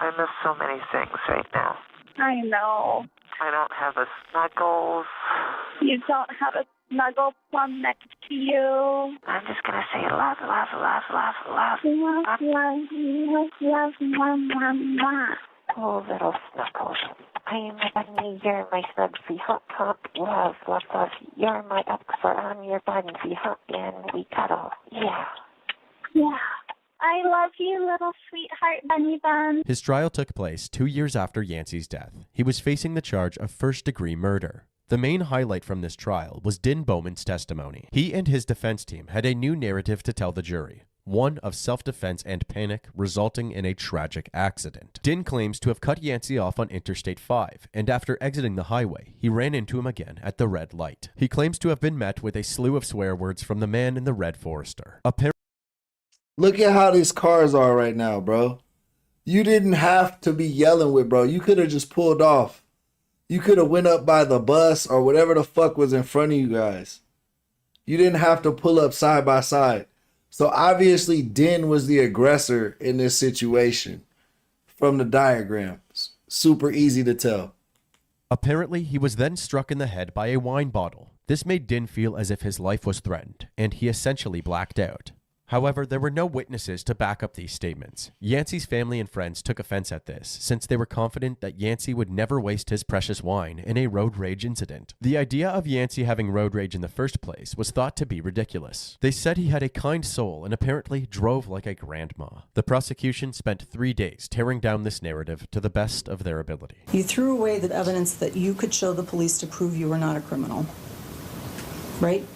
I miss so many things right now. I know. I don't have a Snuggles. You don't have a snuggle plum next to you. I'm just gonna say love, love, love, love, love. Love, love, love, love, love, love, love. Oh, little Snuggles. I am my bunny, you're my snug free hot top. Love, love, love. You're my upper, I'm your bunny hot, and we cuddle. Yeah. Yeah. I love you, little sweetheart bunny bun. His trial took place 2 years after Yancey's death. He was facing the charge of first-degree murder. The main highlight from this trial was Din Bowman's testimony. He and his defense team had a new narrative to tell the jury, one of self-defense and panic resulting in a tragic accident. Din claims to have cut Yancey off on Interstate 5, and after exiting the highway, he ran into him again at the red light. He claims to have been met with a slew of swear words from the man in the red Forester. Look at how these cars are right now, bro. You didn't have to be yelling with, bro. You could have just pulled off. You could have went up by the bus or whatever the fuck was in front of you guys. You didn't have to pull up side by side. So obviously Din was the aggressor in this situation from the diagrams. Super easy to tell. Apparently, he was then struck in the head by a wine bottle. This made Din feel as if his life was threatened, and he essentially blacked out. However, there were no witnesses to back up these statements. Yancey's family and friends took offense at this, since they were confident that Yancey would never waste his precious wine in a road rage incident. The idea of Yancey having road rage in the first place was thought to be ridiculous. They said he had a kind soul and apparently drove like a grandma. The prosecution spent 3 days tearing down this narrative to the best of their ability. You threw away the evidence that you could show the police to prove you were not a criminal, right?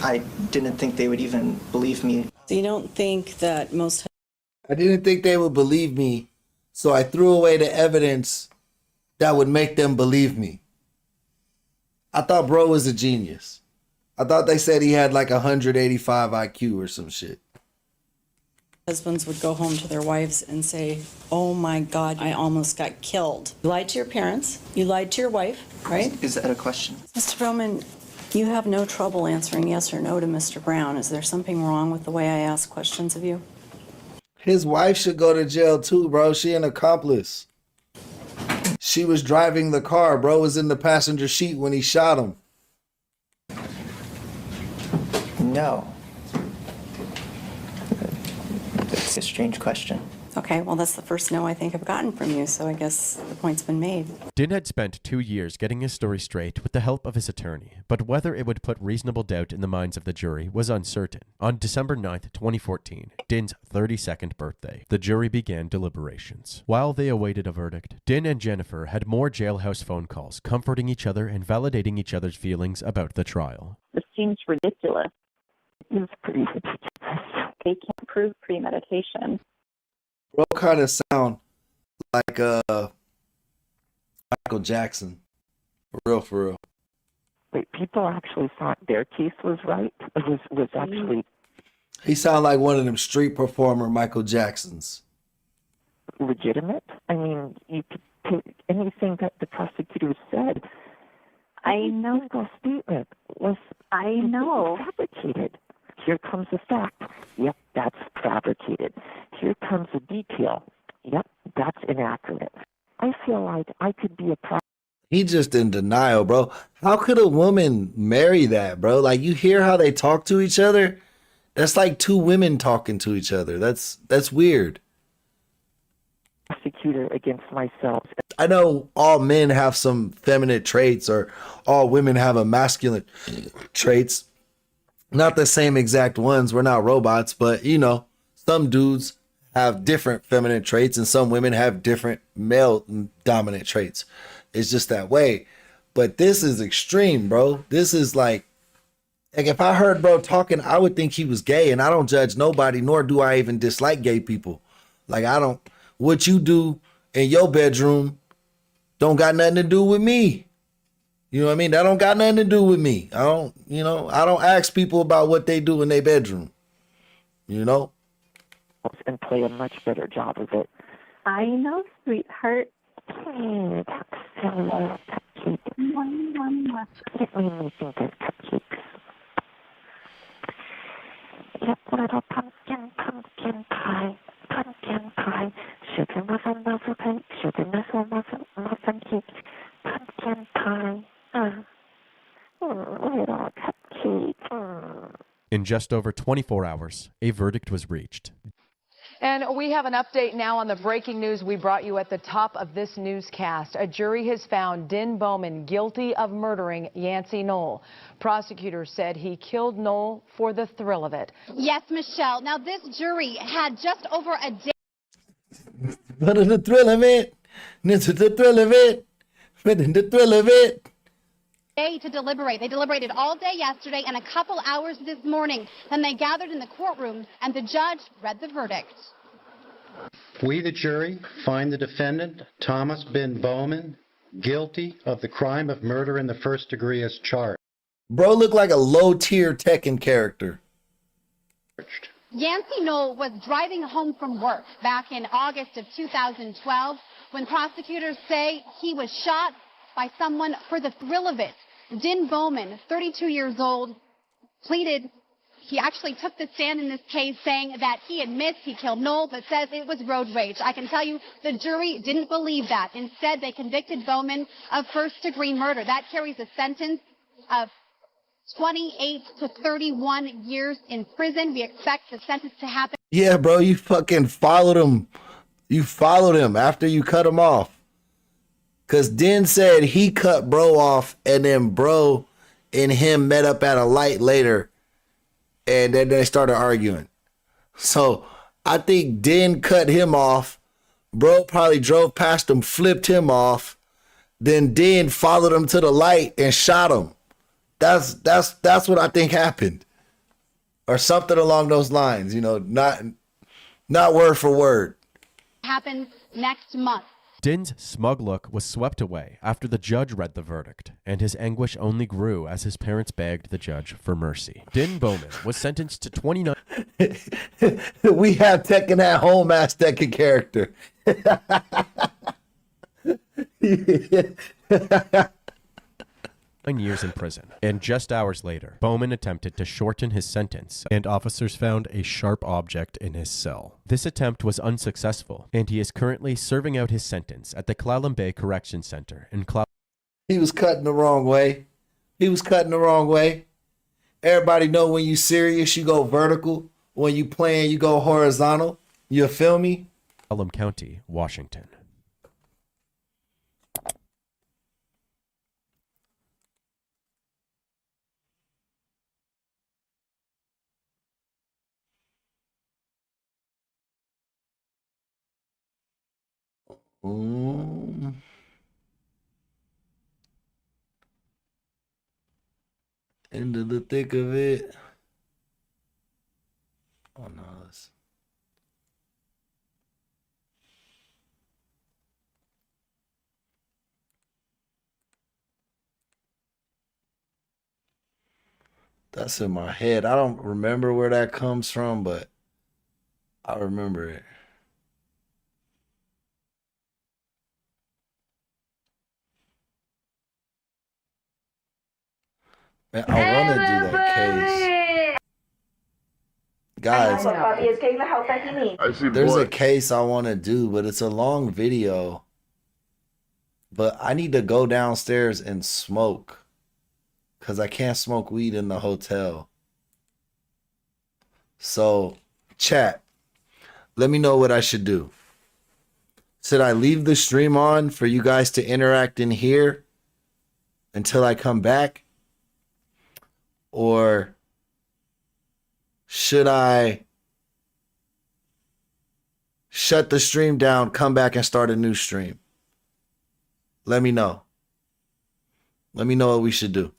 I didn't think they would even believe me. So you don't think that most... I didn't think they would believe me, so I threw away the evidence that would make them believe me. I thought bro was a genius. I thought they said he had like 185 IQ or some shit. Husbands would go home to their wives and say, oh my God, I almost got killed. You lied to your parents, you lied to your wife, right? Is that a question? Mr. Bowman, you have no trouble answering yes or no to Mr. Brown. Is there something wrong with the way I ask questions of you? His wife should go to jail too, bro. She an accomplice. She was driving the car. Bro was in the passenger seat when he shot him. No. That's a strange question. Okay, well, that's the first no I think I've gotten from you, so I guess the point's been made. Din had spent 2 years getting his story straight with the help of his attorney, but whether it would put reasonable doubt in the minds of the jury was uncertain. On December 9th, 2014, Din's 32nd birthday, the jury began deliberations. While they awaited a verdict, Din and Jennifer had more jailhouse phone calls, comforting each other and validating each other's feelings about the trial. This seems ridiculous. It's pretty ridiculous. They can't prove premeditation. Bro kind of sound like Michael Jackson. For real. Wait, people actually thought their case was right? It was actually... He sound like one of them street performer Michael Jacksons. legitimate? I mean, you could take anything that the prosecutor said. I know. The statement was... I know. Fabricated. Here comes a fact. Yep, that's fabricated. Here comes a detail. Yep, that's inaccurate. I feel like I could be a He just in denial, bro. How could a woman marry that, bro? Like, you hear how they talk to each other? That's like two women talking to each other. That's weird. prosecutor against myself. I know all men have some feminine traits, or all women have a masculine traits. Not the same exact ones. We're not robots, but you know, some dudes have different feminine traits and some women have different male dominant traits. It's just that way. But this is extreme, bro. This is like if I heard bro talking, I would think he was gay, and I don't judge nobody, nor do I even dislike gay people. Like, I don't, what you do in your bedroom don't got nothing to do with me. You know what I mean? That don't got nothing to do with me. I don't, you know, I don't ask people about what they do in their bedroom. You know? And play a much better job of it. I know, sweetheart. Hey, that's hello, cupcake. It made me think of cupcakes. Yep, little pumpkin pie, sugar muffin cake, sugar muffin cake, pumpkin pie. Little cupcake. In just over 24 hours, a verdict was reached. And we have an update now on the breaking news we brought you at the top of this newscast. A jury has found Din Bowman guilty of murdering Yancey Knoll. Prosecutors said he killed Knoll for the thrill of it. Yes, Michelle. Now, this jury had just over a day. But in the thrill of it, the thrill of it, in the thrill of it. To deliberate. They deliberated all day yesterday and a couple hours this morning. Then they gathered in the courtroom and the judge read the verdict. We, the jury, find the defendant, Thomas Bin Bowman, guilty of the crime of murder in the first degree as charged. Bro looked like a low-tier Tekken character. Yancey Knoll was driving home from work back in August of 2012 when prosecutors say he was shot by someone for the thrill of it. Din Bowman, 32 years old, pleaded. He actually took the stand in this case saying that he admits he killed Knoll, but says it was road rage. I can tell you the jury didn't believe that. Instead, they convicted Bowman of first-degree murder. That carries a sentence of 28 to 31 years in prison. We expect the sentence to happen. Yeah, bro, you fucking followed him. You followed him after you cut him off. Because Din said he cut bro off, and then bro and him met up at a light later, and then they started arguing. So I think Din cut him off. Bro probably drove past him, flipped him off. Then Din followed him to the light and shot him. That's what I think happened. Or something along those lines, you know, not word for word. Happens next month. Din's smug look was swept away after the judge read the verdict, and his anguish only grew as his parents begged the judge for mercy. Din Bowman was sentenced to 29... We have Tekken at home as Tekken character. 9 years in prison. And just hours later, Bowman attempted to shorten his sentence, and officers found a sharp object in his cell. This attempt was unsuccessful, and he is currently serving out his sentence at the Clallam Bay Correction Center in He was cutting the wrong way. He was cutting the wrong way. Everybody know when you serious, you go vertical. When you playing, you go horizontal. You feel me? Clallam County, Washington. Into the thick of it. Oh no, that's in my head. I don't remember where that comes from, but I remember it. Man, I want to do that case. Guys, there's a case I want to do, but it's a long video. But I need to go downstairs and smoke. Because I can't smoke weed in the hotel. So, chat, let me know what I should do. Should I leave the stream on for you guys to interact in here until I come back? Or should I shut the stream down, come back and start a new stream? Let me know. Let me know what we should do.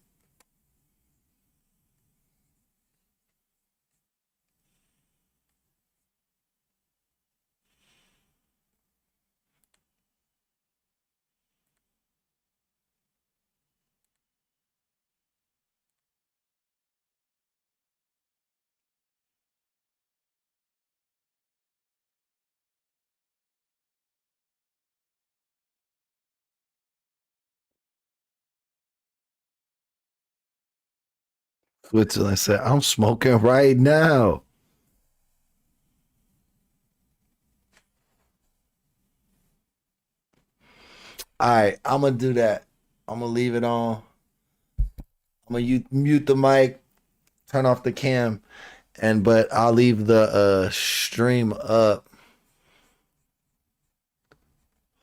Switzerland said, I'm smoking right now. All right, I'm going to do that. I'm going to leave it on. I'm going to mute the mic, turn off the cam, but I'll leave the stream up.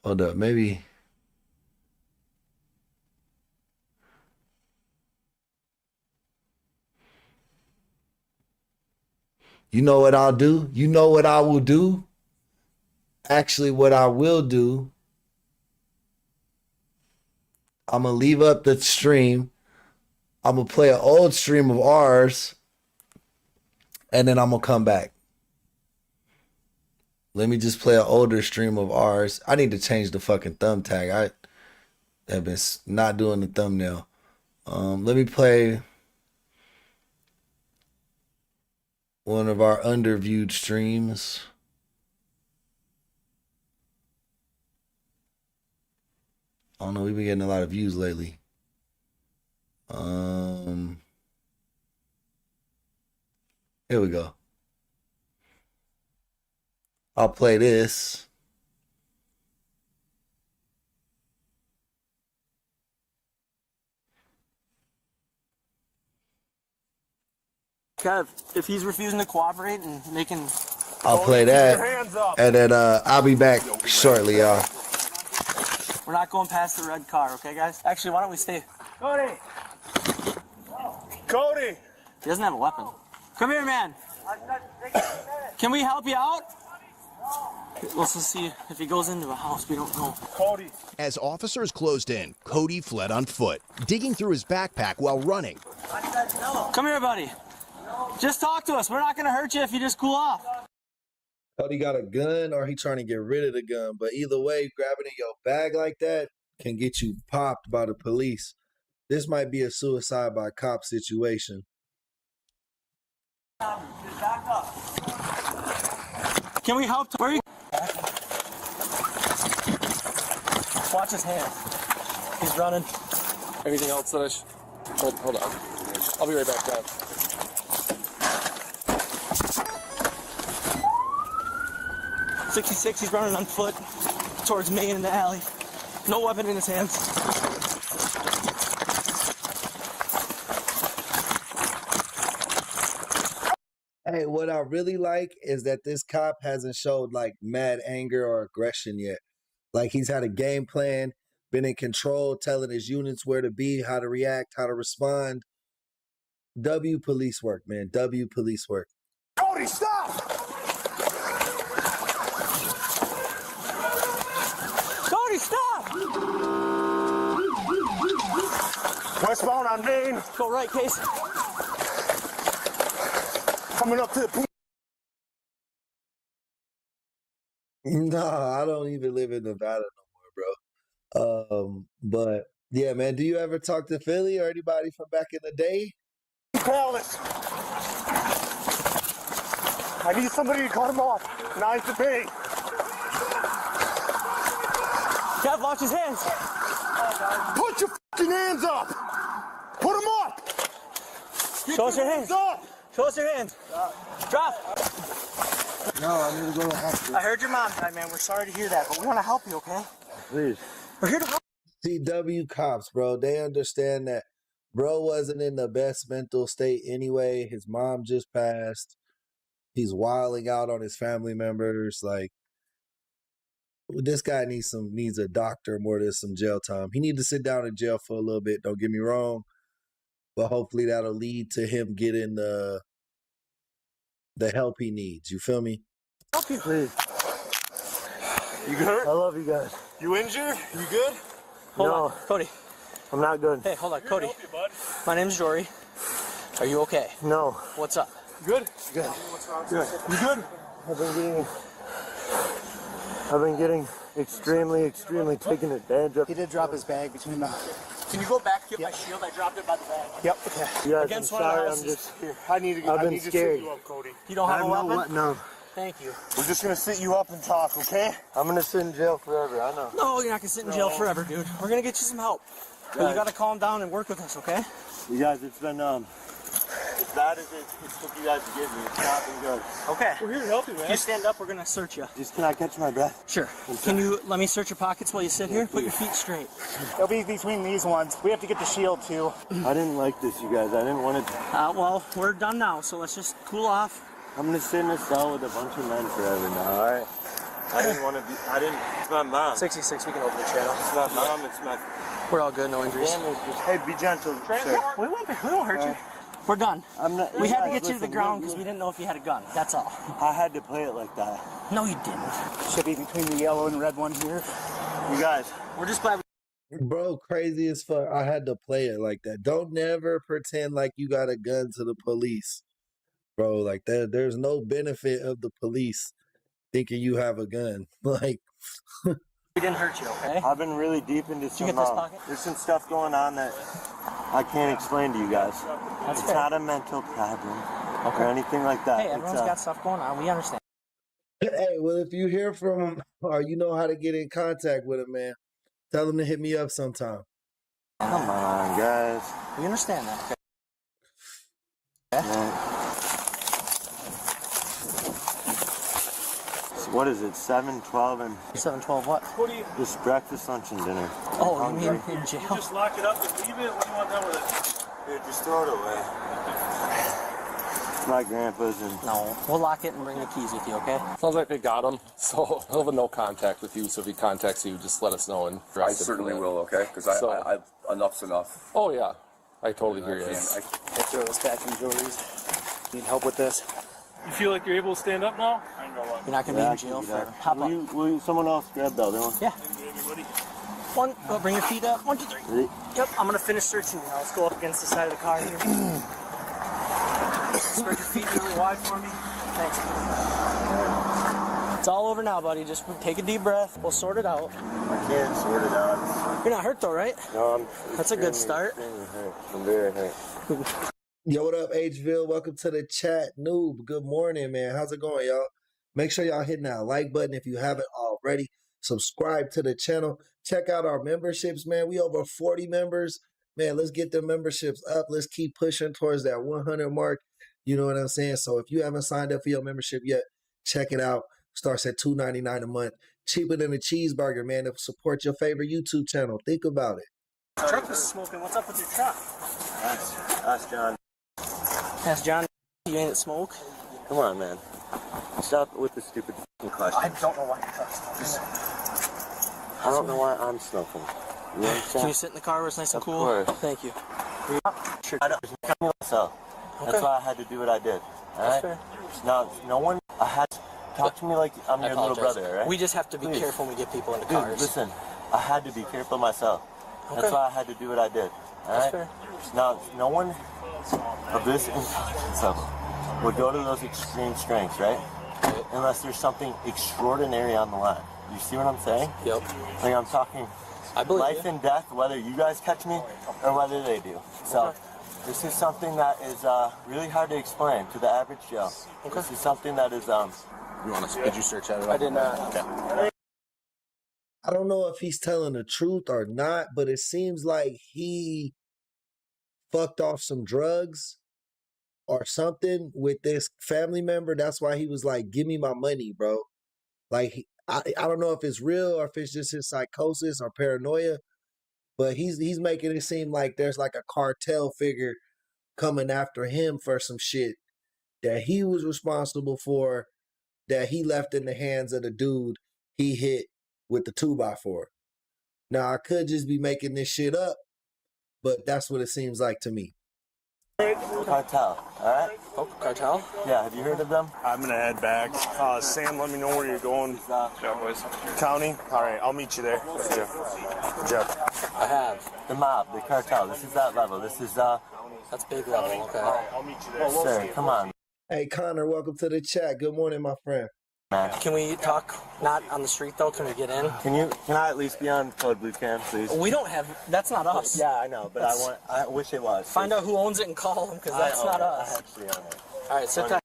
Hold up, maybe. You know what I'll do? You know what I will do? Actually, what I will do, I'm going to leave up the stream. I'm going to play an old stream of ours, and then I'm going to come back. Let me just play an older stream of ours. I need to change the fucking thumb tag. I have been not doing the thumbnail. Let me play one of our underviewed streams. I don't know, we've been getting a lot of views lately. Here we go. I'll play this. Kev, if he's refusing to cooperate and making... I'll play that. And then I'll be back shortly, y'all. We're not going past the red car, okay, guys? Actually, why don't we stay... Cody! Cody! He doesn't have a weapon. Come here, man. Can we help you out? Let's just see if he goes into a house. We don't know. Cody. As officers closed in, Cody fled on foot, digging through his backpack while running. Come here, buddy. Just talk to us. We're not going to hurt you if you just cool off. Cody got a gun or he trying to get rid of the gun. But either way, grabbing in your bag like that can get you popped by the police. This might be a suicide by cop situation. Back up. Can we help? Where are you? Watch his hand. He's running. Anything else that I should... Hold on. I'll be right back, guys. .66, he's running on foot towards me in the alley. No weapon in his hands. Hey, what I really like is that this cop hasn't showed like mad anger or aggression yet. Like he's had a game plan, been in control, telling his units where to be, how to react, how to respond. W police work, man. W police work. Cody, stop! Cody, stop! Westbound on Main. Go right, Case. Coming up to the pool. No, I don't even live in Nevada no more, bro. But yeah, man, do you ever talk to Philly or anybody from back in the day? Palace. I need somebody to cut him off. 9 to pay. Kev, watch his hands. Put your fucking hands up. Put them up. Show us your hands. Up. Show us your hands. Drop. No, I need to go to hospital. I heard your mom died, man. We're sorry to hear that, but we want to help you, okay? Please. We're here to help. CW cops, bro. They understand that bro wasn't in the best mental state anyway. His mom just passed. He's wilding out on his family members. Like, this guy needs a doctor more than some jail time. He needs to sit down in jail for a little bit. Don't get me wrong. But hopefully that'll lead to him getting the help he needs. You feel me? Help you, please. You hurt? I love you guys. You injured? You good? Hold on, Cody. I'm not good. Hey, hold on, Cody. Help you, bud. My name's Jory. Are you okay? No. What's up? Good? Good. Good. You good? I've been getting extremely taken advantage of. He did drop his bag between the... Can you go back, get my shield? I dropped it by the bag. Yep. Okay. You guys, Against I'm one of the sorry, houses. I'm just here. I need to sit you up, Cody. You don't have a weapon? No. Thank you. We're just gonna sit you up and talk, okay? I'm gonna sit in jail forever, I know. No, you're not gonna sit in jail forever, dude. We're gonna get you some help. But you gotta calm down and work with us, okay? You guys, it's been, as bad as it took you guys to get me, it's not been good. Okay. We're here to help you, man. If you stand up, we're gonna search you. Just can I catch my breath? Sure. Can you let me search your pockets while you sit here? Put your feet straight. It'll be between these ones. We have to get the shield, too. I didn't like this, you guys. I didn't want it. Well, we're done now, so let's just cool off. I'm gonna sit in a cell with a bunch of men forever now, alright? I didn't want to be. I didn't. It's my mom. 66, we can open the channel. It's my mom. It's my. We're all good, no injuries. Hey, be gentle, sir. We won't hurt you. We're done. We had to get you to the ground because we didn't know if you had a gun. That's all. I had to play it like that. No, you didn't. Should be between the yellow and red one here. You guys. We're just glad. Bro, crazy as fuck. I had to play it like that. Don't never pretend like you got a gun to the police. Bro, like that, there's no benefit of the police thinking you have a gun. Like, We didn't hurt you, okay? I've been really deep into some. you get this pocket? There's some stuff going on that I can't explain to you guys. That's it's fair. not a mental problem or anything like that. Hey, everyone's got stuff going on. We understand. hey, well, if you hear from him or you know how to get in contact with him, man, tell him to hit me up sometime. Come on, guys. We understand that, okay? Yeah. So what is it? 7:12 and 7:12 what? This breakfast, lunch, and dinner. Oh, you mean in jail? You just lock it up and leave it? What do you want done with it? Dude, just throw it away. It's my grandpa's and... No, we'll lock it and bring the keys with you, okay? Sounds like they got him, so he'll have no contact with you. So if he contacts you, just let us know and I certainly will, okay? Because I enough's enough. Oh yeah, I totally hear you. Let's throw this back in Jory's. Need help with this? You feel like you're able to stand up now? You're not going to be in jail for hop up. Will someone else grab the other one? Yeah. One, bring your feet up. 1, 2, 3. Yep, I'm going to finish searching now. Let's go up against the side of the car here. Spread your feet really wide for me. Thanks. It's all over now, buddy. Just take a deep breath. We'll sort it out. I can't sort it out. You're not hurt though, right? No, That's a good start. Hurt. I'm very hurt. Yo, what up, Hville? Welcome to the chat. Noob, good morning, man. How's it going, y'all? Make sure y'all hitting that like button if you haven't already. Subscribe to the channel. Check out our memberships, man. We over 40 members. Man, let's get the memberships up. Let's keep pushing towards that 100 mark. You know what I'm saying? So if you haven't signed up for your membership yet, check it out. Starts at $2.99 a month. Cheaper than a cheeseburger, man, to support your favorite YouTube channel. Think about it. The truck was smoking. What's up with your truck? Ask John. Ask John. You ain't smoke? Come on, man. Stop with the stupid questions. I don't know why your truck's smoking. I don't know why I'm smoking. You understand? Can you sit in the car where it's nice and cool? Of course. Thank you. I don't know myself. That's Okay. why I had to do what I did. All right? That's fair. Now, no one. I had to talk to me like I'm your little apologize. brother, all right? We just have to be careful when we get people into Dude, cars. listen. I had to be careful myself. That's Okay. why I had to do what I did. All right? That's fair. Now, no one of this intelligence level would go to those extreme strengths, right? Unless there's something extraordinary on the line. You see what I'm saying? Yep. Like I'm talking life and death, whether you guys catch me or whether they do. So this is something that is really hard to explain to the average Joe. This is something that is You want to? Did you search that? I did not. Okay. I don't know if he's telling the truth or not, but it seems like he fucked off some drugs or something with this family member. That's why he was like, give me my money, bro. Like, I don't know if it's real or if it's just his psychosis or paranoia, but he's making it seem like there's like a cartel figure coming after him for some shit that he was responsible for, that he left in the hands of the dude he hit with the 2x4. Now, I could just be making this shit up, but that's what it seems like to me. Cartel, all right? Oh, cartel? Yeah, have you heard of them? I'm gonna head back. Sam, let me know where you're going. County? All right, I'll meet you there. Jeff. I have. The mob, the cartel. This is that level. This is That's big level, okay. I'll meet you there. Sir, come on. Hey, Connor, welcome to the chat. Good morning, my friend. Can we talk not on the street though? Can we get in? Can I at least be on Code Blue Cam, please? We don't have. That's not us. Yeah, I know, but I wish it was. Find out who owns it and call them because that's not us. I actually own it. All right, sit tight.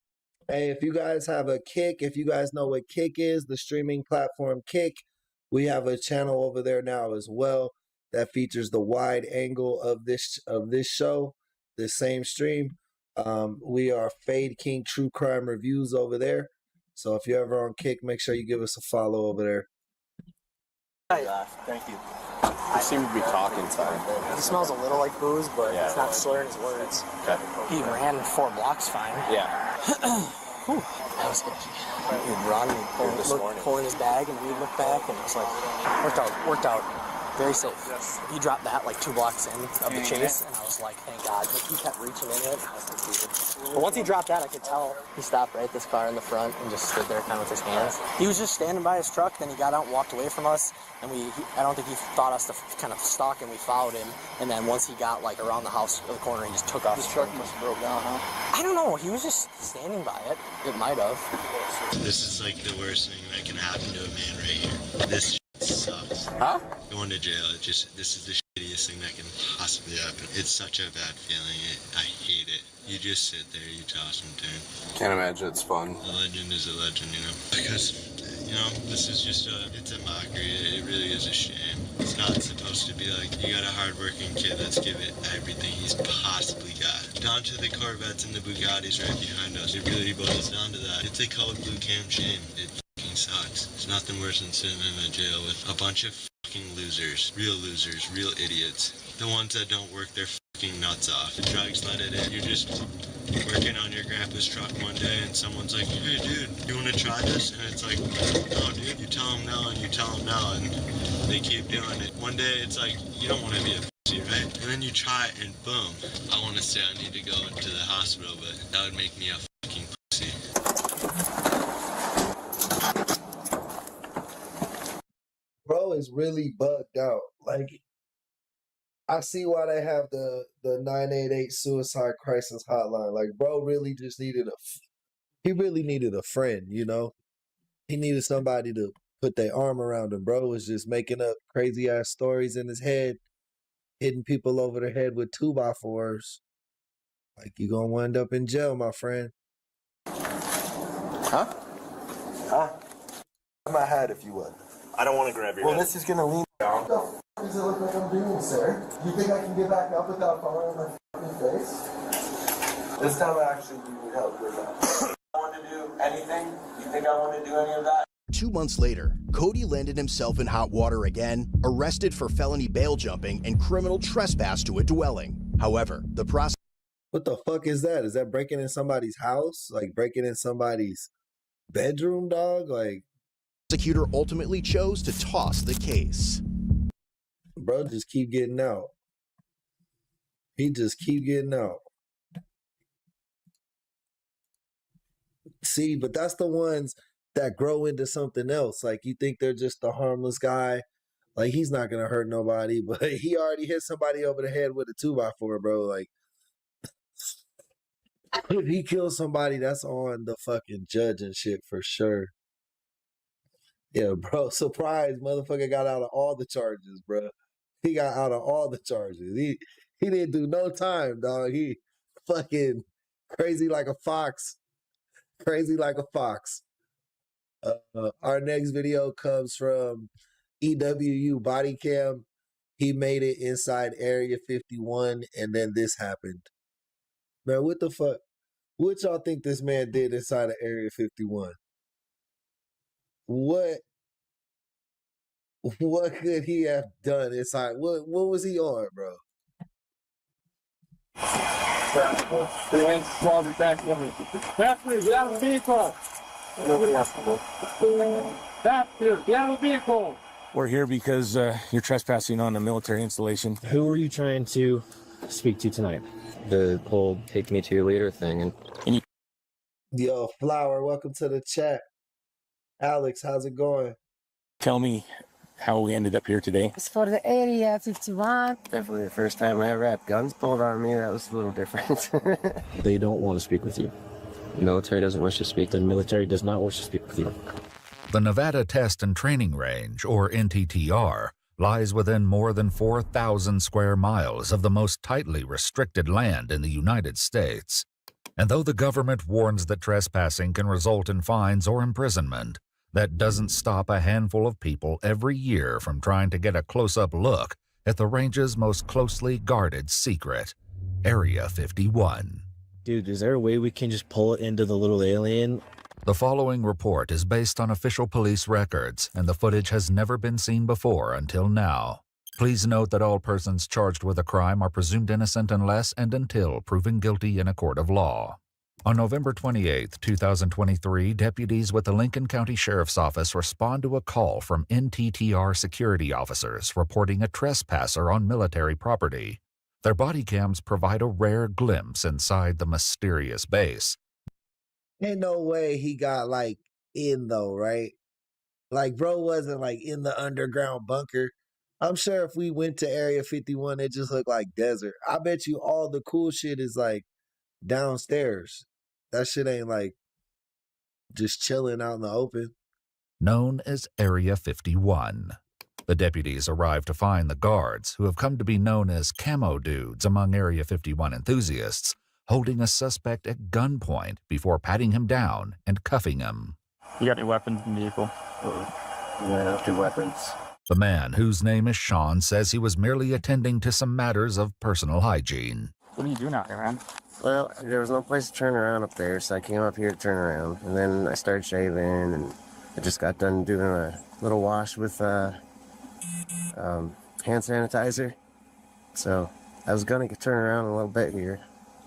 Hey, if you guys have a Kick, if you guys know what Kick is, the streaming platform Kick, we have a channel over there now as well that features the wide angle of this show, this same stream. We are Fade King True Crime Reviews over there. So if you're ever on Kick, make sure you give us a follow over there. Thank you. You seem to be talking, sorry. He smells a little like booze, but it's not slurring his words. Okay. He ran 4 blocks fine. Yeah. Whew, that was sketchy. He'd run and pull in his bag, and we'd look back, and it was like, worked out very safe. Yes. He dropped that like 2 blocks in of the chase, and I was like, thank God. But he kept reaching in it, and I was confused. But once he dropped that, I could tell he stopped right at this car in the front and just stood there kind of with his hands. He was just standing by his truck, then he got out and walked away from us, and I don't think he thought us to kind of stalk him. We followed him, and then once he got like around the house or the corner, he just took off. His truck must have broke down, huh? I don't know. He was just standing by it. It might have. This is like the worst thing that can happen to a man right here. This sucks. Huh? Going to jail, this is the shittiest thing that can possibly happen. It's such a bad feeling. I hate it. You just sit there, you toss and turn. Can't imagine it's fun. A legend is a legend, you know, because, you know, this is just it's a mockery. It really is a shame. It's not supposed to be like, you got a hardworking kid, let's give it everything he's possibly got. Down to the Corvettes and the Bugattis right behind us. It really boils down to that. It's a code blue cam shame. It fucking sucks. It's nothing worse than sitting in a jail with a bunch of fucking losers, real idiots. The ones that don't work their fucking nuts off. The drugs let it in. You're just working on your grandpa's truck one day and someone's like, hey dude, you want to try this? And it's like, no dude, you tell them no and you tell them no and they keep doing it. One day it's like, you don't want to be a pussy, right? And then you try it and boom. I want to say I need to go into the hospital, but that would make me a fucking pussy. Bro is really bugged out. Like, I see why they have the 988 suicide crisis hotline. Like, bro really just needed he really needed a friend, you know? He needed somebody to put their arm around him. Bro was just making up crazy ass stories in his head, hitting people over the head with 2x4s. Like, you gonna wind up in jail, my friend. Huh? Huh? My hat, if you would. I don't want to grab your head. This is gonna lean down. What the f does it look like I'm doing, sir? You think I can get back up without falling on my f***ing face? This time I actually need help with that. I want to do anything? You think I want to do any of that? 2 months later, Cody landed himself in hot water again, arrested for felony bail jumping and criminal trespass to a dwelling. However, the process. What the fuck is that? Is that breaking in somebody's house? Like breaking in somebody's bedroom, dog? Like, prosecutor ultimately chose to toss the case. Bro, just keep getting out. He just keep getting out. See, but that's the ones that grow into something else. Like, you think they're just a harmless guy. Like, he's not going to hurt nobody, but he already hit somebody over the head with a 2x4, bro. Like, if he kills somebody, that's on the fucking judge and shit for sure. Yeah, bro, surprise, motherfucker got out of all the charges, bro. He got out of all the charges. He didn't do no time, dog. He fucking crazy like a fox. Crazy like a fox. Our next video comes from EWU Body Cam. He made it inside Area 51, and then this happened. Man, what the fuck? What y'all think this man did inside of Area 51? What could he have done inside? What was he on, bro? We're here because you're trespassing on a military installation. Who are you trying to speak to tonight? The whole take me to your leader thing. And Yo, Flower, welcome to the chat. Alex, how's it going? Tell me how we ended up here today. It's for the Area 51. Definitely the first time I ever had guns pulled on me. That was a little different. They don't want to speak with you. The military doesn't wish to speak. The military does not wish to speak with you. The Nevada Test and Training Range, or NTTR, lies within more than 4,000 square miles of the most tightly restricted land in the United States. And though the government warns that trespassing can result in fines or imprisonment, that doesn't stop a handful of people every year from trying to get a close-up look at the range's most closely guarded secret, Area 51. Dude, is there a way we can just pull it into the little alien? The following report is based on official police records, and the footage has never been seen before until now. Please note that all persons charged with a crime are presumed innocent unless and until proven guilty in a court of law. On November 28, 2023, deputies with the Lincoln County Sheriff's Office respond to a call from NTTR security officers reporting a trespasser on military property. Their body cams provide a rare glimpse inside the mysterious base. Ain't no way he got like in though, right? Like bro wasn't like in the underground bunker. I'm sure if we went to Area 51, it just looked like desert. I bet you all the cool shit is like downstairs. That shit ain't like just chilling out in the open. Known as Area 51. The deputies arrive to find the guards, who have come to be known as camo dudes among Area 51 enthusiasts, holding a suspect at gunpoint before patting him down and cuffing him. You got any weapons in the vehicle? Yeah, 2 weapons. The man, whose name is Sean, says he was merely attending to some matters of personal hygiene. What are you doing out here, man? Well, there was no place to turn around up there, so I came up here to turn around. And then I started shaving, and I just got done doing a little wash with hand sanitizer. So I was going to turn around a little bit here.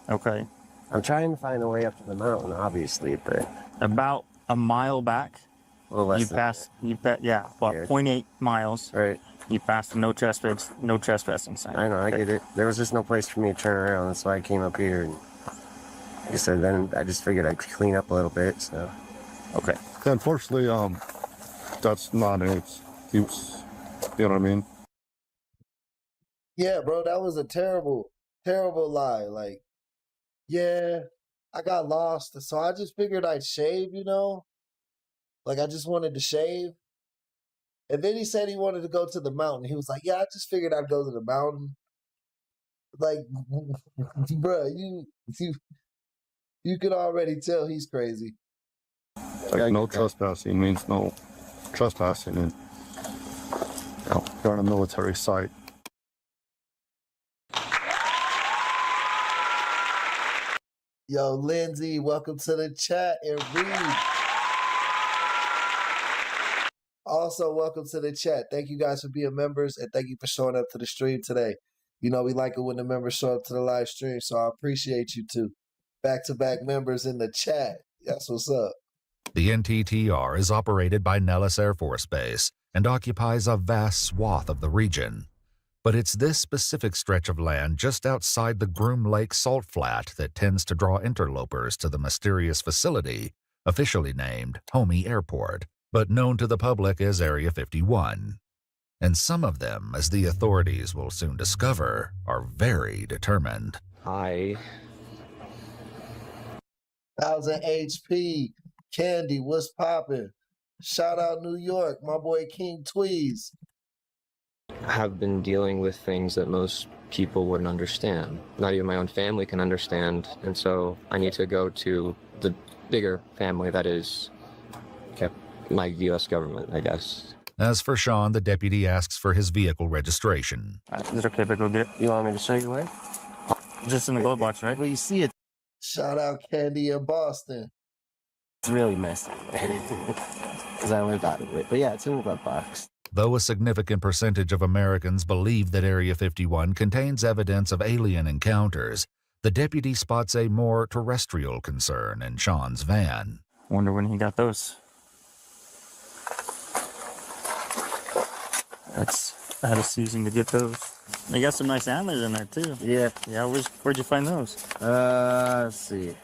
Okay. I'm trying to find a way up to the mountain, obviously, but... About a mile back, a little less about 0.8 miles. Right. You passed the no trespassing sign. I know, I get it. There was just no place for me to turn around. That's why I came up here. And like I said, then I just figured I'd clean up a little bit, so. Okay. Unfortunately, that's not an excuse. You know what I mean? Yeah, bro, that was a terrible, terrible lie. Like, yeah, I got lost, so I just figured I'd shave, you know? Like, I just wanted to shave. And then he said he wanted to go to the mountain. He was like, yeah, I just figured I'd go to the mountain. Like, bro, you could already tell he's crazy. Like, no trespassing means no trespassing. And, you're on a military site. Yo, Lindsay, welcome to the chat. And Reed, also welcome to the chat. Thank you guys for being members, and thank you for showing up to the stream today. You know, we like it when the members show up to the live stream, so I appreciate you too. Back-to-back members in the chat. That's what's up. The NTTR is operated by Nellis Air Force Base and occupies a vast swath of the region. But it's this specific stretch of land just outside the Groom Lake Salt Flat that tends to draw interlopers to the mysterious facility, officially named Homey Airport, but known to the public as Area 51. And some of them, as the authorities will soon discover, are very determined. Hi. 1000 HP. Candy, what's poppin'? Shout out New York, my boy King Tweez. Have been dealing with things that most people wouldn't understand. Not even my own family can understand. And so I need to go to the bigger family that is my U.S. government, I guess. As for Sean, the deputy asks for his vehicle registration. Is it okay if I go get it? You want me to show you where? Just in the glove box, right? Well, you see it. Shout out Candy in Boston. It's really messy. Because I lived out of it. But yeah, it's in the glove box. Though a significant percentage of Americans believe that Area 51 contains evidence of alien encounters, the deputy spots a more terrestrial concern in Sean's van. Wonder when he got those. I had a season to get those. They got some nice antlers in there too. Yeah. Yeah, where'd you find those? Let's see.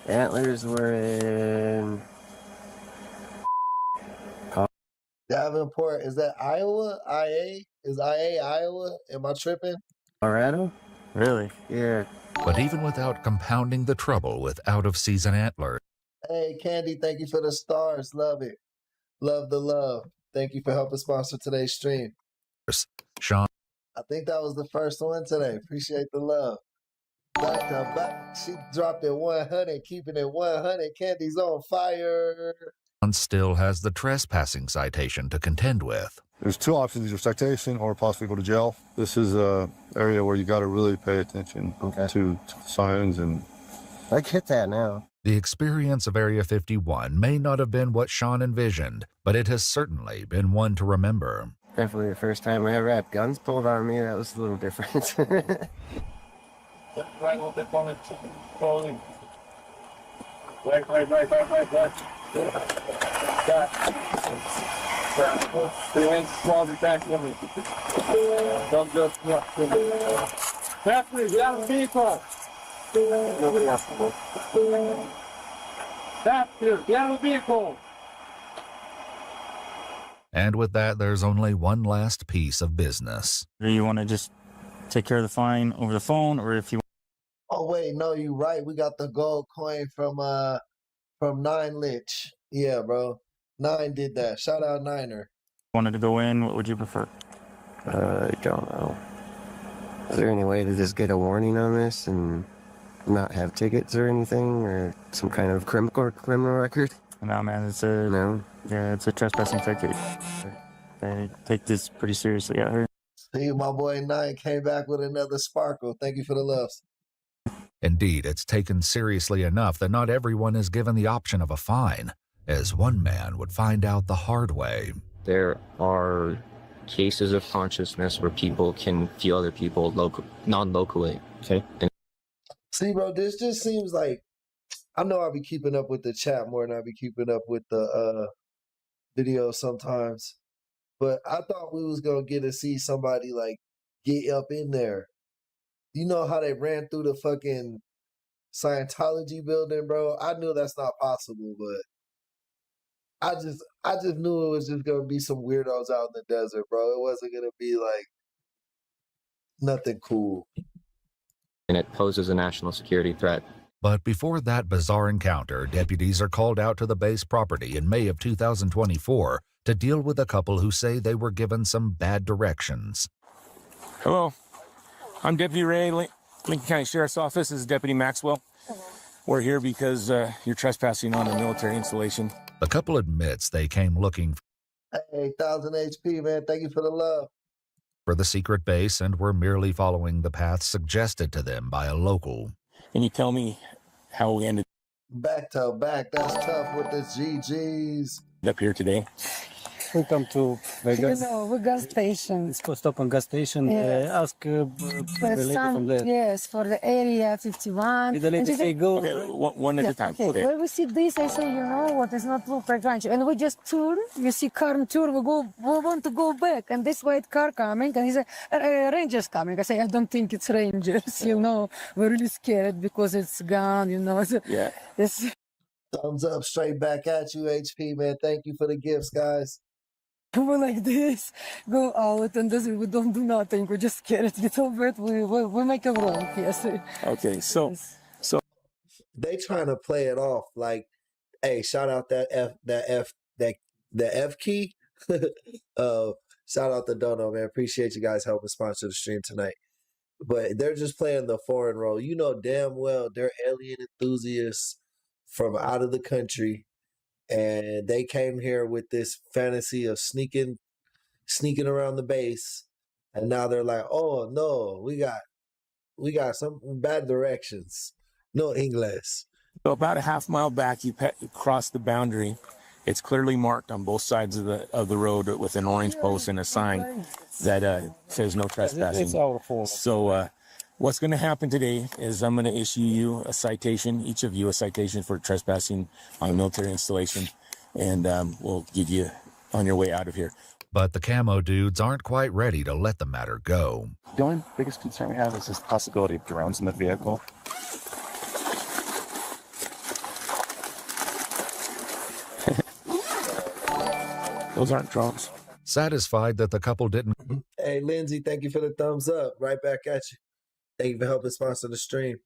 Antlers were in... Davenport, is that Iowa? IA? Is IA Iowa? Am I tripping? Colorado? Really? Yeah. But even without compounding the trouble with out-of-season antlers. Hey, Candy, thank you for the stars. Love it. Love the love. Thank you for helping sponsor today's stream. Sean. I think that was the first one today. Appreciate the love. Back to back. She dropped it 100, keeping it 100. Candy's on fire. Still has the trespassing citation to contend with. There's 2 options, either citation or possibly go to jail. This is a area where you got to really pay attention to the signs. And I get that now. The experience of Area 51 may not have been what Sean envisioned, but it has certainly been one to remember. Definitely the first time I ever had guns pulled on me, that was a little different. 1000 Passenger, get out of the vehicle. Passenger, get out of the vehicle. And with that, there's only one last piece of business. Do you want to just take care of the fine over the phone, or if you Oh wait, no, you right. We got the gold coin from Nine Lich. Yeah, bro. Nine did that. Shout out Niner. wanted to go in, what would you prefer? I don't know. Is there any way to just get a warning on this and not have tickets or anything, or some kind of criminal record? No, man, it's a trespassing ticket. They take this pretty seriously out here. See, my boy Nine came back with another sparkle. Thank you for the love. Indeed, it's taken seriously enough that not everyone is given the option of a fine, as one man would find out the hard way. There are cases of consciousness where people can feel other people non-locally. Okay. See, bro, this just seems like, I know I'll be keeping up with the chat more than I'll be keeping up with the videos sometimes, but I thought we was gonna get to see somebody like get up in there. You know how they ran through the fucking Scientology building, bro? I knew that's not possible, but I just knew it was just gonna be some weirdos out in the desert, bro. It wasn't gonna be like nothing cool. And it poses a national security threat. But before that bizarre encounter, deputies are called out to the base property in May of 2024 to deal with a couple who say they were given some bad directions. Hello, I'm Deputy Ray, Lincoln County Sheriff's Office. This is Deputy Maxwell. We're here because you're trespassing on a military installation. The couple admits they came looking Hey, 1000 HP, man. Thank you for the love. for the secret base and were merely following the path suggested to them by a local. Can you tell me how we ended Back to back. That's tough with the GGs. up here today? We come to Vegas. We gas station. It's post up on gas station. Yes. Ask the lady from there. Yes, for the area 51. Did the lady say go? Okay, one at a time. Okay. When we see this, I say, you know what, it's not look like ranch. And we just turn, you see car turn, we want to go back. And this white car coming, and he said, Rangers coming. I say, I don't think it's Rangers, you know. We're really scared because it's gone, you know. So, yeah. Thumbs up straight back at you, HP, man. Thank you for the gifts, guys. We're like this, go out, and this, we don't do nothing. We're just scared. Get over it. We make a wrong. Yes. Okay, so they trying to play it off like, hey, shout out the F key. Shout out the Dono, man. Appreciate you guys helping sponsor the stream tonight. But they're just playing the foreign role. You know damn well they're alien enthusiasts from out of the country. And they came here with this fantasy of sneaking around the base, and now they're like, "Oh no, we got some bad directions, no English." So about a half mile back, you cross the boundary. It's clearly marked on both sides of the road with an orange post and a sign that says no trespassing. It's our fault. So what's going to happen today is I'm going to issue you a citation, each of you a citation for trespassing on a military installation, and we'll get you on your way out of here. But the camo dudes aren't quite ready to let the matter go. The only biggest concern we have is this possibility of drones in the vehicle. Those aren't drones. Satisfied that the couple didn't Hey, Lindsay, thank you for the thumbs up. Right back at you. Thank you for helping sponsor the stream.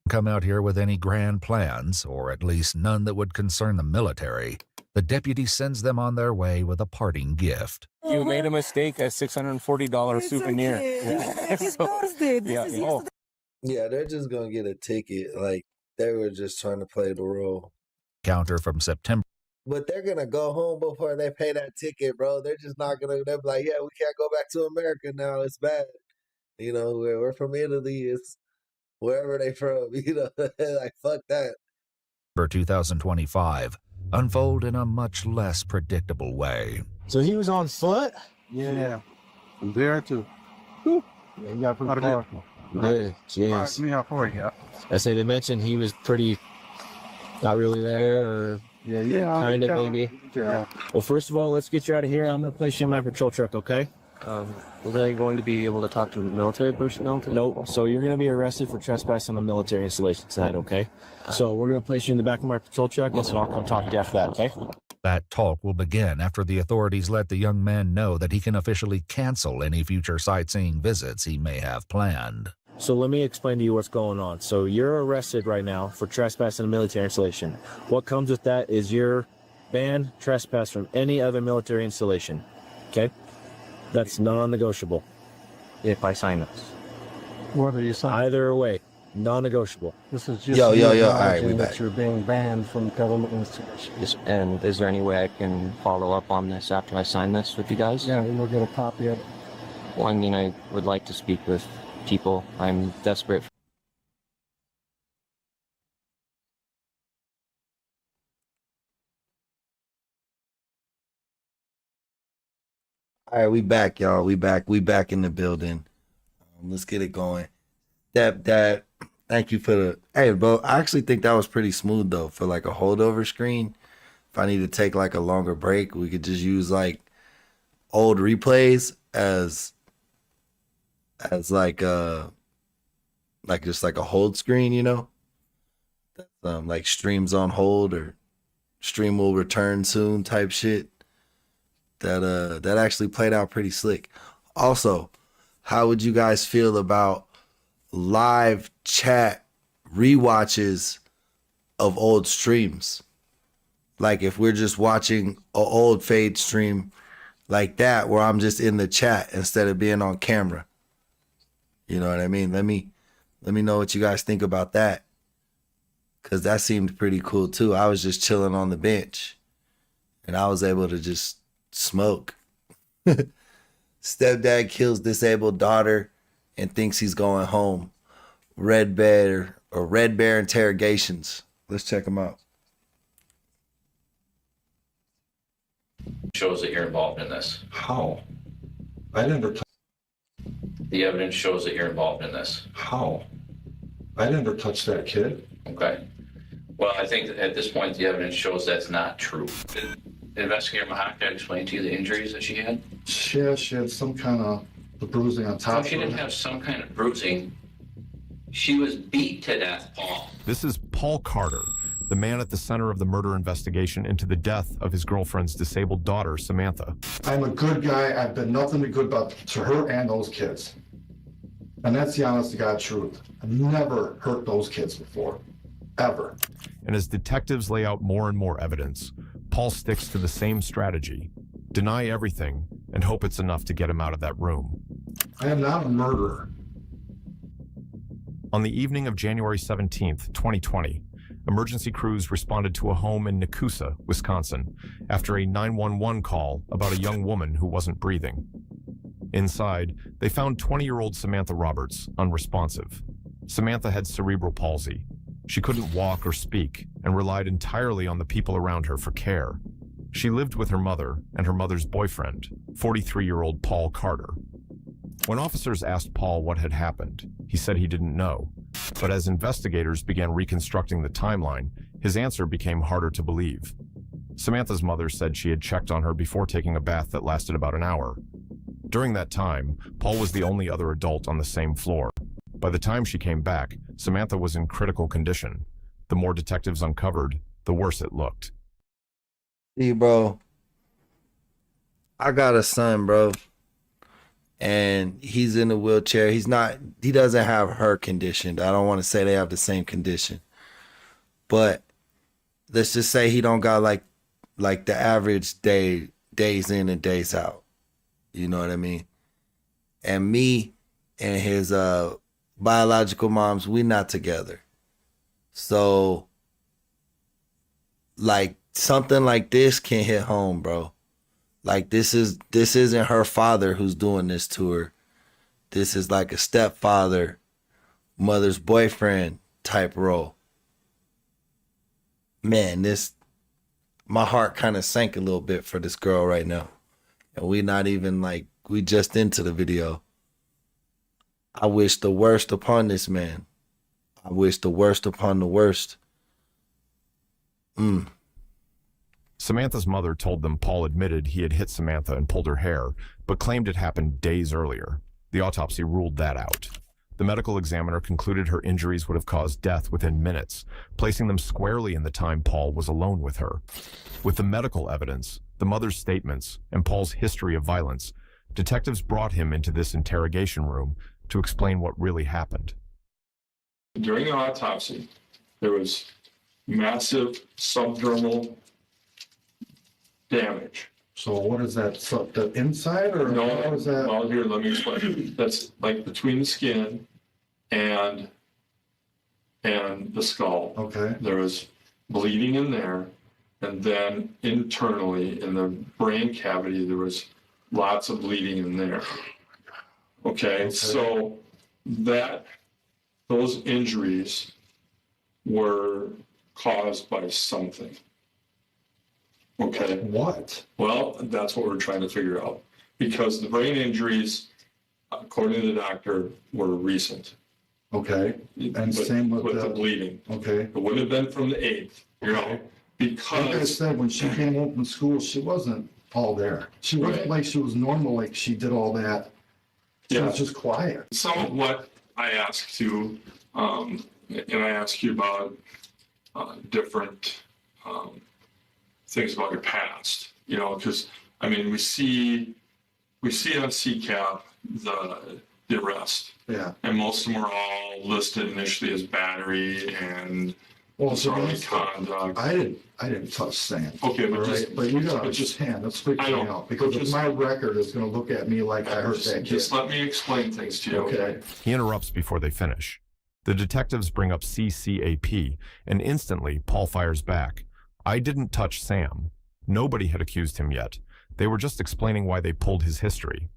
come out here with any grand plans, or at least none that would concern the military, the deputy sends them on their way with a parting gift. You made a mistake, a $640 souvenir. His birthday. Yeah, they're just going to get a ticket. Like, they were just trying to play the role. Counter from September. But they're going to go home before they pay that ticket, bro. They're just not going to, they're like, yeah, we can't go back to America now. It's bad. You know, we're from Italy. It's wherever they from, you know, like, fuck that. For 2025, unfold in a much less predictable way. So he was on foot? Yeah. From there to... Yeah, you got to put the car. Yes. Me how far you got? I say they mentioned he was pretty Not really there, or Yeah. kind of maybe. Yeah. Well, first of all, let's get you out of here. I'm gonna place you in my patrol truck, okay? Was I going to be able to talk to military personnel? Nope. So you're gonna be arrested for trespassing on the military installation tonight, okay? So we're gonna place you in the back of my patrol truck, and so I'll come talk to you after that, okay? That talk will begin after the authorities let the young man know that he can officially cancel any future sightseeing visits he may have planned. So let me explain to you what's going on. So you're arrested right now for trespassing a military installation. What comes with that is you're banned trespass from any other military installation, okay? That's non-negotiable. If I sign this. What are you saying? Either way, non-negotiable. This is just Yo. All right, we acknowledging that back. you're being banned from government institutions. And is there any way I can follow up on this after I sign this with you guys? Yeah, we'll get a copy of it. Well, I mean, I would like to speak with people. I'm desperate. All right, we back, y'all. We back in the building. Let's get it going. That. Thank you for the. Hey, bro. I actually think that was pretty smooth though for like a holdover screen. If I need to take like a longer break, we could just use like old replays as like just like a hold screen, you know, like streams on hold or stream will return soon type shit. That actually played out pretty slick. Also, how would you guys feel about live chat rewatches of old streams? Like if we're just watching an old fade stream like that, where I'm just in the chat instead of being on camera. You know what I mean? Let me know what you guys think about that. Cause that seemed pretty cool too. I was just chilling on the bench and I was able to just smoke. Stepdad kills disabled daughter and thinks he's going home. Red Bear interrogations. Let's check them out. Shows that you're involved in this. How? I never. The evidence shows that you're involved in this. How? I never touched that kid. Okay. Well, I think that at this point, the evidence shows that's not true. Did Investigator Mahaka explain to you the injuries that she had? Yeah, she had some kind of bruising on top So she of her. didn't have some kind of bruising. She was beat to death, Paul. This is Paul Carter, the man at the center of the murder investigation into the death of his girlfriend's disabled daughter, Samantha. I'm a good guy. I've been nothing but good about to her and those kids. And that's the honest to God truth. I've never hurt those kids before. Ever. And as detectives lay out more and more evidence, Paul sticks to the same strategy: deny everything and hope it's enough to get him out of that room. I am not a murderer. On the evening of January 17th, 2020, emergency crews responded to a home in Nakusa, Wisconsin, after a 911 call about a young woman who wasn't breathing. Inside, they found 20-year-old Samantha Roberts, unresponsive. Samantha had cerebral palsy. She couldn't walk or speak and relied entirely on the people around her for care. She lived with her mother and her mother's boyfriend, 43-year-old Paul Carter. When officers asked Paul what had happened, he said he didn't know. But as investigators began reconstructing the timeline, his answer became harder to believe. Samantha's mother said she had checked on her before taking a bath that lasted about an hour. During that time, Paul was the only other adult on the same floor. By the time she came back, Samantha was in critical condition. The more detectives uncovered, the worse it looked. See, bro, I got a son, bro, and he's in a wheelchair. He doesn't have her condition. I don't want to say they have the same condition, but let's just say he don't got like the average days in and days out. You know what I mean? And me and his biological moms, we not together. So like something like this can hit home, bro. Like this isn't her father who's doing this to her. This is like a stepfather, mother's boyfriend type role. Man, my heart kind of sank a little bit for this girl right now. And we not even like, we just into the video. I wish the worst upon this man. I wish the worst upon the worst. Samantha's mother told them Paul admitted he had hit Samantha and pulled her hair, but claimed it happened days earlier. The autopsy ruled that out. The medical examiner concluded her injuries would have caused death within minutes, placing them squarely in the time Paul was alone with her. With the medical evidence, the mother's statements, and Paul's history of violence, detectives brought him into this interrogation room to explain what really happened. During the autopsy, there was massive subdermal damage. So what is that? So the inside or No, how is that? well, here, let me explain. That's like between the skin and the skull. Okay. There was bleeding in there, and then internally in the brain cavity, there was lots of bleeding in there. Okay, so those injuries were caused by something. Okay. What? Well, that's what we're trying to figure out. Because the brain injuries, according to the doctor, were recent. Okay. And same with the bleeding. Okay. It would have been from the 8th, you know, because... Like I said, when she came home from school, she wasn't all there. She wasn't like she was normal, like she did all that. She was just quiet. Some of what I asked too, and I asked you about different things about your past, you know, because I mean we see on CCAP the arrest, and most of them are all listed initially as battery and disorderly conduct. I didn't touch Sam. Okay, but but you gotta understand, that's freaking me out because if my record is gonna look at me like I hurt that kid. Just let me explain things to you. Okay. He interrupts before they finish. The detectives bring up CCAP, and instantly Paul fires back. I didn't touch Sam. Nobody had accused him yet. They were just explaining why they pulled his history.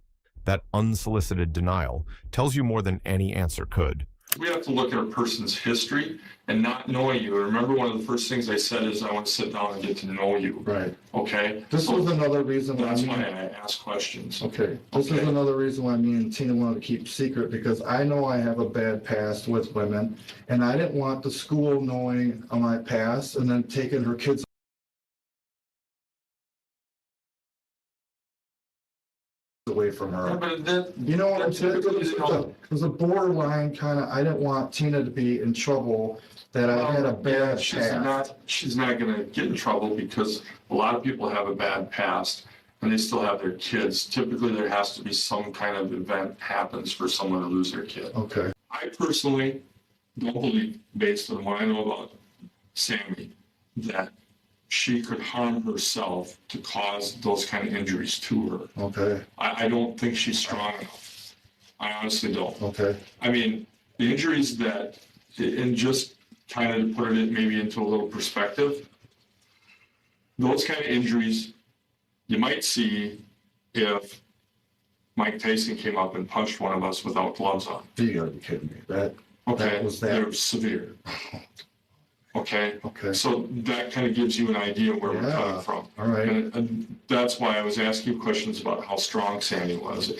That unsolicited denial tells you more than any answer could. We have to look at a person's history and not knowing you. Remember, one of the first things I said is I want to sit down and get to know you. Right. Okay? This was another reason why that's why I ask questions. Okay. This is another reason why me and Tina wanted to keep secret, because I know I have a bad past with women, and I didn't want the school knowing of my past and then taking her kids away from her. You know what I'm saying? It was a borderline kind of, I didn't want Tina to be in trouble that I had a bad past. She's not going to get in trouble because a lot of people have a bad past and they still have their kids. Typically, there has to be some kind of event happens for someone to lose their kid. Okay. I personally don't believe, based on what I know about Sammy, that she could harm herself to cause those kind of injuries to her. Okay. I don't think she's strong enough. I honestly don't. Okay. I mean, the injuries that, and just kind of to put it maybe into a little perspective, those kind of injuries you might see if Mike Tyson came up and punched one of us without gloves on. You gotta be kidding me. That was that. They're severe. Okay. So that kind of gives you an idea where we're coming from. All right. And that's why I was asking you questions about how strong Sandy was.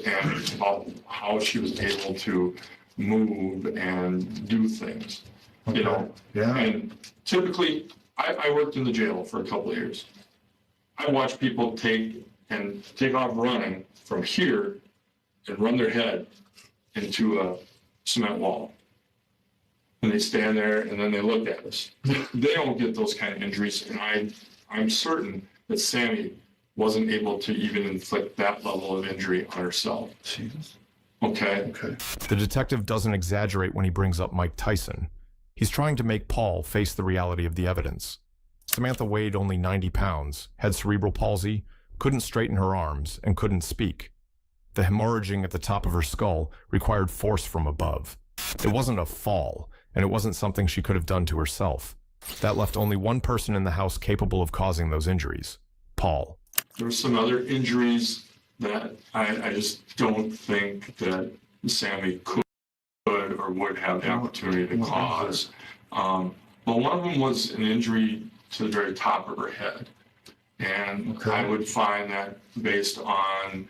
And about how she was able to move and do things, you know. Yeah. And typically, I worked in the jail for a couple of years. I watched people take off running from here and run their head into a cement wall. And they stand there and then they look at us. They don't get those kind of injuries, and I'm certain that Sammy wasn't able to even inflict that level of injury on herself. Jesus. Okay. The detective doesn't exaggerate when he brings up Mike Tyson. He's trying to make Paul face the reality of the evidence. Samantha weighed only 90 pounds, had cerebral palsy, couldn't straighten her arms, and couldn't speak. The hemorrhaging at the top of her skull required force from above. It wasn't a fall, and it wasn't something she could have done to herself. That left only one person in the house capable of causing those injuries, Paul. There were some other injuries that I just don't think that Sammy could or would have the opportunity to cause. But one of them was an injury to the very top of her head. And I would find that based on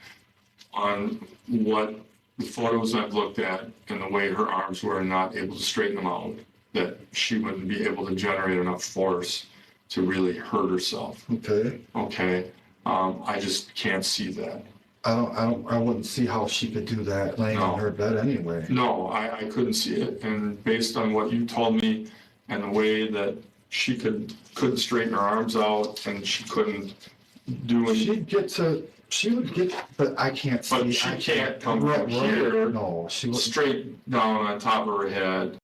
what the photos I've looked at and the way her arms were not able to straighten them out, that she wouldn't be able to generate enough force to really hurt herself. Okay. I just can't see that. I wouldn't see how she could do that laying on her bed anyway. No, I couldn't see it. And based on what you told me and the way that she couldn't straighten her arms out and she couldn't do anything. She would get, but I can't see. But she can't come from here. No, she would straight down on top of her head.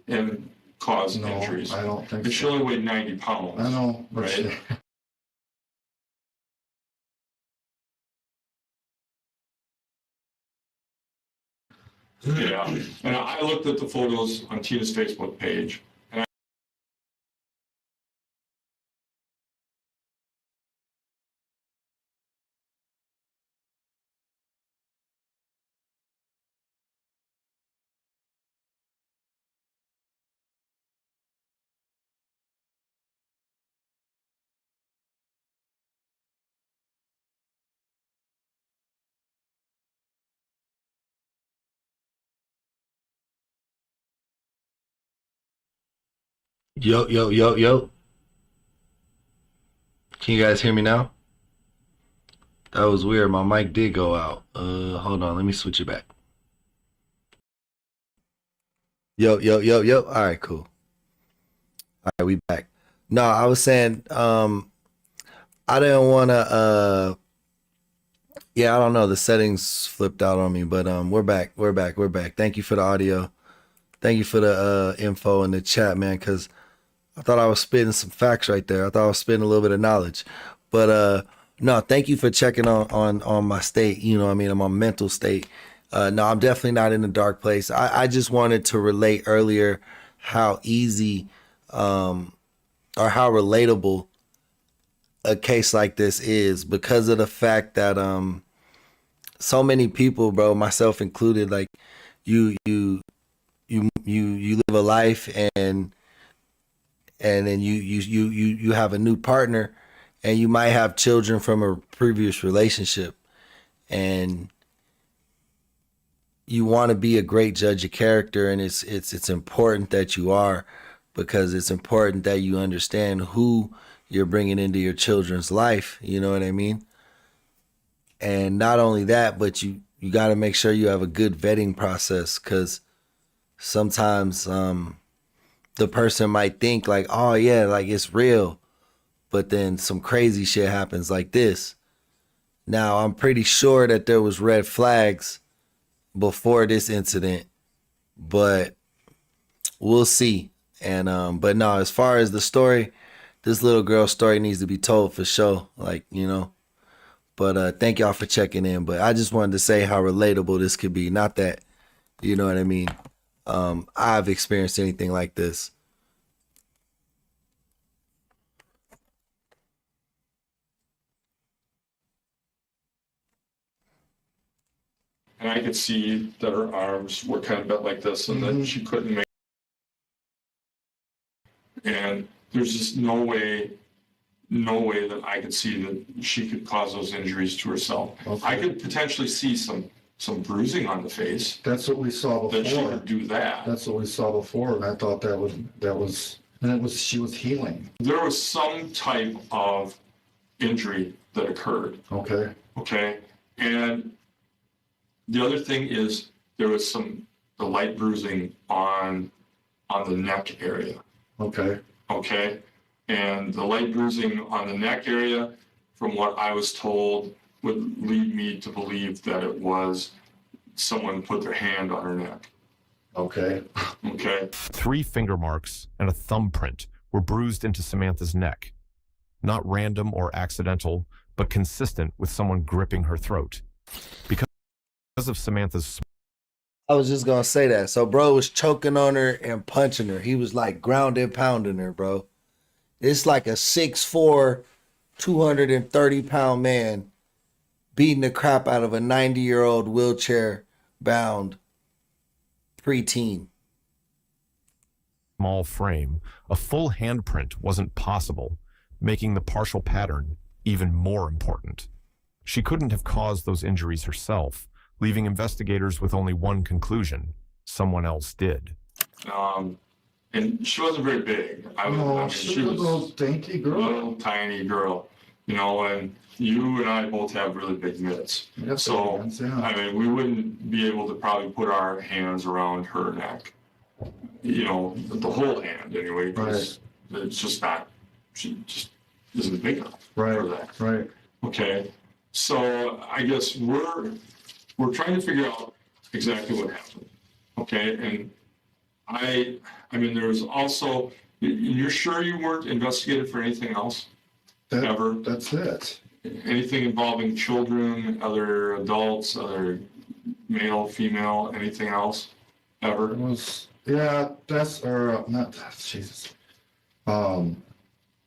And cause injuries. I don't think so. She only weighed 90 pounds. I know, right? Yeah, and I looked at the photos on Tina's Facebook page, and Yo, yo, yo, yo. Can you guys hear me now? That was weird. My mic did go out. Hold on. Let me switch it back. Yo, yo, yo, yo. All right, cool. All right, we back. No, I was saying, I didn't want to, yeah, I don't know. The settings flipped out on me, but we're back. We're back. We're back. Thank you for the audio. Thank you for the info in the chat, man, because I thought I was spitting some facts right there. I thought I was spitting a little bit of knowledge. But no, thank you for checking on my state, you know what I mean, on my mental state. No, I'm definitely not in a dark place. I just wanted to relate earlier how easy or how relatable a case like this is because of the fact that so many people, bro, myself included, like you live a life and then you have a new partner and you might have children from a previous relationship and you want to be a great judge of character, and it's important that you are, because it's important that you understand who you're bringing into your children's life, you know what I mean? And not only that, but you got to make sure you have a good vetting process, because sometimes the person might think like, oh yeah, like it's real, but then some crazy shit happens like this. Now, I'm pretty sure that there was red flags before this incident, but we'll see. And but no, as far as the story, this little girl's story needs to be told for sure, like, you know. But thank y'all for checking in. But I just wanted to say how relatable this could be. Not that, you know what I mean, I've experienced anything like this. and I could see that her arms were kind of bent like this, and that she couldn't make. And there's just no way that I could see that she could cause those injuries to herself. Okay. I could potentially see some bruising on the face. That's what we saw before. That she could do that. That's what we saw before, and I thought that was, and it was, she was healing. There was some type of injury that occurred. Okay. Okay. And the other thing is there was the light bruising on the neck area. Okay. Okay. And the light bruising on the neck area, from what I was told, would lead me to believe that it was someone put their hand on her neck. Okay. Okay. 3 finger marks and a thumbprint were bruised into Samantha's neck. Not random or accidental, but consistent with someone gripping her throat. Because of Samantha's... I was just gonna say that. So bro was choking on her and punching her. He was like ground and pounding her, bro. It's like a 6'4", 230-pound man beating the crap out of a 90-year-old wheelchair-bound preteen. Small frame, a full handprint wasn't possible, making the partial pattern even more important. She couldn't have caused those injuries herself, leaving investigators with only one conclusion: someone else did. And she wasn't very big. She was a little dainty girl. A little tiny girl, and you and I both have really big mitts. Yes, so, yeah. I mean, we wouldn't be able to probably put our hands around her neck, the whole hand anyway, because it's just not, she just isn't big enough for that. Right. Okay. So I guess we're trying to figure out exactly what happened. Okay. And I mean, there's also, you're sure you weren't investigated for anything else? Ever? That's it. Anything involving children, other adults, other male, female, anything else? Ever? Jesus.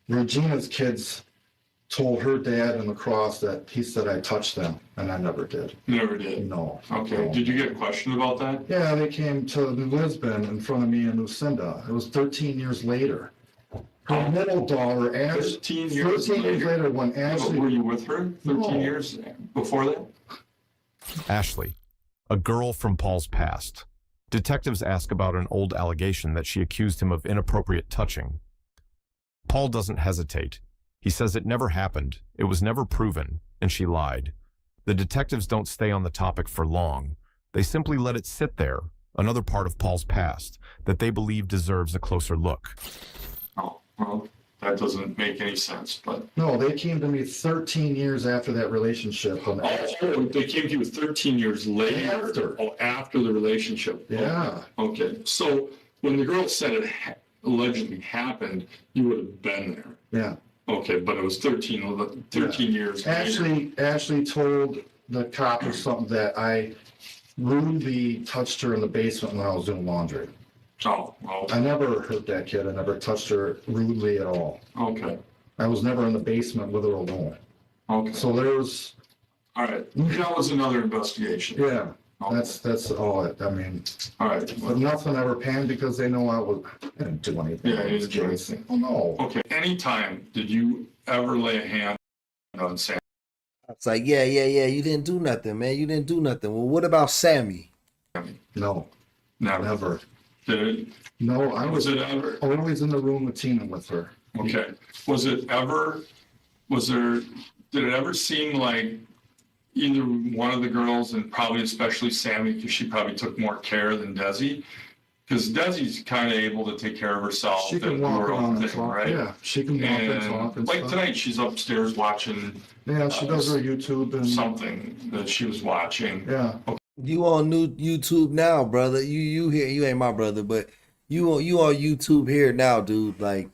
Regina's kids told her dad in the cross that he said I touched them, and I never did. Never did? No. Okay. No. Did you get questioned about that? Yeah, they came to Lisbon in front of me and Lucinda. It was 13 years later. Her middle daughter, Ashley. 13 years later, when Ashley. Were you with her 13 years before that? Ashley, a girl from Paul's past. Detectives ask about an old allegation that she accused him of inappropriate touching. Paul doesn't hesitate. He says it never happened, it was never proven, and she lied. The detectives don't stay on the topic for long. They simply let it sit there, another part of Paul's past that they believe deserves a closer look. Oh, well, that doesn't make any sense, but... No, they came to me 13 years after that relationship. Oh, they came to you 13 years later? After. Oh, after the relationship. Yeah. Okay, so when the girl said it allegedly happened, you would have been there. Yeah. Okay, but it was 13 years later. Ashley told the cop or something that I rudely touched her in the basement when I was doing laundry. Oh, well. I never hurt that kid. I never touched her rudely at all. Okay. I was never in the basement with her alone. Okay. So there's... All right. That was another investigation. Yeah. Okay. That's all it. I mean... All right. But nothing ever panned because they know I didn't do anything. Yeah, you didn't do anything. Oh, no. Okay. Anytime did you ever lay a hand on Sam? It's like, yeah, you didn't do nothing, man. You didn't do nothing. Well, what about Sammy? No. Never. Did it? No, I was it ever? Always in the room with Tina with her. Okay. Did it ever seem like either one of the girls, and probably especially Sammy, because she probably took more care than Desi? Because Desi's kind of able to take care of herself. She can and walk do her own around and thing, talk. right? Yeah, she can walk and talk and like stuff. tonight, she's upstairs watching. Yeah, she does her YouTube and something that she was watching. Yeah. Okay. You on new YouTube now, brother. You here. You ain't my brother, but you on YouTube here now, dude. Like,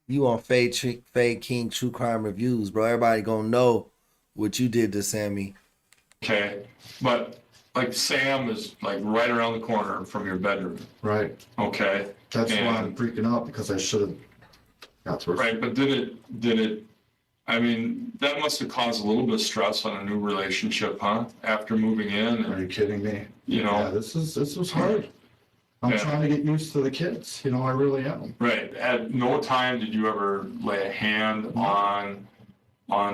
you on Fade King True Crime Reviews, bro. Everybody gonna know what you did to Sammy. Okay, but like Sam is like right around the corner from your bedroom. Right. Okay. That's why I'm freaking out, because I should have got to her. Right, but did it? I mean, that must have caused a little bit of stress on a new relationship, huh? After moving in. Are you kidding me? You know, Yeah, this was hard. I'm trying to get used to the kids. You know, I really am. Right. At no time did you ever lay a hand on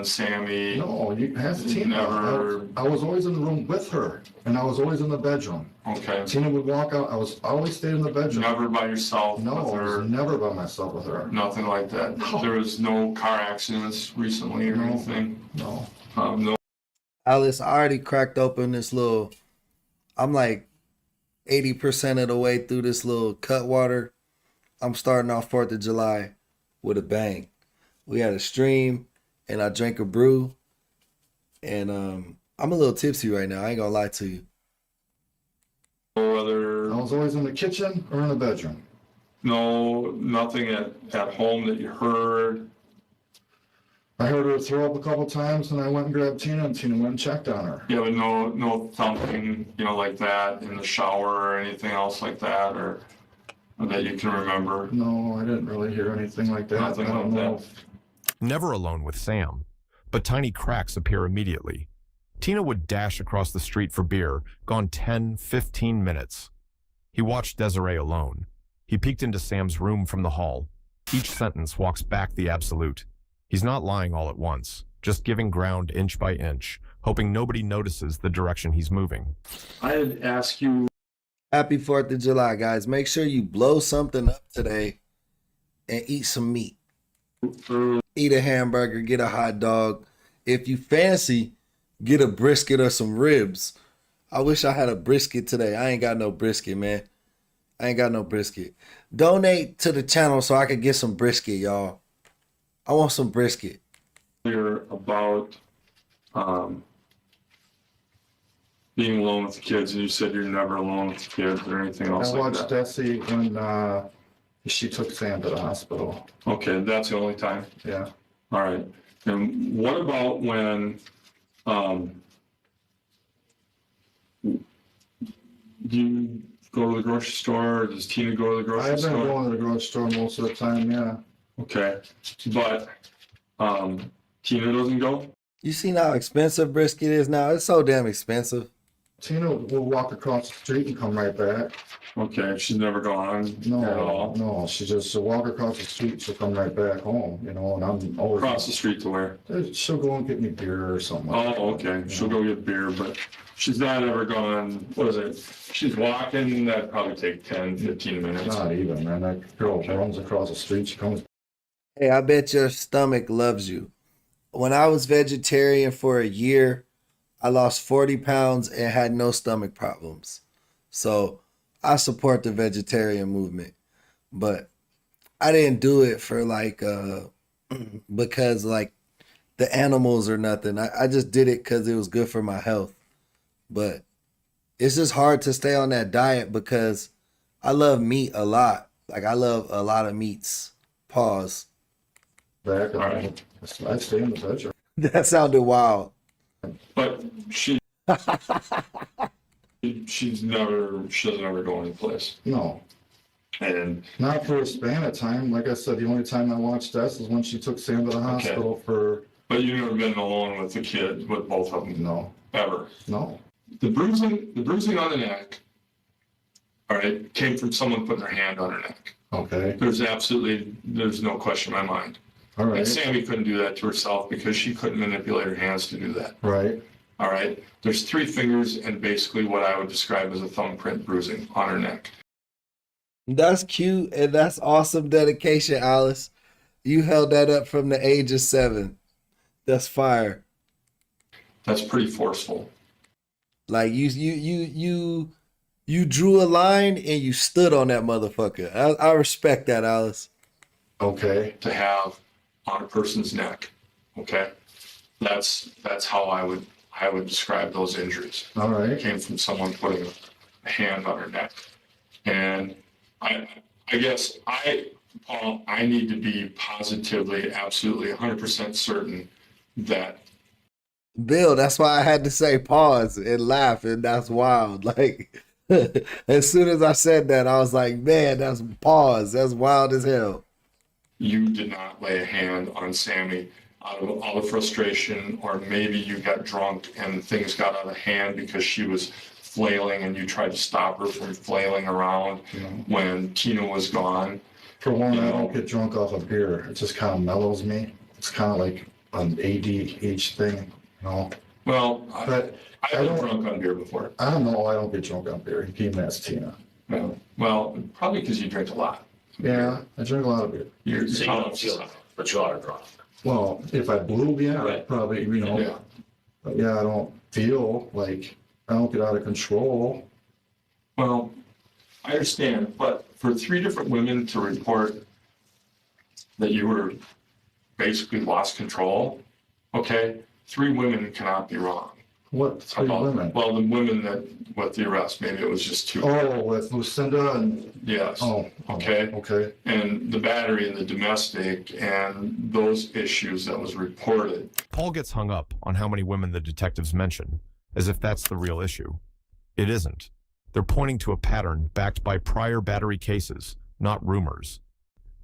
Sammy. No, you asked Tina. Never. I was always in the room with her, and I was always in the bedroom. Okay. Tina would walk out. I was always stayed in the bedroom. Never by yourself. No, with her. I was never by myself with her. Nothing like that. No. There was no car accidents recently or anything. No. No. Alice, I already cracked open this little. I'm like 80% of the way through this little cut water. I'm starting off 4th of July with a bang. We had a stream and I drank a brew. And I'm a little tipsy right now. I ain't gonna lie to you. I was always in the kitchen or in the bedroom. No, nothing at home that you heard. I heard her throw up a couple times, and I went and grabbed Tina, and Tina went and checked on her. Yeah, but no thumping, like that in the shower or anything else like that, or that you can remember. No, I didn't really hear anything like that. Nothing like that. Never alone with Sam, but tiny cracks appear immediately. Tina would dash across the street for beer, gone 10, 15 minutes. He watched Desiree alone. He peeked into Sam's room from the hall. Each sentence walks back the absolute. He's not lying all at once, just giving ground inch by inch, hoping nobody notices the direction he's moving. I'd ask you. Happy 4th of July, guys. Make sure you blow something up today and eat some meat. Eat a hamburger, get a hot dog. If you fancy, get a brisket or some ribs. I wish I had a brisket today. I ain't got no brisket, man. I ain't got no brisket. Donate to the channel so I can get some brisket, y'all. I want some brisket. About being alone with the kids, and you said you're never alone with the kids or anything else I like watched that. Desi when she took Sam to the hospital. Okay, that's the only time. Yeah. All right. And what about when you go to the grocery store, or does Tina go to the grocery store? I've been going to the grocery store most of the time, yeah. Okay, but Tina doesn't go? You seen how expensive brisket is now? It's so damn expensive. Tina will walk across the street and come right back. Okay, she's never gone at all? No, she'll walk across the street, she'll come right back home, and I'm always... Across the street to where? She'll go and get me beer or something. Oh, okay, she'll go get beer, but she's not ever gone, what is it? She's walking, that'd probably take 10, 15 minutes. Not even, man. That girl runs across the street, she comes... Hey, I bet your stomach loves you. When I was vegetarian for a year, I lost 40 pounds and had no stomach problems. So I support the vegetarian movement, but I didn't do it for because the animals or nothing. I just did it because it was good for my health. But it's just hard to stay on that diet because I love meat a lot. I love a lot of meats. Pause. Back, I stay in the bedroom. That sounded wild. But she doesn't ever go anyplace. No. And not for a span of time. Like I said, the only time I watched Des is when she took Sam to the hospital for... But you've never been alone with the kids, with both of them? No. Ever? No. The bruising on the neck, all right, came from someone putting their hand on her neck. Okay. There's no question in my mind. All right. And Sammy couldn't do that to herself because she couldn't manipulate her hands to do that. Right. All right. There's 3 fingers and basically what I would describe as a thumbprint bruising on her neck. That's cute and that's awesome dedication, Alice. You held that up from the age of 7. That's fire. That's pretty forceful. Like you drew a line and you stood on that motherfucker. I respect that, Alice. Okay. To have on a person's neck. Okay. That's how I would describe those injuries. All right. It came from someone putting a hand on her neck. And I guess Paul, I need to be positively, absolutely 100% certain that. Bill, that's why I had to say pause and laugh, and that's wild. Like, as soon as I said that, I was like, man, that's pause. That's wild as hell. You did not lay a hand on Sammy out of frustration, or maybe you got drunk and things got out of hand because she was flailing and you tried to stop her from flailing around when Tina was gone. For one, I don't get drunk off of beer. It just kind of mellows me. It's kind of like an ADH thing, you know. Well, but I've been drunk on beer before. I don't know. I don't get drunk on beer. Even that's Tina. Well, probably because you drink a lot. Yeah, I drink a lot of beer. You're So you don't feel it, but you are drunk. Well, if I blew, yeah, Right. probably, you know. Yeah. But yeah, I don't feel like I don't get out of control. Well, I understand, but for 3 different women to report that you were basically lost control, okay, 3 women cannot be wrong. What 3 women? Well, the women that with the arrest, maybe it was just 2. Oh, with Lucinda and Yes. oh, Okay. okay. And the battery and the domestic and those issues that was reported. Paul gets hung up on how many women the detectives mention, as if that's the real issue. It isn't. They're pointing to a pattern backed by prior battery cases, not rumors.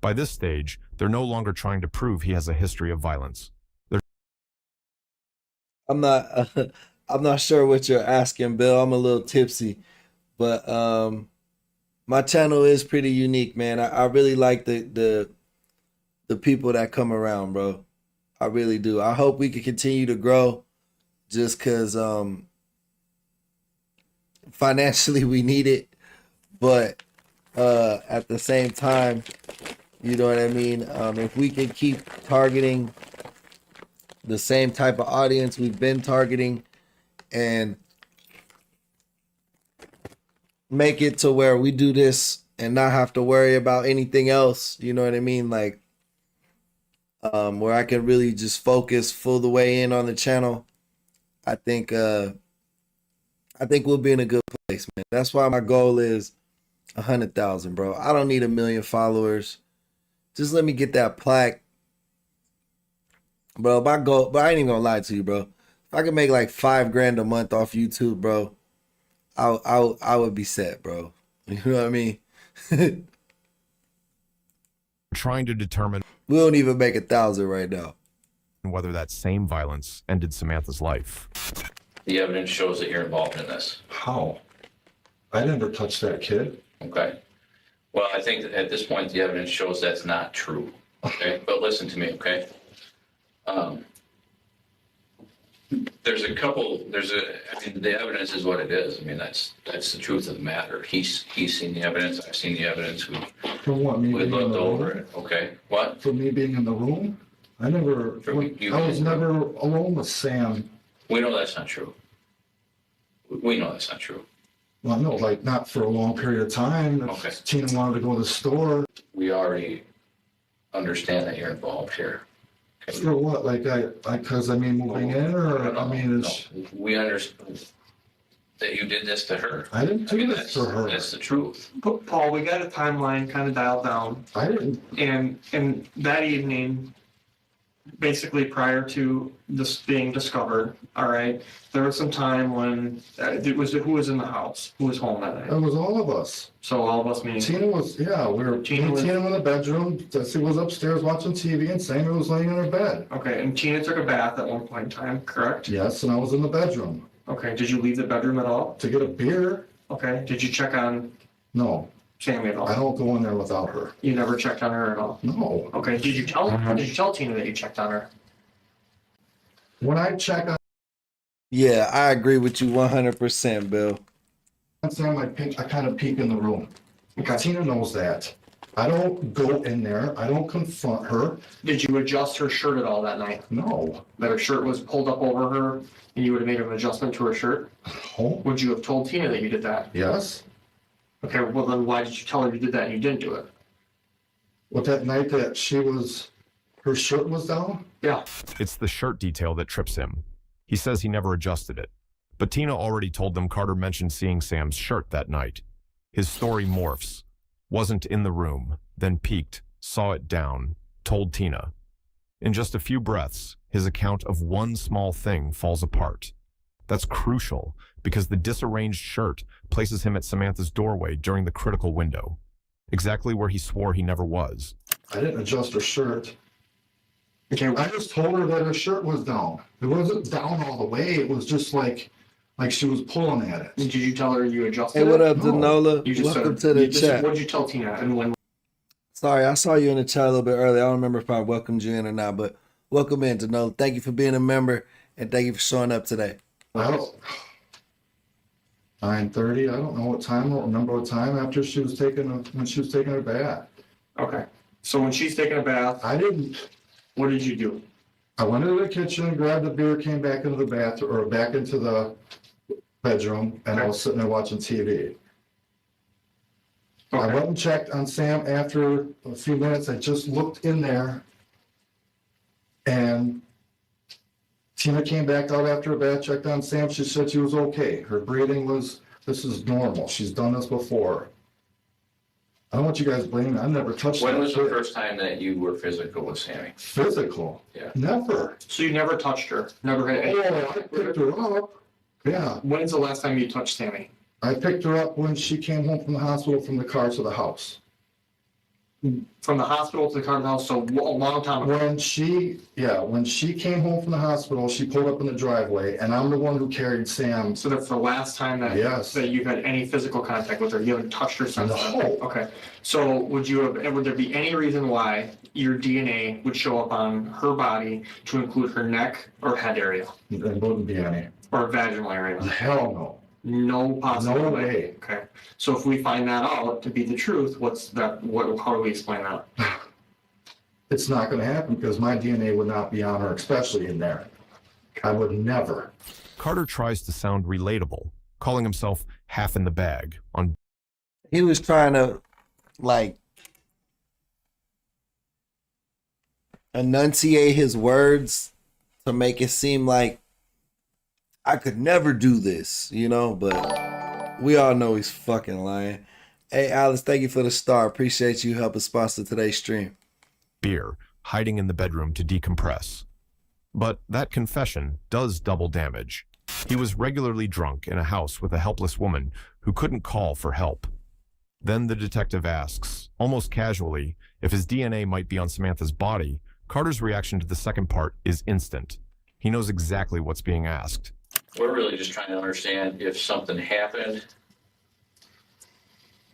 By this stage, they're no longer trying to prove he has a history of violence. I'm not sure what you're asking, Bill. I'm a little tipsy, but my channel is pretty unique, man. I really like the people that come around, bro. I really do. I hope we can continue to grow, just because financially we need it, but at the same time, you know what I mean? If we can keep targeting the same type of audience we've been targeting and make it to where we do this and not have to worry about anything else, you know what I mean? Like, where I can really just focus full the way in on the channel, I think we'll be in a good place, man. That's why my goal is 100,000, bro. I don't need 1 million followers. Just let me get that plaque. Bro, my goal, but I ain't even gonna lie to you, bro. If I could make like $5,000 a month off YouTube, bro, I would be set, bro. You know what I mean? Trying to determine we don't even make 1,000 right now. Whether that same violence ended Samantha's life. The evidence shows that you're involved in this. How? I never touched that kid. Okay. Well, I think that at this point, the evidence shows that's not true. Okay. But listen to me, okay? I mean, the evidence is what it is. I mean, that's the truth of the matter. He's seen the evidence. I've seen the evidence. For what? Me We being in looked the over room? it. Okay. What? For me being in the room? I was never alone with Sam. We know that's not true. We know that's not true. Well, no, like not for a long period of time. If Okay. Tina wanted to go to the store. We already understand that you're involved here. For what? Like because moving in, or No, I mean, it's. We understand that you did this to her. I didn't do this that's, to her. That's the truth. But Paul, we got a timeline kind of dialed down. I didn't. And that evening, basically prior to this being discovered, all right, there was some time when who was in the house? Who was home that night? It was all of us. So all of us meaning Tina was, yeah, we were. Tina was in the bedroom. Jesse was upstairs watching TV, and Sammy was laying in her bed. Okay, and Tina took a bath at one point in time, correct? Yes, and I was in the bedroom. Okay, did you leave the bedroom at all? To get a beer. Okay, did you check on No. Sammy at all? I don't go in there without her. You never checked on her at all? No. Okay, did you tell Tina that you checked on her? When I check on Yeah, I agree with you 100%, Bill. Sam, I kind of peek in the room. Because Tina knows that. I don't go in there. I don't confront her. Did you adjust her shirt at all that night? No. That her shirt was pulled up over her and you would have made an adjustment to her shirt? No. Would you have told Tina that you did that? Yes. Okay, well then why did you tell her you did that and you didn't do it? What, that night that her shirt was down? Yeah. It's the shirt detail that trips him. He says he never adjusted it. But Tina already told them Carter mentioned seeing Sam's shirt that night. His story morphs. Wasn't in the room, then peeked, saw it down, told Tina. In just a few breaths, his account of one small thing falls apart. That's crucial, because the disarranged shirt places him at Samantha's doorway during the critical window, exactly where he swore he never was. I didn't adjust her shirt. Okay, I just told her that her shirt was down. It wasn't down all the way. It was just like she was pulling at it. Did you tell her you adjusted Hey, what it? up, Danola? You just Welcome said, to the chat. what did you tell Tina? And when? Sorry, I saw you in the chat a little bit earlier. I don't remember if I welcomed you in or not, but welcome in, Danola. Thank you for being a member, and thank you for showing up today. Well, 9:30. I don't know what time. I don't remember what time after she was when she was taking her bath. Okay. So when she's taking a bath, I didn't. What did you do? I went into the kitchen, grabbed the beer, came back into the bathroom or back into the bedroom, and I was sitting there watching TV. I went and checked on Sam after a few minutes. I just looked in there, and Tina came back out after a bath, checked on Sam. She said she was okay. Her breathing this is normal. She's done this before. I don't want you guys blaming me. I never touched her. When was the first time that you were physical with Sammy? Physical? Yeah. Never. So you never touched her? Never had any? Oh, I picked her up. Yeah. When's the last time you touched Sammy? I picked her up when she came home from the hospital from the car to the house. From the hospital to the car to the house, so a long time ago. When she came home from the hospital, she pulled up in the driveway, and I'm the one who carried Sam. So that's the last time that you've had any physical contact with her. You haven't touched her since then. No. Okay. So would there be any reason why your DNA would show up on her body to include her neck or head area? There wouldn't be any. Or vaginal area? Hell no. No possible No way. way. Okay. So if we find that out to be the truth, how do we explain that? It's not going to happen because my DNA would not be on her, especially in there. I would never. Carter tries to sound relatable, calling himself half in the bag on. He was trying to, enunciate his words to make it seem like I could never do this, but we all know he's fucking lying. Hey, Alice, thank you for the star. Appreciate you helping sponsor today's stream. Beer, hiding in the bedroom to decompress. But that confession does double damage. He was regularly drunk in a house with a helpless woman who couldn't call for help. Then the detective asks, almost casually, if his DNA might be on Samantha's body. Carter's reaction to the second part is instant. He knows exactly what's being asked. We're really just trying to understand if something happened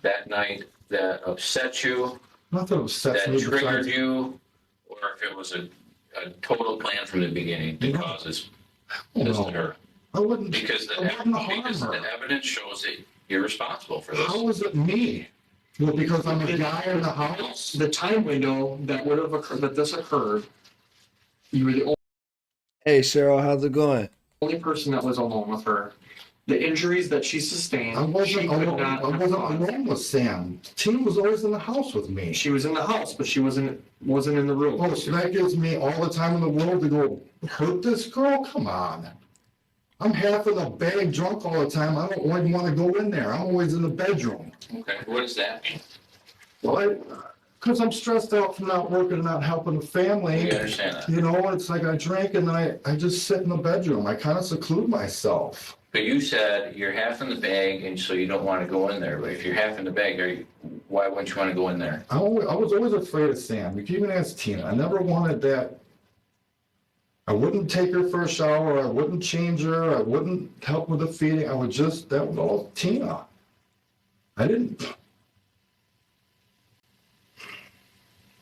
that night that upset you, Not that upsets that me. triggered you, or if it was a total plan from the beginning to cause this to her. I wouldn't. Because the evidence shows that you're responsible for this. How is it me? Well, because I'm a guy in the house. The time window that would have occurred, that this occurred, you were the only. Hey, Cheryl, how's it going? Only person that was alone with her. The injuries that she sustained, I wasn't she could alone. not. I wasn't alone with Sam. Tina was always in the house with me. She was in the house, but she wasn't in the room. Oh, so that gives me all the time in the world to go hurt this girl? Come on. I'm half in the bag drunk all the time. I don't even want to go in there. I'm always in the bedroom. Okay, what does that mean? Well, because I'm stressed out from not working and not helping the family. We understand that. It's like I drink and then I just sit in the bedroom. I kind of seclude myself. But you said you're half in the bag, and so you don't want to go in there. But if you're half in the bag, why wouldn't you want to go in there? I was always afraid of Sam. You can even ask Tina. I never wanted that. I wouldn't take her for a shower. I wouldn't change her. I wouldn't help with the feeding. that was all Tina. I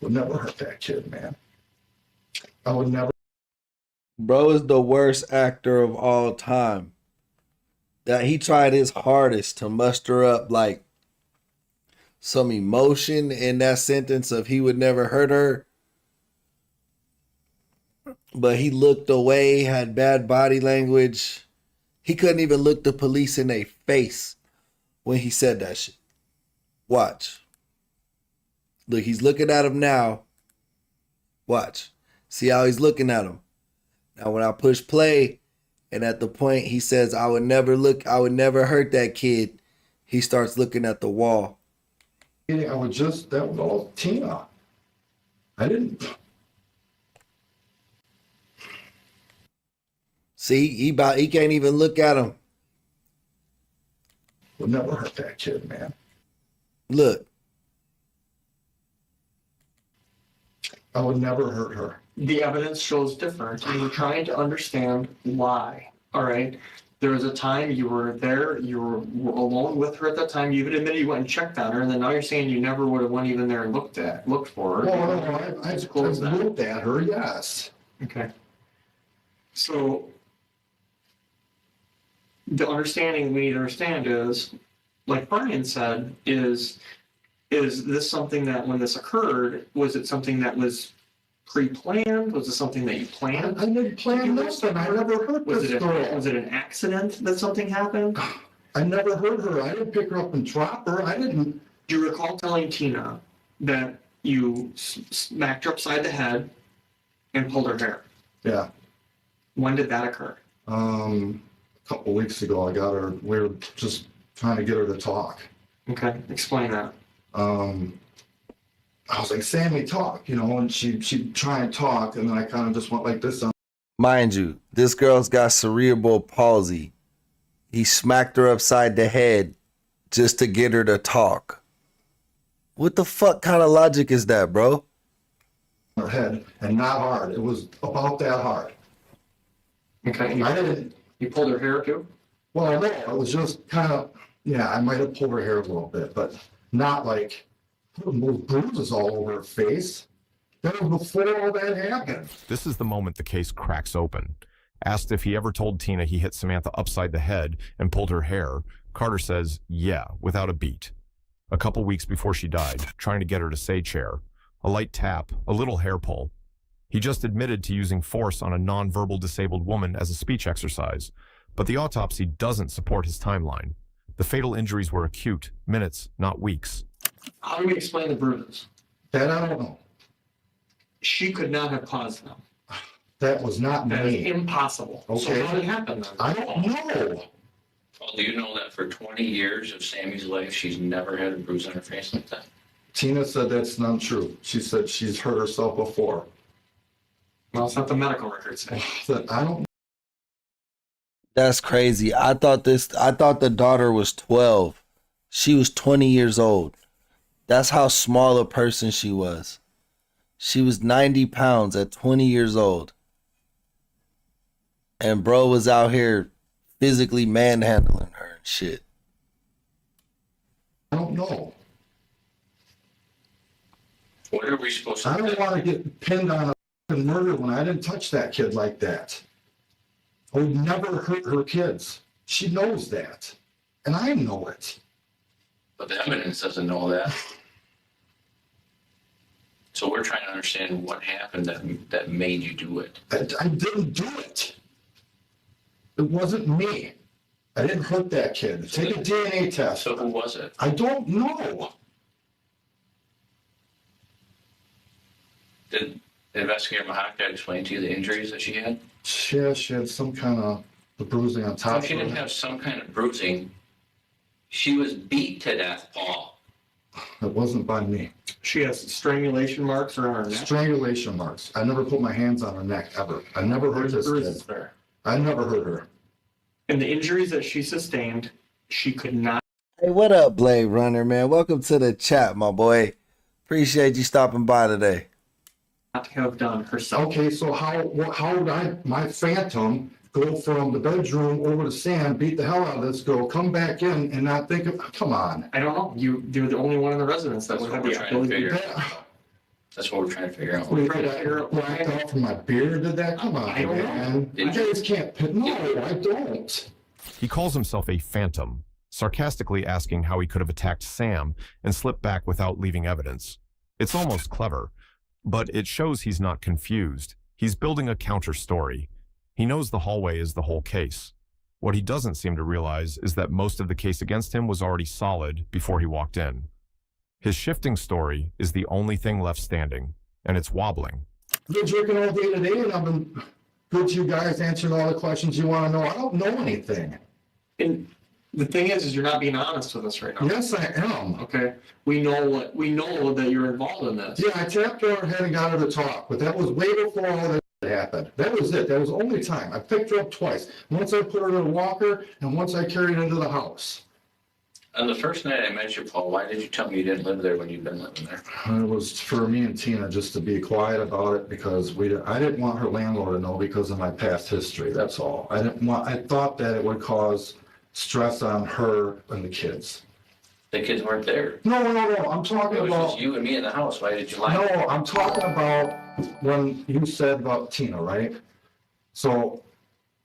would never hurt that kid, man. I would never. Bro is the worst actor of all time. That he tried his hardest to muster up some emotion in that sentence of he would never hurt her. But he looked away, had bad body language. He couldn't even look the police in their face when he said that shit. Watch. Look, he's looking at him now. Watch. See how he's looking at him. Now when I push play, and at the point he says, I would never hurt that kid, he starts looking at the wall. That was all Tina. I didn't. See, he can't even look at him. Would never hurt that kid, man. Look. I would never hurt her. The evidence shows different. You were trying to understand why. All right. There was a time you were there, you were alone with her at that time. You even admitted you went and checked on her, and then now you're saying you never would have went even there and looked for her. Well, no, I looked at her, yes. Okay. So the understanding we need to understand is, like Brian said, is this something that when this occurred, was it something that was pre-planned? Was it something that you planned? I didn't plan nothing. I never heard this girl. Was it an accident that something happened? I never heard her. I didn't pick her up and drop her. I didn't. Do you recall telling Tina that you smacked her upside the head and pulled her hair? Yeah. When did that occur? A couple weeks ago, I got her. We were just trying to get her to talk. Okay, explain that. I was like, Sammy, talk, and she'd try and talk, and then I kind of just went like this. Mind you, this girl's got cerebral palsy. He smacked her upside the head just to get her to talk. What the fuck kind of logic is that, bro? Her head, and not hard. It was about that hard. Okay. I didn't. You pulled her hair too? Well, no, it was just kind of, yeah, I might have pulled her hair a little bit, but not like bruises all over her face. That was before all that happened. This is the moment the case cracks open. Asked if he ever told Tina he hit Samantha upside the head and pulled her hair, Carter says, yeah, without a beat. A couple weeks before she died, trying to get her to say chair. A light tap, a little hair pull. He just admitted to using force on a nonverbal disabled woman as a speech exercise, but the autopsy doesn't support his timeline. The fatal injuries were acute, minutes, not weeks. How do we explain the bruises? That I don't know. She could not have caused them. That was not That me. is impossible. Okay. So how did it happen then? I don't know. Well, do you know that for 20 years of Sammy's life, she's never had a bruise on her face like that? Tina said that's not true. She said she's hurt herself before. Well, it's not the medical records. I don't. That's crazy. I thought the daughter was 12. She was 20 years old. That's how small a person she was. She was 90 pounds at 20 years old. And bro was out here physically manhandling her and shit. I don't know. What are we supposed to I do? don't want to get pinned on a fucking murder when I didn't touch that kid like that. I would never hurt her kids. She knows that. And I know it. But the evidence doesn't know that. So we're trying to understand what happened that made you do it. I didn't do it. It wasn't me. I didn't hurt that kid. Take a DNA test. So who was it? I don't know. Did Investigator Mahaka explain to you the injuries that she had? Yeah, she had some kind of bruising on So top if she of didn't her. have some kind of bruising, she was beat to death, Paul. It wasn't by me. She has strangulation marks around her neck. Strangulation marks. I never put my hands on her neck, ever. I never hurt this Bruises kid. there. I never hurt her. And the injuries that she sustained, she could not Hey, what up, Blade Runner, man? Welcome to the chat, my boy. Appreciate you stopping by today. have done herself. Okay, so how would my phantom go from the bedroom over to Sam, beat the hell out of this girl, come back in and not think of, come on. I don't know. You're the only one in the residence that would have the ability to do that. That's what we're trying to figure out. We're trying to figure out why I got from my beard did that. Come on, I don't know. man. You guys can't pick. No, I don't. He calls himself a phantom, sarcastically asking how he could have attacked Sam and slipped back without leaving evidence. It's almost clever, but it shows he's not confused. He's building a counter story. He knows the hallway is the whole case. What he doesn't seem to realize is that most of the case against him was already solid before he walked in. His shifting story is the only thing left standing, and it's wobbling. I've been drinking all day today, and I've been good to you guys, answering all the questions you want to know. I don't know anything. And the thing is you're not being honest with us right now. Yes, I am. Okay. We know that you're involved in this. Yeah, I tapped her on her head and got her to talk, but that was way before all that happened. That was it. That was the only time. I picked her up twice. Once I put her in a walker, and once I carried her into the house. On the first night I met you, Paul, why did you tell me you didn't live there when you've been living there? It was for me and Tina just to be quiet about it because I didn't want her landlord to know because of my past history. That's all. I thought that it would cause stress on her and the kids. The kids weren't there. No. I'm talking It was about. just you and me in the house. Why did you lie? No, I'm talking about when you said about Tina, right? So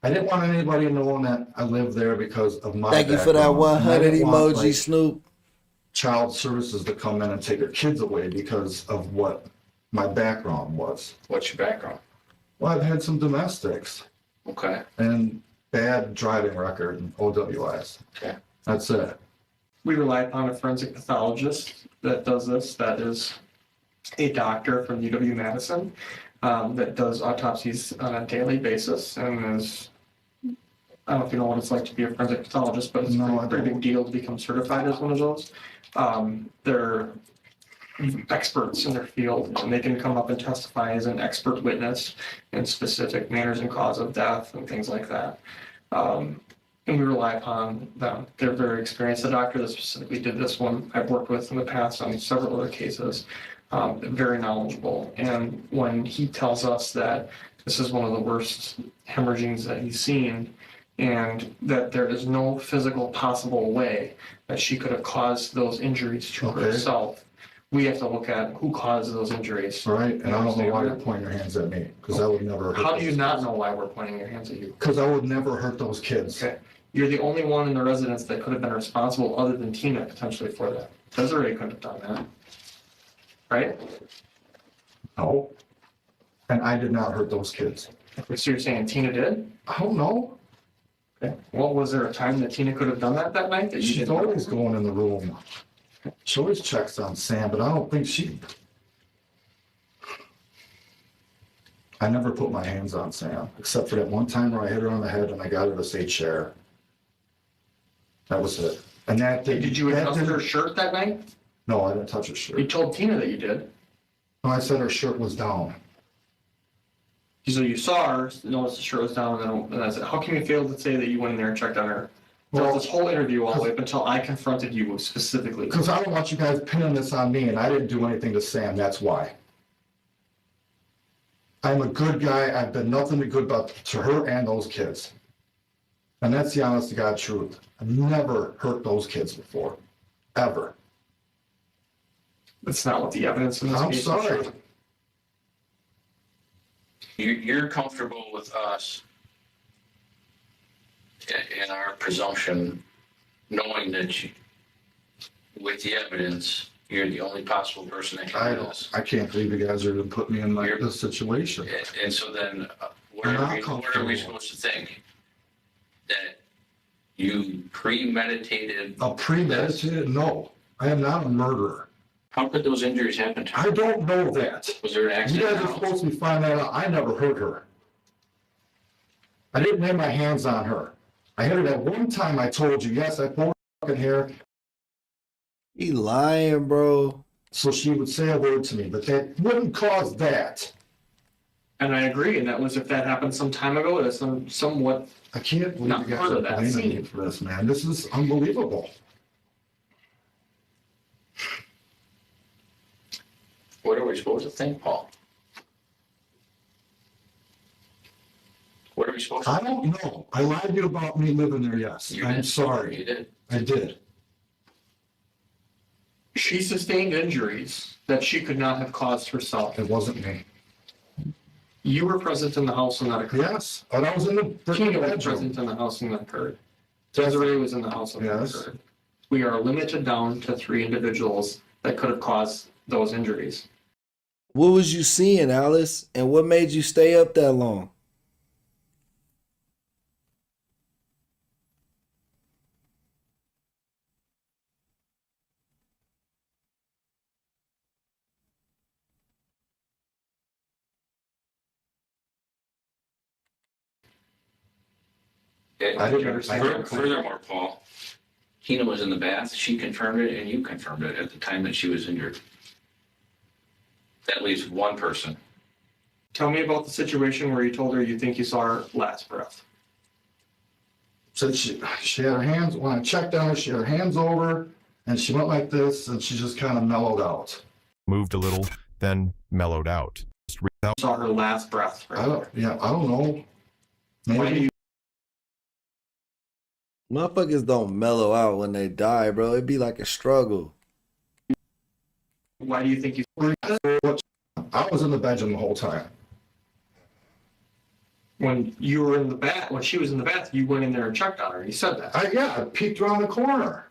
I didn't want anybody knowing that I lived there because of my Thank you for that background. And I 100 didn't want, emoji, Snoop. child services to come in and take their kids away because of what my background was. What's your background? Well, I've had some domestics. Okay. And bad driving record and OWIs. Okay. That's it. We rely upon a forensic pathologist that does this. That is a doctor from UW-Madison that does autopsies on a daily basis and is, I don't know if you know what it's like to be a forensic pathologist, but it's a pretty big deal to become certified as one of those. They're experts in their field, and they can come up and testify as an expert witness in specific manners and cause of death and things like that. And we rely upon them. They're very experienced. The doctor that specifically did this one, I've worked with in the past on several other cases, very knowledgeable. And when he tells us that this is one of the worst hemorrhagings that he's seen, and that there is no physical possible way that she could have caused those injuries to herself, we have to look at who caused those injuries. Right, and I don't know why you're pointing your hands at me, because I would never hurt How do you those not kids. know why we're pointing your hands at you? Because I would never hurt those kids. Okay. You're the only one in the residence that could have been responsible other than Tina potentially for that. Desiree couldn't have done that. Right? No. And I did not hurt those kids. So you're saying Tina did? I don't know. Okay. Well, was there a time that Tina could have done that night? That you She's didn't know? always going in the room. She always checks on Sam, but I don't think I never put my hands on Sam, except for that one time where I hit her on the head and I got her to say chair. That was it. And that Did you adjust her shirt that night? No, I didn't touch her shirt. You told Tina that you did. No, I said her shirt was down. So you saw her, noticed the shirt was down, and then I said, how can you fail to say that you went in there and checked on her? Well, this whole interview all the way up until I confronted you specifically. Because I don't want you guys pinning this on me, and I didn't do anything to Sam, that's why. I'm a good guy, I've been nothing but good about to her and those kids. And that's the honest to God truth. I've never hurt those kids before, ever. That's not what the evidence in this I'm case sorry. shows. You're comfortable with us in our presumption, knowing that you, with the evidence, you're the only possible person that can do this. I can't believe you guys are going to put me in like this situation. And so then, what I'm are not we comfortable. supposed to think? That you premeditated? A premeditated? No, I am not a murderer. How could those injuries happen to you? I don't know that. Was there an You accident? guys are supposed to be finding that out. I never hurt her. I didn't lay my hands on her. I hit her that one time I told you, yes, I pulled her fucking hair. He lying, bro. So she would say a word to me, but that wouldn't cause that. And I agree, and that was if that happened some time ago, that's somewhat. I can't believe Not you part guys are of that blaming me scene. for this, man. This is unbelievable. What are we supposed to think, Paul? What are we supposed to I think? don't know. I lied to you about me living there, yes. You I'm did. sorry. You did. I did. She sustained injuries that she could not have caused herself. It wasn't me. You were present in the house when that occurred. Yes, but I was in the Tina was bedroom. present in the house when that occurred. Desiree was in the house when that Yes. occurred. We are limited down to 3 individuals that could have caused those injuries. What was you seeing, Alice? And what made you stay up that long? I didn't understand. Furthermore, Paul, Tina was in the bath. She confirmed it, and you confirmed it at the time that she was injured. That leaves one person. Tell me about the situation where you told her you think you saw her last breath. said she had her hands, when I checked on her, she had her hands over and she went like this and she just kind of mellowed out. Moved a little, then mellowed out. Saw her last breath. I don't know. Maybe. Motherfuckers don't mellow out when they die, bro. It'd be like a struggle. Why do you think you? I was in the bedroom the whole time. When you were in the bath, when she was in the bath, you went in there and checked on her. You said that. I peeked around the corner.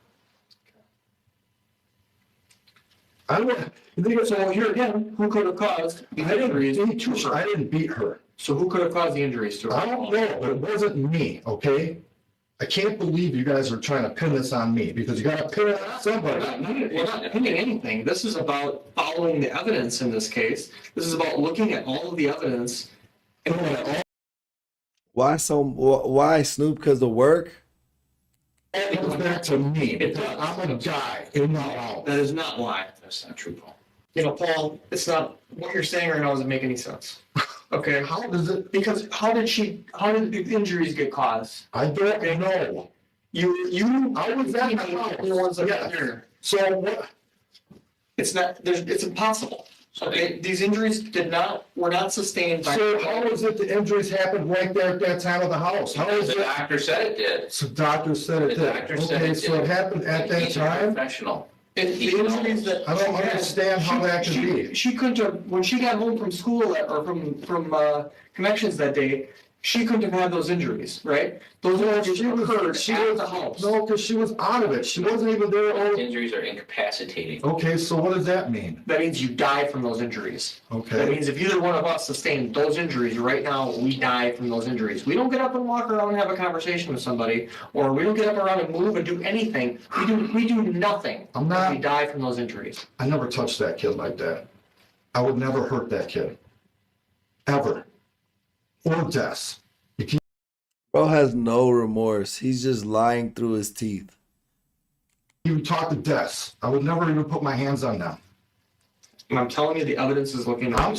So here again, who could have caused the injuries? I didn't beat her. So who could have caused the injuries to her? I don't know, but it wasn't me, okay? I can't believe you guys are trying to pin this on me because you got to pin it on somebody. We're not pinning anything. This is about following the evidence in this case. This is about looking at all of the evidence. Why Snoop? Because of work? It goes back to me. I'm a guy in the house. That is not why. That's not true, Paul. You know, Paul, it's not what you're saying right now doesn't make any sense. Okay. How does it? Because how did the injuries get caused? I don't know. I was at the ones that Yeah. here. So what? It's impossible. Okay, these injuries were not sustained by. So how is it the injuries happened right there at that time of the house? How is The it? doctor said it did. So doctor said it The did. doctor said Okay, it so did. it happened at that He's a time? professional. The injuries that I don't understand how that could be. She couldn't have, when she got home from school or from connections that day, she couldn't have had those injuries, right? Those injuries occurred at the house. No, because she was out of it. She wasn't even there. Injuries are incapacitating. Okay, so what does that mean? That means you die from those injuries. That Okay. means if either one of us sustained those injuries right now, we die from those injuries. We don't get up and walk around and have a conversation with somebody, or we don't get up around and move and do anything. We do nothing. We die from those injuries. I never touched that kid like that. I would never hurt that kid. Ever. Or Des. Bro has no remorse. He's just lying through his teeth. You talk to Des. I would never even put my hands on them. And I'm telling you, the evidence is looking at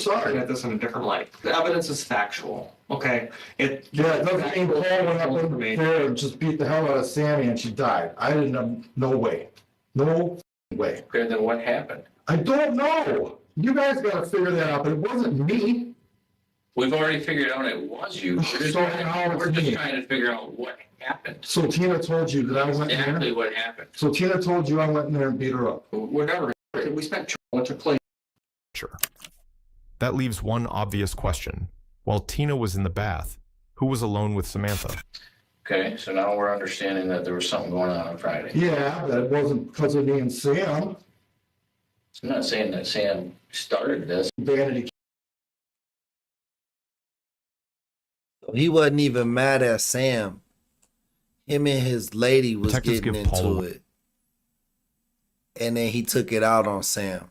this in a different light. The evidence is factual, okay? It doesn't mean Paul went up in there and just beat the hell out of Sammy and she died. I didn't know. No way. No way. Okay, then what happened? I don't know. You guys got to figure that out, but it wasn't me. We've already figured out it was you. We're just trying to figure out what happened. So Tina told you that I went in there? Exactly what happened. So Tina told you I went in there and beat her up? Whatever. We spent what took place. Sure. That leaves one obvious question. While Tina was in the bath, who was alone with Samantha? Okay, so now we're understanding that there was something going on Friday. Yeah, that it wasn't because of me and Sam. I'm not saying that Sam started this. Vanity. He wasn't even mad at Sam. Him and his lady was Detectives getting give Paul into it. And then he took it out on Sam.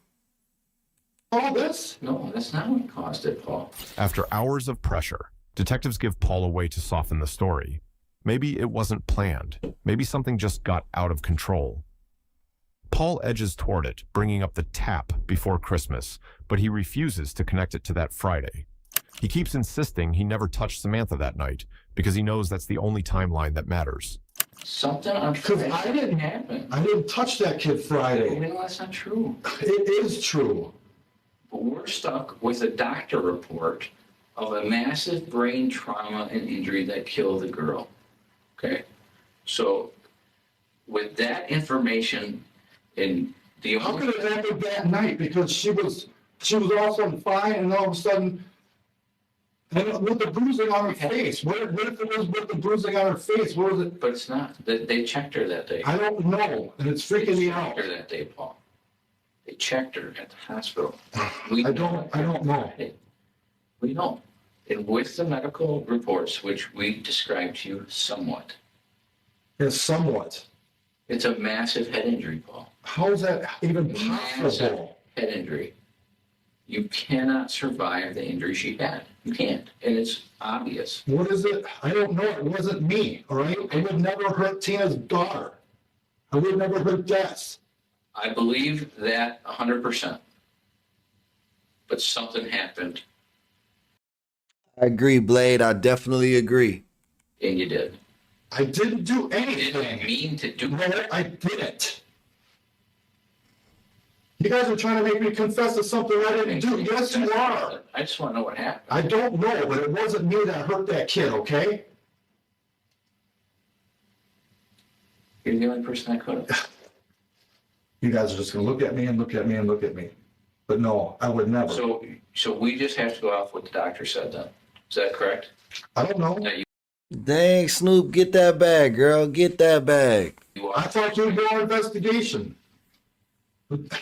All this? No, that's not what caused it, Paul. After hours of pressure, detectives give Paul a way to soften the story. Maybe it wasn't planned. Maybe something just got out of control. Paul edges toward it, bringing up the tap before Christmas, but he refuses to connect it to that Friday. He keeps insisting he never touched Samantha that night because he knows that's the only timeline that matters. Something on Friday didn't happen. I didn't touch that kid Friday. No, that's not true. It is true. But we're stuck with a doctor report of a massive brain trauma and injury that killed the girl. Okay? So, with that information and the How could it happen that night? Because she was all of a sudden fine and all of a sudden, and with the bruising on her face. What if it was with the bruising on her face? What was it? But it's not. They checked her that day. I don't know, and it's freaking me out. They checked her that day, Paul. They checked her at the hospital. I don't know. We don't. And with the medical reports, which we described to you somewhat. Yes, somewhat. It's a massive head injury, Paul. How is that even Massive possible? head injury. You cannot survive the injury she had. You can't. And it's obvious. What is it? I don't know. It wasn't me, all right? I would never hurt Tina's daughter. I would never hurt Des. I believe that 100%. But something happened, I agree, Blade. I definitely agree. and you did. I didn't do anything. Didn't mean to do No, I didn't. You guys are trying to make me confess to something I didn't do. Yes, you are. I just want to know what happened. I don't know, but it wasn't me that hurt that kid, okay? You're the only person that could have. You guys are just gonna look at me and look at me and look at me. But no, I would never. So we just have to go off what the doctor said then. Is that correct? I don't know. Dang, Snoop, get that bag, girl. Get that bag. I thought you would do an investigation.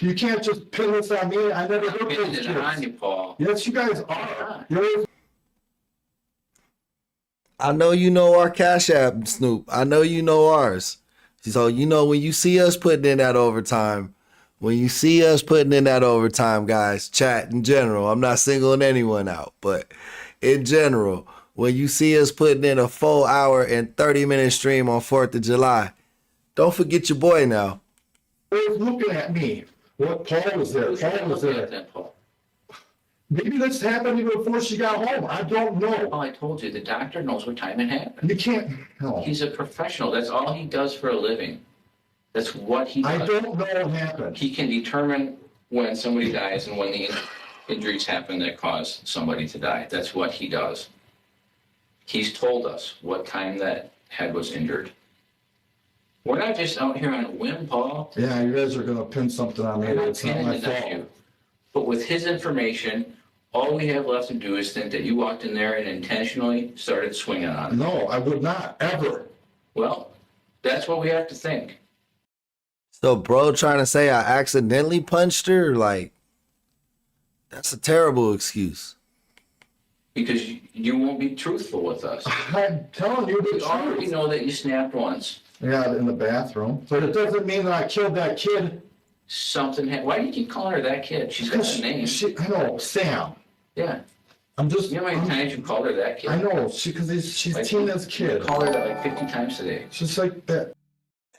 You can't just pin this on me. I never hurt those kids. On you, Paul. Yes, you guys are. I know you know our Cash App, Snoop. I know you know ours. So, you know, when you see us putting in that overtime, guys, chat in general, I'm not singling anyone out, but in general, when you see us putting in a 4-hour and 30-minute stream on 4th of July, don't forget your boy now. Who's looking at me? What, Paul was there? Paul was there. Maybe this happened even before she got home. I don't know. Oh, I told you, the doctor knows what time it happened. You can't. No. He's a professional. That's all he does for a living. That's what he does. I don't know what happened. He can determine when somebody dies and when the injuries happen that cause somebody to die. That's what he does. He's told us what time that head was injured. We're not just out here on a whim, Paul. Yeah, you guys are going to pin something on me. It's not my fault. But with his information, all we have left to do is think that you walked in there and intentionally started swinging on him. No, I would not, ever. Well, that's what we have to think. So, bro, trying to say I accidentally punched her, like, that's a terrible excuse. Because you won't be truthful with us. I'm telling you the truth. We already know that you snapped once. Yeah, in the bathroom. But it doesn't mean that I killed that kid. Something why do you keep calling her that kid? She's got a name. I know, Sam. Yeah. I'm just. You know how many times you called her that kid? I know, she's like, Tina's kid. You called her that like 50 times today. She's like that.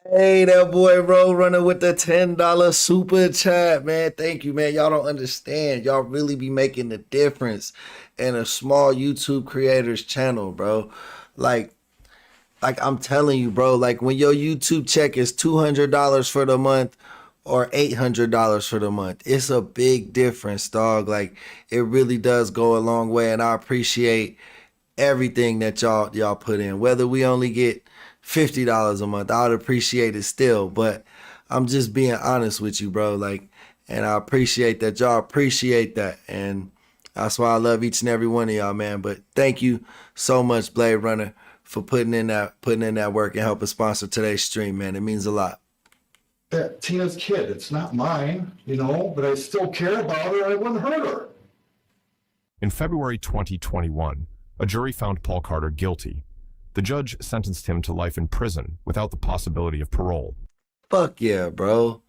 Hey, that boy Roadrunner with the $10 super chat, man. Thank you, man. Y'all don't understand. Y'all really be making the difference in a small YouTube creator's channel, bro. Like I'm telling you, bro, like when your YouTube check is $200 for the month or $800 for the month, it's a big difference, dog. Like it really does go a long way, and I appreciate everything that y'all put in. Whether we only get $50 a month, I would appreciate it still, but I'm just being honest with you, bro. Like, and I appreciate that y'all appreciate that, and that's why I love each and every one of y'all, man. But thank you so much, Blade Runner, for putting in that work and helping sponsor today's stream, man. It means a lot. That Tina's kid, it's not mine, you know, but I still care about her. I wouldn't hurt her. In February 2021, a jury found Paul Carter guilty. The judge sentenced him to life in prison without the possibility of parole. Fuck yeah, bro.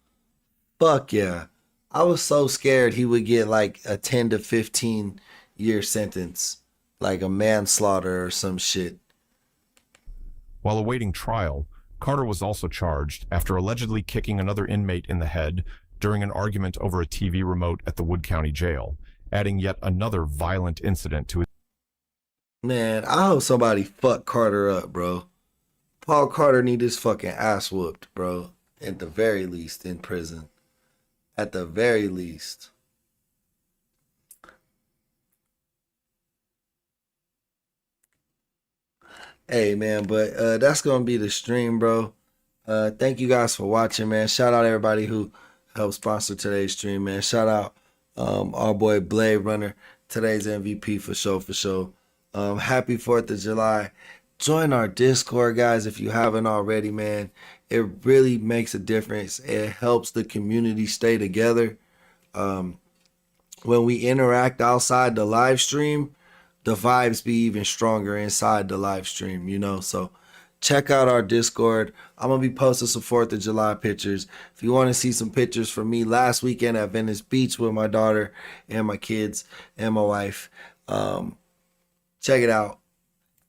Fuck yeah. I was so scared he would get like a 10 to 15 year sentence, like a manslaughter or some shit. While awaiting trial, Carter was also charged after allegedly kicking another inmate in the head during an argument over a TV remote at the Wood County Jail, adding yet another violent incident to his... Man, I hope somebody fuck Carter up, bro. Paul Carter need his fucking ass whooped, bro. At the very least, in prison. At the very least. Hey, man, but that's going to be the stream, bro. Thank you guys for watching, man. Shout out everybody who helped sponsor today's stream, man. Shout out our boy Blade Runner, today's MVP for sure. Happy 4th of July. Join our Discord, guys, if you haven't already, man. It really makes a difference. It helps the community stay together. When we interact outside the live stream, the vibes be even stronger inside the live stream, you know? So check out our Discord. I'm going to be posting some 4th of July pictures. If you want to see some pictures from me last weekend at Venice Beach with my daughter and my kids and my wife, check it out.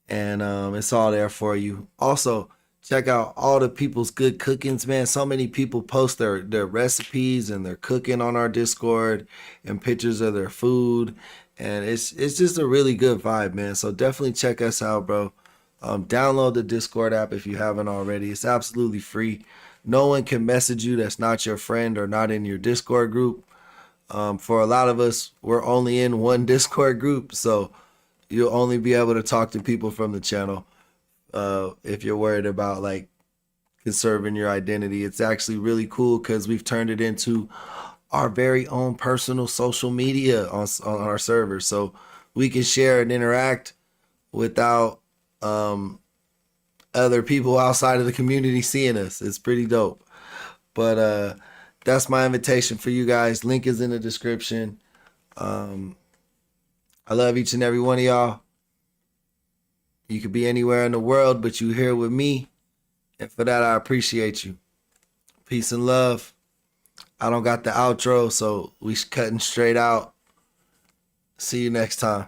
And it's all there for you. Also, check out all the people's good cookings, man. So many people post their recipes and their cooking on our Discord and pictures of their food. And it's just a really good vibe, man. So definitely check us out, bro. Download the Discord app if you haven't already. It's absolutely free. No one can message you that's not your friend or not in your Discord group. For a lot of us, we're only in one Discord group, so you'll only be able to talk to people from the channel. If you're worried about like conserving your identity, it's actually really cool because we've turned it into our very own personal social media on our server, so we can share and interact without other people outside of the community seeing us. It's pretty dope. But that's my invitation for you guys. Link is in the description. I love each and every one of y'all. You could be anywhere in the world, but you here with me. And for that, I appreciate you. Peace and love. I don't got the outro, so we cutting straight out. See you next time.